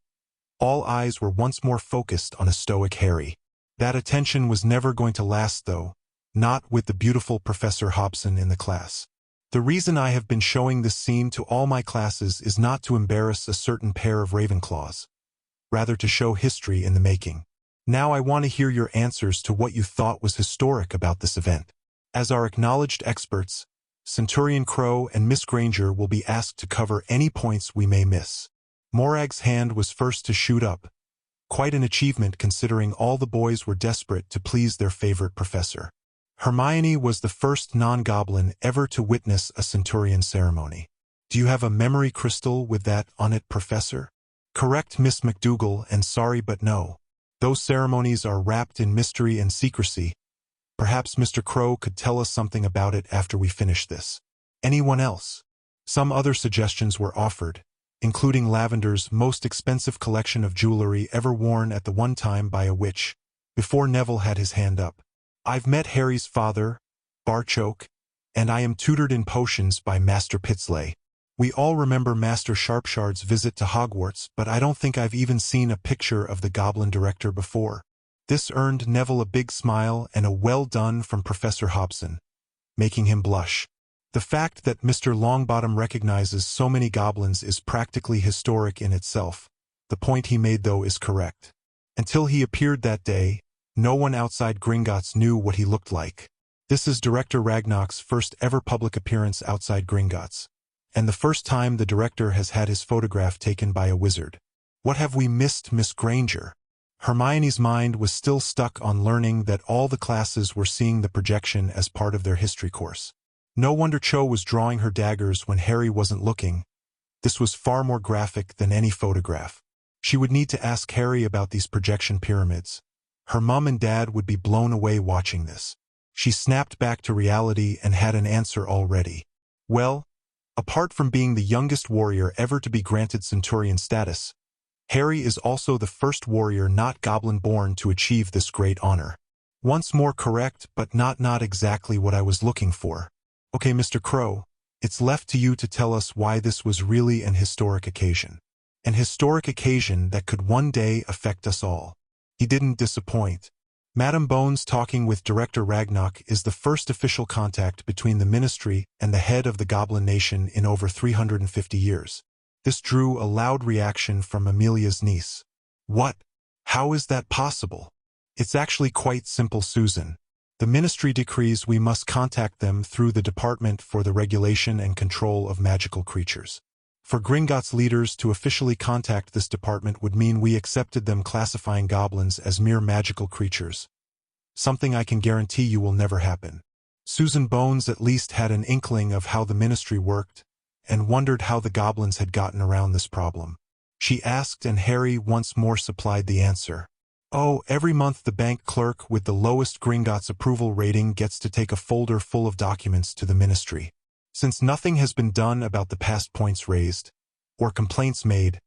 All eyes were once more focused on a stoic Harry. That attention was never going to last, though, not with the beautiful Professor Hobson in the class. The reason I have been showing this scene to all my classes is not to embarrass a certain pair of Ravenclaws, rather to show history in the making. Now I want to hear your answers to what you thought was historic about this event. As our acknowledged experts, Centurion Crow and Miss Granger will be asked to cover any points we may miss. Morag's hand was first to shoot up. Quite an achievement considering all the boys were desperate to please their favorite professor. Hermione was the first non-goblin ever to witness a Centurion ceremony. Do you have a memory crystal with that on it, Professor? Correct, Miss McDougal, and sorry but no. Those ceremonies are wrapped in mystery and secrecy. Perhaps Mr. Crow could tell us something about it after we finish this. Anyone else? Some other suggestions were offered, including Lavender's most expensive collection of jewelry ever worn at the one time by a witch, before Neville had his hand up. I've met Harry's father, Barchoke, and I am tutored in potions by Master Pitsley. We all remember Master Sharpshard's visit to Hogwarts, but I don't think I've even seen a picture of the Goblin Director before. This earned Neville a big smile and a well done from Professor Hobson, making him blush. The fact that Mr. Longbottom recognizes so many goblins is practically historic in itself. The point he made, though, is correct. Until he appeared that day, no one outside Gringotts knew what he looked like. This is Director Ragnarok's first ever public appearance outside Gringotts, and the first time the director has had his photograph taken by a wizard. What have we missed, Miss Granger? Hermione's mind was still stuck on learning that all the classes were seeing the projection as part of their history course. No wonder Cho was drawing her daggers when Harry wasn't looking. This was far more graphic than any photograph. She would need to ask Harry about these projection pyramids. Her mom and dad would be blown away watching this. She snapped back to reality and had an answer already. Well, apart from being the youngest warrior ever to be granted Centurion status, Harry is also the first warrior not goblin-born to achieve this great honor. Once more correct, but not exactly what I was looking for. Okay, Mr. Crow, it's left to you to tell us why this was really an historic occasion. An historic occasion that could one day affect us all. He didn't disappoint. Madam Bones talking with Director Ragnarok is the first official contact between the Ministry and the head of the Goblin Nation in over 350 years. This drew a loud reaction from Amelia's niece. What? How is that possible? It's actually quite simple, Susan. The Ministry decrees we must contact them through the Department for the Regulation and Control of Magical Creatures. For Gringotts leaders to officially contact this department would mean we accepted them classifying goblins as mere magical creatures. Something I can guarantee you will never happen. Susan Bones at least had an inkling of how the Ministry worked, and wondered how the goblins had gotten around this problem. She asked, and Harry once more supplied the answer. Oh, every month the bank clerk with the lowest Gringotts approval rating gets to take a folder full of documents to the Ministry. Since nothing has been done about the past points raised, or complaints made,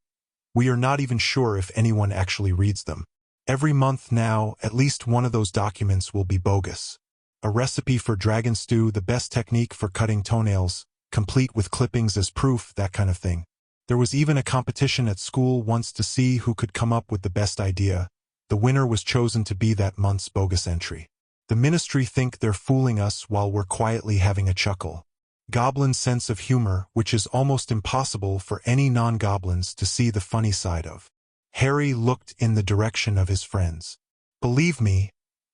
we are not even sure if anyone actually reads them. Every month now, at least one of those documents will be bogus. A recipe for dragon stew, the best technique for cutting toenails, complete with clippings as proof, that kind of thing. There was even a competition at school once to see who could come up with the best idea. The winner was chosen to be that month's bogus entry. The ministry think they're fooling us while we're quietly having a chuckle. Goblin sense of humor, which is almost impossible for any non-goblins to see the funny side of. Harry looked in the direction of his friends. Believe me,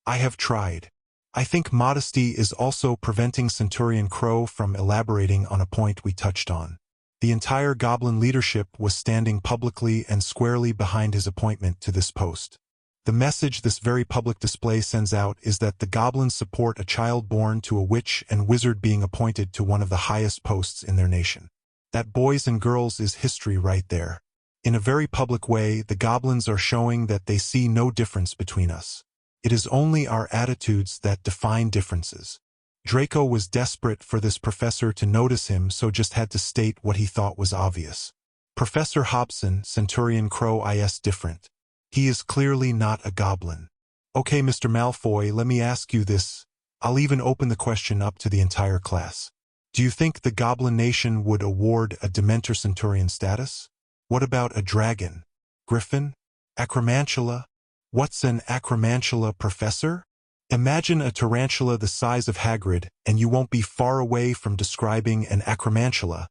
I have tried. I think modesty is also preventing Centurion Crow from elaborating on a point we touched on. The entire goblin leadership was standing publicly and squarely behind his appointment to this post. The message this very public display sends out is that the goblins support a child born to a witch and wizard being appointed to one of the highest posts in their nation. That boys and girls is history right there. In a very public way, the goblins are showing that they see no difference between us. It is only our attitudes that define differences. Draco was desperate for this professor to notice him, so just had to state what he thought was obvious. Professor Hobson, Centurion Crow is different. He is clearly not a goblin. Okay, Mr. Malfoy, let me ask you this. I'll even open the question up to the entire class. Do you think the Goblin Nation would award a Dementor Centurion status? What about a dragon? Griffin? Acromantula? What's an acromantula, professor? Imagine a tarantula the size of Hagrid, and you won't be far away from describing an acromantula.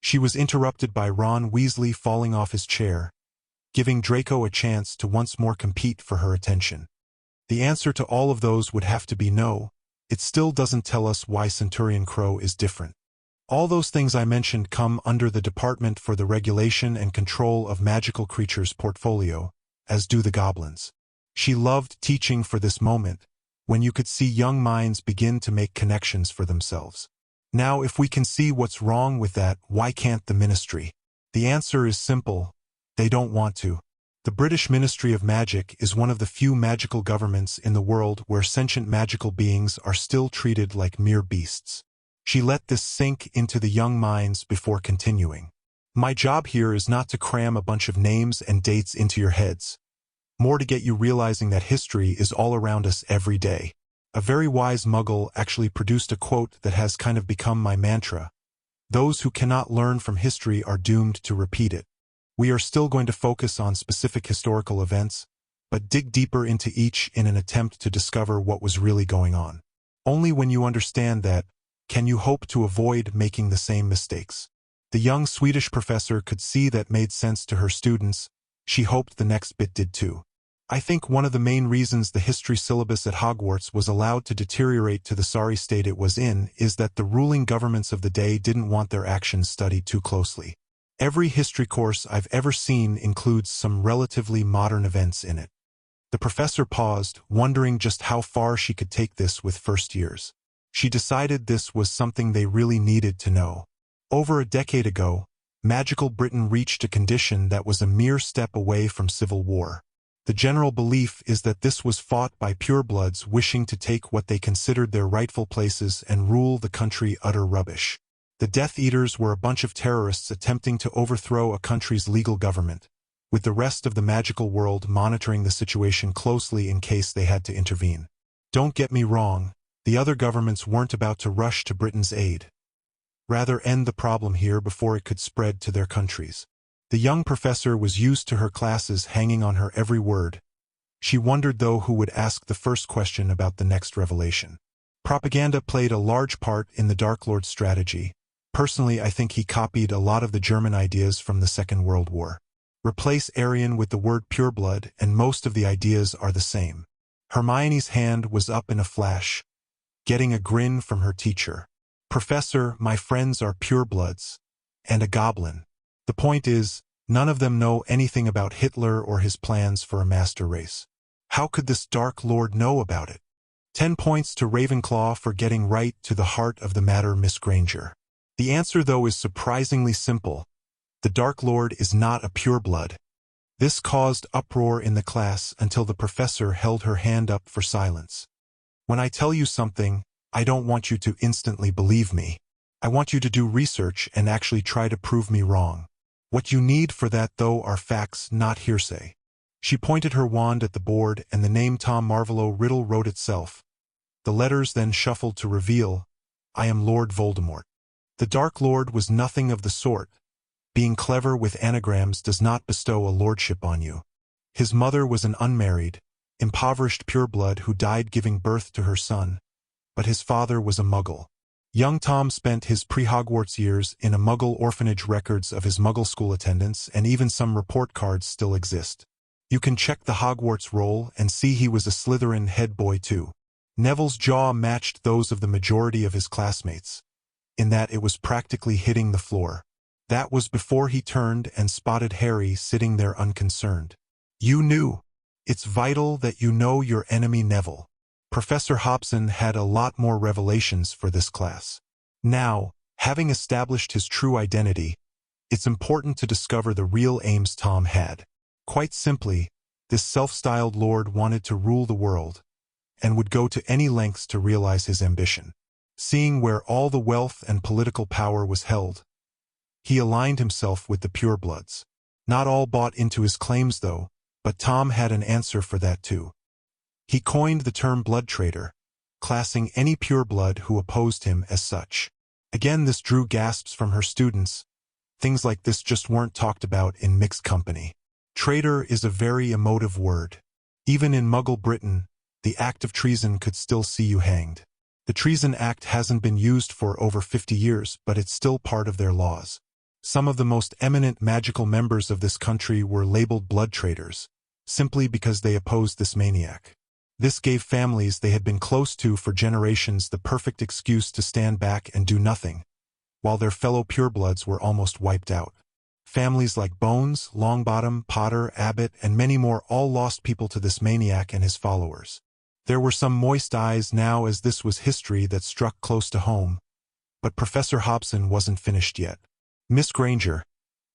She was interrupted by Ron Weasley falling off his chair, giving Draco a chance to once more compete for her attention. The answer to all of those would have to be no. It still doesn't tell us why Centurion Crow is different. All those things I mentioned come under the Department for the Regulation and Control of Magical Creatures portfolio, as do the goblins. She loved teaching for this moment, when you could see young minds begin to make connections for themselves. Now, if we can see what's wrong with that, why can't the ministry? The answer is simple. They don't want to. The British Ministry of Magic is one of the few magical governments in the world where sentient magical beings are still treated like mere beasts. She let this sink into the young minds before continuing. My job here is not to cram a bunch of names and dates into your heads. More to get you realizing that history is all around us every day. A very wise muggle actually produced a quote that has kind of become my mantra. Those who cannot learn from history are doomed to repeat it. We are still going to focus on specific historical events, but dig deeper into each in an attempt to discover what was really going on. Only when you understand that, can you hope to avoid making the same mistakes. The young Swedish professor could see that made sense to her students. She hoped the next bit did too. I think one of the main reasons the history syllabus at Hogwarts was allowed to deteriorate to the sorry state it was in is that the ruling governments of the day didn't want their actions studied too closely. Every history course I've ever seen includes some relatively modern events in it. The professor paused, wondering just how far she could take this with first years. She decided this was something they really needed to know. Over a decade ago, magical Britain reached a condition that was a mere step away from civil war. The general belief is that this was fought by purebloods wishing to take what they considered their rightful places and rule the country utter rubbish. The Death Eaters were a bunch of terrorists attempting to overthrow a country's legal government, with the rest of the magical world monitoring the situation closely in case they had to intervene. Don't get me wrong, the other governments weren't about to rush to Britain's aid. Rather end the problem here before it could spread to their countries. The young professor was used to her classes hanging on her every word. She wondered though who would ask the first question about the next revelation. Propaganda played a large part in the Dark Lord's strategy. Personally, I think he copied a lot of the German ideas from the Second World War. Replace Aryan with the word pureblood, and most of the ideas are the same. Hermione's hand was up in a flash, getting a grin from her teacher. Professor, my friends are purebloods. And a goblin. The point is, none of them know anything about Hitler or his plans for a master race. How could this Dark Lord know about it? 10 points to Ravenclaw for getting right to the heart of the matter, Miss Granger. The answer, though, is surprisingly simple. The Dark Lord is not a pureblood. This caused uproar in the class until the professor held her hand up for silence. When I tell you something, I don't want you to instantly believe me. I want you to do research and actually try to prove me wrong. What you need for that, though, are facts, not hearsay. She pointed her wand at the board, and the name Tom Marvolo Riddle wrote itself. The letters then shuffled to reveal, "I am Lord Voldemort." The Dark Lord was nothing of the sort. Being clever with anagrams does not bestow a lordship on you. His mother was an unmarried, impoverished pureblood who died giving birth to her son, but his father was a Muggle. Young Tom spent his pre-Hogwarts years in a Muggle orphanage. Records of his Muggle school attendance and even some report cards still exist. You can check the Hogwarts roll and see he was a Slytherin head boy too. Neville's jaw matched those of the majority of his classmates, in that it was practically hitting the floor. That was before he turned and spotted Harry sitting there unconcerned. "You knew. It's vital that you know your enemy, Neville." Professor Hobson had a lot more revelations for this class. Now, having established his true identity, it's important to discover the real aims Tom had. Quite simply, this self-styled lord wanted to rule the world, and would go to any lengths to realize his ambition. Seeing where all the wealth and political power was held, he aligned himself with the purebloods. Not all bought into his claims though, but Tom had an answer for that too. He coined the term blood traitor, classing any pureblood who opposed him as such. Again, this drew gasps from her students. Things like this just weren't talked about in mixed company. Traitor is a very emotive word. Even in Muggle Britain, the act of treason could still see you hanged. The Treason Act hasn't been used for over 50 years, but it's still part of their laws. Some of the most eminent magical members of this country were labeled blood traitors, simply because they opposed this maniac. This gave families they had been close to for generations the perfect excuse to stand back and do nothing, while their fellow purebloods were almost wiped out. Families like Bones, Longbottom, Potter, Abbott, and many more all lost people to this maniac and his followers. There were some moist eyes now as this was history that struck close to home, but Professor Hobson wasn't finished yet. "Miss Granger,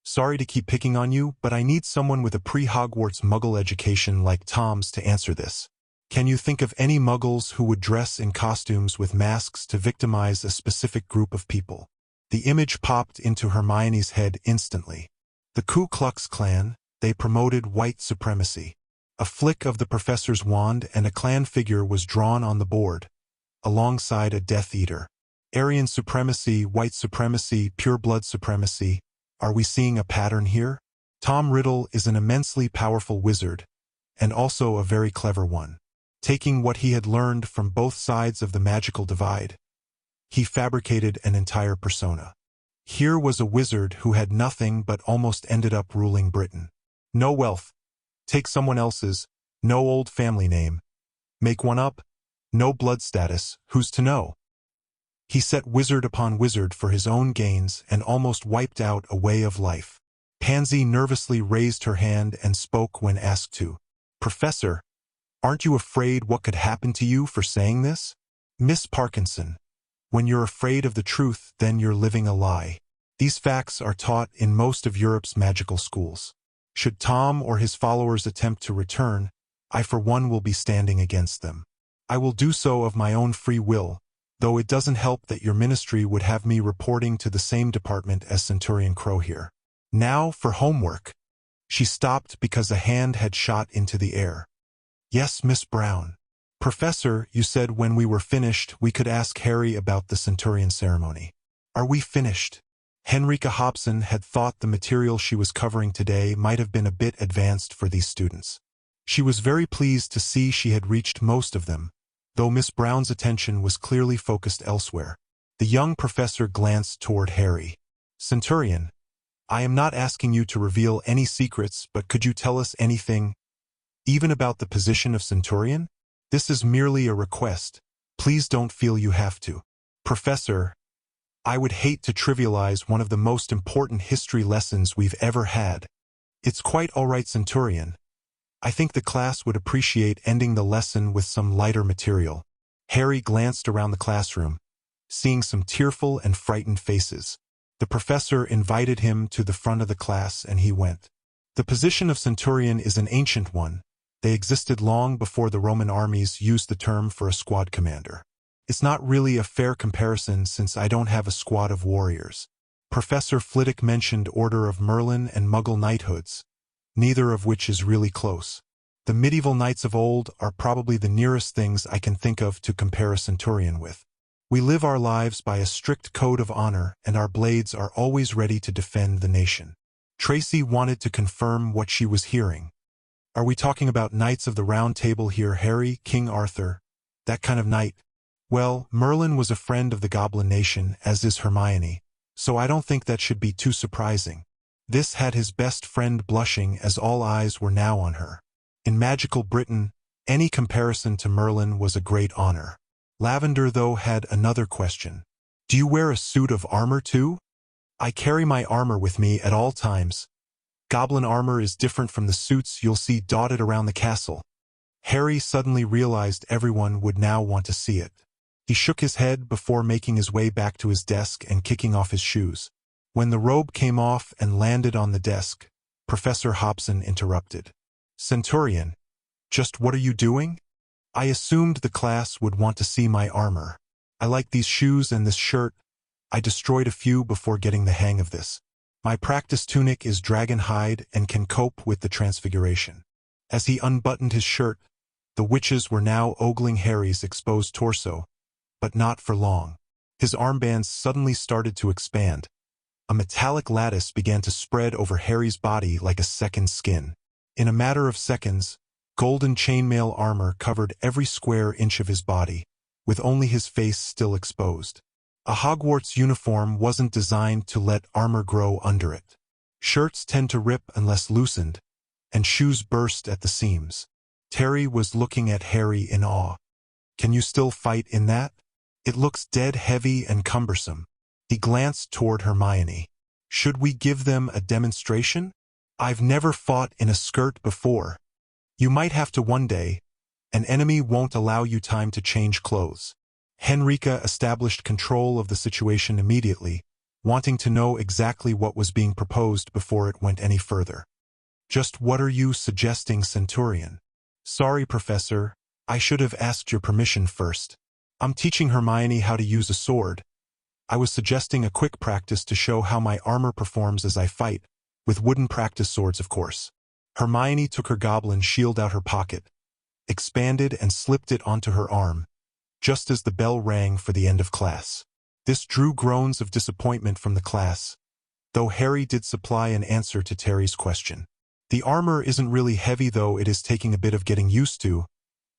sorry to keep picking on you, but I need someone with a pre-Hogwarts Muggle education like Tom's to answer this. Can you think of any Muggles who would dress in costumes with masks to victimize a specific group of people?" The image popped into Hermione's head instantly. The Ku Klux Klan. They promoted white supremacy. A flick of the professor's wand and a Klan figure was drawn on the board, alongside a Death Eater. Aryan supremacy, white supremacy, pureblood supremacy. Are we seeing a pattern here? Tom Riddle is an immensely powerful wizard, and also a very clever one. Taking what he had learned from both sides of the magical divide, he fabricated an entire persona. Here was a wizard who had nothing but almost ended up ruling Britain. No wealth. Take someone else's. No old family name. Make one up. No blood status. Who's to know? He set wizard upon wizard for his own gains and almost wiped out a way of life. Pansy nervously raised her hand and spoke when asked to. "Professor, aren't you afraid what could happen to you for saying this?" "Miss Parkinson, when you're afraid of the truth, then you're living a lie. These facts are taught in most of Europe's magical schools. Should Tom or his followers attempt to return, I for one will be standing against them. I will do so of my own free will, though it doesn't help that your ministry would have me reporting to the same department as Centurion Crow here. Now for homework." She stopped because a hand had shot into the air. "Yes, Miss Brown." "Professor, you said when we were finished we could ask Harry about the Centurion ceremony. Are we finished?" Henrika Hobson had thought the material she was covering today might have been a bit advanced for these students. She was very pleased to see she had reached most of them, though Miss Brown's attention was clearly focused elsewhere. The young professor glanced toward Harry. "Centurion, I am not asking you to reveal any secrets, but could you tell us anything, even about the position of Centurion? This is merely a request. Please don't feel you have to." "Professor, I would hate to trivialize one of the most important history lessons we've ever had. It's quite all right, Centurion. I think the class would appreciate ending the lesson with some lighter material." Harry glanced around the classroom, seeing some tearful and frightened faces. The professor invited him to the front of the class and he went. The position of Centurion is an ancient one. They existed long before the Roman armies used the term for a squad commander. It's not really a fair comparison since I don't have a squad of warriors. Professor Flitwick mentioned Order of Merlin and Muggle knighthoods, neither of which is really close. The medieval knights of old are probably the nearest things I can think of to compare a centurion with. We live our lives by a strict code of honor, and our blades are always ready to defend the nation. Tracy wanted to confirm what she was hearing. Are we talking about Knights of the Round Table here, Harry, King Arthur, that kind of knight? Well, Merlin was a friend of the Goblin Nation, as is Hermione, so I don't think that should be too surprising. This had his best friend blushing as all eyes were now on her. In magical Britain, any comparison to Merlin was a great honor. Lavender, though, had another question. Do you wear a suit of armor too? I carry my armor with me at all times. Goblin armor is different from the suits you'll see dotted around the castle. Harry suddenly realized everyone would now want to see it. He shook his head before making his way back to his desk and kicking off his shoes. When the robe came off and landed on the desk, Professor Hobson interrupted. Centurion, just what are you doing? I assumed the class would want to see my armor. I like these shoes and this shirt. I destroyed a few before getting the hang of this. My practice tunic is dragon hide and can cope with the transfiguration. As he unbuttoned his shirt, the witches were now ogling Harry's exposed torso, but not for long. His armbands suddenly started to expand. A metallic lattice began to spread over Harry's body like a second skin. In a matter of seconds, golden chainmail armor covered every square inch of his body, with only his face still exposed. A Hogwarts uniform wasn't designed to let armor grow under it. Shirts tend to rip unless loosened, and shoes burst at the seams. Terry was looking at Harry in awe. Can you still fight in that? It looks dead heavy and cumbersome. He glanced toward Hermione. Should we give them a demonstration? I've never fought in a skirt before. You might have to one day. An enemy won't allow you time to change clothes. Henrika established control of the situation immediately, wanting to know exactly what was being proposed before it went any further. Just what are you suggesting, Centurion? Sorry, Professor. I should have asked your permission first. I'm teaching Hermione how to use a sword. I was suggesting a quick practice to show how my armor performs as I fight, with wooden practice swords, of course. Hermione took her goblin shield out her pocket, expanded and slipped it onto her arm, just as the bell rang for the end of class. This drew groans of disappointment from the class, though Harry did supply an answer to Terry's question. The armor isn't really heavy, though it is taking a bit of getting used to.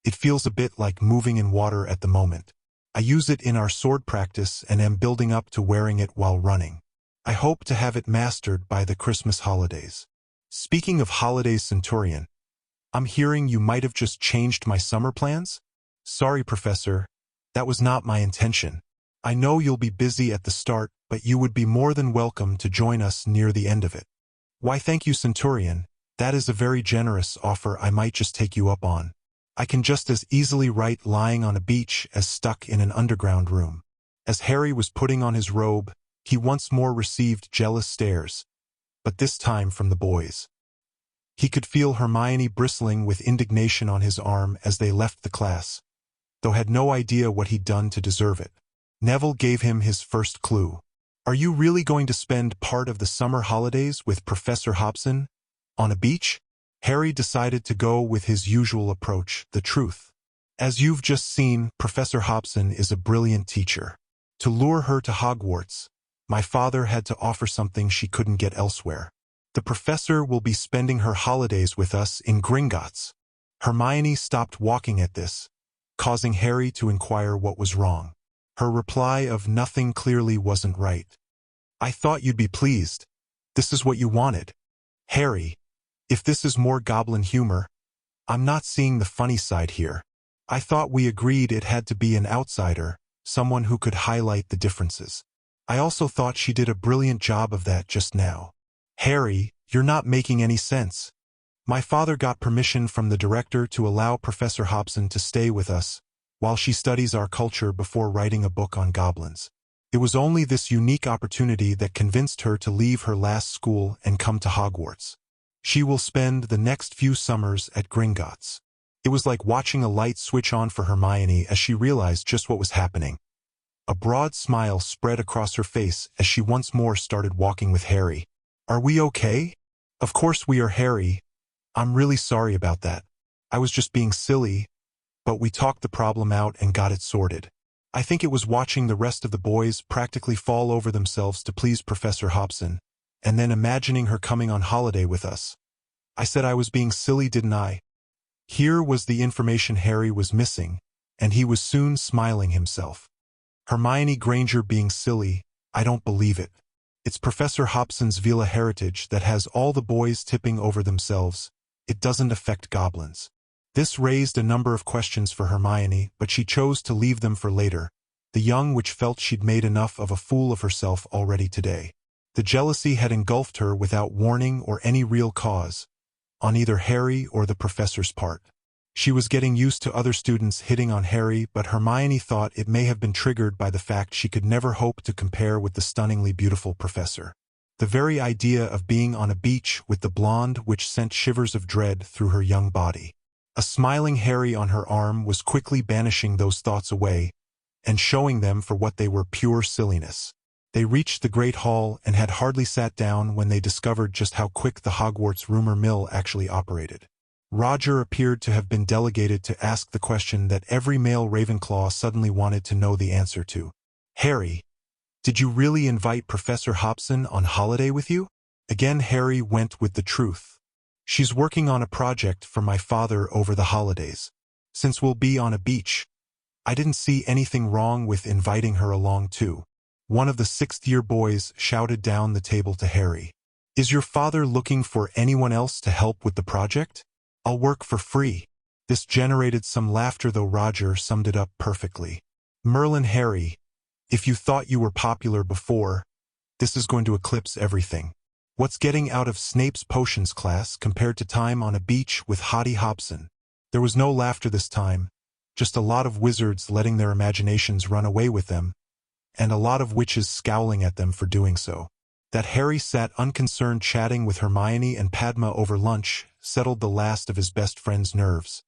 It feels a bit like moving in water at the moment. I use it in our sword practice and am building up to wearing it while running. I hope to have it mastered by the Christmas holidays. Speaking of holidays, Centurion, I'm hearing you might have just changed my summer plans? Sorry, Professor. That was not my intention. I know you'll be busy at the start, but you would be more than welcome to join us near the end of it. Why, thank you, Centurion. That is a very generous offer. I might just take you up on. I can just as easily write lying on a beach as stuck in an underground room. As Harry was putting on his robe, he once more received jealous stares, but this time from the boys. He could feel Hermione bristling with indignation on his arm as they left the class, though had no idea what he'd done to deserve it. Neville gave him his first clue. Are you really going to spend part of the summer holidays with Professor Hobson on a beach? Harry decided to go with his usual approach, the truth. As you've just seen, Professor Hobson is a brilliant teacher. To lure her to Hogwarts, my father had to offer something she couldn't get elsewhere. The professor will be spending her holidays with us in Gringotts. Hermione stopped walking at this, causing Harry to inquire what was wrong. Her reply of nothing clearly wasn't right. I thought you'd be pleased. This is what you wanted. Harry, if this is more goblin humor, I'm not seeing the funny side here. I thought we agreed it had to be an outsider, someone who could highlight the differences. I also thought she did a brilliant job of that just now. Harry, you're not making any sense. My father got permission from the director to allow Professor Hobson to stay with us while she studies our culture before writing a book on goblins. It was only this unique opportunity that convinced her to leave her last school and come to Hogwarts. She will spend the next few summers at Gringotts. It was like watching a light switch on for Hermione as she realized just what was happening. A broad smile spread across her face as she once more started walking with Harry. Are we okay? Of course we are, Harry. I'm really sorry about that. I was just being silly, but we talked the problem out and got it sorted. I think it was watching the rest of the boys practically fall over themselves to please Professor Hobson, and then imagining her coming on holiday with us. I said I was being silly, didn't I? Here was the information Harry was missing, and he was soon smiling himself. Hermione Granger being silly, I don't believe it. It's Professor Hobson's Vila heritage that has all the boys tipping over themselves. It doesn't affect goblins. This raised a number of questions for Hermione, but she chose to leave them for later, the young witch felt she'd made enough of a fool of herself already today. The jealousy had engulfed her without warning or any real cause, on either Harry or the professor's part. She was getting used to other students hitting on Harry, but Hermione thought it may have been triggered by the fact she could never hope to compare with the stunningly beautiful professor. The very idea of being on a beach with the blonde witch sent shivers of dread through her young body. A smiling Harry on her arm was quickly banishing those thoughts away and showing them for what they were, pure silliness. They reached the Great Hall and had hardly sat down when they discovered just how quick the Hogwarts rumor mill actually operated. Roger appeared to have been delegated to ask the question that every male Ravenclaw suddenly wanted to know the answer to. Harry, did you really invite Professor Hobson on holiday with you? Again Harry went with the truth. She's working on a project for my father over the holidays. Since we'll be on a beach, I didn't see anything wrong with inviting her along too. One of the sixth-year boys shouted down the table to Harry. Is your father looking for anyone else to help with the project? I'll work for free. This generated some laughter, though Roger summed it up perfectly. Merlin, Harry, if you thought you were popular before, this is going to eclipse everything. What's getting out of Snape's potions class compared to time on a beach with Hottie Hobson? There was no laughter this time, just a lot of wizards letting their imaginations run away with them, and a lot of witches scowling at them for doing so. That Harry sat unconcerned chatting with Hermione and Padma over lunch settled the last of his best friend's nerves,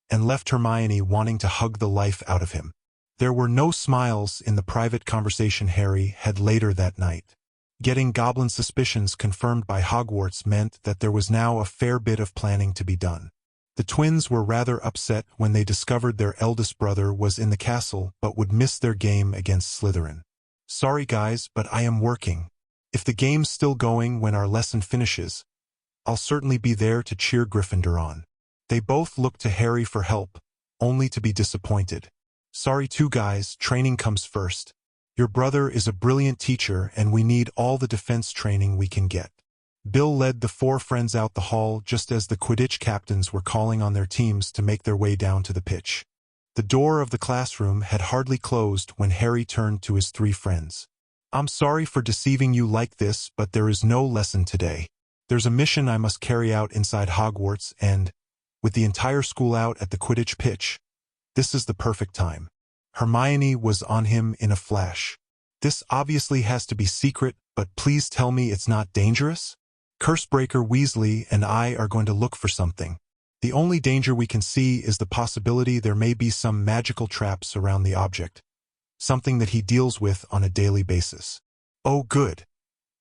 and left Hermione wanting to hug the life out of him. There were no smiles in the private conversation Harry had later that night. Getting goblin suspicions confirmed by Hogwarts meant that there was now a fair bit of planning to be done. The twins were rather upset when they discovered their eldest brother was in the castle but would miss their game against Slytherin. Sorry guys, but I am working. If the game's still going when our lesson finishes, I'll certainly be there to cheer Gryffindor on. They both looked to Harry for help, only to be disappointed. Sorry too guys, training comes first. Your brother is a brilliant teacher and we need all the defense training we can get. Bill led the four friends out the hall just as the Quidditch captains were calling on their teams to make their way down to the pitch. The door of the classroom had hardly closed when Harry turned to his three friends. I'm sorry for deceiving you like this, but there is no lesson today. There's a mission I must carry out inside Hogwarts and, with the entire school out at the Quidditch pitch, this is the perfect time. Hermione was on him in a flash. This obviously has to be secret, but please tell me it's not dangerous? Cursebreaker Weasley and I are going to look for something. The only danger we can see is the possibility there may be some magical traps around the object, something that he deals with on a daily basis. Oh good.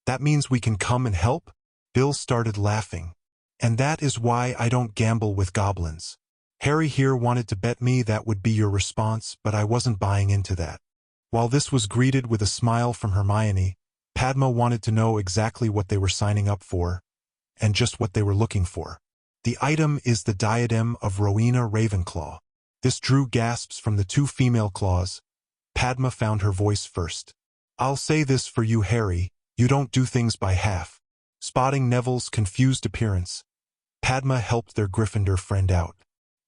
That means we can come and help? Bill started laughing. And that is why I don't gamble with goblins. Harry here wanted to bet me that would be your response, but I wasn't buying into that. While this was greeted with a smile from Hermione, Padma wanted to know exactly what they were signing up for, and just what they were looking for. The item is the diadem of Rowena Ravenclaw. This drew gasps from the two female claws. Padma found her voice first. I'll say this for you, Harry, you don't do things by half. Spotting Neville's confused appearance, Padma helped their Gryffindor friend out.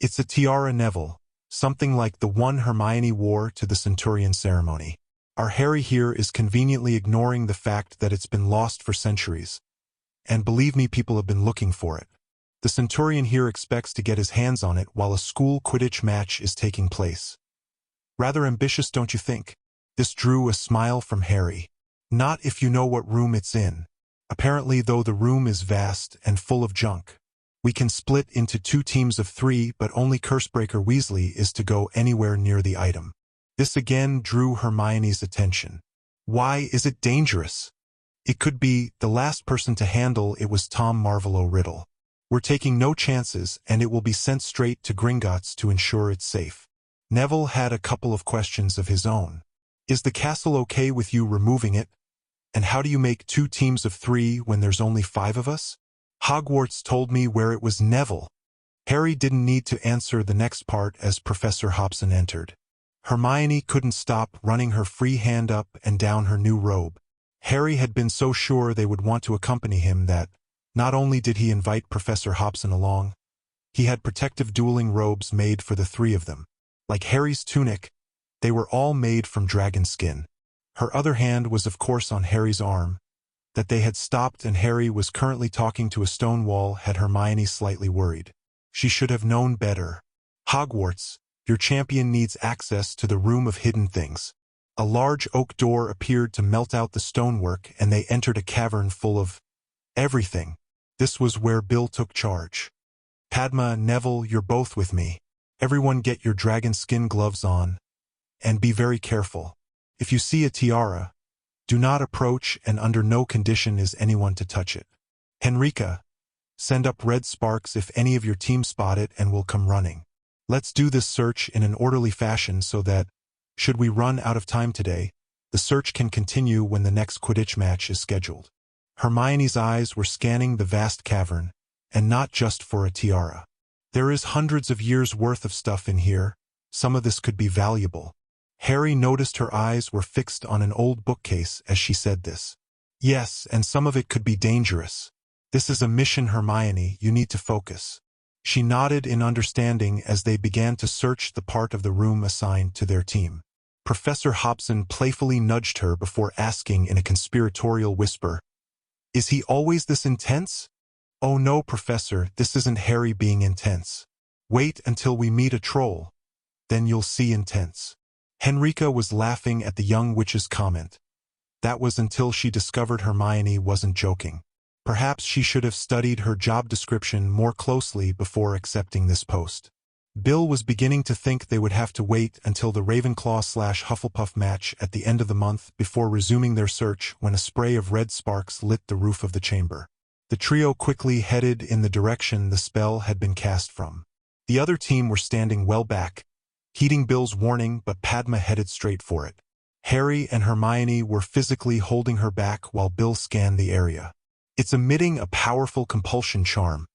It's a tiara, Neville, something like the one Hermione wore to the Centurion ceremony. Our Harry here is conveniently ignoring the fact that it's been lost for centuries. And believe me, people have been looking for it. The Centurion here expects to get his hands on it while a school Quidditch match is taking place. Rather ambitious, don't you think? This drew a smile from Harry. Not if you know what room it's in. Apparently, though, the room is vast and full of junk. We can split into 2 teams of 3, but only Cursebreaker Weasley is to go anywhere near the item. This again drew Hermione's attention. Why is it dangerous? It could be the last person to handle it was Tom Marvolo Riddle. We're taking no chances, and it will be sent straight to Gringotts to ensure it's safe. Neville had a couple of questions of his own. Is the castle okay with you removing it? And how do you make 2 teams of 3 when there's only 5 of us? Hogwarts told me where it was Neville. Harry didn't need to answer the next part as Professor Hobson entered. Hermione couldn't stop running her free hand up and down her new robe. Harry had been so sure they would want to accompany him that, not only did he invite Professor Hobson along, he had protective dueling robes made for the 3 of them. Like Harry's tunic, they were all made from dragon skin. Her other hand was of course on Harry's arm. That they had stopped and Harry was currently talking to a stone wall had Hermione slightly worried. She should have known better. Hogwarts, your champion needs access to the Room of Hidden Things. A large oak door appeared to melt out the stonework and they entered a cavern full of everything. This was where Bill took charge. Padma, Neville, you're both with me. Everyone get your dragon skin gloves on. And be very careful. If you see a tiara, do not approach and under no condition is anyone to touch it. Henrika, send up red sparks if any of your team spot it and will come running. Let's do this search in an orderly fashion so that, should we run out of time today, the search can continue when the next Quidditch match is scheduled. Hermione's eyes were scanning the vast cavern, and not just for a tiara. There is hundreds of years' worth of stuff in here. Some of this could be valuable. Harry noticed her eyes were fixed on an old bookcase as she said this. Yes, and some of it could be dangerous. This is a mission, Hermione, you need to focus. She nodded in understanding as they began to search the part of the room assigned to their team. Professor Hobson playfully nudged her before asking in a conspiratorial whisper, Is he always this intense? Oh no, Professor, this isn't Harry being intense. Wait until we meet a troll. Then you'll see intense. Henrika was laughing at the young witch's comment. That was until she discovered Hermione wasn't joking. Perhaps she should have studied her job description more closely before accepting this post. Bill was beginning to think they would have to wait until the Ravenclaw/Hufflepuff match at the end of the month before resuming their search when a spray of red sparks lit the roof of the chamber. The trio quickly headed in the direction the spell had been cast from. The other team were standing well back, heeding Bill's warning, but Padma headed straight for it. Harry and Hermione were physically holding her back while Bill scanned the area. It's emitting a powerful compulsion charm.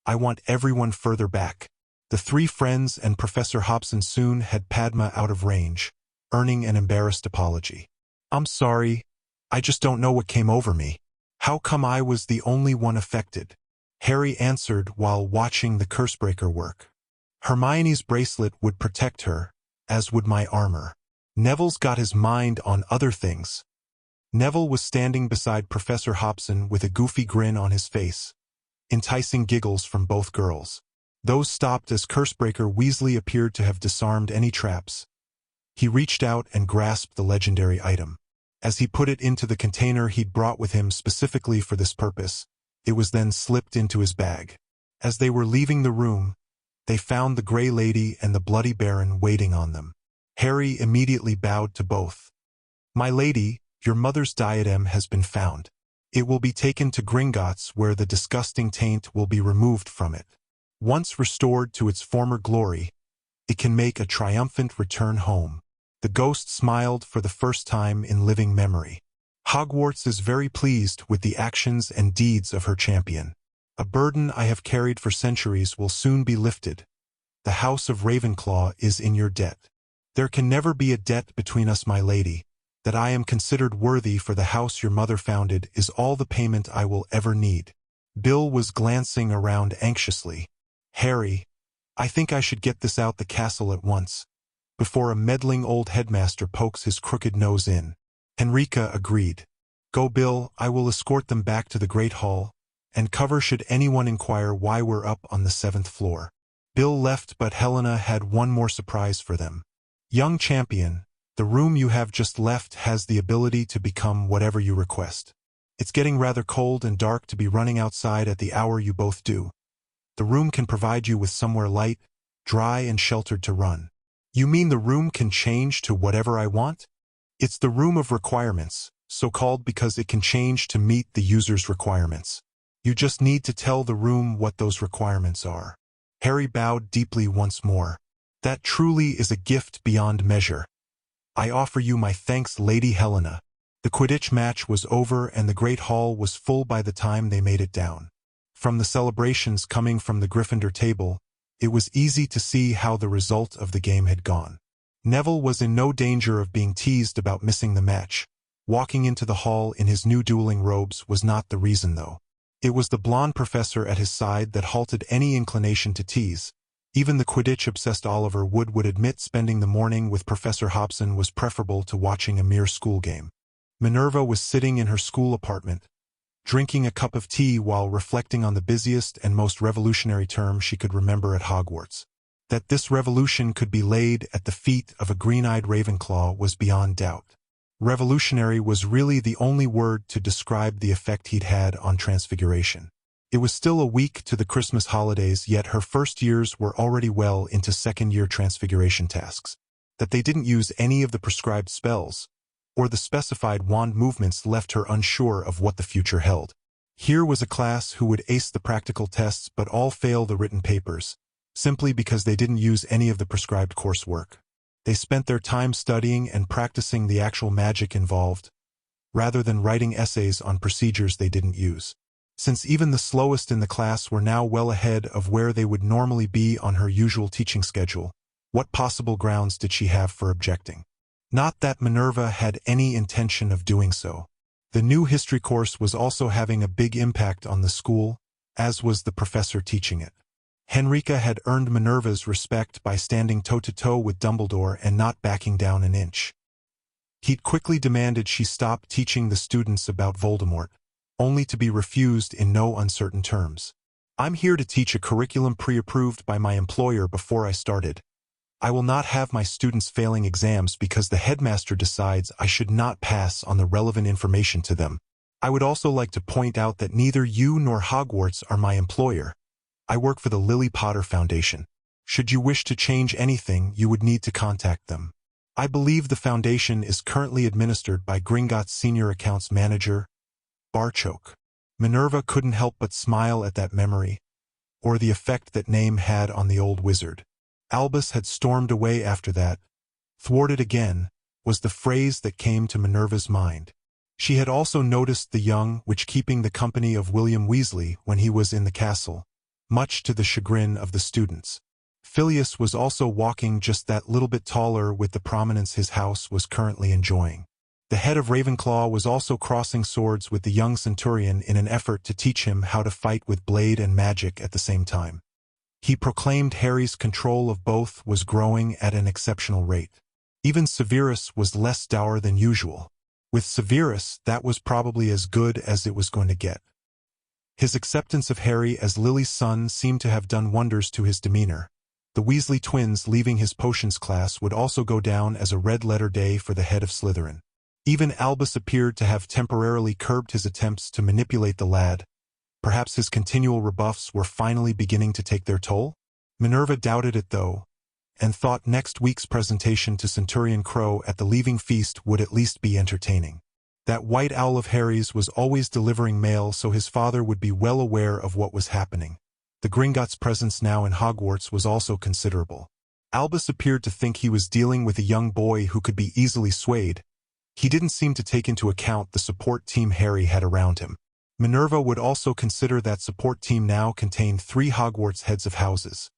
I want everyone further back. The 3 friends and Professor Hobson soon had Padma out of range, earning an embarrassed apology. I'm sorry, I just don't know what came over me. How come I was the only one affected? Harry answered while watching the Cursebreaker work. Hermione's bracelet would protect her, as would my armor. Neville's got his mind on other things. Neville was standing beside Professor Hobson with a goofy grin on his face, enticing giggles from both girls. Those stopped as Cursebreaker Weasley appeared to have disarmed any traps. He reached out and grasped the legendary item. As he put it into the container he'd brought with him specifically for this purpose, it was then slipped into his bag. As they were leaving the room, they found the Grey Lady and the Bloody Baron waiting on them. Harry immediately bowed to both. My lady, your mother's diadem has been found. It will be taken to Gringotts where the disgusting taint will be removed from it. Once restored to its former glory, it can make a triumphant return home. The ghost smiled for the first time in living memory. Hogwarts is very pleased with the actions and deeds of her champion. A burden I have carried for centuries will soon be lifted. The House of Ravenclaw is in your debt. There can never be a debt between us, my lady. That I am considered worthy for the house your mother founded is all the payment I will ever need. Bill was glancing around anxiously. Harry, I think I should get this out the castle at once, before a meddling old headmaster pokes his crooked nose in. Henrika agreed. Go, Bill, I will escort them back to the Great Hall, and cover should anyone inquire why we're up on the 7th floor. Bill left, but Helena had one more surprise for them. Young champion, the room you have just left has the ability to become whatever you request. It's getting rather cold and dark to be running outside at the hour you both do. The room can provide you with somewhere light, dry and sheltered to run. You mean the room can change to whatever I want? It's the room of requirements, so called because it can change to meet the user's requirements. You just need to tell the room what those requirements are. Harry bowed deeply once more. That truly is a gift beyond measure. I offer you my thanks, Lady Helena. The Quidditch match was over and the Great Hall was full by the time they made it down. From the celebrations coming from the Gryffindor table, it was easy to see how the result of the game had gone. Neville was in no danger of being teased about missing the match. Walking into the hall in his new dueling robes was not the reason, though. It was the blonde professor at his side that halted any inclination to tease. Even the Quidditch-obsessed Oliver would admit spending the morning with Professor Hobson was preferable to watching a mere school game. Minerva was sitting in her school apartment, drinking a cup of tea while reflecting on the busiest and most revolutionary term she could remember at Hogwarts. That this revolution could be laid at the feet of a green-eyed Ravenclaw was beyond doubt. Revolutionary was really the only word to describe the effect he'd had on Transfiguration. It was still a week to the Christmas holidays, yet her first years were already well into second-year Transfiguration tasks. That they didn't use any of the prescribed spells, or the specified wand movements, left her unsure of what the future held. Here was a class who would ace the practical tests but all fail the written papers, simply because they didn't use any of the prescribed coursework. They spent their time studying and practicing the actual magic involved, rather than writing essays on procedures they didn't use. Since even the slowest in the class were now well ahead of where they would normally be on her usual teaching schedule, what possible grounds did she have for objecting? Not that Minerva had any intention of doing so. The new history course was also having a big impact on the school, as was the professor teaching it. Henrika had earned Minerva's respect by standing toe-to-toe with Dumbledore and not backing down an inch. He'd quickly demanded she stop teaching the students about Voldemort, only to be refused in no uncertain terms. I'm here to teach a curriculum pre-approved by my employer before I started. I will not have my students failing exams because the headmaster decides I should not pass on the relevant information to them. I would also like to point out that neither you nor Hogwarts are my employer. I work for the Lily Potter Foundation. Should you wish to change anything, you would need to contact them. I believe the foundation is currently administered by Gringotts' senior accounts manager, Barchoke. Minerva couldn't help but smile at that memory, or the effect that name had on the old wizard. Albus had stormed away after that. Thwarted again, was the phrase that came to Minerva's mind. She had also noticed the young witch keeping the company of William Weasley when he was in the castle, much to the chagrin of the students. Phileas was also walking just that little bit taller with the prominence his house was currently enjoying. The head of Ravenclaw was also crossing swords with the young centurion in an effort to teach him how to fight with blade and magic at the same time. He proclaimed Harry's control of both was growing at an exceptional rate. Even Severus was less dour than usual. With Severus, that was probably as good as it was going to get. His acceptance of Harry as Lily's son seemed to have done wonders to his demeanor. The Weasley twins leaving his potions class would also go down as a red-letter day for the head of Slytherin. Even Albus appeared to have temporarily curbed his attempts to manipulate the lad. Perhaps his continual rebuffs were finally beginning to take their toll? Minerva doubted it, though, and thought next week's presentation to Centurion Crow at the leaving feast would at least be entertaining. That white owl of Harry's was always delivering mail, so his father would be well aware of what was happening. The Gringotts' presence now in Hogwarts was also considerable. Albus appeared to think he was dealing with a young boy who could be easily swayed. He didn't seem to take into account the support team Harry had around him. Minerva would also consider that support team now contained 3 Hogwarts heads of houses.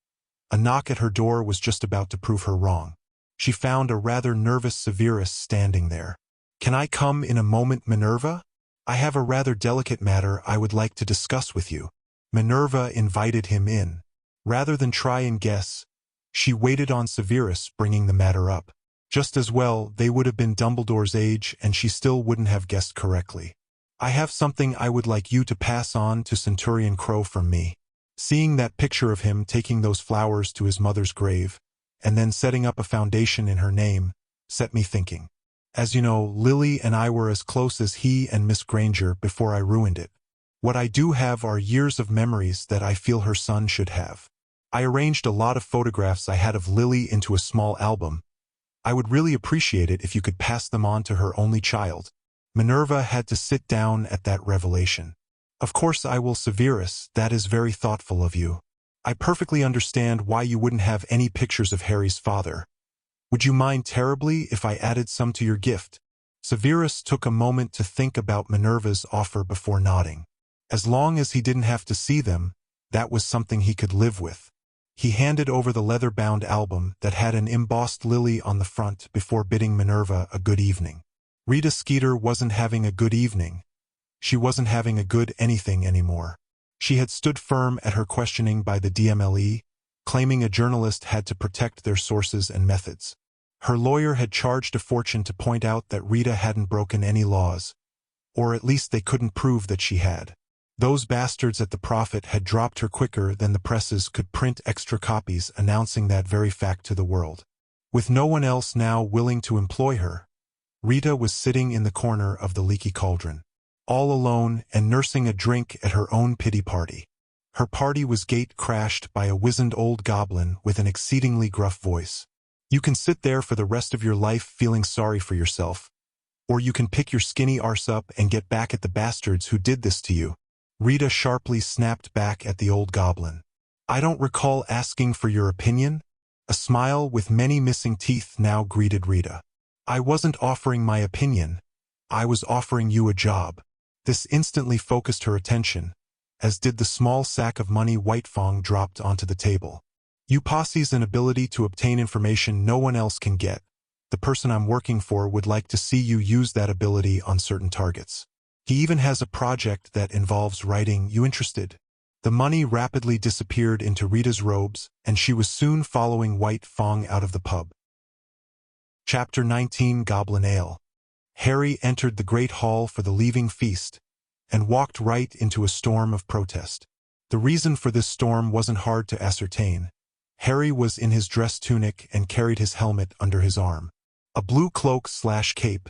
A knock at her door was just about to prove her wrong. She found a rather nervous Severus standing there. "Can I come in a moment, Minerva? I have a rather delicate matter I would like to discuss with you." Minerva invited him in. Rather than try and guess, she waited on Severus bringing the matter up. Just as well, they would have been Dumbledore's age and she still wouldn't have guessed correctly. "I have something I would like you to pass on to Centurion Crow from me." Seeing that picture of him taking those flowers to his mother's grave, and then setting up a foundation in her name, set me thinking. As you know, Lily and I were as close as he and Miss Granger before I ruined it. What I do have are years of memories that I feel her son should have. I arranged a lot of photographs I had of Lily into a small album. I would really appreciate it if you could pass them on to her only child. Minerva had to sit down at that revelation. Of course I will, Severus, that is very thoughtful of you. I perfectly understand why you wouldn't have any pictures of Harry's father. Would you mind terribly if I added some to your gift? Severus took a moment to think about Minerva's offer before nodding. As long as he didn't have to see them, that was something he could live with. He handed over the leather-bound album that had an embossed lily on the front before bidding Minerva a good evening. Rita Skeeter wasn't having a good evening. She wasn't having a good anything anymore. She had stood firm at her questioning by the DMLE, claiming a journalist had to protect their sources and methods. Her lawyer had charged a fortune to point out that Rita hadn't broken any laws, or at least they couldn't prove that she had. Those bastards at the Prophet had dropped her quicker than the presses could print extra copies announcing that very fact to the world. With no one else now willing to employ her, Rita was sitting in the corner of the leaky cauldron, all alone and nursing a drink at her own pity party. Her party was gate-crashed by a wizened old goblin with an exceedingly gruff voice. You can sit there for the rest of your life feeling sorry for yourself, or you can pick your skinny arse up and get back at the bastards who did this to you. Rita sharply snapped back at the old goblin. I don't recall asking for your opinion. A smile with many missing teeth now greeted Rita. I wasn't offering my opinion. I was offering you a job. This instantly focused her attention, as did the small sack of money White Fong dropped onto the table. You possess an ability to obtain information no one else can get. The person I'm working for would like to see you use that ability on certain targets. He even has a project that involves writing. You interested? The money rapidly disappeared into Rita's robes, and she was soon following White Fong out of the pub. Chapter 19 Goblin Ale. Harry entered the great hall for the leaving feast, and walked right into a storm of protest. The reason for this storm wasn't hard to ascertain. Harry was in his dress tunic and carried his helmet under his arm. A blue cloak/cape,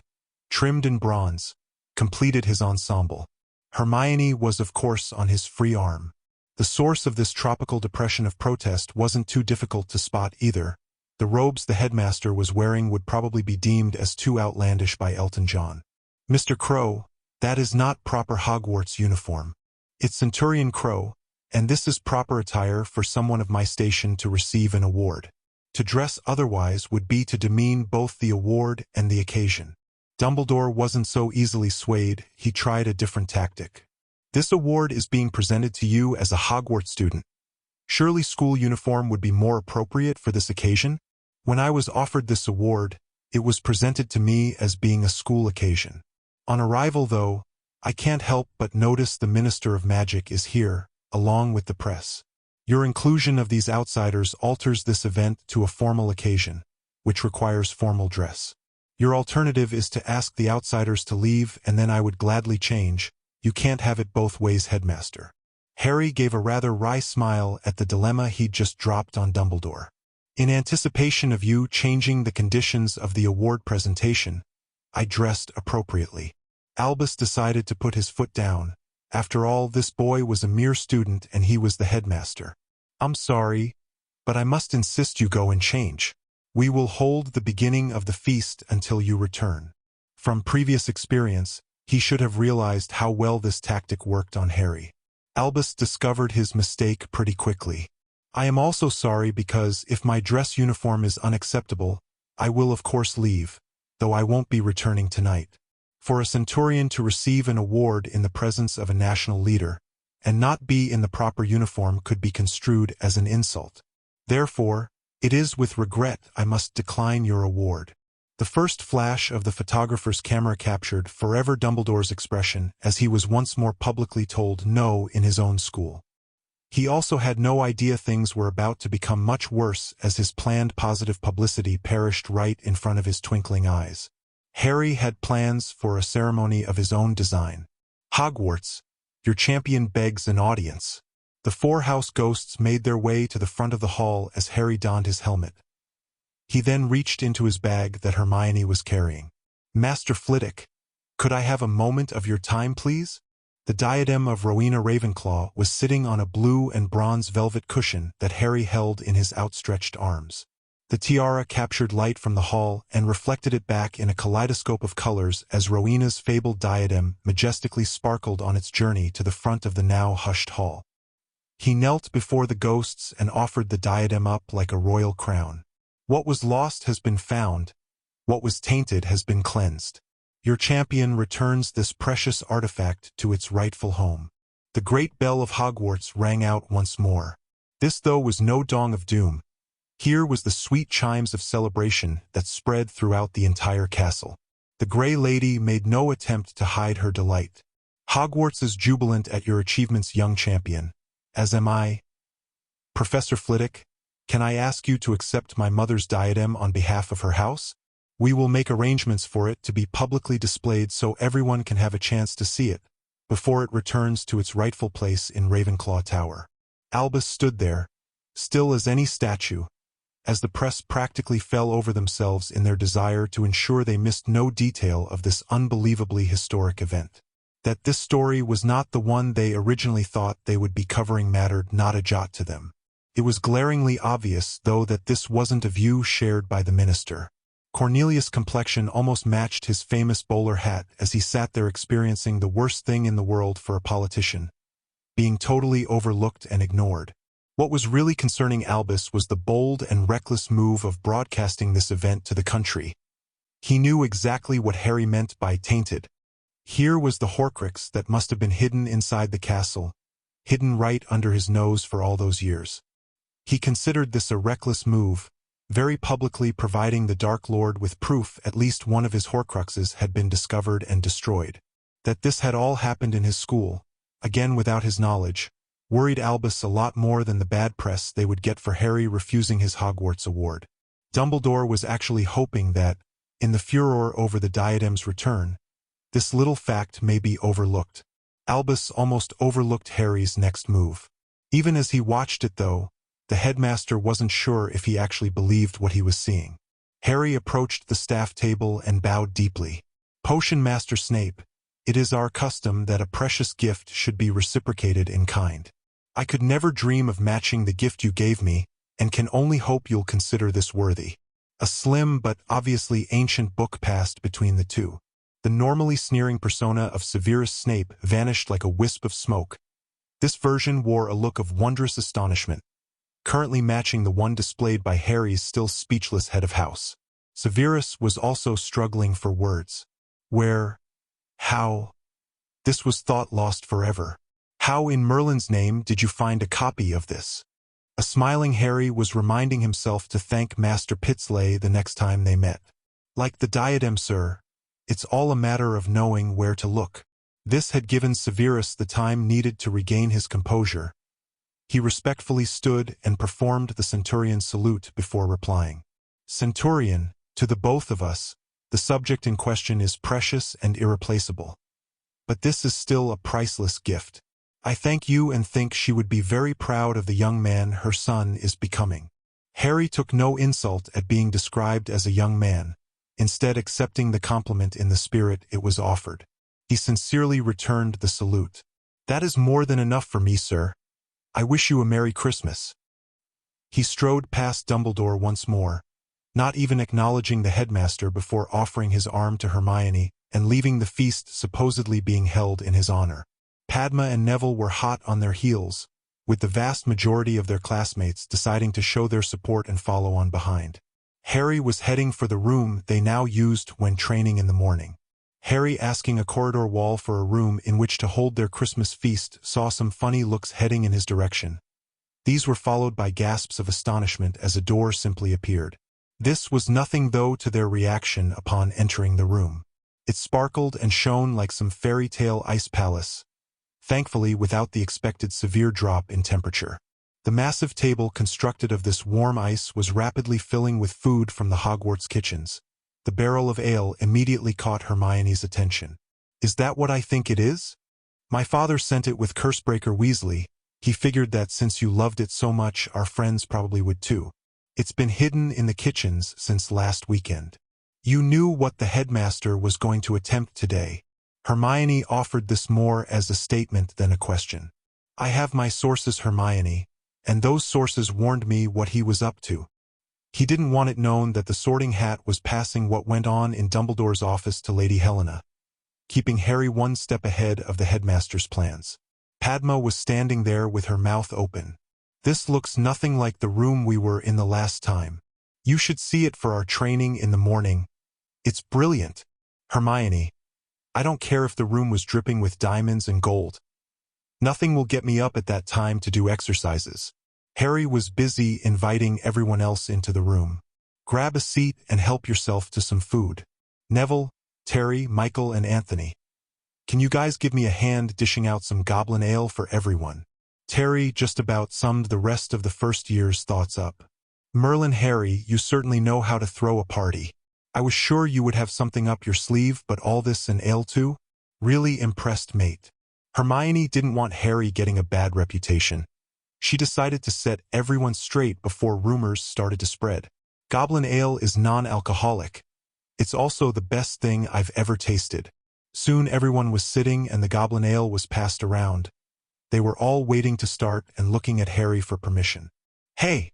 trimmed in bronze, completed his ensemble. Hermione was of course on his free arm. The source of this tropical depression of protest wasn't too difficult to spot either. The robes the headmaster was wearing would probably be deemed as too outlandish by Elton John. Mr. Crow, that is not proper Hogwarts uniform. It's Centurion Crow, and this is proper attire for someone of my station to receive an award. To dress otherwise would be to demean both the award and the occasion. Dumbledore wasn't so easily swayed. He tried a different tactic. This award is being presented to you as a Hogwarts student. Surely school uniform would be more appropriate for this occasion? When I was offered this award, it was presented to me as being a school occasion. On arrival, though, I can't help but notice the Minister of Magic is here, along with the press. Your inclusion of these outsiders alters this event to a formal occasion, which requires formal dress. Your alternative is to ask the outsiders to leave, and then I would gladly change. You can't have it both ways, Headmaster. Harry gave a rather wry smile at the dilemma he'd just dropped on Dumbledore. In anticipation of you changing the conditions of the award presentation, I dressed appropriately. Albus decided to put his foot down. After all, this boy was a mere student and he was the headmaster. I'm sorry, but I must insist you go and change. We will hold the beginning of the feast until you return. From previous experience, he should have realized how well this tactic worked on Harry. Albus discovered his mistake pretty quickly. I am also sorry because if my dress uniform is unacceptable, I will of course leave, though I won't be returning tonight. For a centurion to receive an award in the presence of a national leader, and not be in the proper uniform could be construed as an insult. Therefore, it is with regret I must decline your award. The first flash of the photographer's camera captured forever Dumbledore's expression as he was once more publicly told no in his own school. He also had no idea things were about to become much worse as his planned positive publicity perished right in front of his twinkling eyes. Harry had plans for a ceremony of his own design. Hogwarts, your champion begs an audience. The four house ghosts made their way to the front of the hall as Harry donned his helmet. He then reached into his bag that Hermione was carrying. Master Flitwick, could I have a moment of your time, please? The diadem of Rowena Ravenclaw was sitting on a blue and bronze velvet cushion that Harry held in his outstretched arms. The tiara captured light from the hall and reflected it back in a kaleidoscope of colors as Rowena's fabled diadem majestically sparkled on its journey to the front of the now hushed hall. He knelt before the ghosts and offered the diadem up like a royal crown. What was lost has been found. What was tainted has been cleansed. Your champion returns this precious artifact to its rightful home. The great bell of Hogwarts rang out once more. This, though, was no dong of doom. Here was the sweet chimes of celebration that spread throughout the entire castle. The Grey Lady made no attempt to hide her delight. Hogwarts is jubilant at your achievements, young champion, as am I. Professor Flitwick, can I ask you to accept my mother's diadem on behalf of her house? We will make arrangements for it to be publicly displayed so everyone can have a chance to see it, before it returns to its rightful place in Ravenclaw Tower. Albus stood there, still as any statue, as the press practically fell over themselves in their desire to ensure they missed no detail of this unbelievably historic event. That this story was not the one they originally thought they would be covering mattered not a jot to them. It was glaringly obvious, though, that this wasn't a view shared by the minister. Cornelius' complexion almost matched his famous bowler hat as he sat there experiencing the worst thing in the world for a politician, being totally overlooked and ignored. What was really concerning Albus was the bold and reckless move of broadcasting this event to the country. He knew exactly what Harry meant by tainted. Here was the Horcrux that must have been hidden inside the castle, hidden right under his nose for all those years. He considered this a reckless move, very publicly providing the Dark Lord with proof at least one of his Horcruxes had been discovered and destroyed. That this had all happened in his school, again without his knowledge, worried Albus a lot more than the bad press they would get for Harry refusing his Hogwarts award. Dumbledore was actually hoping that, in the furor over the diadem's return, this little fact may be overlooked. Albus almost overlooked Harry's next move. Even as he watched it, though, the headmaster wasn't sure if he actually believed what he was seeing. Harry approached the staff table and bowed deeply. Potion Master Snape, it is our custom that a precious gift should be reciprocated in kind. I could never dream of matching the gift you gave me, and can only hope you'll consider this worthy. A slim but obviously ancient book passed between the two. The normally sneering persona of Severus Snape vanished like a wisp of smoke. This version wore a look of wondrous astonishment, currently matching the one displayed by Harry's still speechless head of house. Severus was also struggling for words. Where? How? This was thought lost forever. How in Merlin's name did you find a copy of this? A smiling Harry was reminding himself to thank Master Pitsley the next time they met. Like the diadem, sir, it's all a matter of knowing where to look. This had given Severus the time needed to regain his composure. He respectfully stood and performed the Centurion's salute before replying. Centurion, to the both of us, the subject in question is precious and irreplaceable. But this is still a priceless gift. I thank you and think she would be very proud of the young man her son is becoming. Harry took no insult at being described as a young man, instead accepting the compliment in the spirit it was offered. He sincerely returned the salute. That is more than enough for me, sir. I wish you a Merry Christmas. He strode past Dumbledore once more, not even acknowledging the headmaster before offering his arm to Hermione and leaving the feast supposedly being held in his honor. Padma and Neville were hot on their heels, with the vast majority of their classmates deciding to show their support and follow on behind. Harry was heading for the room they now used when training in the morning. Harry, asking a corridor wall for a room in which to hold their Christmas feast, saw some funny looks heading in his direction. These were followed by gasps of astonishment as a door simply appeared. This was nothing, though, to their reaction upon entering the room. It sparkled and shone like some fairy tale ice palace, thankfully without the expected severe drop in temperature. The massive table constructed of this warm ice was rapidly filling with food from the Hogwarts kitchens. The barrel of ale immediately caught Hermione's attention. Is that what I think it is? My father sent it with Cursebreaker Weasley. He figured that since you loved it so much, our friends probably would too. It's been hidden in the kitchens since last weekend. You knew what the headmaster was going to attempt today. Hermione offered this more as a statement than a question. I have my sources, Hermione, and those sources warned me what he was up to. He didn't want it known that the Sorting Hat was passing what went on in Dumbledore's office to Lady Helena, keeping Harry one step ahead of the headmaster's plans. Padma was standing there with her mouth open. "This looks nothing like the room we were in the last time. You should see it for our training in the morning. It's brilliant. Hermione, I don't care if the room was dripping with diamonds and gold. Nothing will get me up at that time to do exercises." Harry was busy inviting everyone else into the room. "Grab a seat and help yourself to some food. Neville, Terry, Michael, and Anthony. Can you guys give me a hand dishing out some goblin ale for everyone?" Terry just about summed the rest of the first year's thoughts up. "Merlin, Harry, you certainly know how to throw a party. I was sure you would have something up your sleeve, but all this and ale too? Really impressed, mate." Hermione didn't want Harry getting a bad reputation. She decided to set everyone straight before rumors started to spread. "Goblin ale is non-alcoholic. It's also the best thing I've ever tasted." Soon everyone was sitting and the goblin ale was passed around. They were all waiting to start and looking at Harry for permission. "Hey,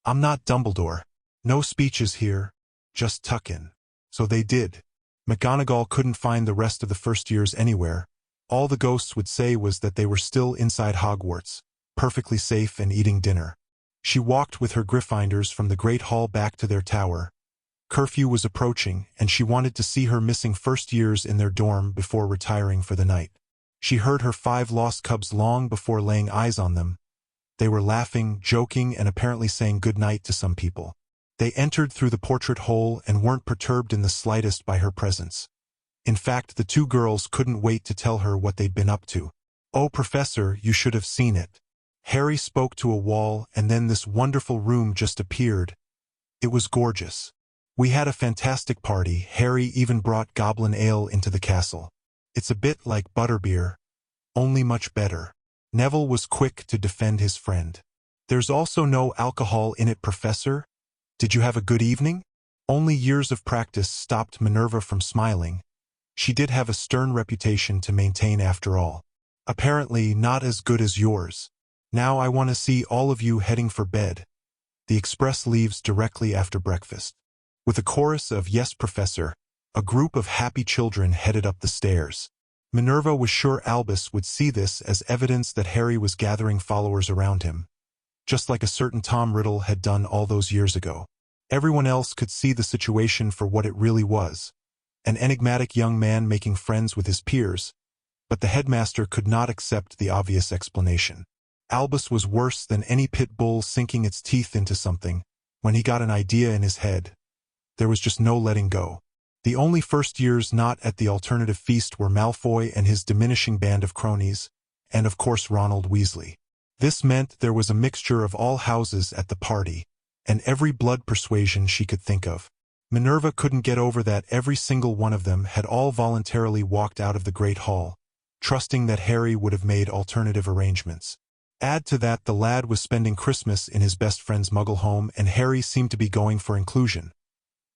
I'm not Dumbledore. No speeches here. Just tuck in." So they did. McGonagall couldn't find the rest of the first years anywhere. All the ghosts would say was that they were still inside Hogwarts, perfectly safe and eating dinner. She walked with her Gryffindors from the Great Hall back to their tower. Curfew was approaching, and she wanted to see her missing first years in their dorm before retiring for the night. She heard her 5 lost cubs long before laying eyes on them. They were laughing, joking, and apparently saying good night to some people. They entered through the portrait hole and weren't perturbed in the slightest by her presence. In fact, the 2 girls couldn't wait to tell her what they'd been up to. "Oh, Professor, you should have seen it." Harry spoke to a wall, and then this wonderful room just appeared. It was gorgeous. "We had a fantastic party. Harry even brought goblin ale into the castle. It's a bit like butterbeer, only much better." Neville was quick to defend his friend. "There's also no alcohol in it, Professor. Did you have a good evening?" Only years of practice stopped Minerva from smiling. She did have a stern reputation to maintain after all. "Apparently not as good as yours. Now I want to see all of you heading for bed. The express leaves directly after breakfast." With a chorus of "Yes, Professor," a group of happy children headed up the stairs. Minerva was sure Albus would see this as evidence that Harry was gathering followers around him, just like a certain Tom Riddle had done all those years ago. Everyone else could see the situation for what it really was, an enigmatic young man making friends with his peers, but the headmaster could not accept the obvious explanation. Albus was worse than any pit bull sinking its teeth into something. When he got an idea in his head, there was just no letting go. The only first years not at the alternative feast were Malfoy and his diminishing band of cronies, and of course Ronald Weasley. This meant there was a mixture of all houses at the party, and every blood persuasion she could think of. Minerva couldn't get over that every single one of them had all voluntarily walked out of the Great Hall, trusting that Harry would have made alternative arrangements. Add to that the lad was spending Christmas in his best friend's Muggle home, and Harry seemed to be going for inclusion,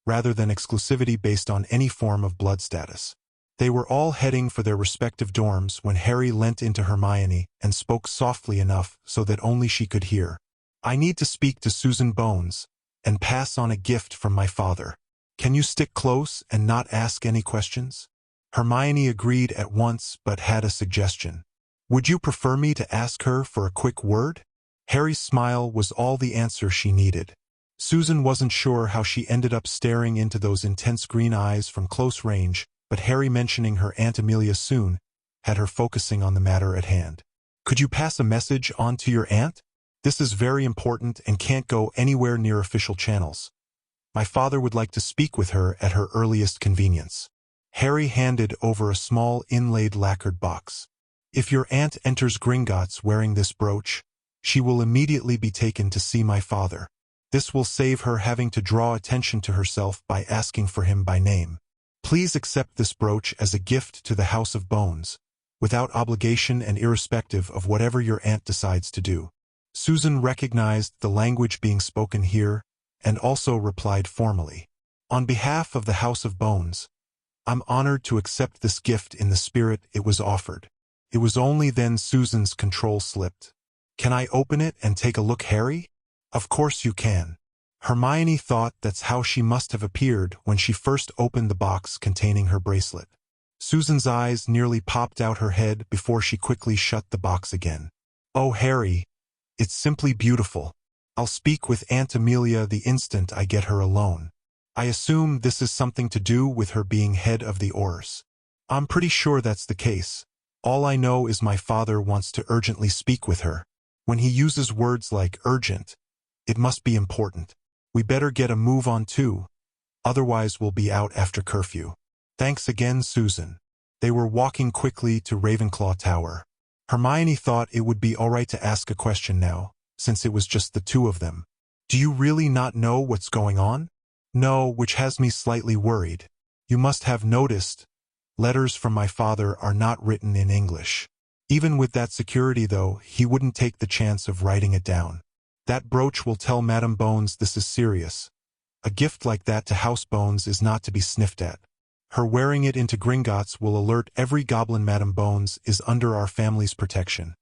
rather than exclusivity based on any form of blood status. They were all heading for their respective dorms when Harry leant into Hermione and spoke softly enough so that only she could hear. "I need to speak to Susan Bones and pass on a gift from my father. Can you stick close and not ask any questions?" Hermione agreed at once but had a suggestion. "Would you prefer me to ask her for a quick word?" Harry's smile was all the answer she needed. Susan wasn't sure how she ended up staring into those intense green eyes from close range, but Harry mentioning her Aunt Amelia soon had her focusing on the matter at hand. "Could you pass a message on to your aunt? This is very important and can't go anywhere near official channels. My father would like to speak with her at her earliest convenience." Harry handed over a small inlaid lacquered box. "If your aunt enters Gringotts wearing this brooch, she will immediately be taken to see my father. This will save her having to draw attention to herself by asking for him by name. Please accept this brooch as a gift to the House of Bones, without obligation and irrespective of whatever your aunt decides to do." Susan recognized the language being spoken here and also replied formally. "On behalf of the House of Bones, I'm honored to accept this gift in the spirit it was offered." It was only then Susan's control slipped. "Can I open it and take a look, Harry?" "Of course you can. Hermione thought that's how she must have appeared when she first opened the box containing her bracelet. Susan's eyes nearly popped out her head before she quickly shut the box again. "Oh, Harry, it's simply beautiful. I'll speak with Aunt Amelia the instant I get her alone. I assume this is something to do with her being head of the Ors. I'm pretty sure that's the case. All I know is my father wants to urgently speak with her. When he uses words like urgent, it must be important. We better get a move on too, otherwise we'll be out after curfew. Thanks again, Susan." They were walking quickly to Ravenclaw Tower. Hermione thought it would be all right to ask a question now, since it was just the two of them. "Do you really not know what's going on?" "No, which has me slightly worried. You must have noticed, letters from my father are not written in English. Even with that security, though, he wouldn't take the chance of writing it down. That brooch will tell Madame Bones this is serious. A gift like that to House Bones is not to be sniffed at. Her wearing it into Gringotts will alert every goblin Madame Bones is under our family's protection,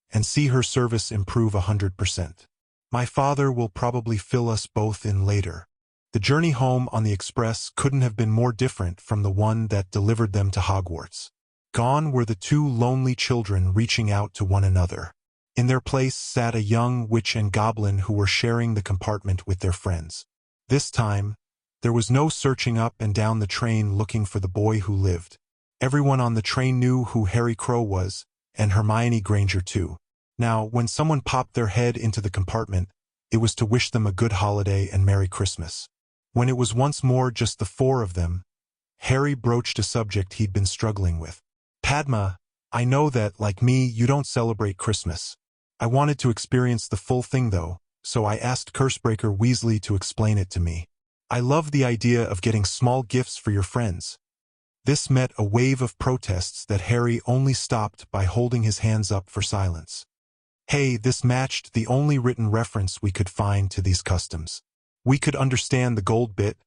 and see her service improve 100%. My father will probably fill us both in later." The journey home on the express couldn't have been more different from the one that delivered them to Hogwarts. Gone were the two lonely children reaching out to one another. In their place sat a young witch and goblin who were sharing the compartment with their friends. This time, there was no searching up and down the train looking for the boy who lived. Everyone on the train knew who Harry Crow was, and Hermione Granger too. Now, when someone popped their head into the compartment, it was to wish them a good holiday and Merry Christmas. When it was once more just the four of them, Harry broached a subject he'd been struggling with. "Padma, I know that, like me, you don't celebrate Christmas. I wanted to experience the full thing though, so I asked Cursebreaker Weasley to explain it to me. I love the idea of getting small gifts for your friends." This met a wave of protests that Harry only stopped by holding his hands up for silence. Hey, this matched the only written reference we could find to these customs. We could understand the gold bit.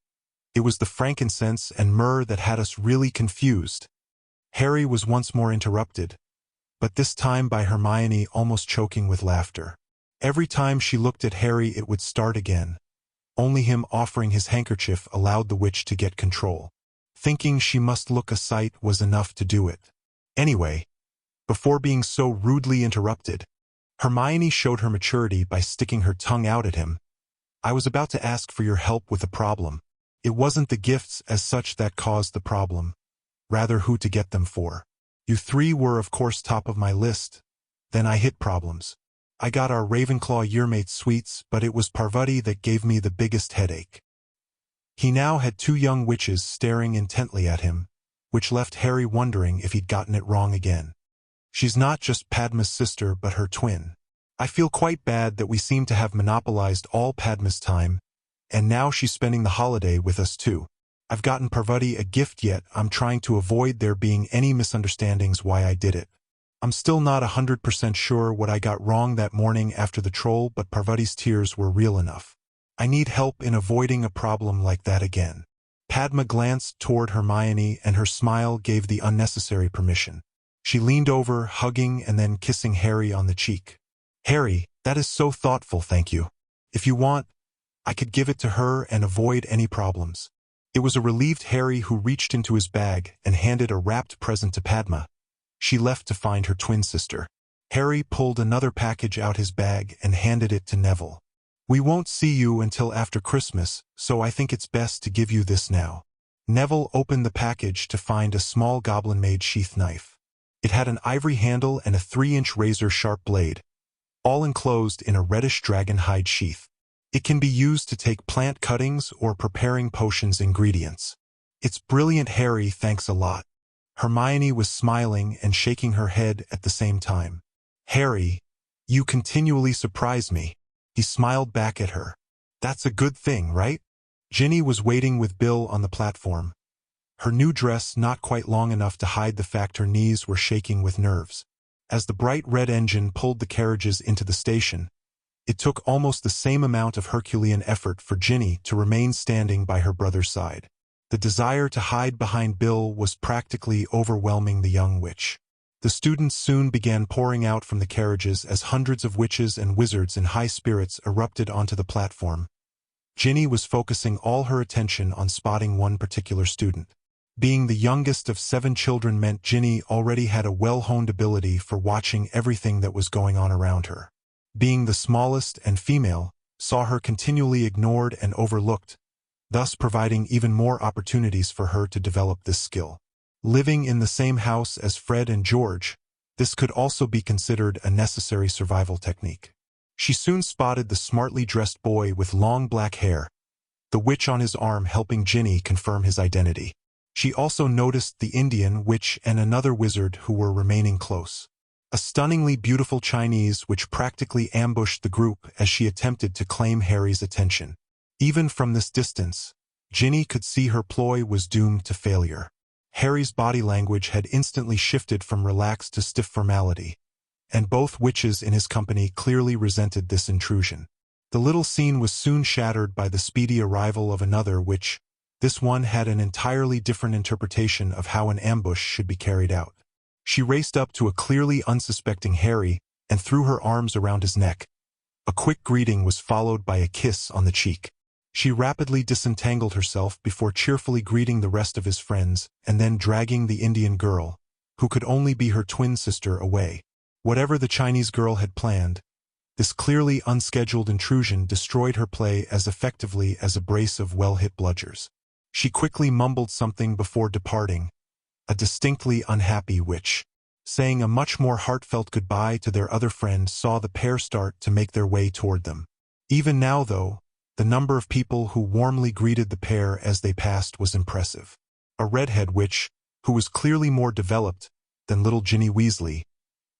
It was the frankincense and myrrh that had us really confused. Harry was once more interrupted, but this time by Hermione almost choking with laughter. Every time she looked at Harry it would start again. Only him offering his handkerchief allowed the witch to get control. Thinking she must look a sight was enough to do it. Anyway, before being so rudely interrupted, Hermione showed her maturity by sticking her tongue out at him. "I was about to ask for your help with a problem. It wasn't the gifts as such that caused the problem, rather who to get them for. You three were of course top of my list. Then I hit problems. I got our Ravenclaw yearmate sweets, but it was Parvati that gave me the biggest headache." He now had two young witches staring intently at him, which left Harry wondering if he'd gotten it wrong again. "She's not just Padma's sister but her twin. I feel quite bad that we seem to have monopolized all Padma's time, and now she's spending the holiday with us too. I've gotten Parvati a gift yet I'm trying to avoid there being any misunderstandings why I did it. I'm still not 100% sure what I got wrong that morning after the troll, but Parvati's tears were real enough. I need help in avoiding a problem like that again." Padma glanced toward Hermione and her smile gave the unnecessary permission. She leaned over, hugging and then kissing Harry on the cheek. "Harry, that is so thoughtful, thank you. If you want, I could give it to her and avoid any problems." It was a relieved Harry who reached into his bag and handed a wrapped present to Padma. She left to find her twin sister. Harry pulled another package out his bag and handed it to Neville. "We won't see you until after Christmas, so I think it's best to give you this now." Neville opened the package to find a small goblin-made sheath knife. It had an ivory handle and a 3-inch razor-sharp blade, all enclosed in a reddish dragon hide sheath. It can be used to take plant cuttings or preparing potions ingredients. "It's brilliant, Harry, thanks a lot." Hermione was smiling and shaking her head at the same time. "Harry, you continually surprise me." He smiled back at her. "That's a good thing, right?" Ginny was waiting with Bill on the platform, her new dress not quite long enough to hide the fact her knees were shaking with nerves. As the bright red engine pulled the carriages into the station, it took almost the same amount of Herculean effort for Ginny to remain standing by her brother's side. The desire to hide behind Bill was practically overwhelming the young witch. The students soon began pouring out from the carriages as hundreds of witches and wizards in high spirits erupted onto the platform. Ginny was focusing all her attention on spotting one particular student. Being the youngest of 7 children meant Ginny already had a well-honed ability for watching everything that was going on around her. Being the smallest and female, saw her continually ignored and overlooked, thus providing even more opportunities for her to develop this skill. Living in the same house as Fred and George, this could also be considered a necessary survival technique. She soon spotted the smartly dressed boy with long black hair, the witch on his arm helping Ginny confirm his identity. She also noticed the Indian witch and another wizard who were remaining close. A stunningly beautiful Chinese which practically ambushed the group as she attempted to claim Harry's attention. Even from this distance, Ginny could see her ploy was doomed to failure. Harry's body language had instantly shifted from relaxed to stiff formality, and both witches in his company clearly resented this intrusion. The little scene was soon shattered by the speedy arrival of another witch. This one had an entirely different interpretation of how an ambush should be carried out. She raced up to a clearly unsuspecting Harry and threw her arms around his neck. A quick greeting was followed by a kiss on the cheek. She rapidly disentangled herself before cheerfully greeting the rest of his friends and then dragging the Indian girl, who could only be her twin sister, away. Whatever the Chinese girl had planned, this clearly unscheduled intrusion destroyed her play as effectively as a brace of well-hit bludgers. She quickly mumbled something before departing, a distinctly unhappy witch. Saying a much more heartfelt goodbye to their other friend saw the pair start to make their way toward them. Even now, though, the number of people who warmly greeted the pair as they passed was impressive. A redhead witch, who was clearly more developed than little Ginny Weasley,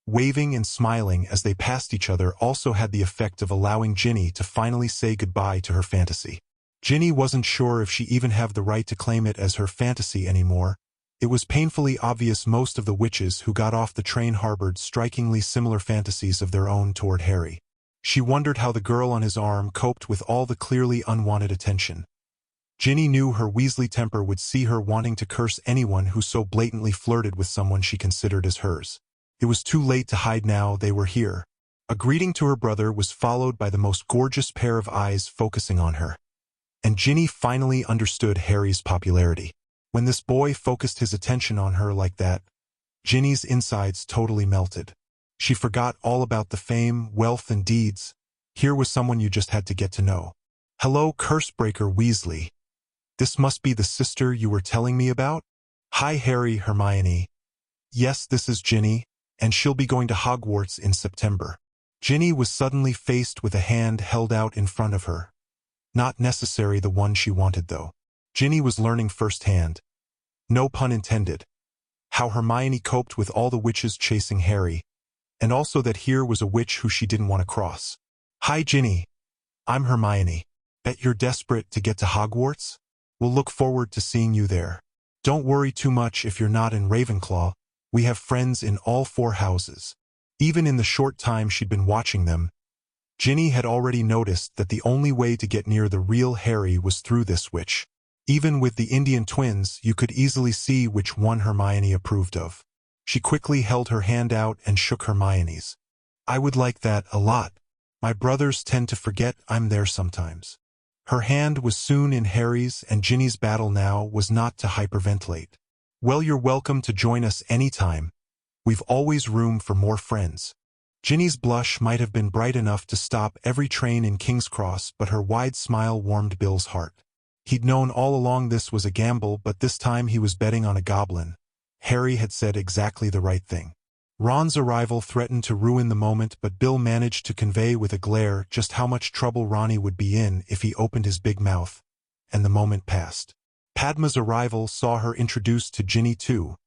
waving and smiling as they passed each other, also had the effect of allowing Ginny to finally say goodbye to her fantasy. Ginny wasn't sure if she even had the right to claim it as her fantasy anymore. It was painfully obvious most of the witches who got off the train harbored strikingly similar fantasies of their own toward Harry. She wondered how the girl on his arm coped with all the clearly unwanted attention. Ginny knew her Weasley temper would see her wanting to curse anyone who so blatantly flirted with someone she considered as hers. It was too late to hide now they were here. A greeting to her brother was followed by the most gorgeous pair of eyes focusing on her. And Ginny finally understood Harry's popularity. When this boy focused his attention on her like that, Ginny's insides totally melted. She forgot all about the fame, wealth, and deeds. Here was someone you just had to get to know. Hello, Cursebreaker Weasley. This must be the sister you were telling me about? Hi, Harry, Hermione. Yes, this is Ginny, and she'll be going to Hogwarts in September. Ginny was suddenly faced with a hand held out in front of her. Not necessarily the one she wanted, though. Ginny was learning firsthand, no pun intended, how Hermione coped with all the witches chasing Harry, and also that here was a witch who she didn't want to cross. Hi, Ginny. I'm Hermione. Bet you're desperate to get to Hogwarts? We'll look forward to seeing you there. Don't worry too much if you're not in Ravenclaw. We have friends in all 4 houses. Even in the short time she'd been watching them, Ginny had already noticed that the only way to get near the real Harry was through this witch. Even with the Indian twins, you could easily see which one Hermione approved of. She quickly held her hand out and shook Hermione's. I would like that a lot. My brothers tend to forget I'm there sometimes. Her hand was soon in Harry's, and Ginny's battle now was not to hyperventilate. Well, you're welcome to join us anytime. We've always room for more friends. Ginny's blush might have been bright enough to stop every train in King's Cross, but her wide smile warmed Bill's heart. He'd known all along this was a gamble, but this time he was betting on a goblin. Harry had said exactly the right thing. Ron's arrival threatened to ruin the moment, but Bill managed to convey with a glare just how much trouble Ronnie would be in if he opened his big mouth, and the moment passed. Padma's arrival saw her introduced to Ginny too,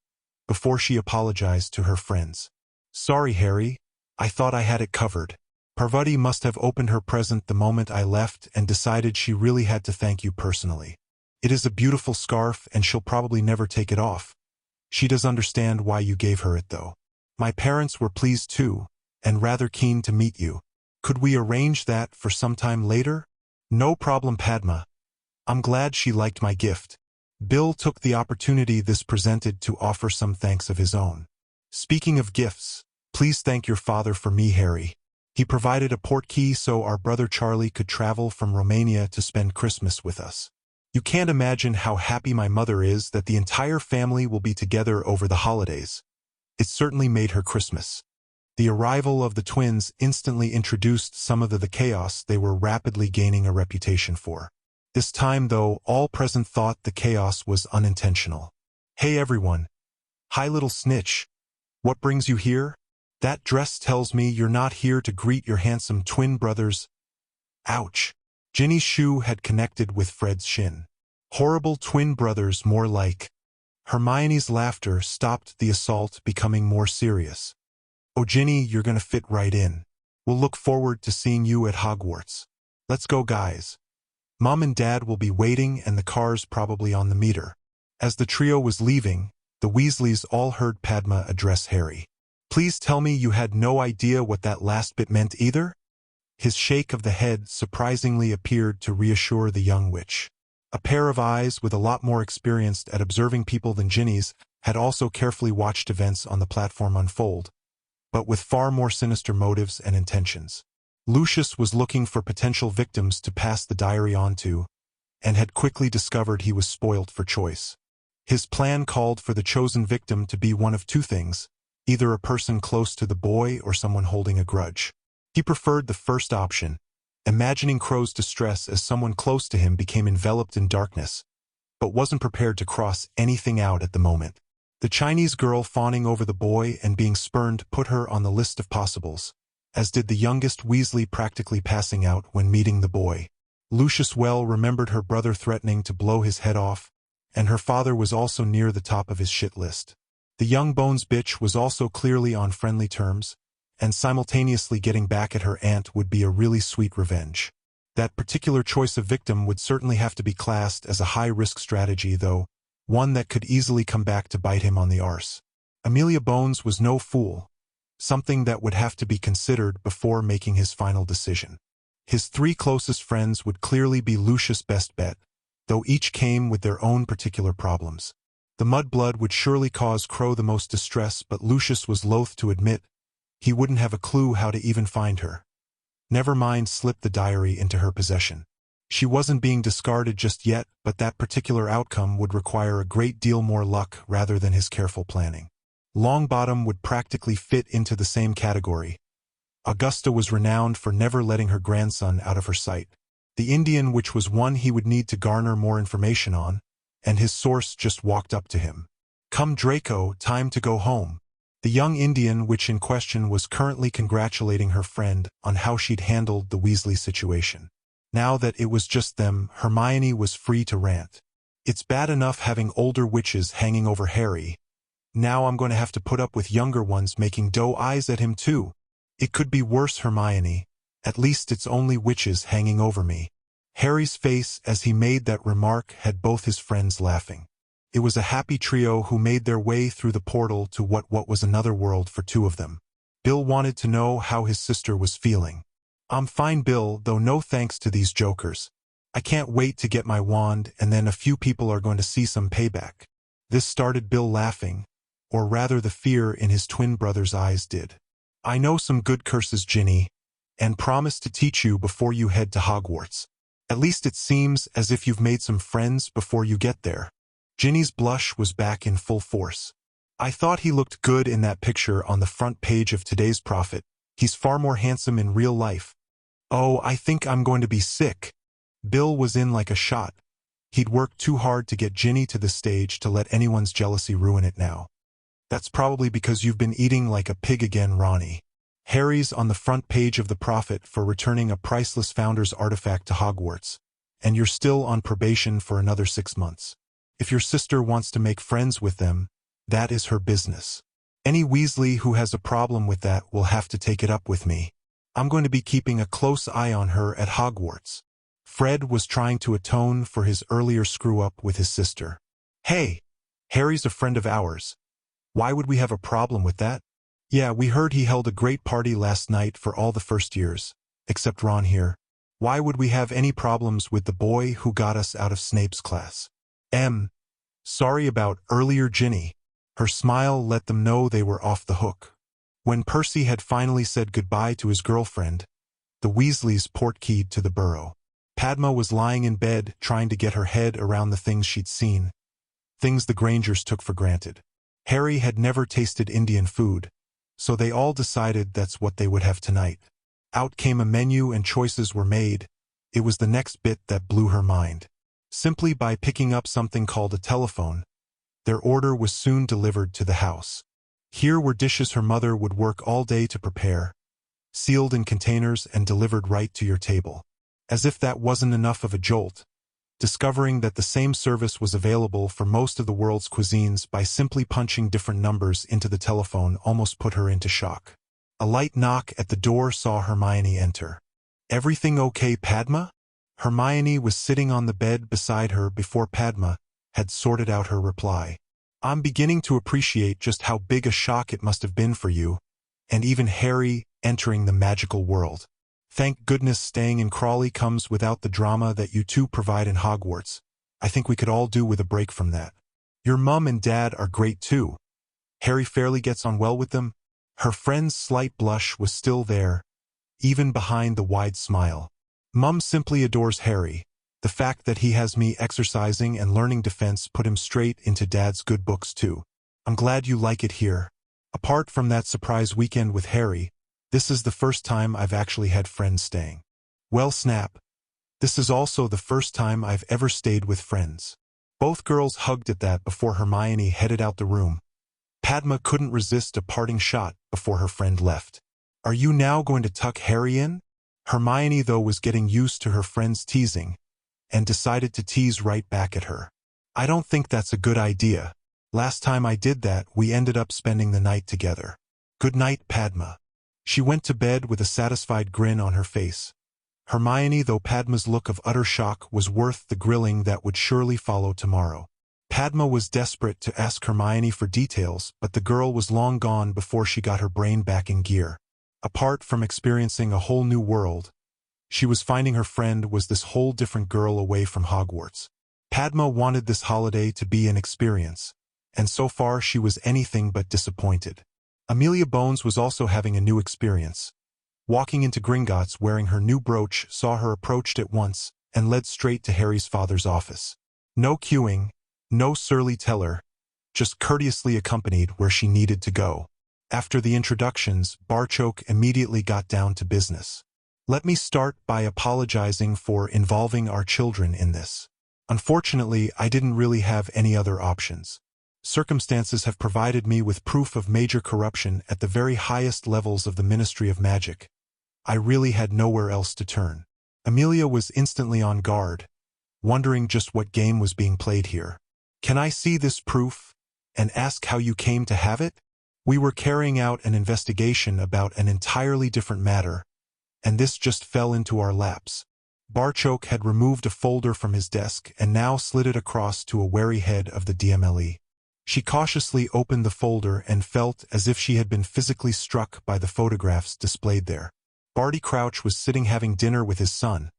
before she apologized to her friends. Sorry, Harry. I thought I had it covered. Parvati must have opened her present the moment I left and decided she really had to thank you personally. It is a beautiful scarf and she'll probably never take it off. She does understand why you gave her it though. My parents were pleased too, and rather keen to meet you. Could we arrange that for some time later? No problem, Padma. I'm glad she liked my gift. Bill took the opportunity this presented to offer some thanks of his own. Speaking of gifts, please thank your father for me, Harry. He provided a portkey so our brother Charlie could travel from Romania to spend Christmas with us. You can't imagine how happy my mother is that the entire family will be together over the holidays. It certainly made her Christmas. The arrival of the twins instantly introduced some of the chaos they were rapidly gaining a reputation for. This time, though, all present thought the chaos was unintentional. "Hey everyone. Hi little snitch. What brings you here? That dress tells me you're not here to greet your handsome twin brothers." Ouch. Ginny's shoe had connected with Fred's shin. Horrible twin brothers, more like. Hermione's laughter stopped the assault, becoming more serious. "Oh Ginny, you're gonna fit right in. We'll look forward to seeing you at Hogwarts. Let's go guys. Mom and Dad will be waiting and the car's probably on the meter." As the trio was leaving, the Weasleys all heard Padma address Harry. "Please tell me you had no idea what that last bit meant either?" His shake of the head surprisingly appeared to reassure the young witch. A pair of eyes with a lot more experience at observing people than Ginny's had also carefully watched events on the platform unfold, but with far more sinister motives and intentions. Lucius was looking for potential victims to pass the diary on to, and had quickly discovered he was spoilt for choice. His plan called for the chosen victim to be one of two things, either a person close to the boy or someone holding a grudge. He preferred the first option, imagining Crow's distress as someone close to him became enveloped in darkness, but wasn't prepared to cross anything out at the moment. The Chinese girl fawning over the boy and being spurned put her on the list of possibles, as did the youngest Weasley practically passing out when meeting the boy. Lucius well remembered her brother threatening to blow his head off, and her father was also near the top of his shit list. The young Bones bitch was also clearly on friendly terms, and simultaneously getting back at her aunt would be a really sweet revenge. That particular choice of victim would certainly have to be classed as a high-risk strategy, though, one that could easily come back to bite him on the arse. Amelia Bones was no fool, something that would have to be considered before making his final decision. His three closest friends would clearly be Lucius' best bet, though each came with their own particular problems. The mudblood would surely cause Crow the most distress, but Lucius was loath to admit he wouldn't have a clue how to even find her. Never mind slip the diary into her possession. She wasn't being discarded just yet, but that particular outcome would require a great deal more luck rather than his careful planning. Longbottom would practically fit into the same category. Augusta was renowned for never letting her grandson out of her sight. The Indian witch was one he would need to garner more information on, and his source just walked up to him. "Come Draco, time to go home." The young Indian witch in question was currently congratulating her friend on how she'd handled the Weasley situation. Now that it was just them, Hermione was free to rant. "It's bad enough having older witches hanging over Harry. Now I'm going to have to put up with younger ones making doe eyes at him too. It could be worse, Hermione. At least it's only witches hanging over me." Harry's face as he made that remark had both his friends laughing. It was a happy trio who made their way through the portal to what was another world for two of them. Bill wanted to know how his sister was feeling. "I'm fine, Bill, though no thanks to these jokers. I can't wait to get my wand, and then a few people are going to see some payback." This started Bill laughing, or rather the fear in his twin brother's eyes did. "I know some good curses, Ginny, and promise to teach you before you head to Hogwarts. At least it seems as if you've made some friends before you get there." Ginny's blush was back in full force. "I thought he looked good in that picture on the front page of today's Prophet. He's far more handsome in real life." "Oh, I think I'm going to be sick." Bill was in like a shot. He'd worked too hard to get Ginny to the stage to let anyone's jealousy ruin it now. "That's probably because you've been eating like a pig again, Ronnie. Harry's on the front page of the Prophet for returning a priceless Founder's artifact to Hogwarts, and you're still on probation for another 6 months. If your sister wants to make friends with them, that is her business. Any Weasley who has a problem with that will have to take it up with me. I'm going to be keeping a close eye on her at Hogwarts." Fred was trying to atone for his earlier screw-up with his sister. "Hey, Harry's a friend of ours. Why would we have a problem with that? Yeah, we heard he held a great party last night for all the first years, except Ron here. Why would we have any problems with the boy who got us out of Snape's class? Sorry about earlier, Ginny." Her smile let them know they were off the hook. When Percy had finally said goodbye to his girlfriend, the Weasleys portkeyed to the burrow. Padma was lying in bed, trying to get her head around the things she'd seen, things the Grangers took for granted. Harry had never tasted Indian food, so they all decided that's what they would have tonight. Out came a menu and choices were made. It was the next bit that blew her mind. Simply by picking up something called a telephone, their order was soon delivered to the house. Here were dishes her mother would work all day to prepare, sealed in containers and delivered right to your table. As if that wasn't enough of a jolt, discovering that the same service was available for most of the world's cuisines by simply punching different numbers into the telephone almost put her into shock. A light knock at the door saw Hermione enter. "Everything okay, Padma?" Hermione was sitting on the bed beside her before Padma had sorted out her reply. "I'm beginning to appreciate just how big a shock it must have been for you, and even Harry entering the magical world. Thank goodness staying in Crawley comes without the drama that you two provide in Hogwarts. I think we could all do with a break from that. Your mum and dad are great too. Harry fairly gets on well with them." Her friend's slight blush was still there, even behind the wide smile. "Mum simply adores Harry. The fact that he has me exercising and learning defense put him straight into Dad's good books too. I'm glad you like it here. Apart from that surprise weekend with Harry, this is the first time I've actually had friends staying." "Well, Snap, this is also the first time I've ever stayed with friends." Both girls hugged at that before Hermione headed out the room. Padma couldn't resist a parting shot before her friend left. "Are you now going to tuck Harry in?" Hermione, though, was getting used to her friend's teasing, and decided to tease right back at her. "I don't think that's a good idea. Last time I did that, we ended up spending the night together. Good night, Padma." She went to bed with a satisfied grin on her face. Hermione, though Padma's look of utter shock was worth the grilling that would surely follow tomorrow. Padma was desperate to ask Hermione for details, but the girl was long gone before she got her brain back in gear. Apart from experiencing a whole new world, she was finding her friend was this whole different girl away from Hogwarts. Padma wanted this holiday to be an experience, and so far she was anything but disappointed. Amelia Bones was also having a new experience. Walking into Gringotts wearing her new brooch saw her approached at once and led straight to Harry's father's office. No queuing, no surly teller, just courteously accompanied where she needed to go. After the introductions, Barchoke immediately got down to business. "Let me start by apologizing for involving our children in this. Unfortunately, I didn't really have any other options. Circumstances have provided me with proof of major corruption at the very highest levels of the Ministry of Magic. I really had nowhere else to turn." Amelia was instantly on guard, wondering just what game was being played here. "Can I see this proof, and ask how you came to have it? We were carrying out an investigation about an entirely different matter, and this just fell into our laps." Barchoke had removed a folder from his desk and now slid it across to a wary head of the DMLE. She cautiously opened the folder and felt as if she had been physically struck by the photographs displayed there. Barty Crouch was sitting having dinner with his son,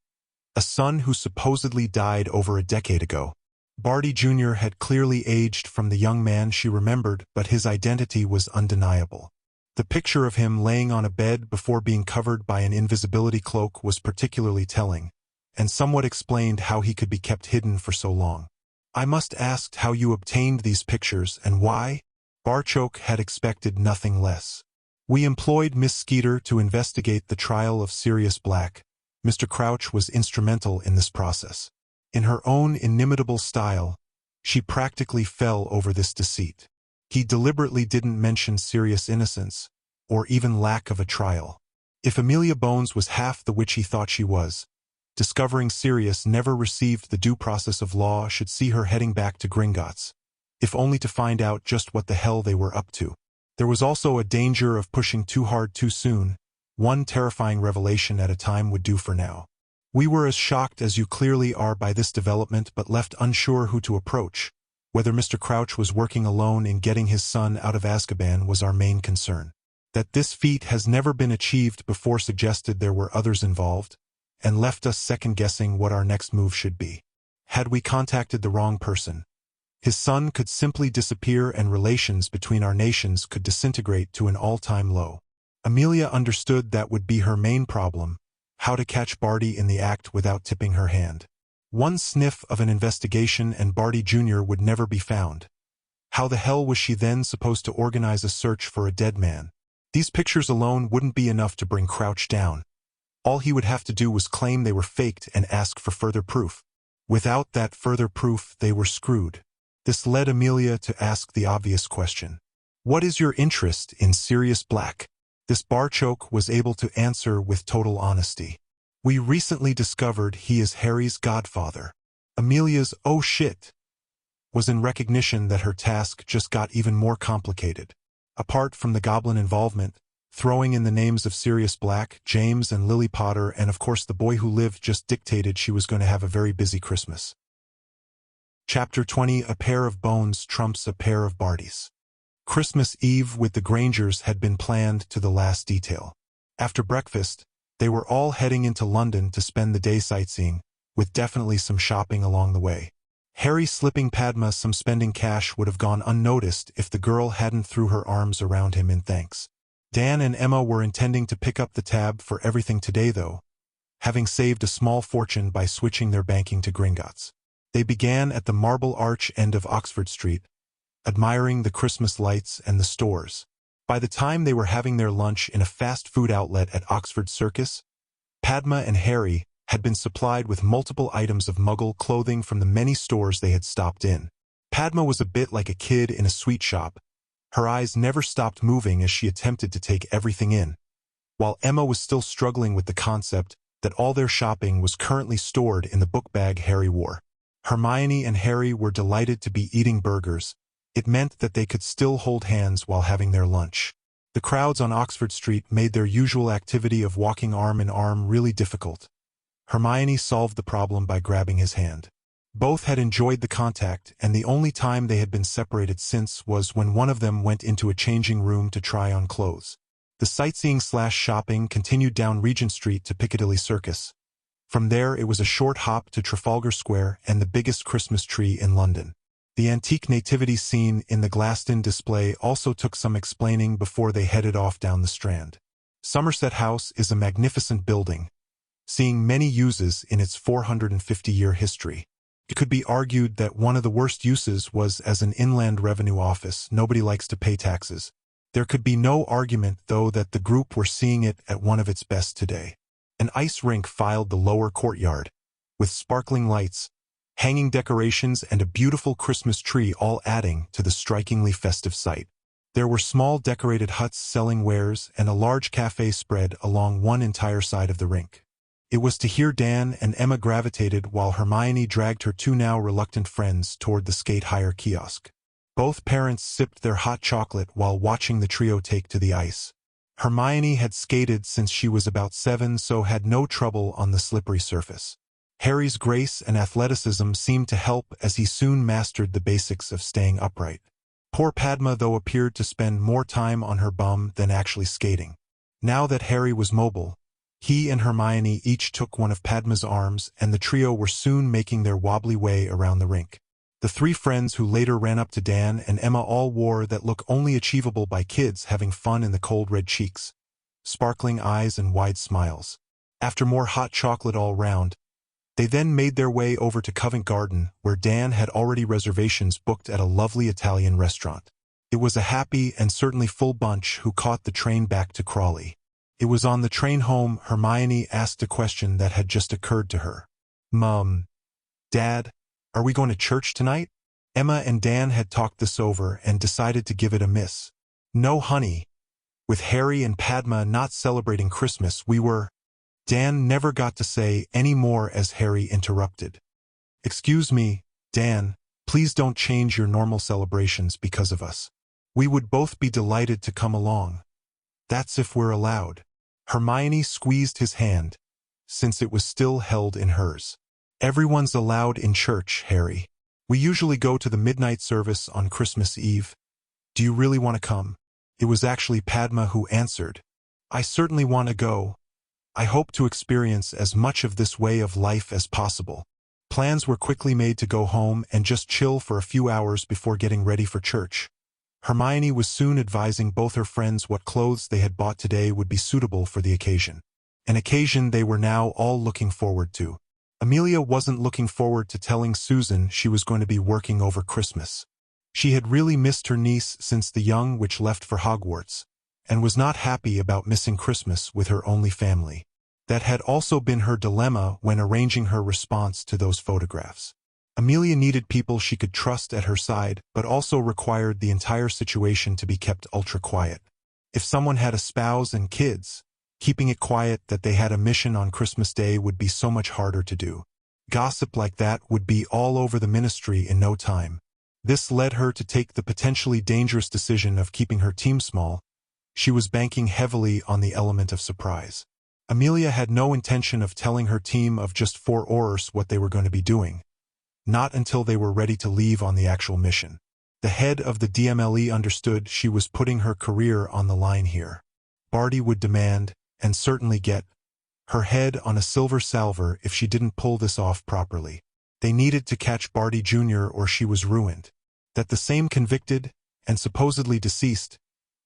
a son who supposedly died over a decade ago. Barty Jr. had clearly aged from the young man she remembered, but his identity was undeniable. The picture of him laying on a bed before being covered by an invisibility cloak was particularly telling, and somewhat explained how he could be kept hidden for so long. "I must ask how you obtained these pictures and why?" Barchoke had expected nothing less. "We employed Miss Skeeter to investigate the trial of Sirius Black. Mr. Crouch was instrumental in this process. In her own inimitable style, she practically fell over this deceit. He deliberately didn't mention Sirius' innocence, or even lack of a trial. If Amelia Bones was half the witch he thought she was, discovering Sirius never received the due process of law should see her heading back to Gringotts, if only to find out just what the hell they were up to. There was also a danger of pushing too hard too soon. One terrifying revelation at a time would do for now. We were as shocked as you clearly are by this development, but left unsure who to approach. Whether Mr. Crouch was working alone in getting his son out of Azkaban was our main concern. That this feat has never been achieved before suggested there were others involved, and left us second-guessing what our next move should be. Had we contacted the wrong person? His son could simply disappear and relations between our nations could disintegrate to an all-time low. Amelia understood that would be her main problem, how to catch Barty in the act without tipping her hand. One sniff of an investigation and Barty Jr. would never be found. How the hell was she then supposed to organize a search for a dead man? These pictures alone wouldn't be enough to bring Crouch down. All he would have to do was claim they were faked and ask for further proof. Without that further proof, they were screwed. This led Amelia to ask the obvious question. What is your interest in Sirius Black? This Barchoke was able to answer with total honesty. We recently discovered he is Harry's godfather. Amelia's "oh shit" was in recognition that her task just got even more complicated. Apart from the goblin involvement, throwing in the names of Sirius Black, James and Lily Potter, and of course the boy who lived just dictated she was going to have a very busy Christmas. Chapter 20. A pair of bones trumps a pair of Bartys. Christmas Eve with the Grangers had been planned to the last detail. After breakfast, they were all heading into London to spend the day sightseeing, with definitely some shopping along the way. Harry slipping Padma some spending cash would have gone unnoticed if the girl hadn't threw her arms around him in thanks. Dan and Emma were intending to pick up the tab for everything today though, having saved a small fortune by switching their banking to Gringotts. They began at the Marble Arch end of Oxford Street, admiring the Christmas lights and the stores. By the time they were having their lunch in a fast food outlet at Oxford Circus, Padma and Harry had been supplied with multiple items of Muggle clothing from the many stores they had stopped in. Padma was a bit like a kid in a sweet shop. Her eyes never stopped moving as she attempted to take everything in, while Emma was still struggling with the concept that all their shopping was currently stored in the book bag Harry wore. Hermione and Harry were delighted to be eating burgers. It meant that they could still hold hands while having their lunch. The crowds on Oxford Street made their usual activity of walking arm in arm really difficult. Hermione solved the problem by grabbing his hand. Both had enjoyed the contact, and the only time they had been separated since was when one of them went into a changing room to try on clothes. The sightseeing/shopping continued down Regent Street to Piccadilly Circus. From there it was a short hop to Trafalgar Square and the biggest Christmas tree in London. The antique nativity scene in the Glaston display also took some explaining before they headed off down the Strand. Somerset House is a magnificent building, seeing many uses in its 450-year history. It could be argued that one of the worst uses was as an inland revenue office. Nobody likes to pay taxes. There could be no argument, though, that the group were seeing it at one of its best today. An ice rink filled the lower courtyard, with sparkling lights, hanging decorations and a beautiful Christmas tree all adding to the strikingly festive sight. There were small decorated huts selling wares and a large cafe spread along one entire side of the rink. It was to here Dan and Emma gravitated while Hermione dragged her two now reluctant friends toward the skate-hire kiosk. Both parents sipped their hot chocolate while watching the trio take to the ice. Hermione had skated since she was about 7, so had no trouble on the slippery surface. Harry's grace and athleticism seemed to help as he soon mastered the basics of staying upright. Poor Padma, though, appeared to spend more time on her bum than actually skating. Now that Harry was mobile, he and Hermione each took one of Padma's arms, and the trio were soon making their wobbly way around the rink. The three friends who later ran up to Dan and Emma all wore that look only achievable by kids having fun in the cold red cheeks, sparkling eyes and wide smiles. After more hot chocolate all round, they then made their way over to Covent Garden, where Dan had already reservations booked at a lovely Italian restaurant. It was a happy and certainly full bunch who caught the train back to Crawley. It was on the train home Hermione asked a question that had just occurred to her. "Mum, Dad, are we going to church tonight?" Emma and Dan had talked this over and decided to give it a miss. "No, honey. With Harry and Padma not celebrating Christmas, we were—" Dan never got to say any more as Harry interrupted. "Excuse me, Dan, please don't change your normal celebrations because of us. We would both be delighted to come along. That's if we're allowed." Hermione squeezed his hand, since it was still held in hers. "Everyone's allowed in church, Harry. We usually go to the midnight service on Christmas Eve. Do you really want to come?" It was actually Padma who answered. "I certainly want to go. I hope to experience as much of this way of life as possible. Plans were quickly made to go home and just chill for a few hours before getting ready for church. Hermione was soon advising both her friends what clothes they had bought today would be suitable for the occasion. An occasion they were now all looking forward to. Amelia wasn't looking forward to telling Susan she was going to be working over Christmas. She had really missed her niece since the young witch left for Hogwarts, and was not happy about missing Christmas with her only family. That had also been her dilemma when arranging her response to those photographs. Amelia needed people she could trust at her side, but also required the entire situation to be kept ultra-quiet. If someone had a spouse and kids, keeping it quiet that they had a mission on Christmas Day would be so much harder to do. Gossip like that would be all over the ministry in no time. This led her to take the potentially dangerous decision of keeping her team small. She was banking heavily on the element of surprise. Amelia had no intention of telling her team of just 4 Aurors what they were going to be doing. Not until they were ready to leave on the actual mission. The head of the DMLE understood she was putting her career on the line here. Barty would demand, and certainly get, her head on a silver salver if she didn't pull this off properly. They needed to catch Barty Jr. or she was ruined. That the same convicted, and supposedly deceased,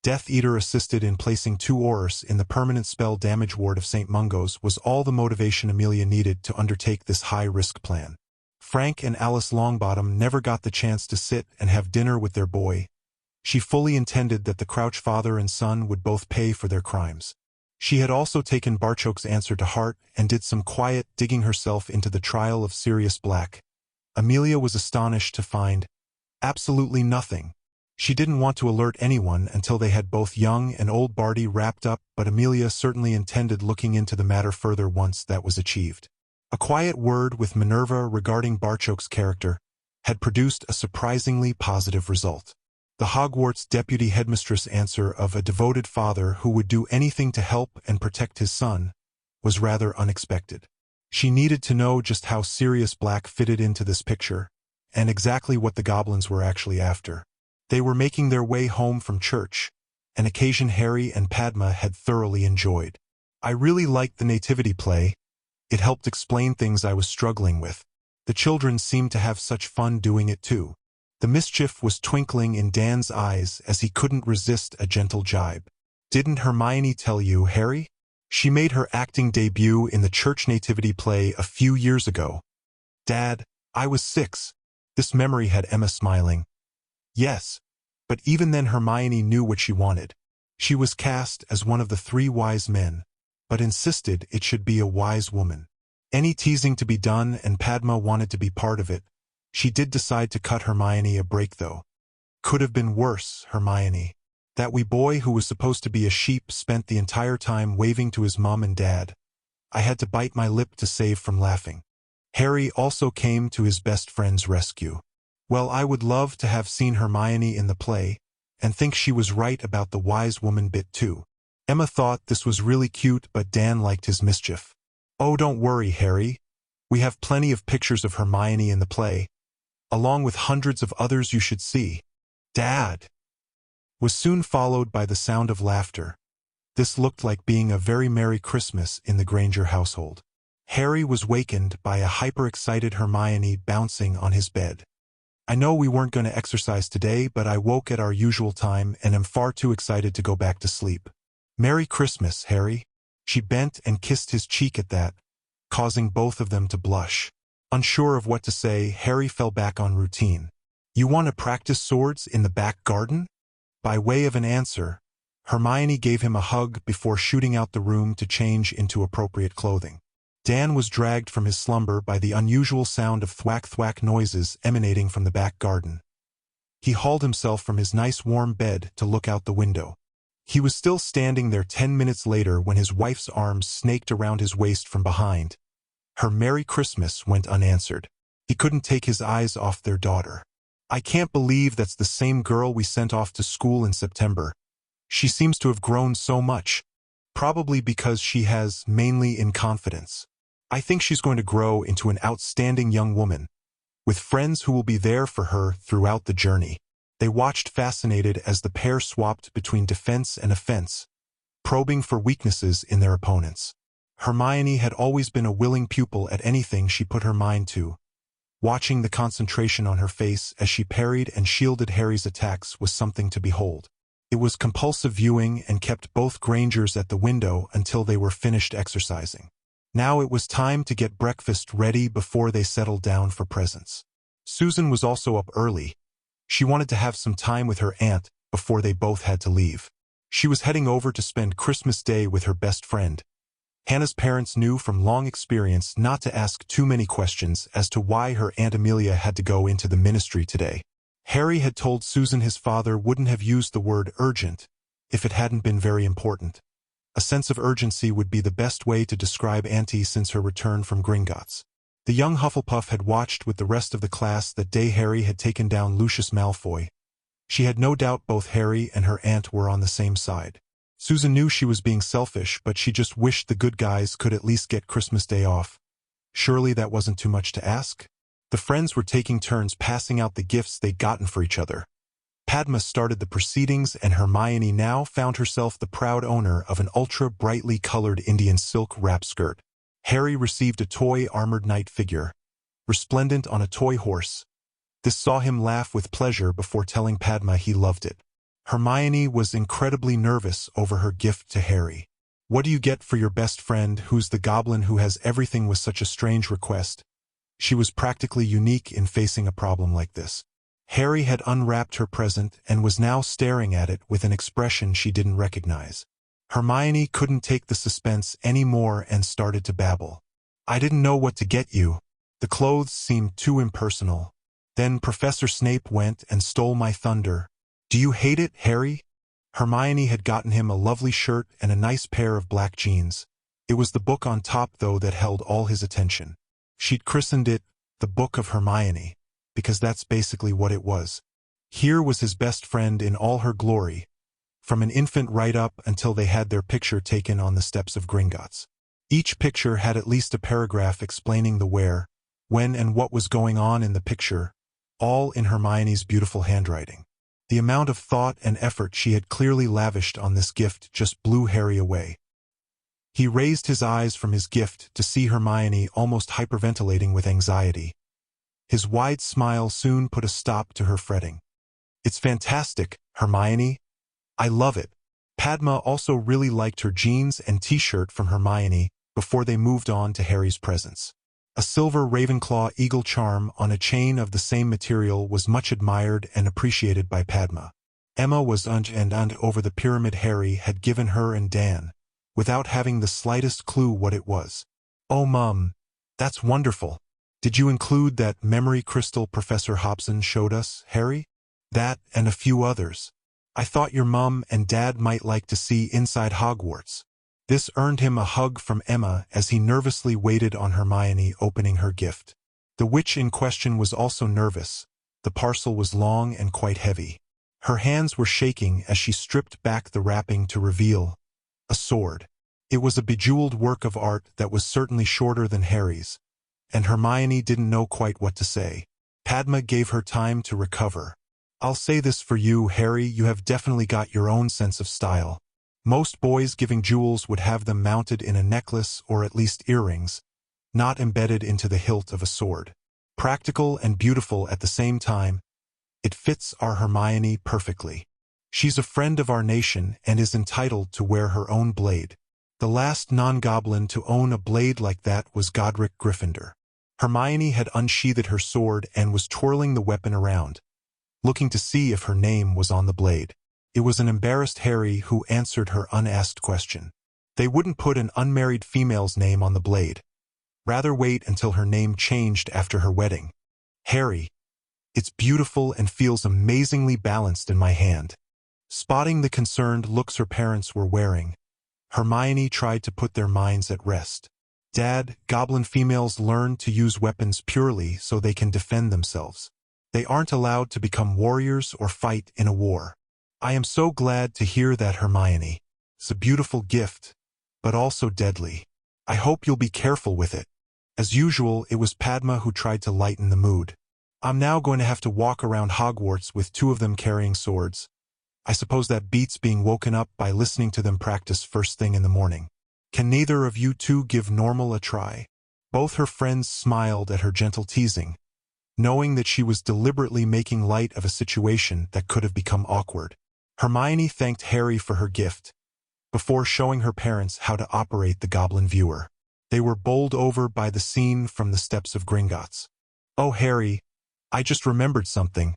Death Eater assisted in placing 2 Aurors in the permanent spell damage ward of St. Mungo's was all the motivation Amelia needed to undertake this high-risk plan. Frank and Alice Longbottom never got the chance to sit and have dinner with their boy. She fully intended that the Crouch father and son would both pay for their crimes. She had also taken Barchoke's answer to heart and did some quiet digging herself into the trial of Sirius Black. Amelia was astonished to find absolutely nothing. She didn't want to alert anyone until they had both young and old Barty wrapped up, but Amelia certainly intended looking into the matter further once that was achieved. A quiet word with Minerva regarding Barchoke's character had produced a surprisingly positive result. The Hogwarts deputy headmistress' answer of a devoted father who would do anything to help and protect his son was rather unexpected. She needed to know just how Sirius Black fitted into this picture, and exactly what the goblins were actually after. They were making their way home from church, an occasion Harry and Padma had thoroughly enjoyed. I really liked the nativity play. It helped explain things I was struggling with. The children seemed to have such fun doing it too. The mischief was twinkling in Dan's eyes as he couldn't resist a gentle jibe. Didn't Hermione tell you, Harry? She made her acting debut in the church nativity play a few years ago. Dad, I was 6. This memory had Emma smiling. Yes, but even then Hermione knew what she wanted. She was cast as one of the 3 wise men, but insisted it should be a wise woman. Any teasing to be done, and Padma wanted to be part of it. She did decide to cut Hermione a break though. Could have been worse, Hermione. That wee boy who was supposed to be a sheep spent the entire time waving to his mom and dad. I had to bite my lip to save from laughing. Harry also came to his best friend's rescue. Well, I would love to have seen Hermione in the play, and think she was right about the wise woman bit too. Emma thought this was really cute, but Dan liked his mischief. Oh, don't worry, Harry. We have plenty of pictures of Hermione in the play, along with hundreds of others you should see. Dad! Was soon followed by the sound of laughter. This looked like being a very Merry Christmas in the Granger household. Harry was wakened by a hyper-excited Hermione bouncing on his bed. I know we weren't going to exercise today, but I woke at our usual time and am far too excited to go back to sleep. Merry Christmas, Harry. She bent and kissed his cheek at that, causing both of them to blush. Unsure of what to say, Harry fell back on routine. You want to practice swords in the back garden? By way of an answer, Hermione gave him a hug before shooting out the room to change into appropriate clothing. Dan was dragged from his slumber by the unusual sound of thwack-thwack noises emanating from the back garden. He hauled himself from his nice warm bed to look out the window. He was still standing there 10 minutes later when his wife's arms snaked around his waist from behind. Her Merry Christmas went unanswered. He couldn't take his eyes off their daughter. I can't believe that's the same girl we sent off to school in September. She seems to have grown so much, probably because she has mainly in confidence. I think she's going to grow into an outstanding young woman, with friends who will be there for her throughout the journey. They watched fascinated as the pair swapped between defense and offense, probing for weaknesses in their opponents. Hermione had always been a willing pupil at anything she put her mind to, Watching the concentration on her face as she parried and shielded Harry's attacks was something to behold. It was compulsive viewing and kept both Grangers at the window until they were finished exercising. Now it was time to get breakfast ready before they settled down for presents. Susan was also up early. She wanted to have some time with her aunt before they both had to leave. She was heading over to spend Christmas Day with her best friend. Hannah's parents knew from long experience not to ask too many questions as to why her Aunt Amelia had to go into the ministry today. Harry had told Susan his father wouldn't have used the word urgent if it hadn't been very important. A sense of urgency would be the best way to describe Auntie since her return from Gringotts. The young Hufflepuff had watched with the rest of the class that day Harry had taken down Lucius Malfoy. She had no doubt both Harry and her aunt were on the same side. Susan knew she was being selfish, but she just wished the good guys could at least get Christmas Day off. Surely that wasn't too much to ask? The friends were taking turns passing out the gifts they'd gotten for each other. Padma started the proceedings, and Hermione now found herself the proud owner of an ultra-brightly colored Indian silk wrap skirt. Harry received a toy armored knight figure, resplendent on a toy horse. This saw him laugh with pleasure before telling Padma he loved it. Hermione was incredibly nervous over her gift to Harry. What do you get for your best friend who's the goblin who has everything with such a strange request? She was practically unique in facing a problem like this. Harry had unwrapped her present and was now staring at it with an expression she didn't recognize. Hermione couldn't take the suspense anymore and started to babble. I didn't know what to get you. The clothes seemed too impersonal. Then Professor Snape went and stole my thunder. Do you hate it, Harry? Hermione had gotten him a lovely shirt and a nice pair of black jeans. It was the book on top, though, that held all his attention. She'd christened it the Book of Hermione, because that's basically what it was. Here was his best friend in all her glory, from an infant right up until they had their picture taken on the steps of Gringotts. Each picture had at least a paragraph explaining the where, when, and what was going on in the picture, all in Hermione's beautiful handwriting. The amount of thought and effort she had clearly lavished on this gift just blew Harry away. He raised his eyes from his gift to see Hermione almost hyperventilating with anxiety. His wide smile soon put a stop to her fretting. It's fantastic, Hermione. I love it. Padma also really liked her jeans and t-shirt from Hermione before they moved on to Harry's presents. A silver Ravenclaw eagle charm on a chain of the same material was much admired and appreciated by Padma. Emma was und over the pyramid Harry had given her and Dan, without having the slightest clue what it was. Oh, Mum, that's wonderful. Did you include that memory crystal Professor Hobson showed us, Harry? That and a few others. I thought your Mum and Dad might like to see inside Hogwarts. This earned him a hug from Emma as he nervously waited on Hermione opening her gift. The witch in question was also nervous. The parcel was long and quite heavy. Her hands were shaking as she stripped back the wrapping to reveal a sword. It was a bejeweled work of art that was certainly shorter than Harry's, and Hermione didn't know quite what to say. Padma gave her time to recover. I'll say this for you, Harry, you have definitely got your own sense of style. Most boys giving jewels would have them mounted in a necklace or at least earrings, not embedded into the hilt of a sword. Practical and beautiful at the same time, it fits our Hermione perfectly. She's a friend of our nation and is entitled to wear her own blade. The last non-goblin to own a blade like that was Godric Gryffindor. Hermione had unsheathed her sword and was twirling the weapon around, looking to see if her name was on the blade. It was an embarrassed Harry who answered her unasked question. They wouldn't put an unmarried female's name on the blade. Rather wait until her name changed after her wedding. Harry, it's beautiful and feels amazingly balanced in my hand. Spotting the concerned looks her parents were wearing, Hermione tried to put their minds at rest. Dad, goblin females learn to use weapons purely so they can defend themselves. They aren't allowed to become warriors or fight in a war. I am so glad to hear that, Hermione. It's a beautiful gift, but also deadly. I hope you'll be careful with it. As usual, it was Padma who tried to lighten the mood. I'm now going to have to walk around Hogwarts with two of them carrying swords. I suppose that beats being woken up by listening to them practice first thing in the morning. Can neither of you two give normal a try? Both her friends smiled at her gentle teasing, knowing that she was deliberately making light of a situation that could have become awkward. Hermione thanked Harry for her gift, before showing her parents how to operate the Goblin Viewer. They were bowled over by the scene from the steps of Gringotts. "Oh, Harry, I just remembered something.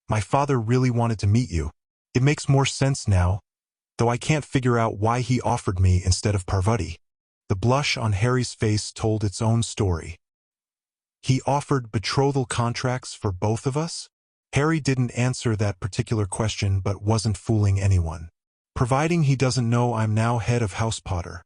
My father really wanted to meet you. It makes more sense now, though I can't figure out why he offered me instead of Parvati." The blush on Harry's face told its own story. "He offered betrothal contracts for both of us?" Harry didn't answer that particular question but wasn't fooling anyone. "Providing he doesn't know I'm now head of House Potter,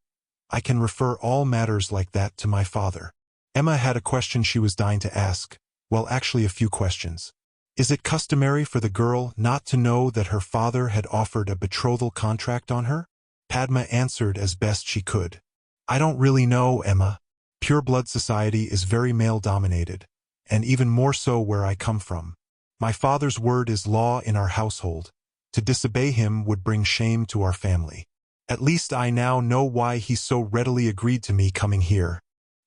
I can refer all matters like that to my father." Emma had a question she was dying to ask. Well, actually a few questions. Is it customary for the girl not to know that her father had offered a betrothal contract on her? Padma answered as best she could. "I don't really know, Emma. Pure blood society is very male-dominated, and even more so where I come from. My father's word is law in our household. To disobey him would bring shame to our family. At least I now know why he so readily agreed to me coming here."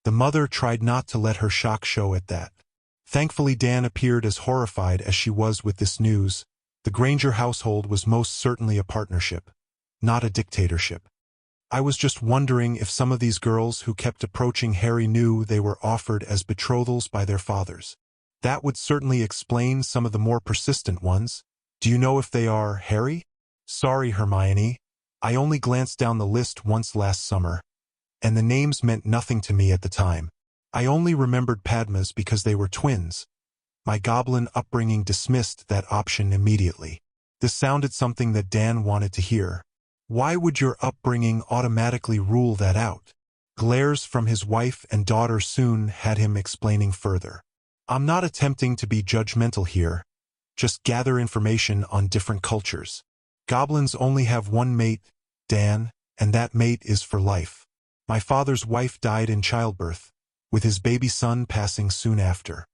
The mother tried not to let her shock show at that. Thankfully, Dan appeared as horrified as she was with this news. The Granger household was most certainly a partnership, not a dictatorship. "I was just wondering if some of these girls who kept approaching Harry knew they were offered as betrothals by their fathers. That would certainly explain some of the more persistent ones. Do you know if they are, Harry?" "Sorry, Hermione. I only glanced down the list once last summer, and the names meant nothing to me at the time. I only remembered Padma's because they were twins. My goblin upbringing dismissed that option immediately." This sounded something that Dan wanted to hear. Why would your upbringing automatically rule that out? Glares from his wife and daughter soon had him explaining further. "I'm not attempting to be judgmental here. Just gather information on different cultures. Goblins only have one mate, Dan, and that mate is for life. My father's wife died in childbirth, with his baby son passing soon after.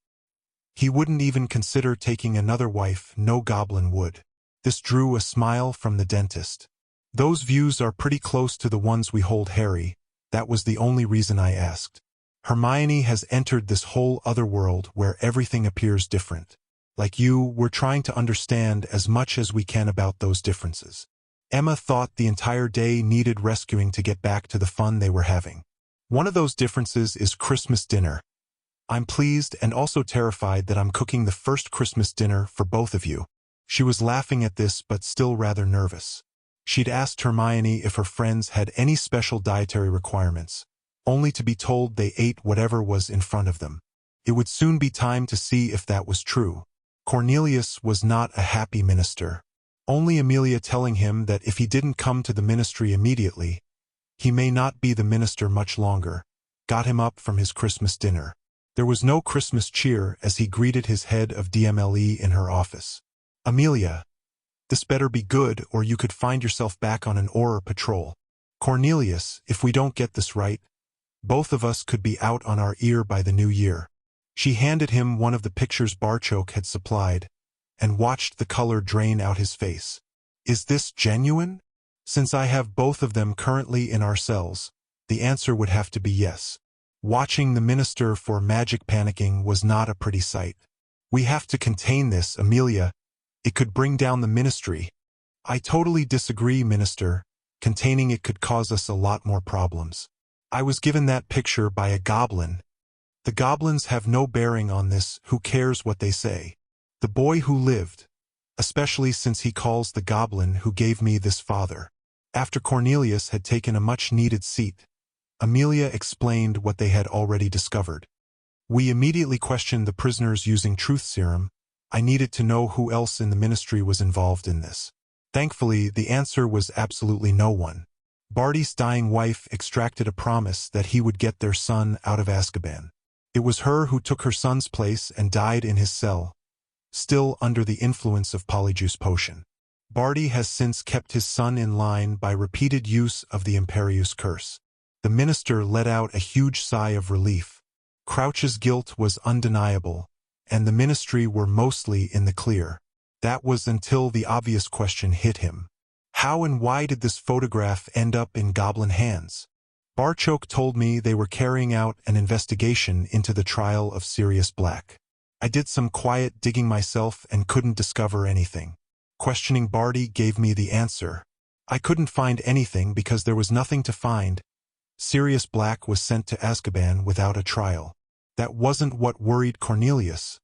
He wouldn't even consider taking another wife, no goblin would." This drew a smile from the dentist. "Those views are pretty close to the ones we hold, Harry. That was the only reason I asked. Hermione has entered this whole other world where everything appears different. Like you, we're trying to understand as much as we can about those differences." Emma thought the entire day needed rescuing to get back to the fun they were having. "One of those differences is Christmas dinner. I'm pleased and also terrified that I'm cooking the first Christmas dinner for both of you." She was laughing at this but still rather nervous. She'd asked Hermione if her friends had any special dietary requirements, only to be told they ate whatever was in front of them. It would soon be time to see if that was true. Cornelius was not a happy minister. Only Amelia telling him that if he didn't come to the ministry immediately, he may not be the minister much longer, got him up from his Christmas dinner. There was no Christmas cheer as he greeted his head of DMLE in her office. "Amelia, this better be good or you could find yourself back on an Auror patrol. Cornelius, if we don't get this right, both of us could be out on our ear by the new year." She handed him one of the pictures Barchoke had supplied, and watched the color drain out his face. "Is this genuine? Since I have both of them currently in our cells, the answer would have to be yes." Watching the minister for magic panicking was not a pretty sight. "We have to contain this, Amelia. It could bring down the ministry." "I totally disagree, Minister. Containing it could cause us a lot more problems. I was given that picture by a goblin. The goblins have no bearing on this, who cares what they say. The boy who lived, especially since he calls the goblin who gave me this father." After Cornelius had taken a much-needed seat, Amelia explained what they had already discovered. "We immediately questioned the prisoners using truth serum. I needed to know who else in the ministry was involved in this. Thankfully, the answer was absolutely no one. Barty's dying wife extracted a promise that he would get their son out of Azkaban. It was her who took her son's place and died in his cell, still under the influence of Polyjuice Potion. Barty has since kept his son in line by repeated use of the Imperius Curse." The minister let out a huge sigh of relief. Crouch's guilt was undeniable, and the ministry were mostly in the clear. That was until the obvious question hit him. How and why did this photograph end up in goblin hands? Barchoke told me they were carrying out an investigation into the trial of Sirius Black. I did some quiet digging myself and couldn't discover anything. Questioning Barty gave me the answer. I couldn't find anything because there was nothing to find. Sirius Black was sent to Azkaban without a trial. That wasn't what worried Cornelius,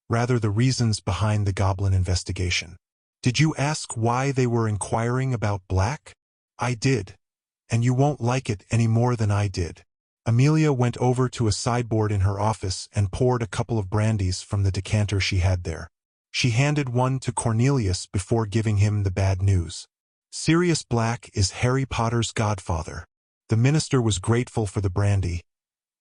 rather the reasons behind the goblin investigation. Did you ask why they were inquiring about Black? I did. And you won't like it any more than I did. Amelia went over to a sideboard in her office and poured a couple of brandies from the decanter she had there. She handed one to Cornelius before giving him the bad news. Sirius Black is Harry Potter's godfather. The minister was grateful for the brandy.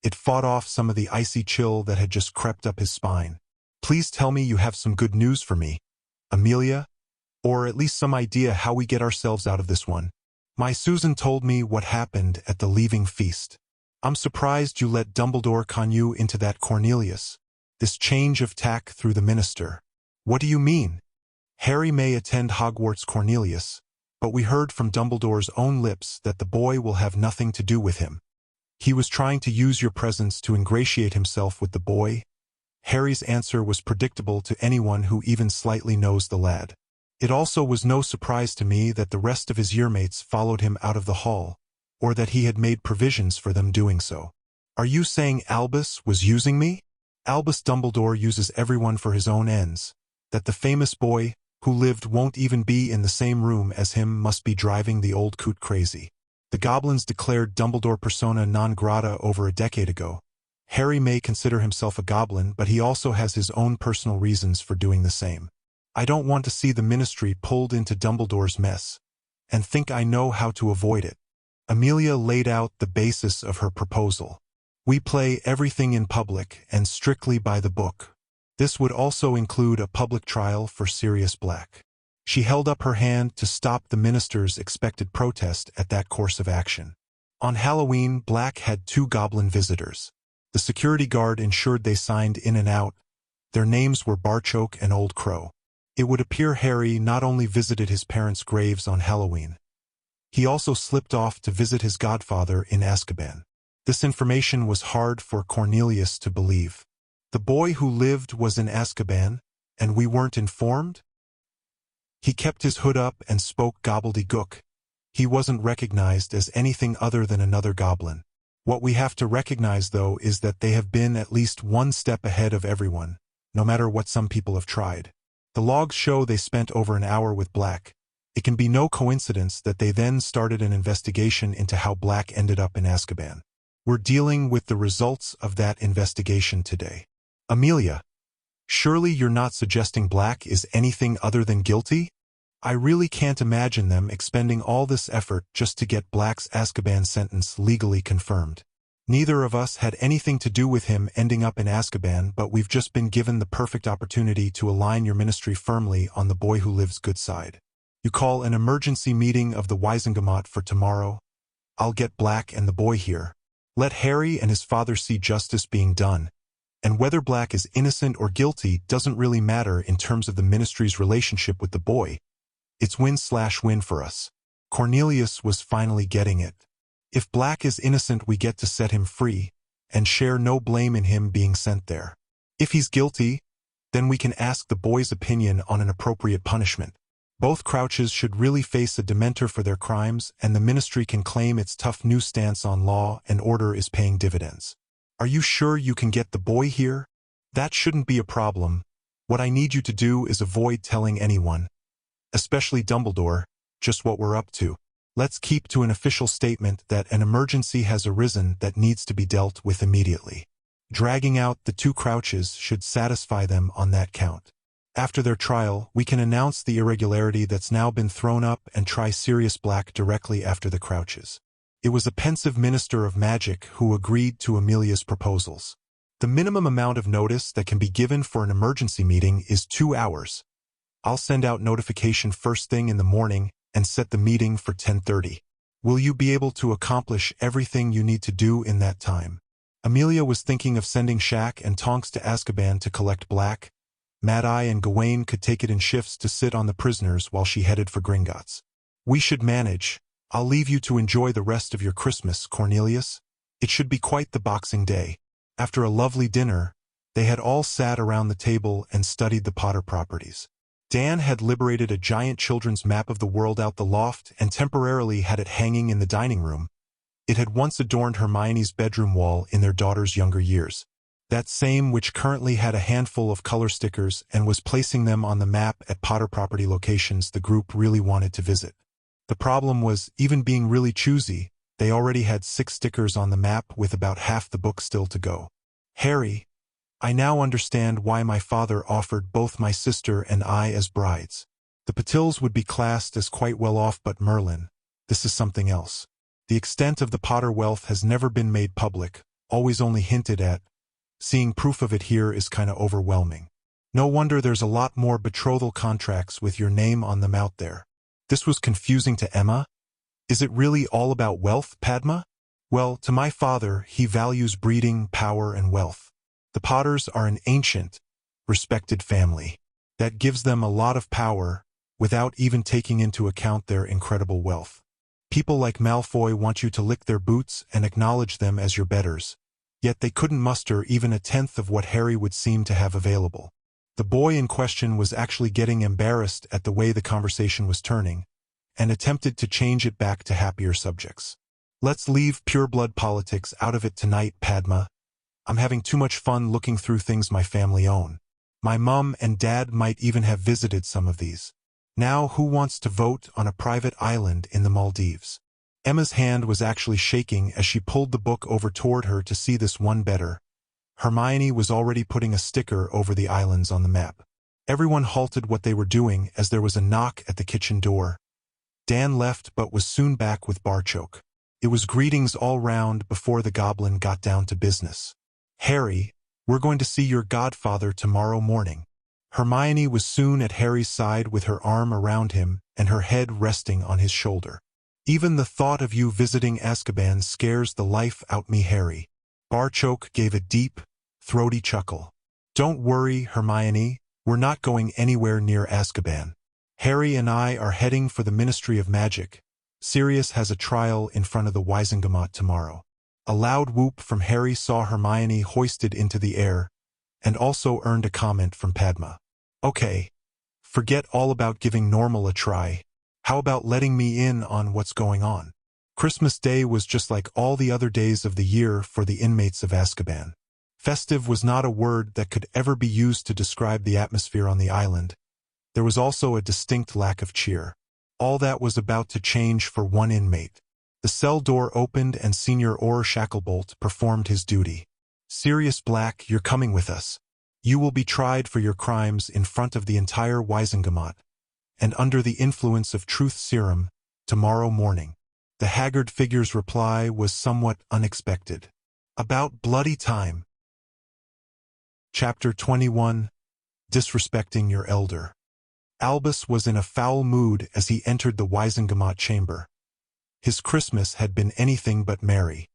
It fought off some of the icy chill that had just crept up his spine. Please tell me you have some good news for me, Amelia, or at least some idea how we get ourselves out of this one. My Susan told me what happened at the leaving feast. I'm surprised you let Dumbledore con you into that, Cornelius. This change of tack through the minister. What do you mean? Harry may attend Hogwarts, Cornelius, but we heard from Dumbledore's own lips that the boy will have nothing to do with him. He was trying to use your presence to ingratiate himself with the boy. Harry's answer was predictable to anyone who even slightly knows the lad. It also was no surprise to me that the rest of his yearmates followed him out of the hall, or that he had made provisions for them doing so. Are you saying Albus was using me? Albus Dumbledore uses everyone for his own ends. That the famous boy who lived won't even be in the same room as him must be driving the old coot crazy. The goblins declared Dumbledore persona non grata over a decade ago. Harry may consider himself a goblin, but he also has his own personal reasons for doing the same. I don't want to see the ministry pulled into Dumbledore's mess, and think I know how to avoid it. Amelia laid out the basis of her proposal. We play everything in public and strictly by the book. This would also include a public trial for Sirius Black. She held up her hand to stop the minister's expected protest at that course of action. On Halloween, Black had 2 goblin visitors. The security guard ensured they signed in and out. Their names were Barchoke and Old Crow. It would appear Harry not only visited his parents' graves on Halloween, he also slipped off to visit his godfather in Azkaban. This information was hard for Cornelius to believe. The boy who lived was in Azkaban, and we weren't informed? He kept his hood up and spoke gobbledygook. He wasn't recognized as anything other than another goblin. What we have to recognize, though, is that they have been at least one step ahead of everyone, no matter what some people have tried. The logs show they spent over an hour with Black. It can be no coincidence that they then started an investigation into how Black ended up in Azkaban. We're dealing with the results of that investigation today. Amelia, surely you're not suggesting Black is anything other than guilty? I really can't imagine them expending all this effort just to get Black's Azkaban sentence legally confirmed. Neither of us had anything to do with him ending up in Azkaban, but we've just been given the perfect opportunity to align your ministry firmly on the boy who lives good side. You call an emergency meeting of the Wisengamot for tomorrow. I'll get Black and the boy here. Let Harry and his father see justice being done. And whether Black is innocent or guilty doesn't really matter in terms of the ministry's relationship with the boy. It's win/win for us. Cornelius was finally getting it. If Black is innocent, we get to set him free, and share no blame in him being sent there. If he's guilty, then we can ask the boy's opinion on an appropriate punishment. Both Crouches should really face a Dementor for their crimes, and the ministry can claim its tough new stance on law and order is paying dividends. Are you sure you can get the boy here? That shouldn't be a problem. What I need you to do is avoid telling anyone, especially Dumbledore, just what we're up to. Let's keep to an official statement that an emergency has arisen that needs to be dealt with immediately. Dragging out the 2 Crouches should satisfy them on that count. After their trial, we can announce the irregularity that's now been thrown up and try Sirius Black directly after the Crouches. It was a pensive minister of magic who agreed to Amelia's proposals. The minimum amount of notice that can be given for an emergency meeting is 2 hours. I'll send out notification first thing in the morning and set the meeting for 10:30. Will you be able to accomplish everything you need to do in that time? Amelia was thinking of sending Shaq and Tonks to Azkaban to collect Black. Mad-Eye and Gawain could take it in shifts to sit on the prisoners while she headed for Gringotts. We should manage. I'll leave you to enjoy the rest of your Christmas, Cornelius. It should be quite the Boxing Day. After a lovely dinner, They had all sat around the table and studied the Potter properties. Dan had liberated a giant children's map of the world out the loft and temporarily had it hanging in the dining room. It had once adorned Hermione's bedroom wall in their daughter's younger years. That same which currently had a handful of color stickers and was placing them on the map at Potter property locations the group really wanted to visit. The problem was, even being really choosy, they already had 6 stickers on the map with about half the book still to go. Harry, I now understand why my father offered both my sister and I as brides. The Patils would be classed as quite well off, but Merlin, this is something else. The extent of the Potter wealth has never been made public, always only hinted at. Seeing proof of it here is kinda overwhelming. No wonder there's a lot more betrothal contracts with your name on them out there. This was confusing to Emma. Is it really all about wealth, Padma? Well, to my father, he values breeding, power, and wealth. The Potters are an ancient, respected family. That gives them a lot of power, without even taking into account their incredible wealth. People like Malfoy want you to lick their boots and acknowledge them as your betters. Yet they couldn't muster even a tenth of what Harry would seem to have available. The boy in question was actually getting embarrassed at the way the conversation was turning, and attempted to change it back to happier subjects. Let's leave pureblood politics out of it tonight, Padma. I'm having too much fun looking through things my family own. My mum and dad might even have visited some of these. Now who wants to vote on a private island in the Maldives? Emma's hand was actually shaking as she pulled the book over toward her to see this one better. Hermione was already putting a sticker over the islands on the map. Everyone halted what they were doing as there was a knock at the kitchen door. Dan left but was soon back with Barchoke. It was greetings all round before the goblin got down to business. Harry, we're going to see your godfather tomorrow morning. Hermione was soon at Harry's side with her arm around him and her head resting on his shoulder. Even the thought of you visiting Azkaban scares the life out me, Harry. Barchoke gave a deep, throaty chuckle. Don't worry, Hermione, we're not going anywhere near Azkaban. Harry and I are heading for the Ministry of Magic. Sirius has a trial in front of the Wizengamot tomorrow. A loud whoop from Harry saw Hermione hoisted into the air, and also earned a comment from Padma. Okay, forget all about giving normal a try. How about letting me in on what's going on? Christmas Day was just like all the other days of the year for the inmates of Azkaban. Festive was not a word that could ever be used to describe the atmosphere on the island. There was also a distinct lack of cheer. All that was about to change for one inmate. The cell door opened and Senior Shacklebolt performed his duty. Sirius Black, you're coming with us. You will be tried for your crimes in front of the entire Wizengamot, and under the influence of truth serum, tomorrow morning. The haggard figure's reply was somewhat unexpected. About bloody time. Chapter 21. Disrespecting Your Elder. Albus was in a foul mood as he entered the Wizengamot chamber. His Christmas had been anything but merry.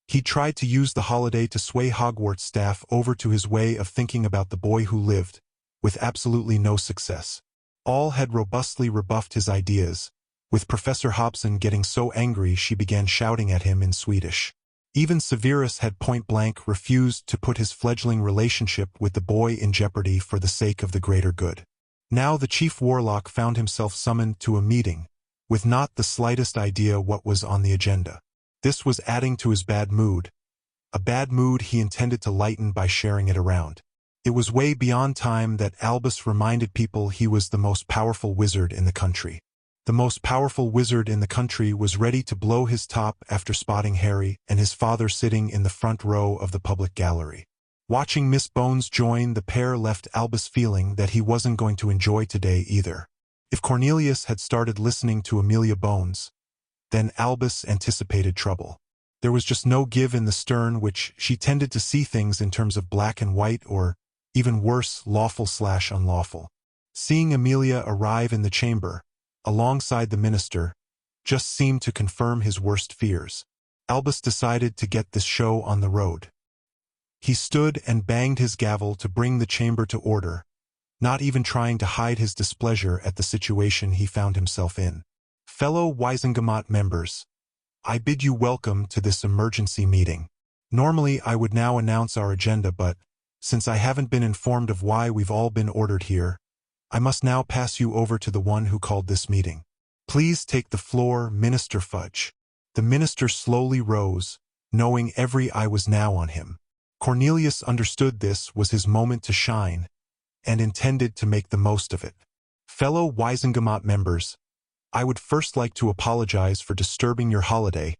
He tried to use the holiday to sway Hogwarts staff over to his way of thinking about the boy who lived, with absolutely no success. All had robustly rebuffed his ideas, with Professor Hobson getting so angry she began shouting at him in Swedish. Even Severus had point-blank refused to put his fledgling relationship with the boy in jeopardy for the sake of the greater good. Now the chief warlock found himself summoned to a meeting, with not the slightest idea what was on the agenda. This was adding to his bad mood, a bad mood he intended to lighten by sharing it around. It was way beyond time that Albus reminded people he was the most powerful wizard in the country. The most powerful wizard in the country was ready to blow his top after spotting Harry and his father sitting in the front row of the public gallery. Watching Miss Bones join the pair left Albus feeling that he wasn't going to enjoy today either. If Cornelius had started listening to Amelia Bones, then Albus anticipated trouble. There was just no give in the stern which she tended to see things in terms of black and white or, even worse, lawful/unlawful. Seeing Amelia arrive in the chamber, alongside the minister, just seemed to confirm his worst fears. Albus decided to get this show on the road. He stood and banged his gavel to bring the chamber to order, not even trying to hide his displeasure at the situation he found himself in. Fellow Wizengamot members, I bid you welcome to this emergency meeting. Normally I would now announce our agenda, but since I haven't been informed of why we've all been ordered here, I must now pass you over to the one who called this meeting. Please take the floor, Minister Fudge." The minister slowly rose, knowing every eye was now on him. Cornelius understood this was his moment to shine, and intended to make the most of it. "Fellow Wisengamot members, I would first like to apologize for disturbing your holiday,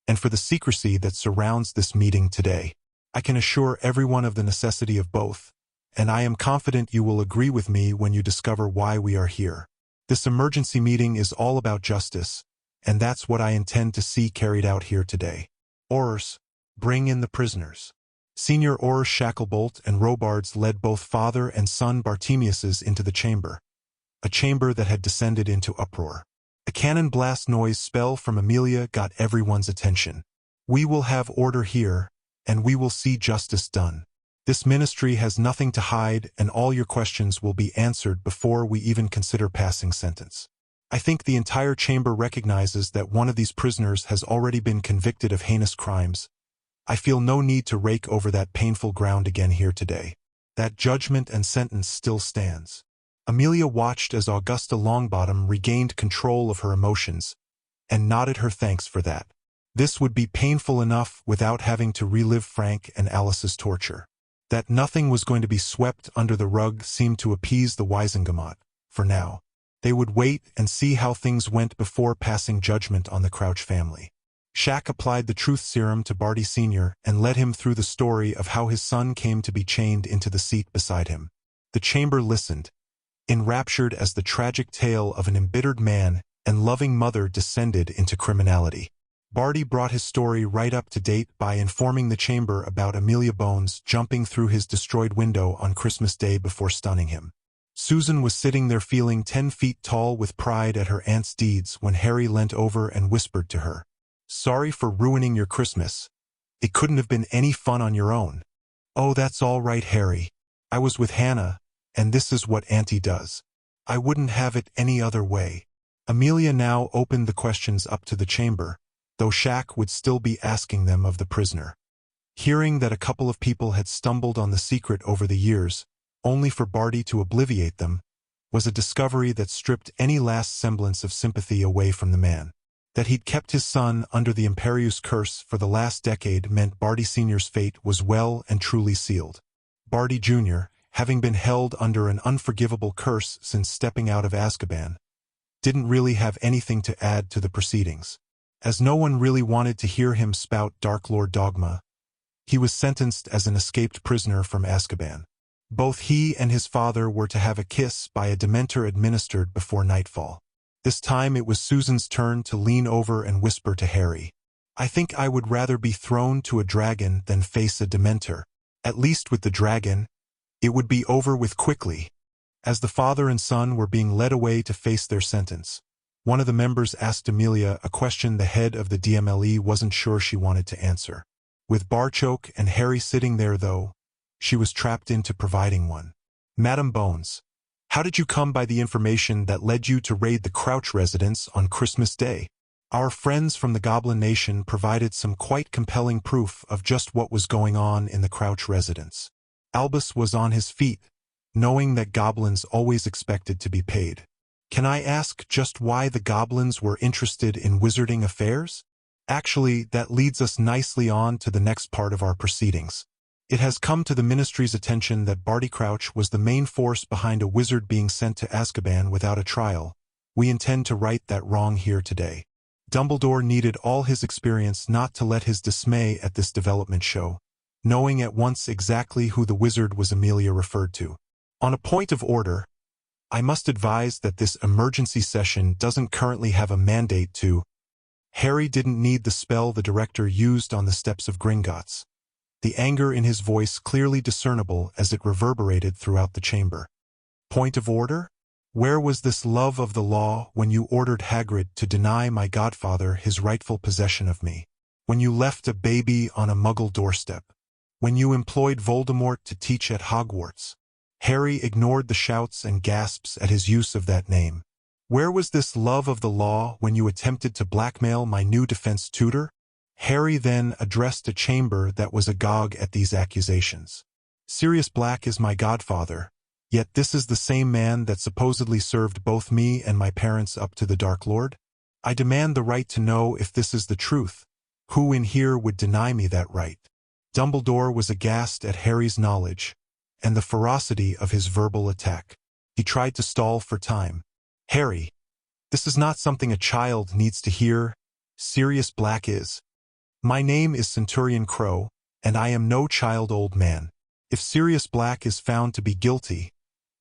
and for the secrecy that surrounds this meeting today. I can assure everyone of the necessity of both, and I am confident you will agree with me when you discover why we are here. This emergency meeting is all about justice, and that's what I intend to see carried out here today. Aurors, bring in the prisoners." Senior Aurors Shacklebolt and Robards led both father and son Bartemiuses into the chamber, a chamber that had descended into uproar. A cannon blast noise spell from Amelia got everyone's attention. "We will have order here, and we will see justice done. This ministry has nothing to hide, and all your questions will be answered before we even consider passing sentence. I think the entire chamber recognizes that one of these prisoners has already been convicted of heinous crimes. I feel no need to rake over that painful ground again here today. That judgment and sentence still stands." Amelia watched as Augusta Longbottom regained control of her emotions, and nodded her thanks for that. This would be painful enough without having to relive Frank and Alice's torture. That nothing was going to be swept under the rug seemed to appease the Wisengamot, for now. They would wait and see how things went before passing judgment on the Crouch family. Shack applied the truth serum to Barty Sr. and led him through the story of how his son came to be chained into the seat beside him. The chamber listened, enraptured as the tragic tale of an embittered man and loving mother descended into criminality. Barty brought his story right up to date by informing the chamber about Amelia Bones jumping through his destroyed window on Christmas Day before stunning him. Susan was sitting there feeling 10 feet tall with pride at her aunt's deeds when Harry leant over and whispered to her, "Sorry for ruining your Christmas. It couldn't have been any fun on your own." "Oh, that's all right, Harry. I was with Hannah, and this is what Auntie does. I wouldn't have it any other way." Amelia now opened the questions up to the chamber, though Shack would still be asking them of the prisoner. Hearing that a couple of people had stumbled on the secret over the years, only for Barty to obliviate them, was a discovery that stripped any last semblance of sympathy away from the man. That he'd kept his son under the Imperius curse for the last decade meant Barty Sr.'s fate was well and truly sealed. Barty Jr., having been held under an unforgivable curse since stepping out of Azkaban, didn't really have anything to add to the proceedings. As no one really wanted to hear him spout Dark Lord dogma, he was sentenced as an escaped prisoner from Azkaban. Both he and his father were to have a kiss by a Dementor administered before nightfall. This time it was Susan's turn to lean over and whisper to Harry, "I think I would rather be thrown to a dragon than face a Dementor. At least with the dragon, it would be over with quickly." As the father and son were being led away to face their sentence, one of the members asked Amelia a question the head of the DMLE wasn't sure she wanted to answer. With Barchoke and Harry sitting there, though, she was trapped into providing one. "Madam Bones, how did you come by the information that led you to raid the Crouch residence on Christmas Day? Our friends from the Goblin Nation provided some quite compelling proof of just what was going on in the Crouch residence." Albus was on his feet, knowing that goblins always expected to be paid. "Can I ask just why the goblins were interested in wizarding affairs? Actually, that leads us nicely on to the next part of our proceedings. It has come to the Ministry's attention that Barty Crouch was the main force behind a wizard being sent to Azkaban without a trial. We intend to right that wrong here today." Dumbledore needed all his experience not to let his dismay at this development show, knowing at once exactly who the wizard was Amelia referred to. "On a point of order, I must advise that this emergency session doesn't currently have a mandate to—" Harry didn't need the spell the director used on the steps of Gringotts, the anger in his voice clearly discernible as it reverberated throughout the chamber. "Point of order? Where was this love of the law when you ordered Hagrid to deny my godfather his rightful possession of me? When you left a baby on a Muggle doorstep? When you employed Voldemort to teach at Hogwarts?" Harry ignored the shouts and gasps at his use of that name. "Where was this love of the law when you attempted to blackmail my new defense tutor?" Harry then addressed a chamber that was agog at these accusations. Sirius Black is my godfather, yet this is the same man that supposedly served both me and my parents up to the Dark Lord? I demand the right to know if this is the truth. Who in here would deny me that right? Dumbledore was aghast at Harry's knowledge and the ferocity of his verbal attack. He tried to stall for time. Harry, this is not something a child needs to hear. Sirius Black is. My name is Centurion Crow, and I am no child old man. If Sirius Black is found to be guilty,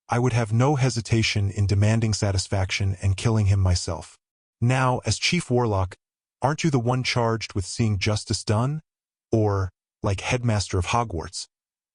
I would have no hesitation in demanding satisfaction and killing him myself. Now, as Chief Warlock, aren't you the one charged with seeing justice done? Or, like Headmaster of Hogwarts,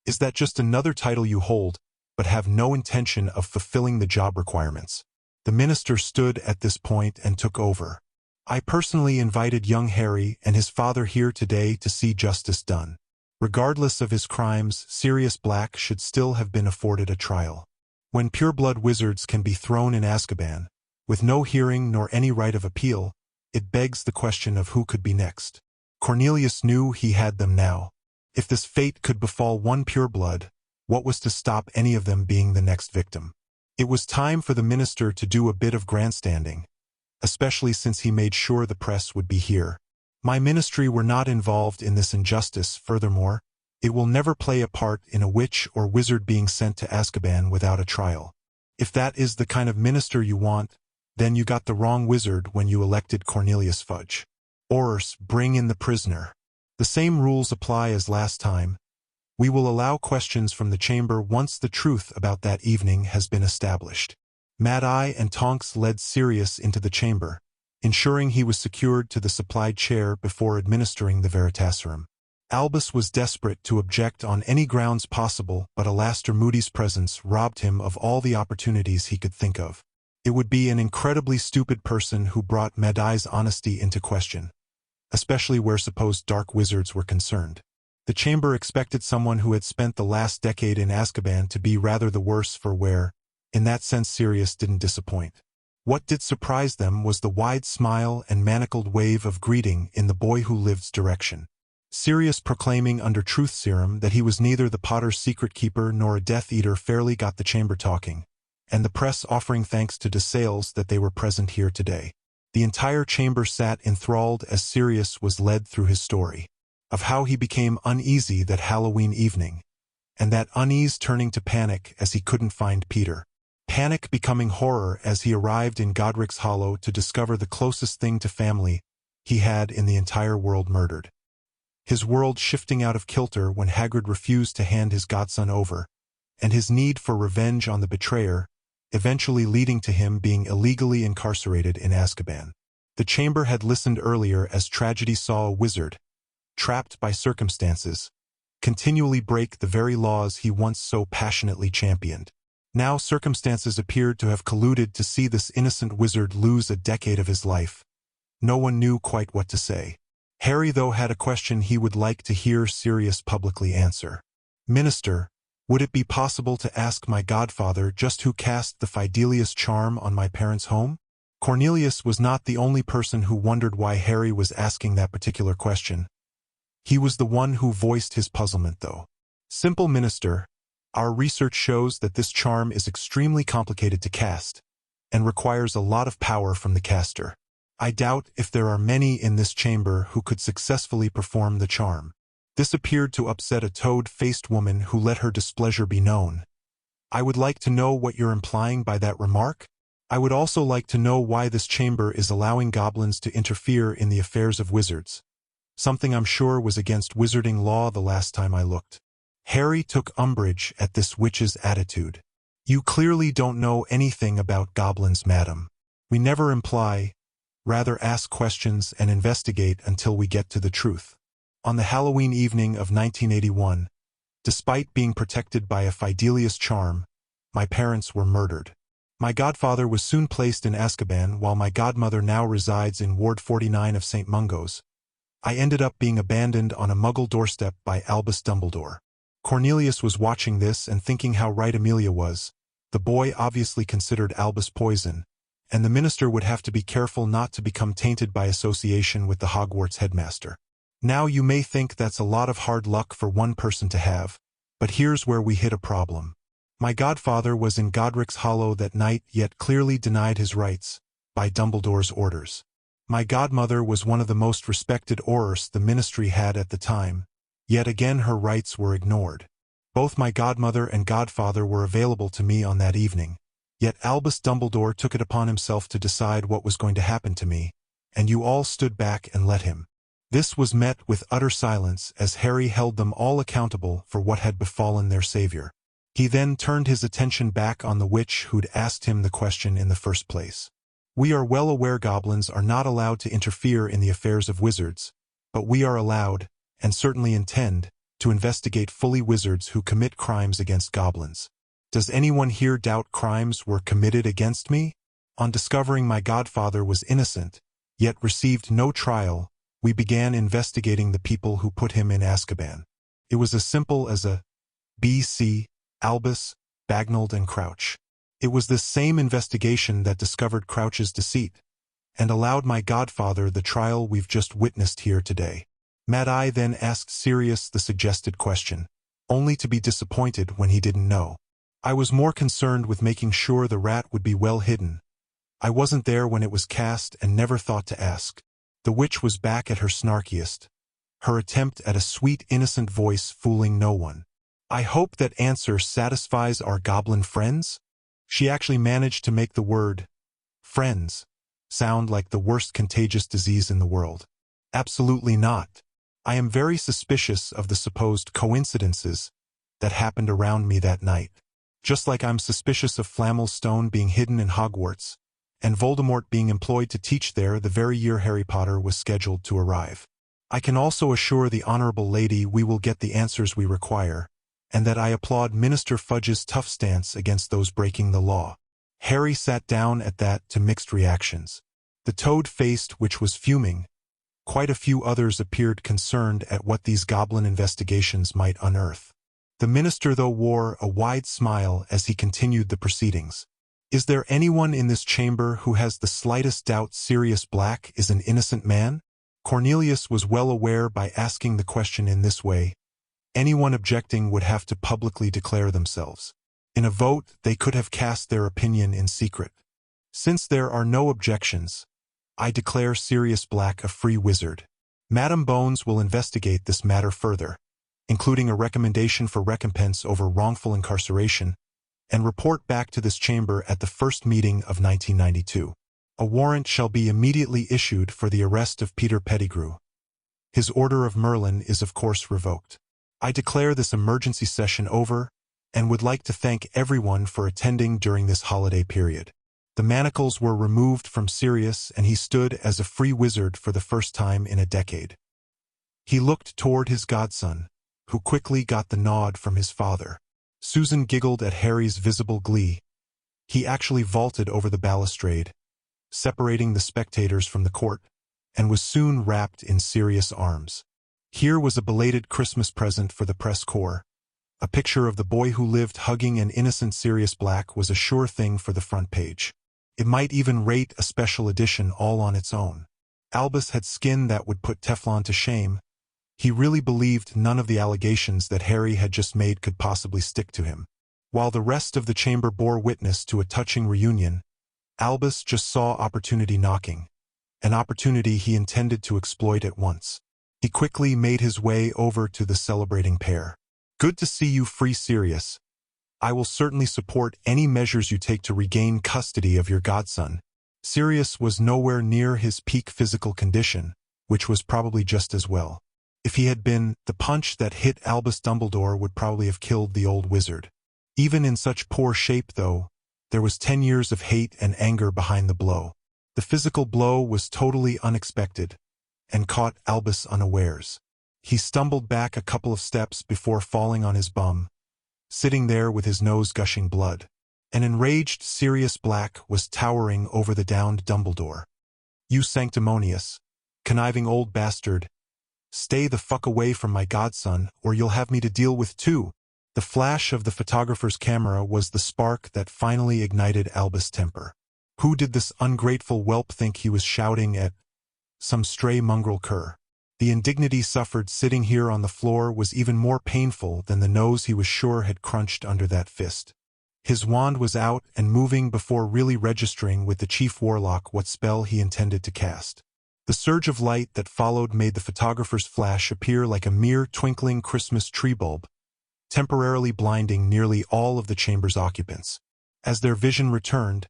is that just another title you hold, but have no intention of fulfilling the job requirements? The minister stood at this point and took over. I personally invited young Harry and his father here today to see justice done. Regardless of his crimes, Sirius Black should still have been afforded a trial. When pureblood wizards can be thrown in Azkaban, with no hearing nor any right of appeal, it begs the question of who could be next. Cornelius knew he had them now. If this fate could befall one pureblood, what was to stop any of them being the next victim? It was time for the minister to do a bit of grandstanding, especially since he made sure the press would be here. My ministry were not involved in this injustice. Furthermore, it will never play a part in a witch or wizard being sent to Azkaban without a trial. If that is the kind of minister you want, then you got the wrong wizard when you elected Cornelius Fudge. Ors, bring in the prisoner. The same rules apply as last time. We will allow questions from the chamber once the truth about that evening has been established. Mad-Eye and Tonks led Sirius into the chamber, ensuring he was secured to the supplied chair before administering the Veritaserum. Albus was desperate to object on any grounds possible, but Alastair Moody's presence robbed him of all the opportunities he could think of. It would be an incredibly stupid person who brought Mad-Eye's honesty into question, especially where supposed dark wizards were concerned. The chamber expected someone who had spent the last decade in Azkaban to be rather the worse for wear. In that sense, Sirius didn't disappoint. What did surprise them was the wide smile and manacled wave of greeting in the boy who lived's direction. Sirius proclaiming under truth serum that he was neither the Potter's secret keeper nor a Death Eater fairly got the chamber talking, and the press offering thanks to DeSales that they were present here today. The entire chamber sat enthralled as Sirius was led through his story, of how he became uneasy that Halloween evening, and that unease turning to panic as he couldn't find Peter. Panic becoming horror as he arrived in Godric's Hollow to discover the closest thing to family he had in the entire world murdered. His world shifting out of kilter when Hagrid refused to hand his godson over, and his need for revenge on the betrayer, eventually leading to him being illegally incarcerated in Azkaban. The chamber had listened earlier as tragedy saw a wizard, trapped by circumstances, continually break the very laws he once so passionately championed. Now circumstances appeared to have colluded to see this innocent wizard lose a decade of his life. No one knew quite what to say. Harry, though, had a question he would like to hear Sirius publicly answer. Minister, would it be possible to ask my godfather just who cast the Fidelius charm on my parents' home? Cornelius was not the only person who wondered why Harry was asking that particular question. He was the one who voiced his puzzlement, though. Simple, Minister. Our research shows that this charm is extremely complicated to cast, and requires a lot of power from the caster. I doubt if there are many in this chamber who could successfully perform the charm. This appeared to upset a toad-faced woman who let her displeasure be known. I would like to know what you're implying by that remark. I would also like to know why this chamber is allowing goblins to interfere in the affairs of wizards. Something I'm sure was against wizarding law the last time I looked. Harry took umbrage at this witch's attitude. You clearly don't know anything about goblins, madam. We never imply, rather ask questions and investigate until we get to the truth. On the Halloween evening of 1981, despite being protected by a Fidelius charm, my parents were murdered. My godfather was soon placed in Azkaban while my godmother now resides in Ward 49 of St. Mungo's. I ended up being abandoned on a muggle doorstep by Albus Dumbledore. Cornelius was watching this and thinking how right Amelia was. The boy obviously considered Albus poison, and the minister would have to be careful not to become tainted by association with the Hogwarts headmaster. Now you may think that's a lot of hard luck for one person to have, But here's where we hit a problem. My godfather was in Godric's Hollow that night, yet clearly denied his rights, by Dumbledore's orders. My godmother was one of the most respected aurors the ministry had at the time, yet again her rights were ignored. Both my godmother and godfather were available to me on that evening, yet Albus Dumbledore took it upon himself to decide what was going to happen to me, and you all stood back and let him. This was met with utter silence as Harry held them all accountable for what had befallen their savior. He then turned his attention back on the witch who'd asked him the question in the first place. We are well aware goblins are not allowed to interfere in the affairs of wizards, but we are allowed, and certainly intend, to investigate fully wizards who commit crimes against goblins. Does anyone here doubt crimes were committed against me? On discovering my godfather was innocent, yet received no trial, we began investigating the people who put him in Azkaban. It was as simple as a B.C., Albus, Bagnold and Crouch. It was this same investigation that discovered Crouch's deceit, and allowed my godfather the trial we've just witnessed here today. Mad Eye then asked Sirius the suggested question, only to be disappointed when he didn't know. I was more concerned with making sure the rat would be well hidden. I wasn't there when it was cast and never thought to ask. The witch was back at her snarkiest, her attempt at a sweet innocent voice fooling no one. I hope that answer satisfies our goblin friends? She actually managed to make the word friends sound like the worst contagious disease in the world. Absolutely not. I am very suspicious of the supposed coincidences that happened around me that night. Just like I'm suspicious of Flamel Stone being hidden in Hogwarts, and Voldemort being employed to teach there the very year Harry Potter was scheduled to arrive. I can also assure the Honorable Lady we will get the answers we require, and that I applaud Minister Fudge's tough stance against those breaking the law. Harry sat down at that to mixed reactions. The toad-faced witch was fuming. Quite a few others appeared concerned at what these goblin investigations might unearth. The minister, though, wore a wide smile as he continued the proceedings. Is there anyone in this chamber who has the slightest doubt Sirius Black is an innocent man? Cornelius was well aware by asking the question in this way, anyone objecting would have to publicly declare themselves. In a vote, they could have cast their opinion in secret. Since there are no objections, I declare Sirius Black a free wizard. Madam Bones will investigate this matter further, including a recommendation for recompense over wrongful incarceration, and report back to this chamber at the first meeting of 1992. A warrant shall be immediately issued for the arrest of Peter Pettigrew. His Order of Merlin is of course revoked. I declare this emergency session over, and would like to thank everyone for attending during this holiday period. The manacles were removed from Sirius and he stood as a free wizard for the first time in a decade. He looked toward his godson, who quickly got the nod from his father. Susan giggled at Harry's visible glee. He actually vaulted over the balustrade, separating the spectators from the court, and was soon wrapped in Sirius' arms. Here was a belated Christmas present for the press corps. A picture of the boy who lived hugging an innocent Sirius Black was a sure thing for the front page. It might even rate a special edition all on its own. Albus had skin that would put Teflon to shame. He really believed none of the allegations that Harry had just made could possibly stick to him. While the rest of the chamber bore witness to a touching reunion, Albus just saw opportunity knocking, an opportunity he intended to exploit at once. He quickly made his way over to the celebrating pair. Good to see you free, Sirius. I will certainly support any measures you take to regain custody of your godson. Sirius was nowhere near his peak physical condition, which was probably just as well. If he had been, the punch that hit Albus Dumbledore would probably have killed the old wizard. Even in such poor shape, though, there was 10 years of hate and anger behind the blow. The physical blow was totally unexpected, and caught Albus unawares. He stumbled back a couple of steps before falling on his bum, sitting there with his nose gushing blood. An enraged Sirius Black was towering over the downed Dumbledore. You sanctimonious, conniving old bastard. Stay the fuck away from my godson, or you'll have me to deal with too. The flash of the photographer's camera was the spark that finally ignited Albus' temper. Who did this ungrateful whelp think he was shouting at? Some stray mongrel cur. The indignity suffered sitting here on the floor was even more painful than the nose he was sure had crunched under that fist. His wand was out and moving before really registering with the chief warlock what spell he intended to cast. The surge of light that followed made the photographer's flash appear like a mere twinkling Christmas tree bulb, temporarily blinding nearly all of the chamber's occupants. As their vision returned,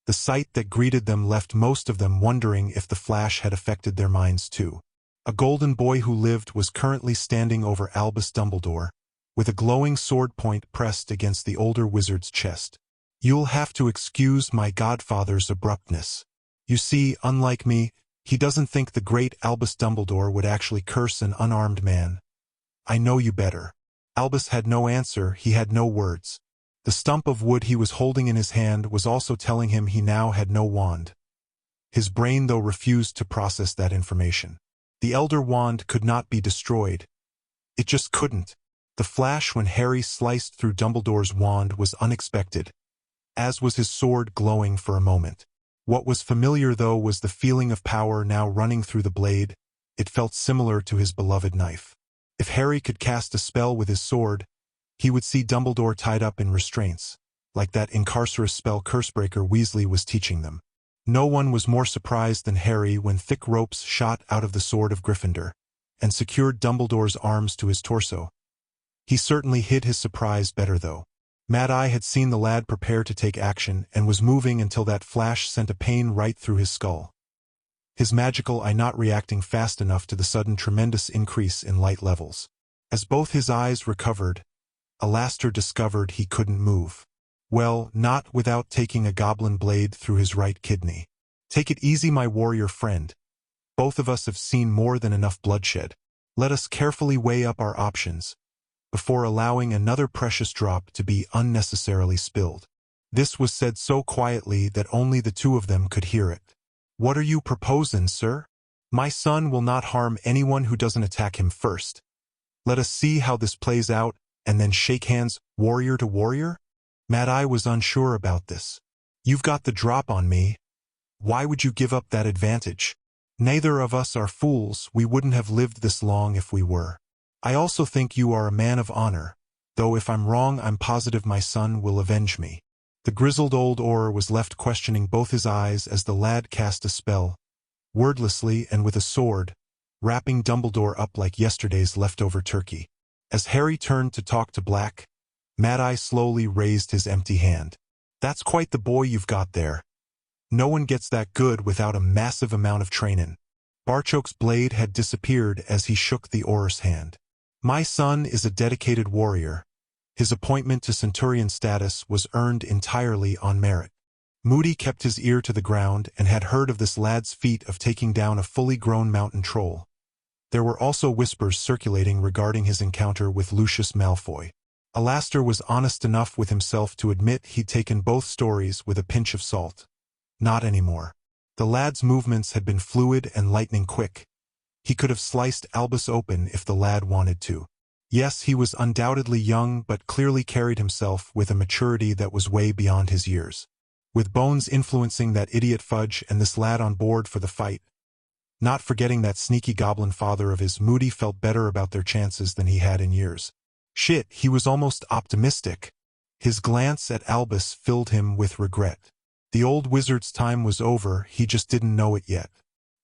the sight that greeted them left most of them wondering if the flash had affected their minds too. A golden boy who lived was currently standing over Albus Dumbledore, with a glowing sword point pressed against the older wizard's chest. "You'll have to excuse my godfather's abruptness. You see, unlike me, he doesn't think the great Albus Dumbledore would actually curse an unarmed man. I know you better." Albus had no answer, he had no words. The stump of wood he was holding in his hand was also telling him he now had no wand. His brain, though, refused to process that information. The Elder Wand could not be destroyed. It just couldn't. The flash when Harry sliced through Dumbledore's wand was unexpected, as was his sword glowing for a moment. What was familiar, though, was the feeling of power now running through the blade. It felt similar to his beloved knife. If Harry could cast a spell with his sword, he would see Dumbledore tied up in restraints, like that incarcerous spell Cursebreaker Weasley was teaching them. No one was more surprised than Harry when thick ropes shot out of the sword of Gryffindor and secured Dumbledore's arms to his torso. He certainly hid his surprise better, though. Mad Eye had seen the lad prepare to take action and was moving until that flash sent a pain right through his skull. His magical eye not reacting fast enough to the sudden tremendous increase in light levels. As both his eyes recovered, Alastor discovered he couldn't move. Well, not without taking a goblin blade through his right kidney. "Take it easy, my warrior friend. Both of us have seen more than enough bloodshed. Let us carefully weigh up our options before allowing another precious drop to be unnecessarily spilled." This was said so quietly that only the two of them could hear it. "What are you proposing, sir? My son will not harm anyone who doesn't attack him first. Let us see how this plays out, and then shake hands, warrior to warrior?" Mad Eye was unsure about this. "You've got the drop on me. Why would you give up that advantage? Neither of us are fools, we wouldn't have lived this long if we were. I also think you are a man of honor, though if I'm wrong I'm positive my son will avenge me." The grizzled old Auror was left questioning both his eyes as the lad cast a spell, wordlessly and with a sword, wrapping Dumbledore up like yesterday's leftover turkey. As Harry turned to talk to Black, Mad Eye slowly raised his empty hand. "That's quite the boy you've got there. No one gets that good without a massive amount of trainin'." Barchoke's blade had disappeared as he shook the Auror's hand. "My son is a dedicated warrior. His appointment to Centurion status was earned entirely on merit." Moody kept his ear to the ground and had heard of this lad's feat of taking down a fully grown mountain troll. There were also whispers circulating regarding his encounter with Lucius Malfoy. Alastor was honest enough with himself to admit he'd taken both stories with a pinch of salt. Not anymore. The lad's movements had been fluid and lightning quick. He could have sliced Albus open if the lad wanted to. Yes, he was undoubtedly young but clearly carried himself with a maturity that was way beyond his years. With Bones influencing that idiot Fudge and this lad on board for the fight, not forgetting that sneaky goblin father of his, Moody felt better about their chances than he had in years. Shit, he was almost optimistic. His glance at Albus filled him with regret. The old wizard's time was over, he just didn't know it yet.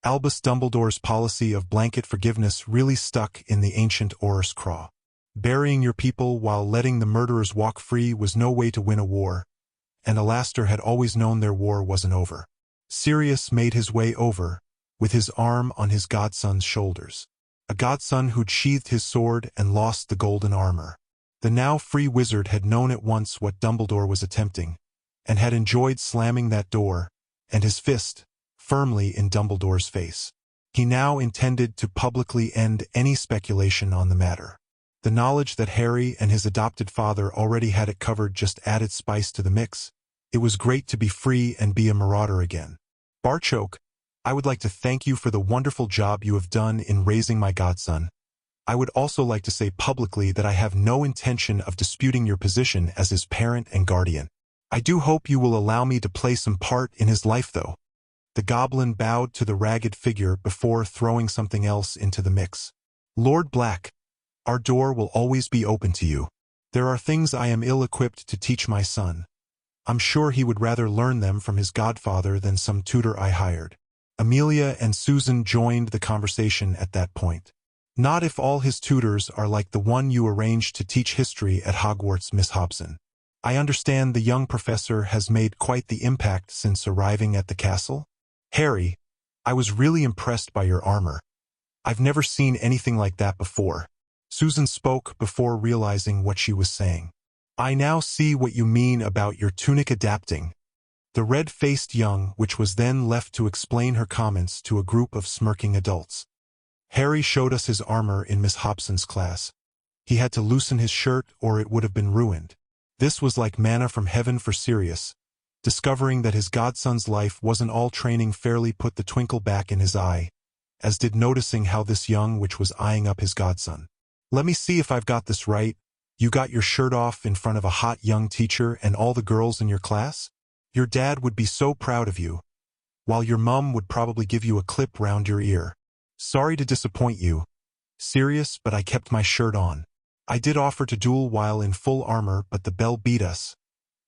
Albus Dumbledore's policy of blanket forgiveness really stuck in the ancient Auror's craw. Burying your people while letting the murderers walk free was no way to win a war, and Alastor had always known their war wasn't over. Sirius made his way over, with his arm on his godson's shoulders. A godson who'd sheathed his sword and lost the golden armor. The now free wizard had known at once what Dumbledore was attempting, and had enjoyed slamming that door, and his fist, firmly in Dumbledore's face. He now intended to publicly end any speculation on the matter. The knowledge that Harry and his adopted father already had it covered just added spice to the mix. It was great to be free and be a marauder again. "Barchoke, I would like to thank you for the wonderful job you have done in raising my godson. I would also like to say publicly that I have no intention of disputing your position as his parent and guardian. I do hope you will allow me to play some part in his life, though. The goblin bowed to the ragged figure before throwing something else into the mix. "Lord Black, our door will always be open to you. There are things I am ill-equipped to teach my son. I'm sure he would rather learn them from his godfather than some tutor I hired." Amelia and Susan joined the conversation at that point. "Not if all his tutors are like the one you arranged to teach history at Hogwarts, Miss Hobson. I understand the young professor has made quite the impact since arriving at the castle." "Harry, I was really impressed by your armor. I've never seen anything like that before." Susan spoke before realizing what she was saying. "I now see what you mean about your tunic adapting." The red-faced young witch was then left to explain her comments to a group of smirking adults. "Harry showed us his armor in Miss Hobson's class. He had to loosen his shirt or it would have been ruined. This was like manna from heaven for Sirius. Discovering that his godson's life wasn't all training fairly put the twinkle back in his eye, as did noticing how this young witch was eyeing up his godson. "Let me see if I've got this right. You got your shirt off in front of a hot young teacher and all the girls in your class? Your dad would be so proud of you, while your mum would probably give you a clip round your ear. Sorry to disappoint you, Sirius, but I kept my shirt on. I did offer to duel while in full armor, but the bell beat us.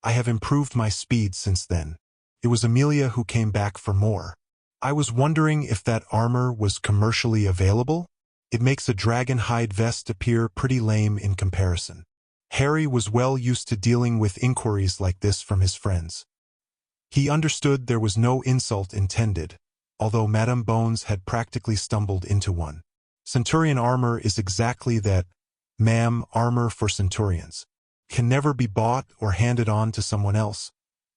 I have improved my speed since then." It was Amelia who came back for more. "I was wondering if that armor was commercially available? It makes a dragon hide vest appear pretty lame in comparison." Harry was well used to dealing with inquiries like this from his friends. He understood there was no insult intended, although Madame Bones had practically stumbled into one. "Centurion armor is exactly that, ma'am. Armor for centurions can never be bought or handed on to someone else,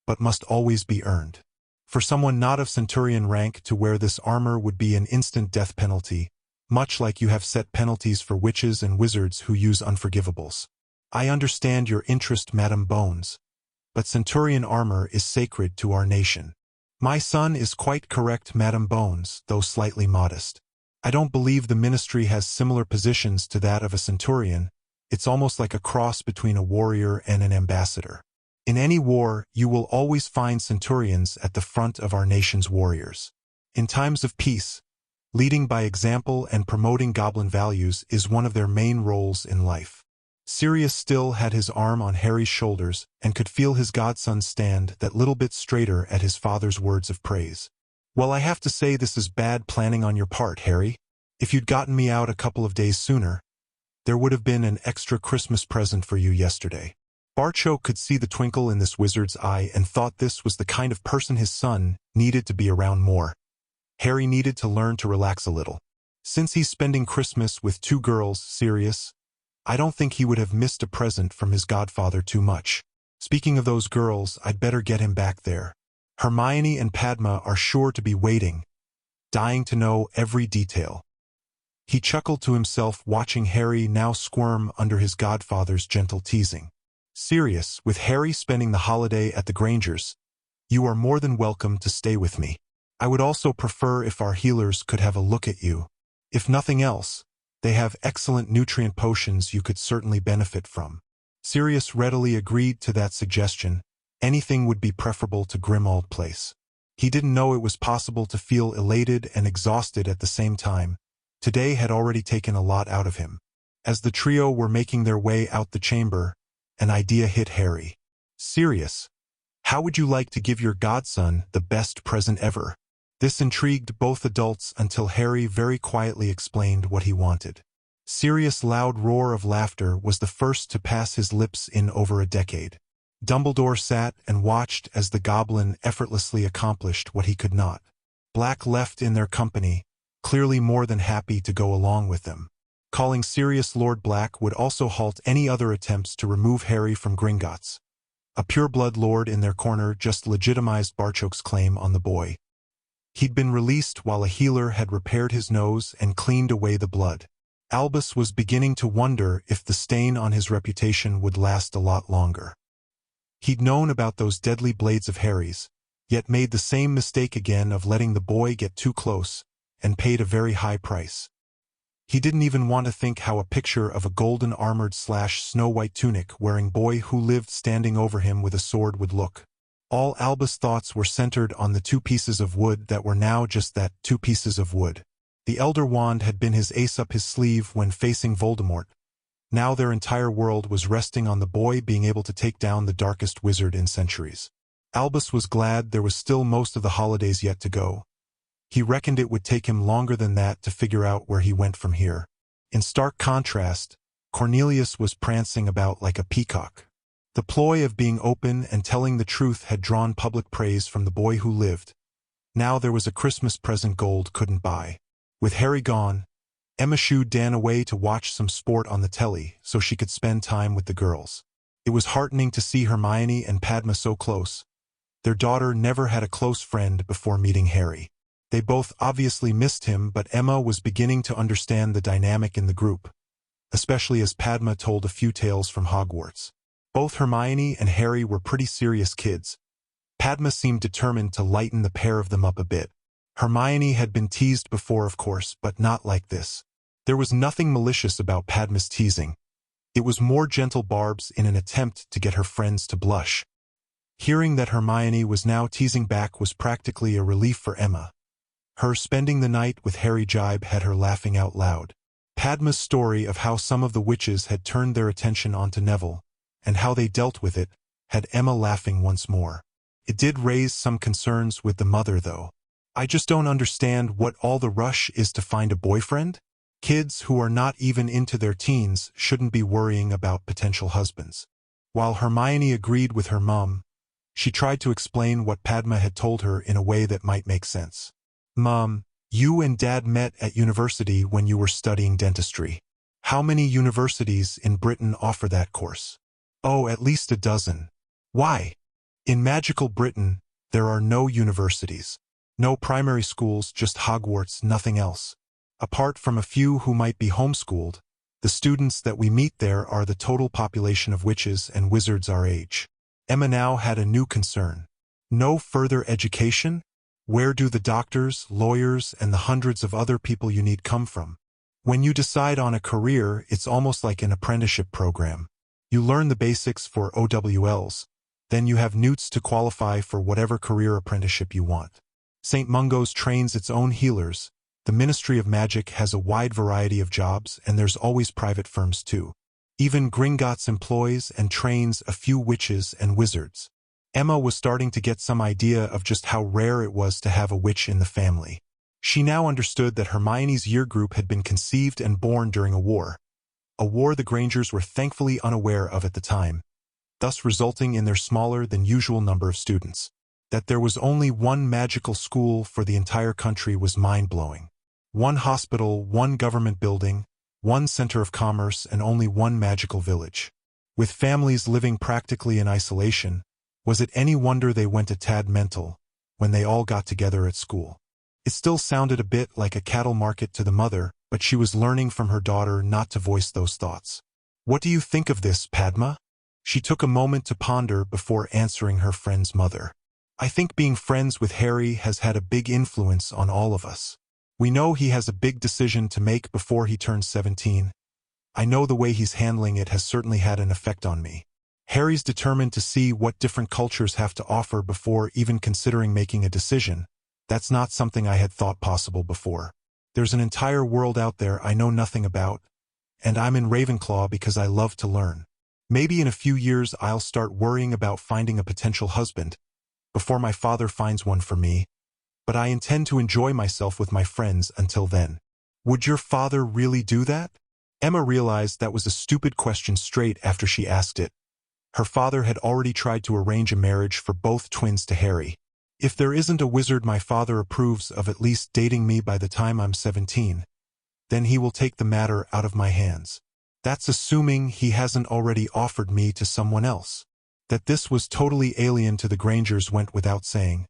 but must always be earned. For someone not of centurion rank to wear this armor would be an instant death penalty, much like you have set penalties for witches and wizards who use unforgivables. I understand your interest, Madame Bones, but centurion armor is sacred to our nation." "My son is quite correct, Madame Bones, though slightly modest. I don't believe the ministry has similar positions to that of a centurion. It's almost like a cross between a warrior and an ambassador. In any war, you will always find centurions at the front of our nation's warriors. In times of peace, leading by example and promoting goblin values is one of their main roles in life." Sirius still had his arm on Harry's shoulders and could feel his godson stand that little bit straighter at his father's words of praise. "Well, I have to say this is bad planning on your part, Harry. If you'd gotten me out a couple of days sooner, there would have been an extra Christmas present for you yesterday." Barchoke could see the twinkle in this wizard's eye and thought this was the kind of person his son needed to be around more. Harry needed to learn to relax a little. Since he's spending Christmas with two girls, Sirius, I don't think he would have missed a present from his godfather too much. Speaking of those girls, I'd better get him back there. Hermione and Padma are sure to be waiting, dying to know every detail. He chuckled to himself, watching Harry now squirm under his godfather's gentle teasing. "Sirius, with Harry spending the holiday at the Grangers, you are more than welcome to stay with me. I would also prefer if our healers could have a look at you. If nothing else, they have excellent nutrient potions you could certainly benefit from." Sirius readily agreed to that suggestion. Anything would be preferable to Grimmauld Place. He didn't know it was possible to feel elated and exhausted at the same time. Today had already taken a lot out of him. As the trio were making their way out the chamber, an idea hit Harry. "Sirius, how would you like to give your godson the best present ever?" This intrigued both adults until Harry very quietly explained what he wanted. Sirius' loud roar of laughter was the first to pass his lips in over a decade. Dumbledore sat and watched as the goblin effortlessly accomplished what he could not. Black left in their company, clearly more than happy to go along with them. Calling Sirius Lord Black would also halt any other attempts to remove Harry from Gringotts. A pureblood lord in their corner just legitimized Barchoke's claim on the boy. He'd been released while a healer had repaired his nose and cleaned away the blood. Albus was beginning to wonder if the stain on his reputation would last a lot longer. He'd known about those deadly blades of Harry's, yet made the same mistake again of letting the boy get too close, and paid a very high price. He didn't even want to think how a picture of a golden armored / snow-white tunic wearing boy who lived standing over him with a sword would look. All Albus' thoughts were centered on the 2 pieces of wood that were now just that, 2 pieces of wood. The Elder Wand had been his ace up his sleeve when facing Voldemort. Now their entire world was resting on the boy being able to take down the darkest wizard in centuries. Albus was glad there was still most of the holidays yet to go. He reckoned it would take him longer than that to figure out where he went from here. In stark contrast, Cornelius was prancing about like a peacock. The ploy of being open and telling the truth had drawn public praise from the boy who lived. Now there was a Christmas present gold couldn't buy. With Harry gone, Emma shooed Dan away to watch some sport on the telly so she could spend time with the girls. It was heartening to see Hermione and Padma so close. Their daughter never had a close friend before meeting Harry. They both obviously missed him, but Emma was beginning to understand the dynamic in the group, especially as Padma told a few tales from Hogwarts. Both Hermione and Harry were pretty serious kids. Padma seemed determined to lighten the pair of them up a bit. Hermione had been teased before, of course, but not like this. There was nothing malicious about Padma's teasing. It was more gentle barbs in an attempt to get her friends to blush. Hearing that Hermione was now teasing back was practically a relief for Emma. Her spending the night with Harry Jibe had her laughing out loud. Padma's story of how some of the witches had turned their attention onto Neville, and how they dealt with it, had Emma laughing once more. It did raise some concerns with the mother, though. I just don't understand what all the rush is to find a boyfriend? Kids who are not even into their teens shouldn't be worrying about potential husbands. While Hermione agreed with her mom, she tried to explain what Padma had told her in a way that might make sense. Mom, you and Dad met at university when you were studying dentistry. How many universities in Britain offer that course? Oh, at least a dozen. Why? In magical Britain, there are no universities. No primary schools, just Hogwarts, nothing else. Apart from a few who might be homeschooled, the students that we meet there are the total population of witches and wizards our age. Emma now had a new concern. No further education? Where do the doctors, lawyers, and the hundreds of other people you need come from? When you decide on a career, it's almost like an apprenticeship program. You learn the basics for OWLs, then you have newts to qualify for whatever career apprenticeship you want. St. Mungo's trains its own healers. The Ministry of Magic has a wide variety of jobs, and there's always private firms too. Even Gringotts employs and trains a few witches and wizards. Emma was starting to get some idea of just how rare it was to have a witch in the family. She now understood that Hermione's year group had been conceived and born during a war the Grangers were thankfully unaware of at the time, thus resulting in their smaller than usual number of students. That there was only one magical school for the entire country was mind-blowing. One hospital, one government building, one center of commerce, and only one magical village. With families living practically in isolation, was it any wonder they went a tad mental when they all got together at school? It still sounded a bit like a cattle market to the mother, but she was learning from her daughter not to voice those thoughts. What do you think of this, Padma? She took a moment to ponder before answering her friend's mother. I think being friends with Harry has had a big influence on all of us. We know he has a big decision to make before he turns 17. I know the way he's handling it has certainly had an effect on me. Harry's determined to see what different cultures have to offer before even considering making a decision. That's not something I had thought possible before. There's an entire world out there I know nothing about, and I'm in Ravenclaw because I love to learn. Maybe in a few years I'll start worrying about finding a potential husband, before my father finds one for me, but I intend to enjoy myself with my friends until then. Would your father really do that? Emma realized that was a stupid question straight after she asked it. Her father had already tried to arrange a marriage for both twins to Harry. If there isn't a wizard my father approves of at least dating me by the time I'm 17, then he will take the matter out of my hands. That's assuming he hasn't already offered me to someone else. That this was totally alien to the Grangers went without saying.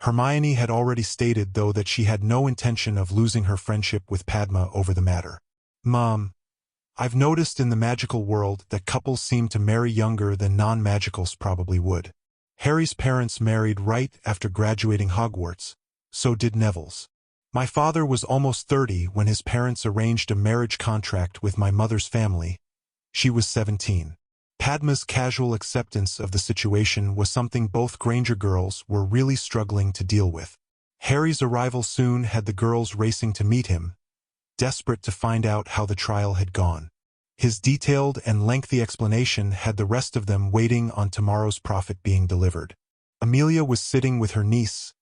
Hermione had already stated, though, that she had no intention of losing her friendship with Padma over the matter. Mom, I've noticed in the magical world that couples seem to marry younger than non-magicals probably would. Harry's parents married right after graduating Hogwarts, so did Neville's. My father was almost 30 when his parents arranged a marriage contract with my mother's family. She was 17. Padma's casual acceptance of the situation was something both Granger girls were really struggling to deal with. Harry's arrival soon had the girls racing to meet him, desperate to find out how the trial had gone. His detailed and lengthy explanation had the rest of them waiting on tomorrow's prophet being delivered. Amelia was sitting with her niece,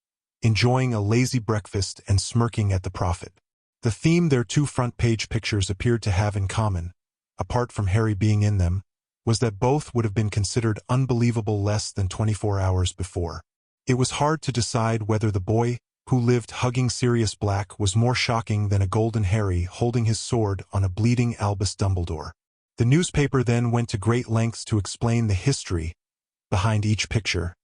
enjoying a lazy breakfast and smirking at the prophet. The theme their two front-page pictures appeared to have in common, apart from Harry being in them, was that both would have been considered unbelievable less than 24 hours before. It was hard to decide whether the boy who lived hugging Sirius Black was more shocking than a golden Harry holding his sword on a bleeding Albus Dumbledore. The newspaper then went to great lengths to explain the history behind each picture,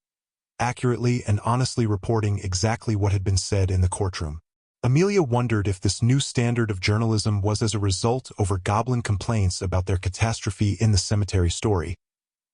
accurately and honestly reporting exactly what had been said in the courtroom. Amelia wondered if this new standard of journalism was as a result over goblin complaints about their catastrophe in the cemetery story,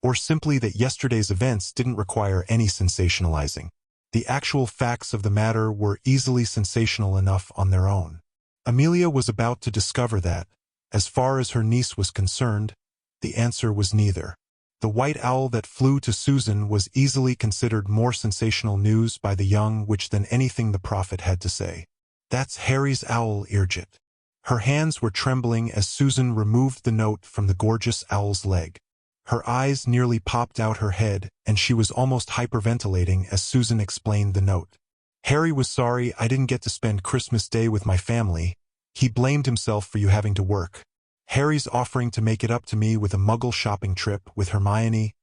or simply that yesterday's events didn't require any sensationalizing. The actual facts of the matter were easily sensational enough on their own. Amelia was about to discover that, as far as her niece was concerned, the answer was neither. The white owl that flew to Susan was easily considered more sensational news by the young witch than anything the prophet had to say. "That's Harry's owl, Irgit." Her hands were trembling as Susan removed the note from the gorgeous owl's leg. Her eyes nearly popped out her head, and she was almost hyperventilating as Susan explained the note. "Harry was sorry I didn't get to spend Christmas Day with my family. He blamed himself for you having to work. Harry's offering to make it up to me with a Muggle shopping trip with Hermione,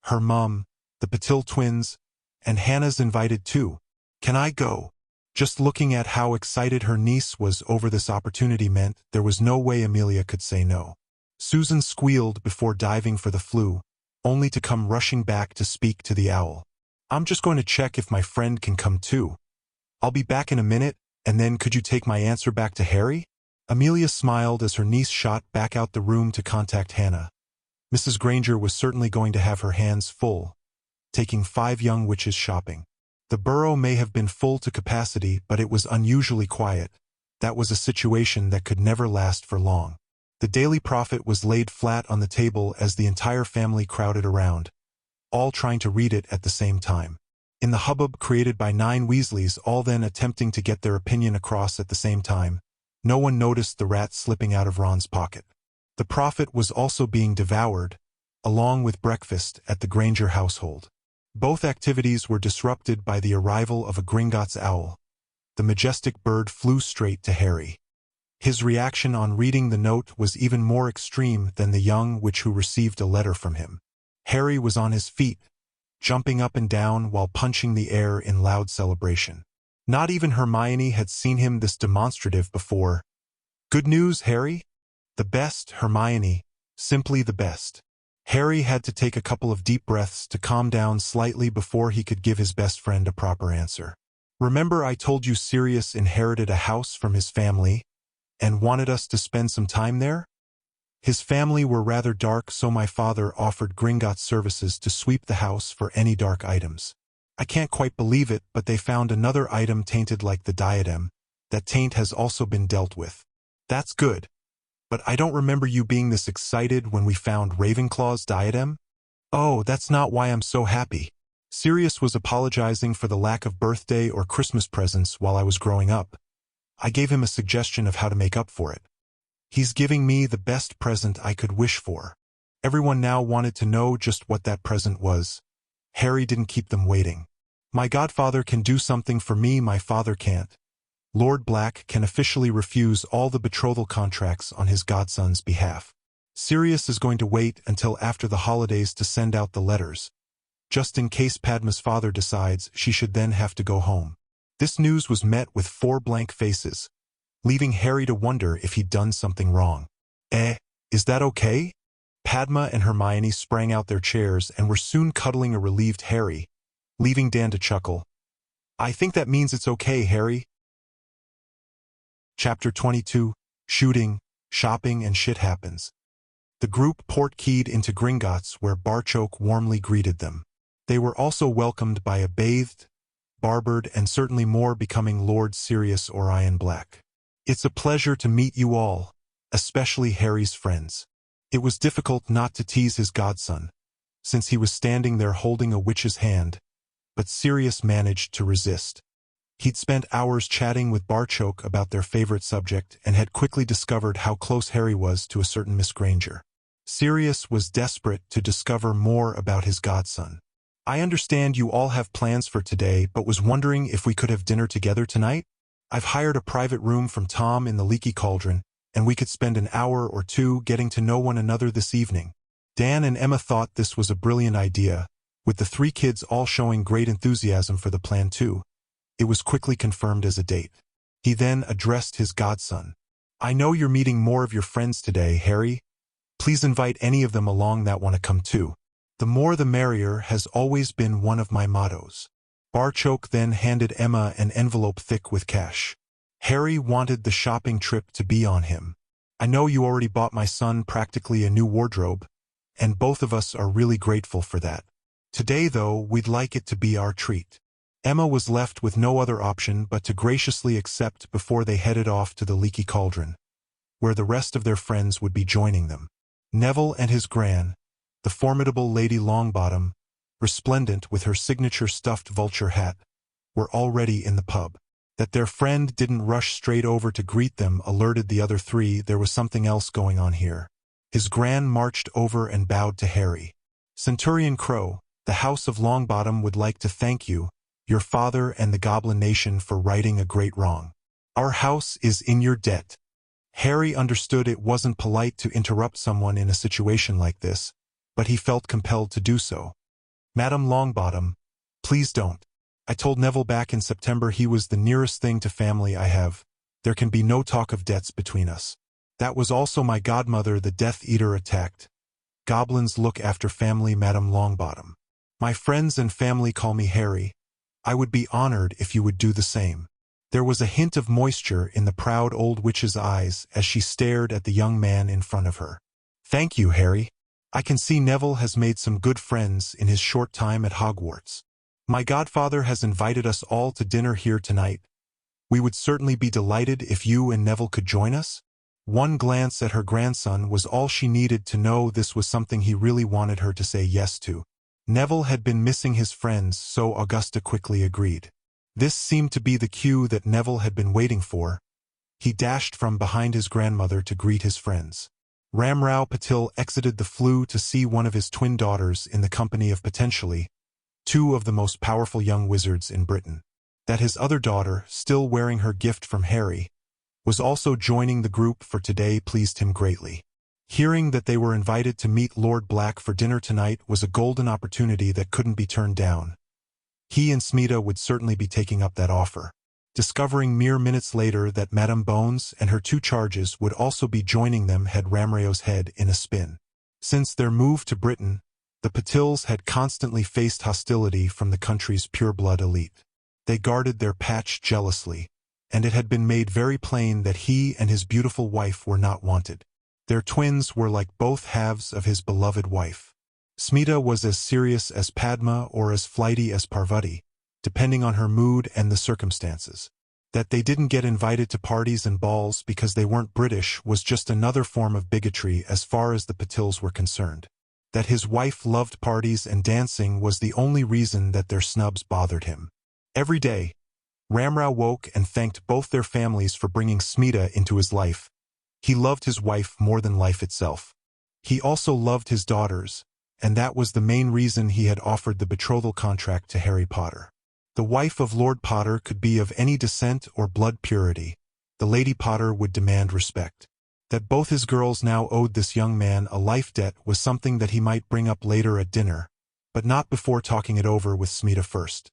her mum, the Patil twins, and Hannah's invited too. Can I go?" Just looking at how excited her niece was over this opportunity meant there was no way Amelia could say no. Susan squealed before diving for the flue, only to come rushing back to speak to the owl. "I'm just going to check if my friend can come too. I'll be back in a minute, and then could you take my answer back to Harry?" Amelia smiled as her niece shot back out the room to contact Hannah. Mrs. Granger was certainly going to have her hands full, taking 5 young witches shopping. The burrow may have been full to capacity, but it was unusually quiet. That was a situation that could never last for long. The Daily Prophet was laid flat on the table as the entire family crowded around, all trying to read it at the same time. In the hubbub created by 9 Weasleys all then attempting to get their opinion across at the same time, no one noticed the rat slipping out of Ron's pocket. The Prophet was also being devoured, along with breakfast at the Granger household. Both activities were disrupted by the arrival of a Gringotts owl. The majestic bird flew straight to Harry. His reaction on reading the note was even more extreme than the young witch who received a letter from him. Harry was on his feet, jumping up and down while punching the air in loud celebration. Not even Hermione had seen him this demonstrative before. "Good news, Harry?" "The best, Hermione, simply the best." Harry had to take a couple of deep breaths to calm down slightly before he could give his best friend a proper answer. "Remember I told you Sirius inherited a house from his family and wanted us to spend some time there? His family were rather dark, so my father offered Gringotts services to sweep the house for any dark items. I can't quite believe it, but they found another item tainted like the diadem. That taint has also been dealt with." "That's good. But I don't remember you being this excited when we found Ravenclaw's diadem." "Oh, that's not why I'm so happy. Sirius was apologizing for the lack of birthday or Christmas presents while I was growing up. I gave him a suggestion of how to make up for it. He's giving me the best present I could wish for." Everyone now wanted to know just what that present was. Harry didn't keep them waiting. "My godfather can do something for me my father can't. Lord Black can officially refuse all the betrothal contracts on his godson's behalf. Sirius is going to wait until after the holidays to send out the letters, just in case Padma's father decides she should then have to go home." This news was met with 4 blank faces, leaving Harry to wonder if he'd done something wrong. Is that okay?" Padma and Hermione sprang out their chairs and were soon cuddling a relieved Harry, leaving Dan to chuckle. "I think that means it's okay, Harry." Chapter 22, Shooting, Shopping, and Shit Happens. The group port-keyed into Gringotts where Barchoke warmly greeted them. They were also welcomed by a bathed, barbered, and certainly more becoming Lord Sirius Orion Black. "It's a pleasure to meet you all, especially Harry's friends. It was difficult not to tease his godson, since he was standing there holding a witch's hand, but Sirius managed to resist. He'd spent hours chatting with Barchoke about their favorite subject and had quickly discovered how close Harry was to a certain Miss Granger. Sirius was desperate to discover more about his godson. "I understand you all have plans for today, but was wondering if we could have dinner together tonight? I've hired a private room from Tom in the Leaky Cauldron, and we could spend an hour or two getting to know one another this evening." Dan and Emma thought this was a brilliant idea, with the three kids all showing great enthusiasm for the plan too. It was quickly confirmed as a date. He then addressed his godson. "I know you're meeting more of your friends today, Harry. Please invite any of them along that want to come too. The more the merrier has always been one of my mottos." Barchoke then handed Emma an envelope thick with cash. Harry wanted the shopping trip to be on him. "I know you already bought my son practically a new wardrobe, and both of us are really grateful for that. Today, though, we'd like it to be our treat." Emma was left with no other option but to graciously accept before they headed off to the Leaky Cauldron, where the rest of their friends would be joining them. Neville and his gran, the formidable Lady Longbottom, resplendent with her signature stuffed vulture hat, were already in the pub. That their friend didn't rush straight over to greet them alerted the other three there was something else going on here. His gran marched over and bowed to Harry. "Centurion Crow, the House of Longbottom would like to thank you, your father and the Goblin Nation for righting a great wrong. Our house is in your debt." Harry understood it wasn't polite to interrupt someone in a situation like this, but he felt compelled to do so. "Madam Longbottom, please don't. I told Neville back in September he was the nearest thing to family I have. There can be no talk of debts between us. That was also my godmother the Death Eater attacked. Goblins look after family, Madam Longbottom. My friends and family call me Harry. I would be honored if you would do the same." There was a hint of moisture in the proud old witch's eyes as she stared at the young man in front of her. "Thank you, Harry. I can see Neville has made some good friends in his short time at Hogwarts. My godfather has invited us all to dinner here tonight. We would certainly be delighted if you and Neville could join us." One glance at her grandson was all she needed to know this was something he really wanted her to say yes to. Neville had been missing his friends, so Augusta quickly agreed. This seemed to be the cue that Neville had been waiting for. He dashed from behind his grandmother to greet his friends. Ramrao Patil exited the flue to see one of his twin daughters in the company of potentially two of the most powerful young wizards in Britain. That his other daughter, still wearing her gift from Harry, was also joining the group for today pleased him greatly. Hearing that they were invited to meet Lord Black for dinner tonight was a golden opportunity that couldn't be turned down. He and Smita would certainly be taking up that offer. Discovering mere minutes later that Madame Bones and her two charges would also be joining them had Ramrao's head in a spin. Since their move to Britain, the Patils had constantly faced hostility from the country's pure-blood elite. They guarded their patch jealously, and it had been made very plain that he and his beautiful wife were not wanted. Their twins were like both halves of his beloved wife. Smita was as serious as Padma or as flighty as Parvati, depending on her mood and the circumstances. That they didn't get invited to parties and balls because they weren't British was just another form of bigotry as far as the Patils were concerned. That his wife loved parties and dancing was the only reason that their snubs bothered him. Every day, Ramrao woke and thanked both their families for bringing Smita into his life. He loved his wife more than life itself. He also loved his daughters, and that was the main reason he had offered the betrothal contract to Harry Potter. The wife of Lord Potter could be of any descent or blood purity. The Lady Potter would demand respect. That both his girls now owed this young man a life debt was something that he might bring up later at dinner, but not before talking it over with Smita first.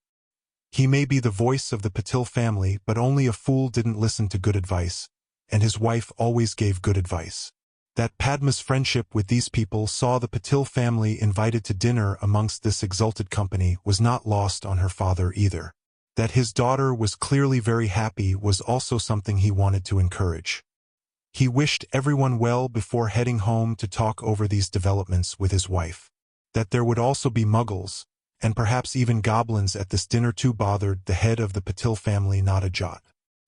He may be the voice of the Patil family, but only a fool didn't listen to good advice, and his wife always gave good advice. That Padma's friendship with these people saw the Patil family invited to dinner amongst this exalted company was not lost on her father either. That his daughter was clearly very happy was also something he wanted to encourage. He wished everyone well before heading home to talk over these developments with his wife. That there would also be muggles, and perhaps even goblins at this dinner too bothered the head of the Patil family not a jot.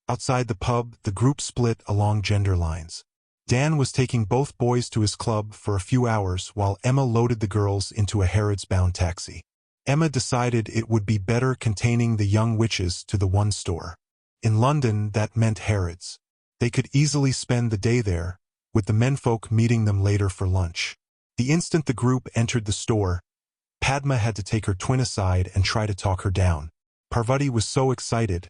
Outside the pub, the group split along gender lines. Dan was taking both boys to his club for a few hours while Emma loaded the girls into a Harrods-bound taxi. Emma decided it would be better containing the young witches to the one store. In London, that meant Harrods. They could easily spend the day there, with the menfolk meeting them later for lunch. The instant the group entered the store, Padma had to take her twin aside and try to talk her down. Parvati was so excited.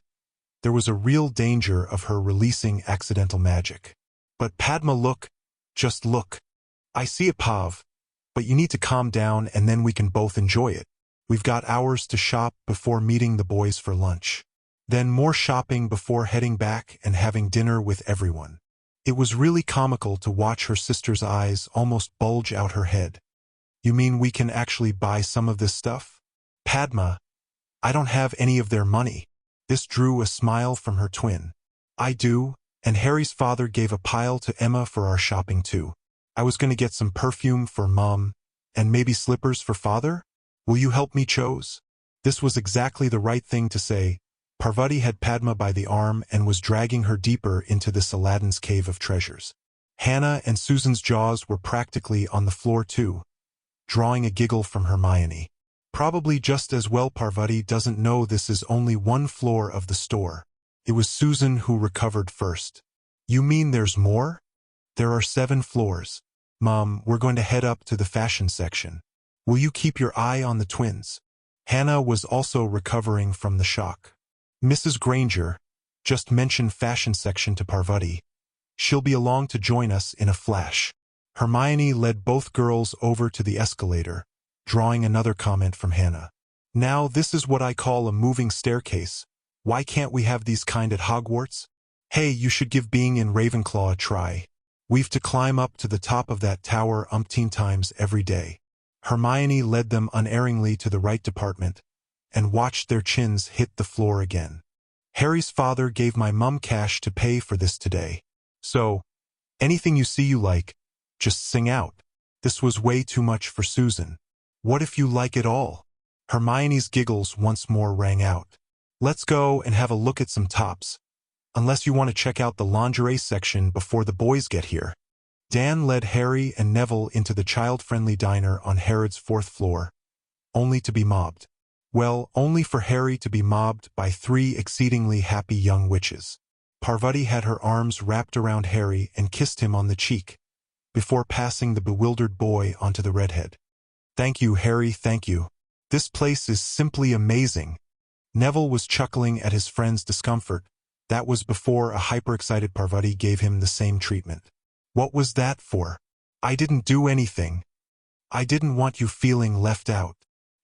There was a real danger of her releasing accidental magic. But Padma, look, just look. I see it, Pav, but you need to calm down and then we can both enjoy it. We've got hours to shop before meeting the boys for lunch. Then more shopping before heading back and having dinner with everyone. It was really comical to watch her sister's eyes almost bulge out her head. You mean we can actually buy some of this stuff? Padma, I don't have any of their money. This drew a smile from her twin. I do, and Harry's father gave a pile to Emma for our shopping too. I was going to get some perfume for Mom, and maybe slippers for Father? Will you help me, Chose? This was exactly the right thing to say. Parvati had Padma by the arm and was dragging her deeper into this Aladdin's cave of treasures. Hannah and Susan's jaws were practically on the floor too, drawing a giggle from Hermione. Probably just as well Parvati doesn't know this is only one floor of the store. It was Susan who recovered first. You mean there's more? There are 7 floors. Mom, we're going to head up to the fashion section. Will you keep your eye on the twins? Hannah was also recovering from the shock. Mrs. Granger, just mention fashion section to Parvati. She'll be along to join us in a flash. Hermione led both girls over to the escalator, drawing another comment from Hannah. Now this is what I call a moving staircase. Why can't we have these kind at Hogwarts? Hey, you should give being in Ravenclaw a try. We've to climb up to the top of that tower umpteen times every day. Hermione led them unerringly to the right department, and watched their chins hit the floor again. Harry's father gave my mum cash to pay for this today. So, anything you see you like, just sing out. This was way too much for Susan. What if you like it all? Hermione's giggles once more rang out. Let's go and have a look at some tops. Unless you want to check out the lingerie section before the boys get here. Dan led Harry and Neville into the child-friendly diner on Harrods' 4th floor, only to be mobbed. Well, only for Harry to be mobbed by 3 exceedingly happy young witches. Parvati had her arms wrapped around Harry and kissed him on the cheek, before passing the bewildered boy onto the redhead. Thank you, Harry, thank you. This place is simply amazing. Neville was chuckling at his friend's discomfort. That was before a hyperexcited Parvati gave him the same treatment. What was that for? I didn't do anything. I didn't want you feeling left out.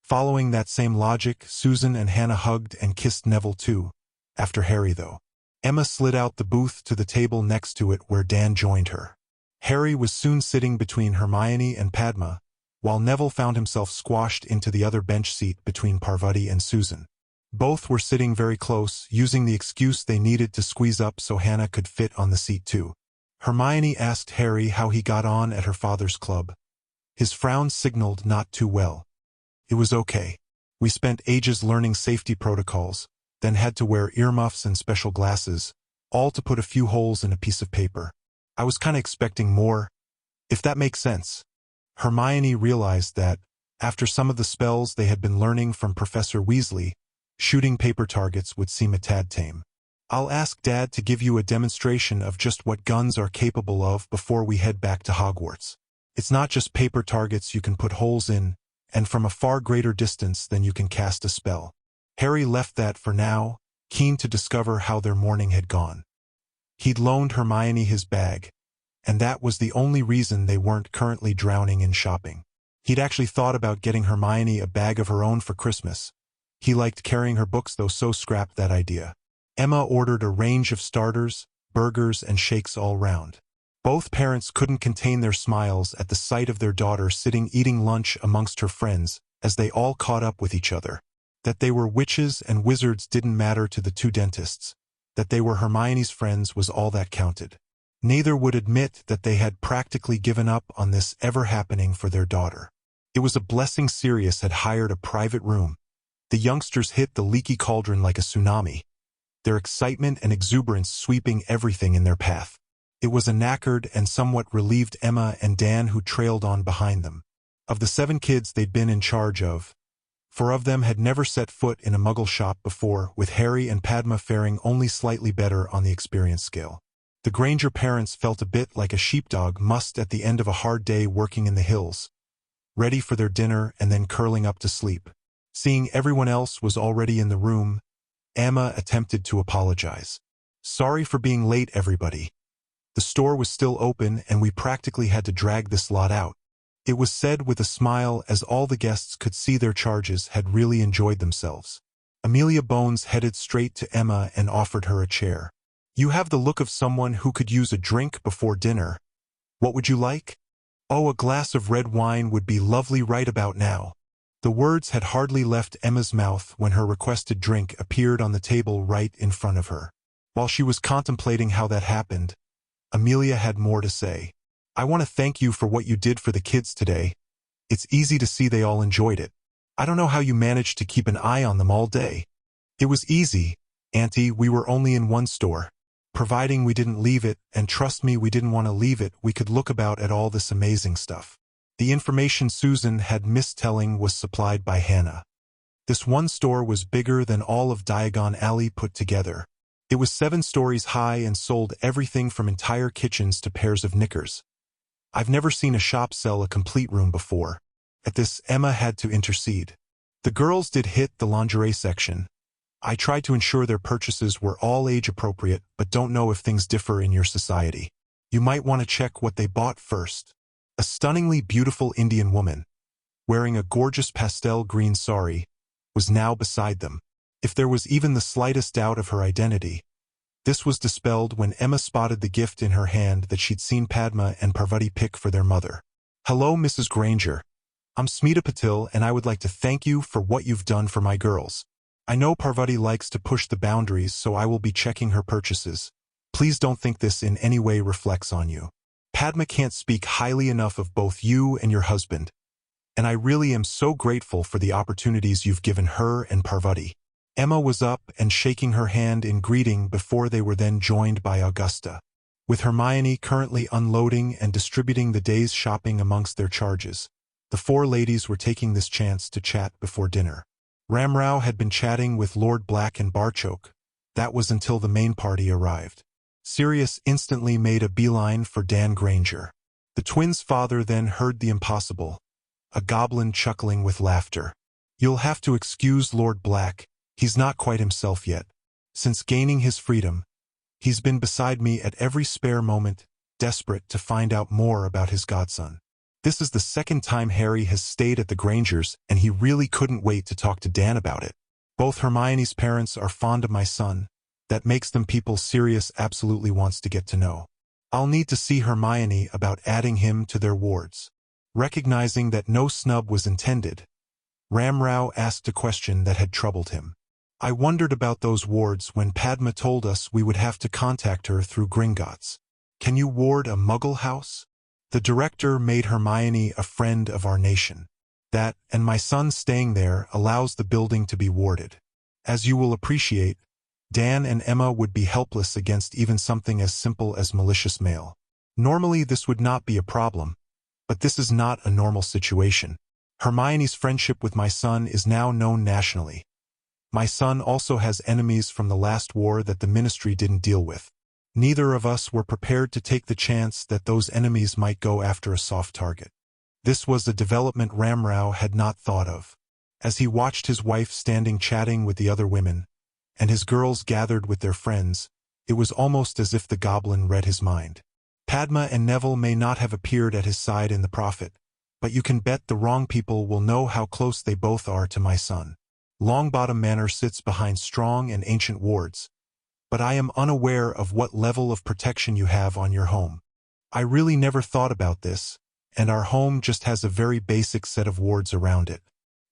Following that same logic, Susan and Hannah hugged and kissed Neville too, after Harry though. Emma slid out the booth to the table next to it where Dan joined her. Harry was soon sitting between Hermione and Padma, while Neville found himself squashed into the other bench seat between Parvati and Susan. Both were sitting very close, using the excuse they needed to squeeze up so Hannah could fit on the seat too. Hermione asked Harry how he got on at her father's club. His frown signaled not too well. It was okay. We spent ages learning safety protocols, then had to wear earmuffs and special glasses, all to put a few holes in a piece of paper. I was kinda expecting more, if that makes sense. Hermione realized that, after some of the spells they had been learning from Professor Weasley, shooting paper targets would seem a tad tame. I'll ask Dad to give you a demonstration of just what guns are capable of before we head back to Hogwarts. It's not just paper targets you can put holes in, and from a far greater distance than you can cast a spell. Harry left that for now, keen to discover how their morning had gone. He'd loaned Hermione his bag, and that was the only reason they weren't currently drowning in shopping. He'd actually thought about getting Hermione a bag of her own for Christmas. He liked carrying her books though, so scrapped that idea. Emma ordered a range of starters, burgers, and shakes all round. Both parents couldn't contain their smiles at the sight of their daughter sitting eating lunch amongst her friends as they all caught up with each other. That they were witches and wizards didn't matter to the 2 dentists. That they were Hermione's friends was all that counted. Neither would admit that they had practically given up on this ever happening for their daughter. It was a blessing Sirius had hired a private room. The youngsters hit the leaky cauldron like a tsunami, their excitement and exuberance sweeping everything in their path. It was a knackered and somewhat relieved Emma and Dan who trailed on behind them. Of the 7 kids they'd been in charge of, 4 of them had never set foot in a muggle shop before, with Harry and Padma faring only slightly better on the experience scale. The Granger parents felt a bit like a sheepdog must at the end of a hard day working in the hills, ready for their dinner and then curling up to sleep. Seeing everyone else was already in the room, Emma attempted to apologize. "Sorry for being late, everybody. The store was still open and we practically had to drag this lot out." It was said with a smile as all the guests could see their charges had really enjoyed themselves. Amelia Bones headed straight to Emma and offered her a chair. "You have the look of someone who could use a drink before dinner. What would you like?" "Oh, a glass of red wine would be lovely right about now." The words had hardly left Emma's mouth when her requested drink appeared on the table right in front of her. While she was contemplating how that happened, Amelia had more to say. "I want to thank you for what you did for the kids today. It's easy to see they all enjoyed it. I don't know how you managed to keep an eye on them all day." "It was easy, Auntie. We were only in one store. Providing we didn't leave it, and trust me, we didn't want to leave it, we could look about at all this amazing stuff." The information Susan had missed telling was supplied by Hannah. This one store was bigger than all of Diagon Alley put together. It was 7 stories high and sold everything from entire kitchens to pairs of knickers. I've never seen a shop sell a complete room before. At this, Emma had to intercede. "The girls did hit the lingerie section. I tried to ensure their purchases were all age-appropriate, but don't know if things differ in your society. You might want to check what they bought first." A stunningly beautiful Indian woman, wearing a gorgeous pastel green sari, was now beside them. If there was even the slightest doubt of her identity, this was dispelled when Emma spotted the gift in her hand that she'd seen Padma and Parvati pick for their mother. "Hello, Mrs. Granger. I'm Smita Patil and I would like to thank you for what you've done for my girls. I know Parvati likes to push the boundaries, so I will be checking her purchases. Please don't think this in any way reflects on you. Padma can't speak highly enough of both you and your husband, and I really am so grateful for the opportunities you've given her and Parvati." Emma was up and shaking her hand in greeting before they were then joined by Augusta. With Hermione currently unloading and distributing the day's shopping amongst their charges, the 4 ladies were taking this chance to chat before dinner. Ramrao had been chatting with Lord Black and Barchoke. That was until the main party arrived. Sirius instantly made a beeline for Dan Granger. The twins' father then heard the impossible, a goblin chuckling with laughter. "You'll have to excuse Lord Black. He's not quite himself yet. Since gaining his freedom, he's been beside me at every spare moment, desperate to find out more about his godson. This is the 2nd time Harry has stayed at the Grangers, and he really couldn't wait to talk to Dan about it. Both Hermione's parents are fond of my son. That makes them people Sirius absolutely wants to get to know. I'll need to see Hermione about adding him to their wards." Recognizing that no snub was intended, Ramrao asked a question that had troubled him. "I wondered about those wards when Padma told us we would have to contact her through Gringotts. Can you ward a Muggle house? The director made Hermione a friend of our nation. That, and my son staying there, allows the building to be warded. As you will appreciate, Dan and Emma would be helpless against even something as simple as malicious mail. Normally this would not be a problem, but this is not a normal situation. Hermione's friendship with my son is now known nationally. My son also has enemies from the last war that the Ministry didn't deal with. Neither of us were prepared to take the chance that those enemies might go after a soft target." This was a development Ramrao had not thought of. As he watched his wife standing chatting with the other women, and his girls gathered with their friends, it was almost as if the goblin read his mind. "Padma and Neville may not have appeared at his side in the Prophet, but you can bet the wrong people will know how close they both are to my son. Longbottom Manor sits behind strong and ancient wards, but I am unaware of what level of protection you have on your home. I really never thought about this, and our home just has a very basic set of wards around it.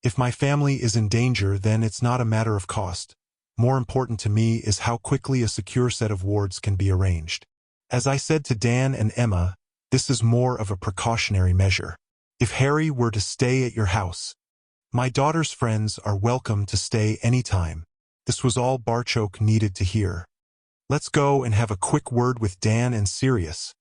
If my family is in danger, then it's not a matter of cost. More important to me is how quickly a secure set of wards can be arranged. As I said to Dan and Emma, this is more of a precautionary measure. If Harry were to stay at your house, my daughter's friends are welcome to stay anytime." This was all Barchoke needed to hear. Let's go and have a quick word with Dan and Sirius.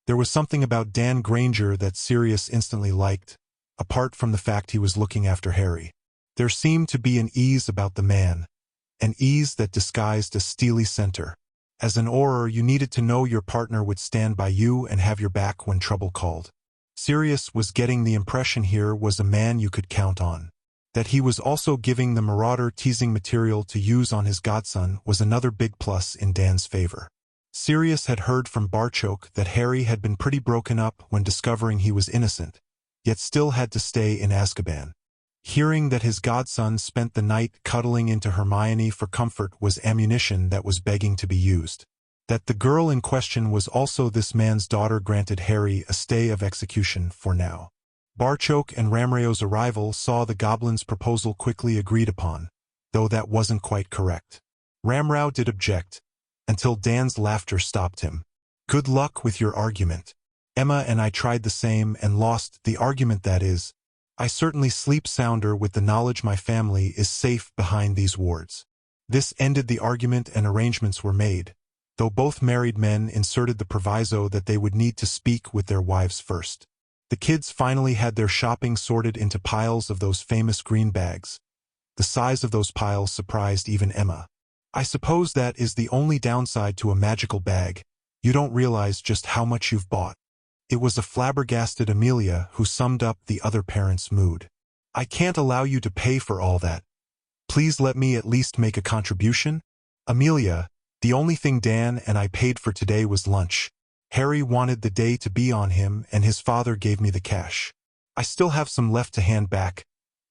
There was something about Dan Granger that Sirius instantly liked, apart from the fact he was looking after Harry. There seemed to be an ease about the man, an ease that disguised a steely center. As an Auror, you needed to know your partner would stand by you and have your back when trouble called. Sirius was getting the impression here was a man you could count on. That he was also giving the marauder teasing material to use on his godson was another big plus in Dan's favor. Sirius had heard from Barchoke that Harry had been pretty broken up when discovering he was innocent, yet still had to stay in Azkaban. Hearing that his godson spent the night cuddling into Hermione for comfort was ammunition that was begging to be used. That the girl in question was also this man's daughter granted Harry a stay of execution for now. Barchoke and Ramrao's arrival saw the goblin's proposal quickly agreed upon, though that wasn't quite correct. Ramrao did object, until Dan's laughter stopped him. Good luck with your argument. Emma and I tried the same and lost the argument, that is. I certainly sleep sounder with the knowledge my family is safe behind these wards. This ended the argument and arrangements were made, though both married men inserted the proviso that they would need to speak with their wives first. The kids finally had their shopping sorted into piles of those famous green bags. The size of those piles surprised even Emma. I suppose that is the only downside to a magical bag. You don't realize just how much you've bought. It was a flabbergasted Amelia who summed up the other parents' mood. I can't allow you to pay for all that. Please let me at least make a contribution? Amelia, the only thing Dan and I paid for today was lunch. Harry wanted the day to be on him and his father gave me the cash. I still have some left to hand back.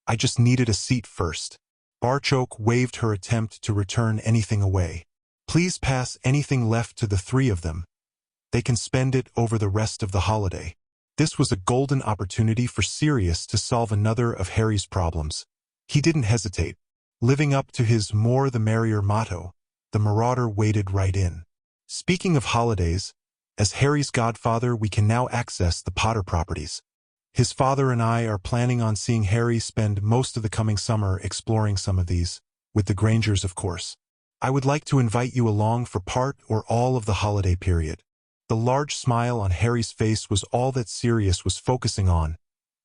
I just needed a seat first. Barchoke waved her attempt to return anything away. Please pass anything left to the three of them. They can spend it over the rest of the holiday. This was a golden opportunity for Sirius to solve another of Harry's problems. He didn't hesitate. Living up to his more the merrier motto, the marauder waded right in. Speaking of holidays, as Harry's godfather, we can now access the Potter properties. His father and I are planning on seeing Harry spend most of the coming summer exploring some of these, with the Grangers of course. I would like to invite you along for part or all of the holiday period. The large smile on Harry's face was all that Sirius was focusing on.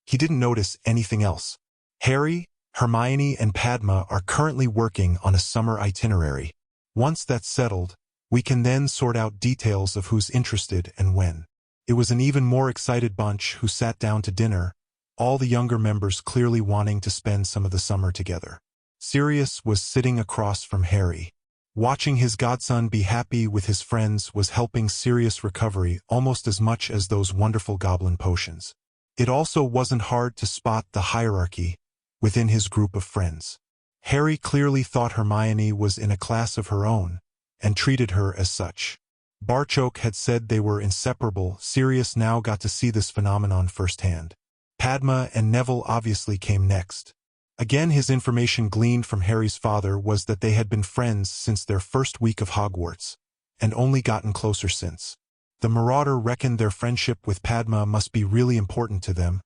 He didn't notice anything else. Harry, Hermione, and Padma are currently working on a summer itinerary. Once that's settled, we can then sort out details of who's interested and when. It was an even more excited bunch who sat down to dinner, all the younger members clearly wanting to spend some of the summer together. Sirius was sitting across from Harry. Watching his godson be happy with his friends was helping Sirius' recovery almost as much as those wonderful goblin potions. It also wasn't hard to spot the hierarchy within his group of friends. Harry clearly thought Hermione was in a class of her own, and treated her as such. Barchoke had said they were inseparable. Sirius now got to see this phenomenon firsthand. Padma and Neville obviously came next. Again, his information gleaned from Harry's father was that they had been friends since their first week of Hogwarts, and only gotten closer since. The marauder reckoned their friendship with Padma must be really important to them.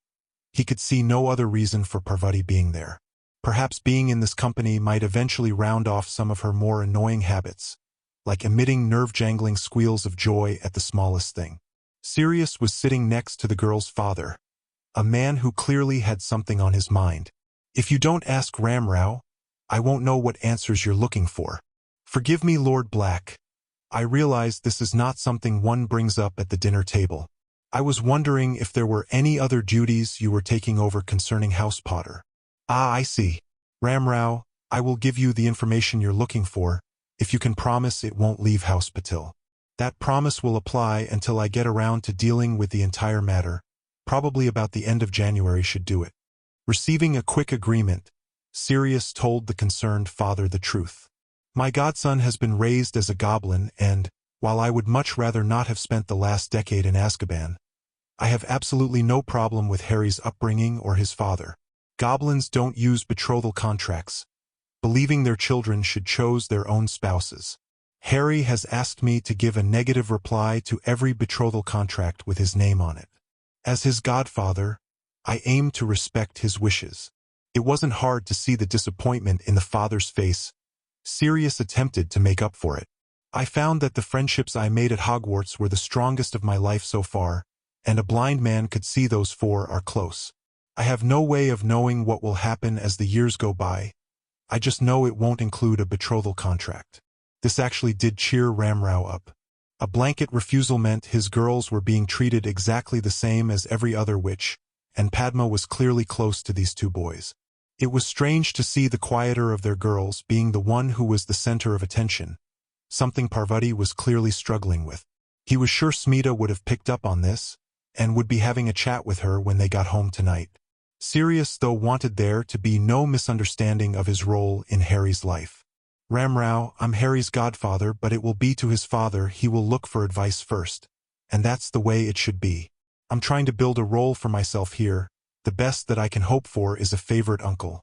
He could see no other reason for Parvati being there. Perhaps being in this company might eventually round off some of her more annoying habits, like emitting nerve-jangling squeals of joy at the smallest thing. Sirius was sitting next to the girl's father, a man who clearly had something on his mind. If you don't ask Ramrao, I won't know what answers you're looking for. Forgive me, Lord Black. I realize this is not something one brings up at the dinner table. I was wondering if there were any other duties you were taking over concerning House Potter. Ah, I see. Ramrao, I will give you the information you're looking for, if you can promise it won't leave House Patil. That promise will apply until I get around to dealing with the entire matter. Probably about the end of January should do it. Receiving a quick agreement, Sirius told the concerned father the truth. My godson has been raised as a goblin and, while I would much rather not have spent the last decade in Azkaban, I have absolutely no problem with Harry's upbringing or his father. Goblins don't use betrothal contracts, believing their children should choose their own spouses. Harry has asked me to give a negative reply to every betrothal contract with his name on it. As his godfather, I aim to respect his wishes. It wasn't hard to see the disappointment in the father's face. Sirius attempted to make up for it. I found that the friendships I made at Hogwarts were the strongest of my life so far, and a blind man could see those 4 are close. I have no way of knowing what will happen as the years go by. I just know it won't include a betrothal contract. This actually did cheer Ramrao up. A blanket refusal meant his girls were being treated exactly the same as every other witch, and Padma was clearly close to these 2 boys. It was strange to see the quieter of their girls being the one who was the center of attention, something Parvati was clearly struggling with. He was sure Smita would have picked up on this, and would be having a chat with her when they got home tonight. Sirius, though, wanted there to be no misunderstanding of his role in Harry's life. Ramrao, I'm Harry's godfather, but it will be to his father he will look for advice first, and that's the way it should be. I'm trying to build a role for myself here. The best that I can hope for is a favorite uncle.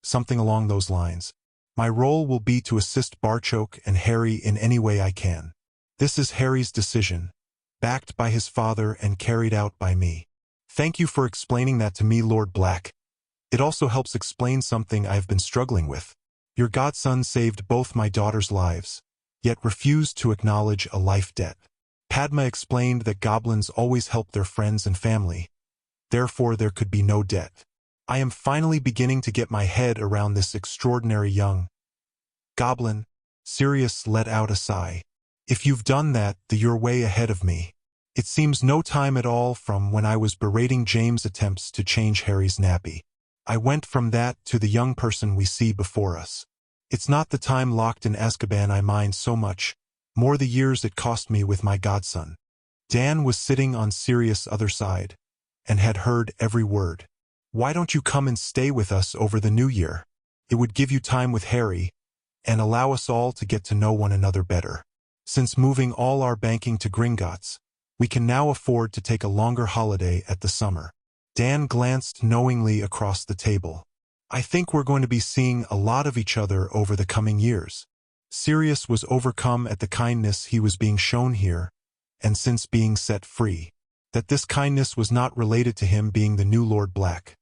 Something along those lines. My role will be to assist Barchok and Harry in any way I can. This is Harry's decision, backed by his father and carried out by me. Thank you for explaining that to me, Lord Black. It also helps explain something I've been struggling with. Your godson saved both my daughters' lives, yet refused to acknowledge a life debt. Padma explained that goblins always help their friends and family. Therefore, there could be no debt. I am finally beginning to get my head around this extraordinary young goblin. Sirius let out a sigh. If you've done that, then you're way ahead of me. It seems no time at all from when I was berating James' attempts to change Harry's nappy. I went from that to the young person we see before us. It's not the time locked in Azkaban I mind so much, more the years it cost me with my godson. Dan was sitting on Sirius' other side, and had heard every word. Why don't you come and stay with us over the new year? It would give you time with Harry, and allow us all to get to know one another better. Since moving all our banking to Gringotts, we can now afford to take a longer holiday at the summer. Dan glanced knowingly across the table. I think we're going to be seeing a lot of each other over the coming years. Sirius was overcome at the kindness he was being shown here, and since being set free, that this kindness was not related to him being the new Lord Black.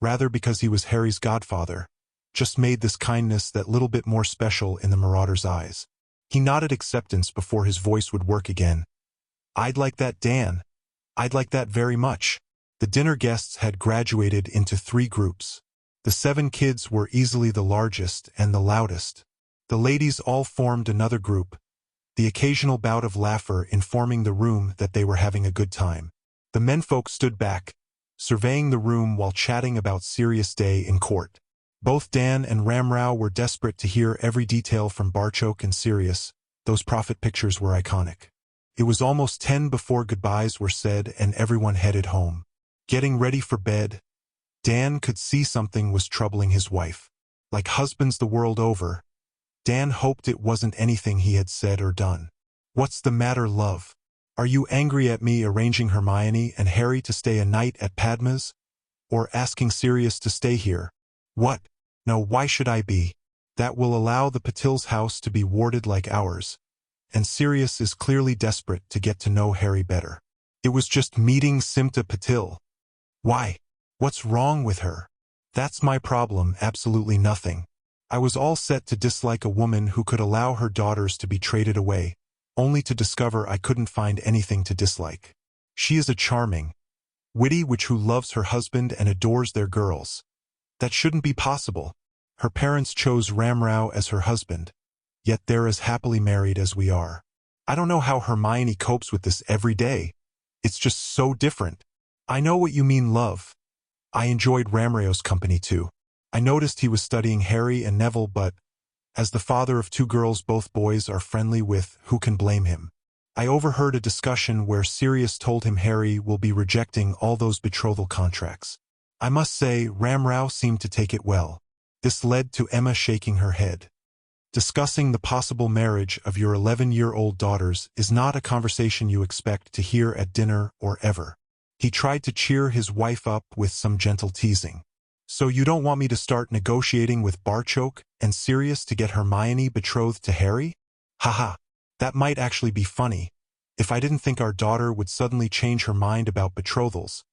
Rather, because he was Harry's godfather, just made this kindness that little bit more special in the Marauder's eyes. He nodded acceptance before his voice would work again. I'd like that, Dan. I'd like that very much. The dinner guests had graduated into 3 groups. The 7 kids were easily the largest and the loudest. The ladies all formed another group, the occasional bout of laughter informing the room that they were having a good time. The menfolk stood back, surveying the room while chatting about Sirius Day in court. Both Dan and Ramrao were desperate to hear every detail from Barchok and Sirius. Those profit pictures were iconic. It was almost 10 before goodbyes were said and everyone headed home. Getting ready for bed, Dan could see something was troubling his wife. Like husbands the world over, Dan hoped it wasn't anything he had said or done. What's the matter, love? Are you angry at me arranging Hermione and Harry to stay a night at Padma's? Or asking Sirius to stay here? What? No, why should I be? That will allow the Patil's house to be warded like ours, and Sirius is clearly desperate to get to know Harry better. It was just meeting Simta Patil. Why? What's wrong with her? That's my problem, absolutely nothing. I was all set to dislike a woman who could allow her daughters to be traded away, only to discover I couldn't find anything to dislike. She is a charming, witty witch who loves her husband and adores their girls. That shouldn't be possible. Her parents chose Ramrao as her husband, yet they're as happily married as we are. I don't know how Hermione copes with this every day. It's just so different. I know what you mean, love. I enjoyed Ramrao's company too. I noticed he was studying Harry and Neville, but as the father of 2 girls both boys are friendly with, who can blame him? I overheard a discussion where Sirius told him Harry will be rejecting all those betrothal contracts. I must say, Ramrao seemed to take it well. This led to Emma shaking her head. Discussing the possible marriage of your 11-year-old daughters is not a conversation you expect to hear at dinner or ever. He tried to cheer his wife up with some gentle teasing. So you don't want me to start negotiating with Barchok and Sirius to get Hermione betrothed to Harry? Haha, that might actually be funny, if I didn't think our daughter would suddenly change her mind about betrothals.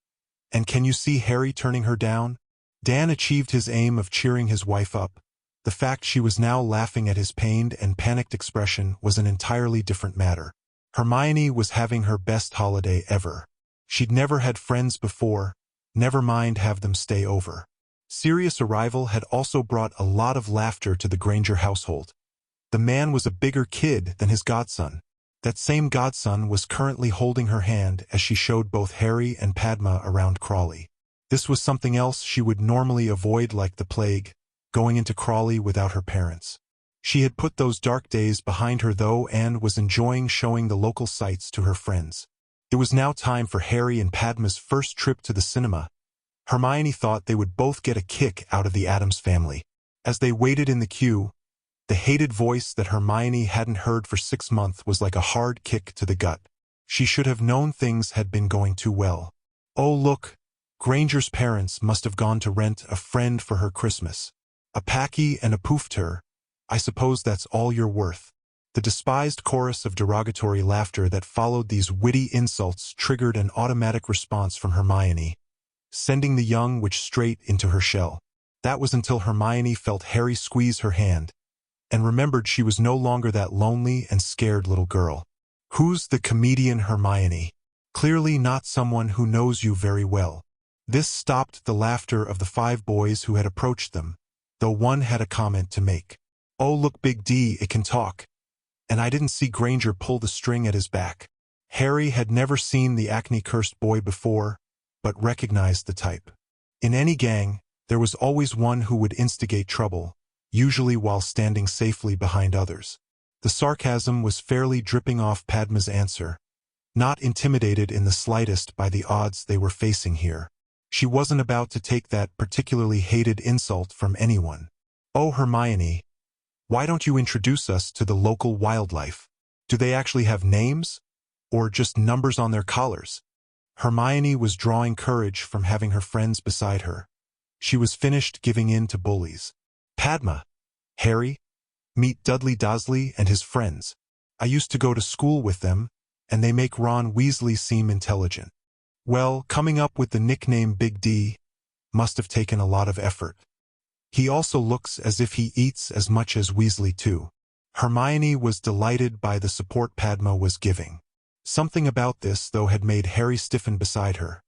And can you see Harry turning her down? Dan achieved his aim of cheering his wife up, The fact she was now laughing at his pained and panicked expression was an entirely different matter. Hermione was having her best holiday ever. She'd never had friends before, never mind have them stay over. Sirius' arrival had also brought a lot of laughter to the Granger household. The man was a bigger kid than his godson. That same godson was currently holding her hand as she showed both Harry and Padma around Crawley. This was something else she would normally avoid like the plague, going into Crawley without her parents. She had put those dark days behind her though and was enjoying showing the local sights to her friends. It was now time for Harry and Padma's first trip to the cinema. Hermione thought they would both get a kick out of the Addams family. As they waited in the queue, the hated voice that Hermione hadn't heard for 6 months was like a hard kick to the gut. She should have known things had been going too well. Oh look, Granger's parents must have gone to rent a friend for her Christmas. A packy and a poofed her. I suppose that's all you're worth. The despised chorus of derogatory laughter that followed these witty insults triggered an automatic response from Hermione, sending the young witch straight into her shell. That was until Hermione felt Harry squeeze her hand, and remembered she was no longer that lonely and scared little girl. Who's the comedian, Hermione? Clearly not someone who knows you very well. This stopped the laughter of the 5 boys who had approached them, though one had a comment to make. Oh look, Big D, it can talk. And I didn't see Granger pull the string at his back. Harry had never seen the acne-cursed boy before, but recognized the type. In any gang, there was always one who would instigate trouble, usually while standing safely behind others. The sarcasm was fairly dripping off Padma's answer, not intimidated in the slightest by the odds they were facing here. She wasn't about to take that particularly hated insult from anyone. Oh, Hermione, why don't you introduce us to the local wildlife? Do they actually have names? Or just numbers on their collars? Hermione was drawing courage from having her friends beside her. She was finished giving in to bullies. Padma, Harry, meet Dudley Dursley and his friends. I used to go to school with them, and they make Ron Weasley seem intelligent. Well, coming up with the nickname Big D must have taken a lot of effort. He also looks as if he eats as much as Weasley too. Hermione was delighted by the support Padma was giving. Something about this, though, had made Harry stiffen beside her.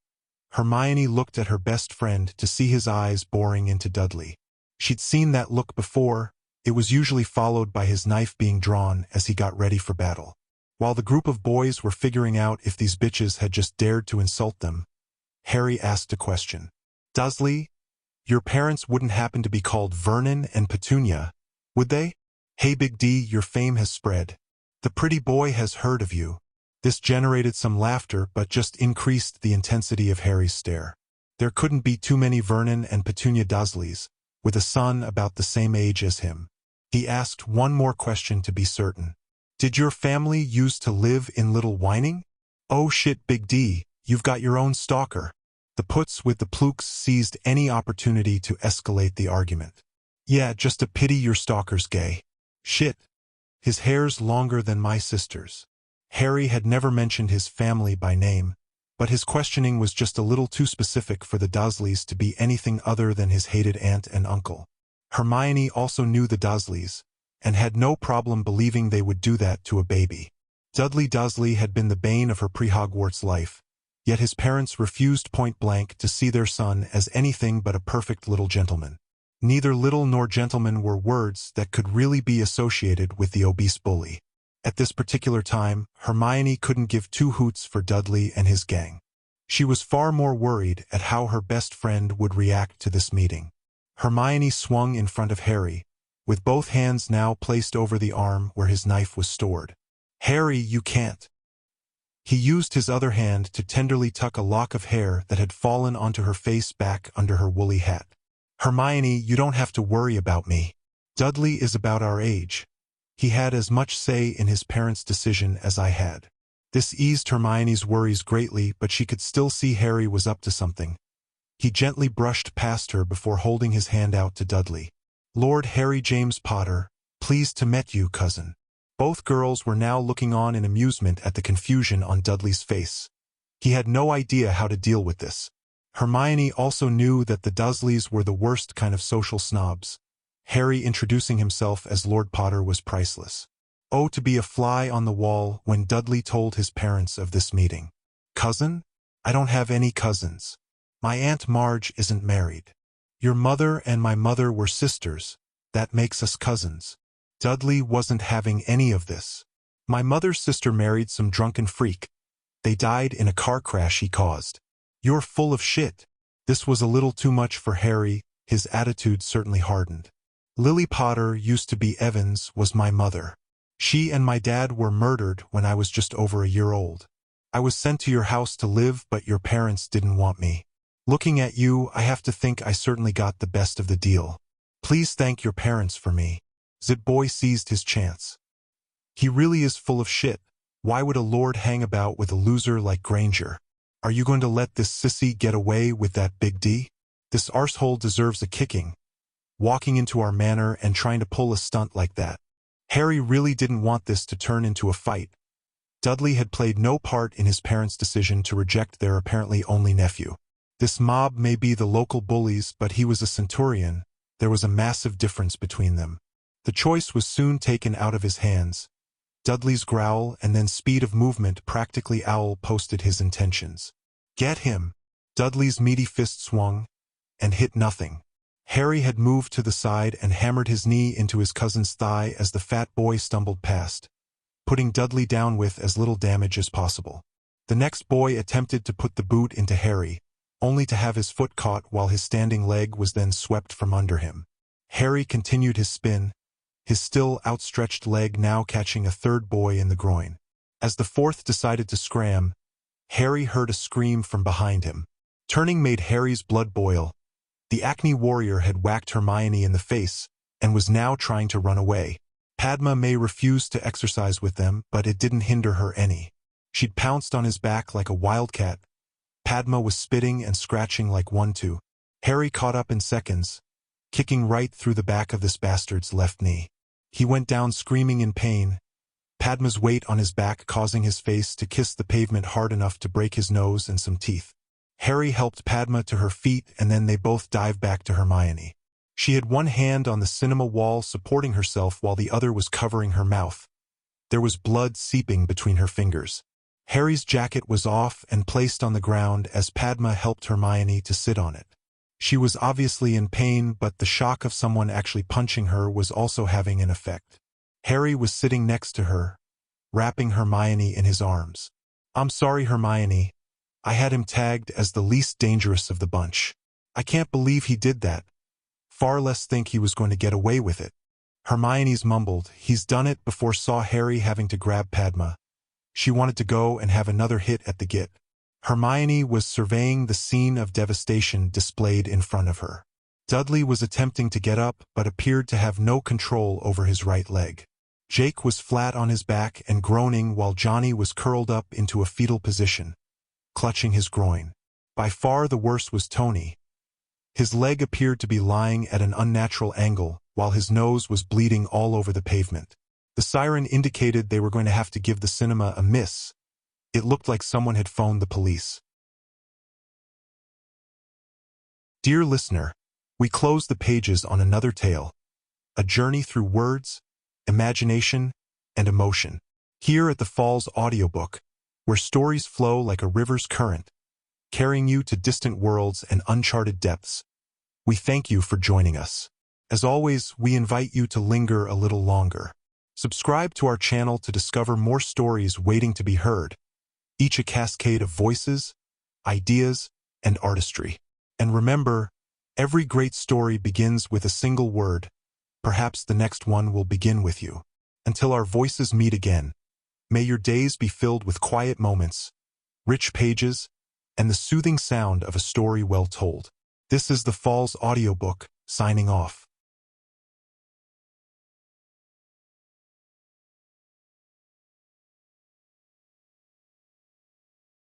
Hermione looked at her best friend to see his eyes boring into Dudley. She'd seen that look before. It was usually followed by his knife being drawn as he got ready for battle. While the group of boys were figuring out if these bitches had just dared to insult them, Harry asked a question. Dursley, your parents wouldn't happen to be called Vernon and Petunia, would they? Hey Big D, your fame has spread. The pretty boy has heard of you. This generated some laughter but just increased the intensity of Harry's stare. There couldn't be too many Vernon and Petunia Dursleys, with a son about the same age as him. He asked one more question to be certain. Did your family used to live in Little Whining? Oh shit, Big D, you've got your own stalker. The puts with the plukes seized any opportunity to escalate the argument. Yeah, just a pity your stalker's gay. Shit. His hair's longer than my sister's. Harry had never mentioned his family by name, but his questioning was just a little too specific for the Dursleys to be anything other than his hated aunt and uncle. Hermione also knew the Dursleys, and had no problem believing they would do that to a baby. Dudley Dursley had been the bane of her pre-Hogwarts life, yet his parents refused point-blank to see their son as anything but a perfect little gentleman. Neither little nor gentleman were words that could really be associated with the obese bully. At this particular time, Hermione couldn't give 2 hoots for Dudley and his gang. She was far more worried at how her best friend would react to this meeting. Hermione swung in front of Harry, with both hands now placed over the arm where his knife was stored. Harry, you can't. He used his other hand to tenderly tuck a lock of hair that had fallen onto her face back under her woolly hat. Hermione, you don't have to worry about me. Dudley is about our age. He had as much say in his parents' decision as I had. This eased Hermione's worries greatly, but she could still see Harry was up to something. He gently brushed past her before holding his hand out to Dudley. Lord Harry James Potter, pleased to meet you, cousin. Both girls were now looking on in amusement at the confusion on Dudley's face. He had no idea how to deal with this. Hermione also knew that the Dursleys were the worst kind of social snobs. Harry introducing himself as Lord Potter was priceless. Oh, to be a fly on the wall when Dudley told his parents of this meeting. Cousin? I don't have any cousins. My Aunt Marge isn't married. Your mother and my mother were sisters. That makes us cousins. Dudley wasn't having any of this. My mother's sister married some drunken freak. They died in a car crash he caused. You're full of shit. This was a little too much for Harry. His attitude certainly hardened. Lily Potter used to be Evans, was my mother. She and my dad were murdered when I was just over a year old. I was sent to your house to live, but your parents didn't want me. Looking at you, I have to think I certainly got the best of the deal. Please thank your parents for me. Zip Boy seized his chance. He really is full of shit. Why would a lord hang about with a loser like Granger? Are you going to let this sissy get away with that big D? This arsehole deserves a kicking. Walking into our manor and trying to pull a stunt like that. Harry really didn't want this to turn into a fight. Dudley had played no part in his parents' decision to reject their apparently only nephew. This mob may be the local bullies, but he was a centurion. There was a massive difference between them. The choice was soon taken out of his hands. Dudley's growl and then speed of movement practically owl-posted his intentions. Get him! Dudley's meaty fist swung and hit nothing. Harry had moved to the side and hammered his knee into his cousin's thigh as the fat boy stumbled past, putting Dudley down with as little damage as possible. The next boy attempted to put the boot into Harry, only to have his foot caught while his standing leg was then swept from under him. Harry continued his spin, his still outstretched leg now catching a third boy in the groin. As the fourth decided to scram, Harry heard a scream from behind him. Turning made Harry's blood boil. The Acne warrior had whacked Hermione in the face and was now trying to run away. Padma may refuse to exercise with them, but it didn't hinder her any. She'd pounced on his back like a wildcat. Padma was spitting and scratching like one too. Harry caught up in seconds, kicking right through the back of this bastard's left knee. He went down screaming in pain, Padma's weight on his back causing his face to kiss the pavement hard enough to break his nose and some teeth. Harry helped Padma to her feet and then they both dived back to Hermione. She had one hand on the cinema wall supporting herself while the other was covering her mouth. There was blood seeping between her fingers. Harry's jacket was off and placed on the ground as Padma helped Hermione to sit on it. She was obviously in pain, but the shock of someone actually punching her was also having an effect. Harry was sitting next to her, wrapping Hermione in his arms. I'm sorry, Hermione. I had him tagged as the least dangerous of the bunch. I can't believe he did that. Far less think he was going to get away with it. Hermione's mumbled, he's done it before, saw Harry having to grab Padma. She wanted to go and have another hit at the git. Hermione was surveying the scene of devastation displayed in front of her. Dudley was attempting to get up but appeared to have no control over his right leg. Jake was flat on his back and groaning while Johnny was curled up into a fetal position, clutching his groin. By far the worst was Tony. His leg appeared to be lying at an unnatural angle while his nose was bleeding all over the pavement. The siren indicated they were going to have to give the cinema a miss. It looked like someone had phoned the police. Dear listener, we close the pages on another tale, a journey through words, imagination, and emotion. Here at the Falls Audiobook, where stories flow like a river's current, carrying you to distant worlds and uncharted depths. We thank you for joining us. As always, we invite you to linger a little longer. Subscribe to our channel to discover more stories waiting to be heard, each a cascade of voices, ideas, and artistry. And remember, every great story begins with a single word. Perhaps the next one will begin with you. Until our voices meet again, may your days be filled with quiet moments, rich pages, and the soothing sound of a story well told. This is the Falls Audiobook, signing off.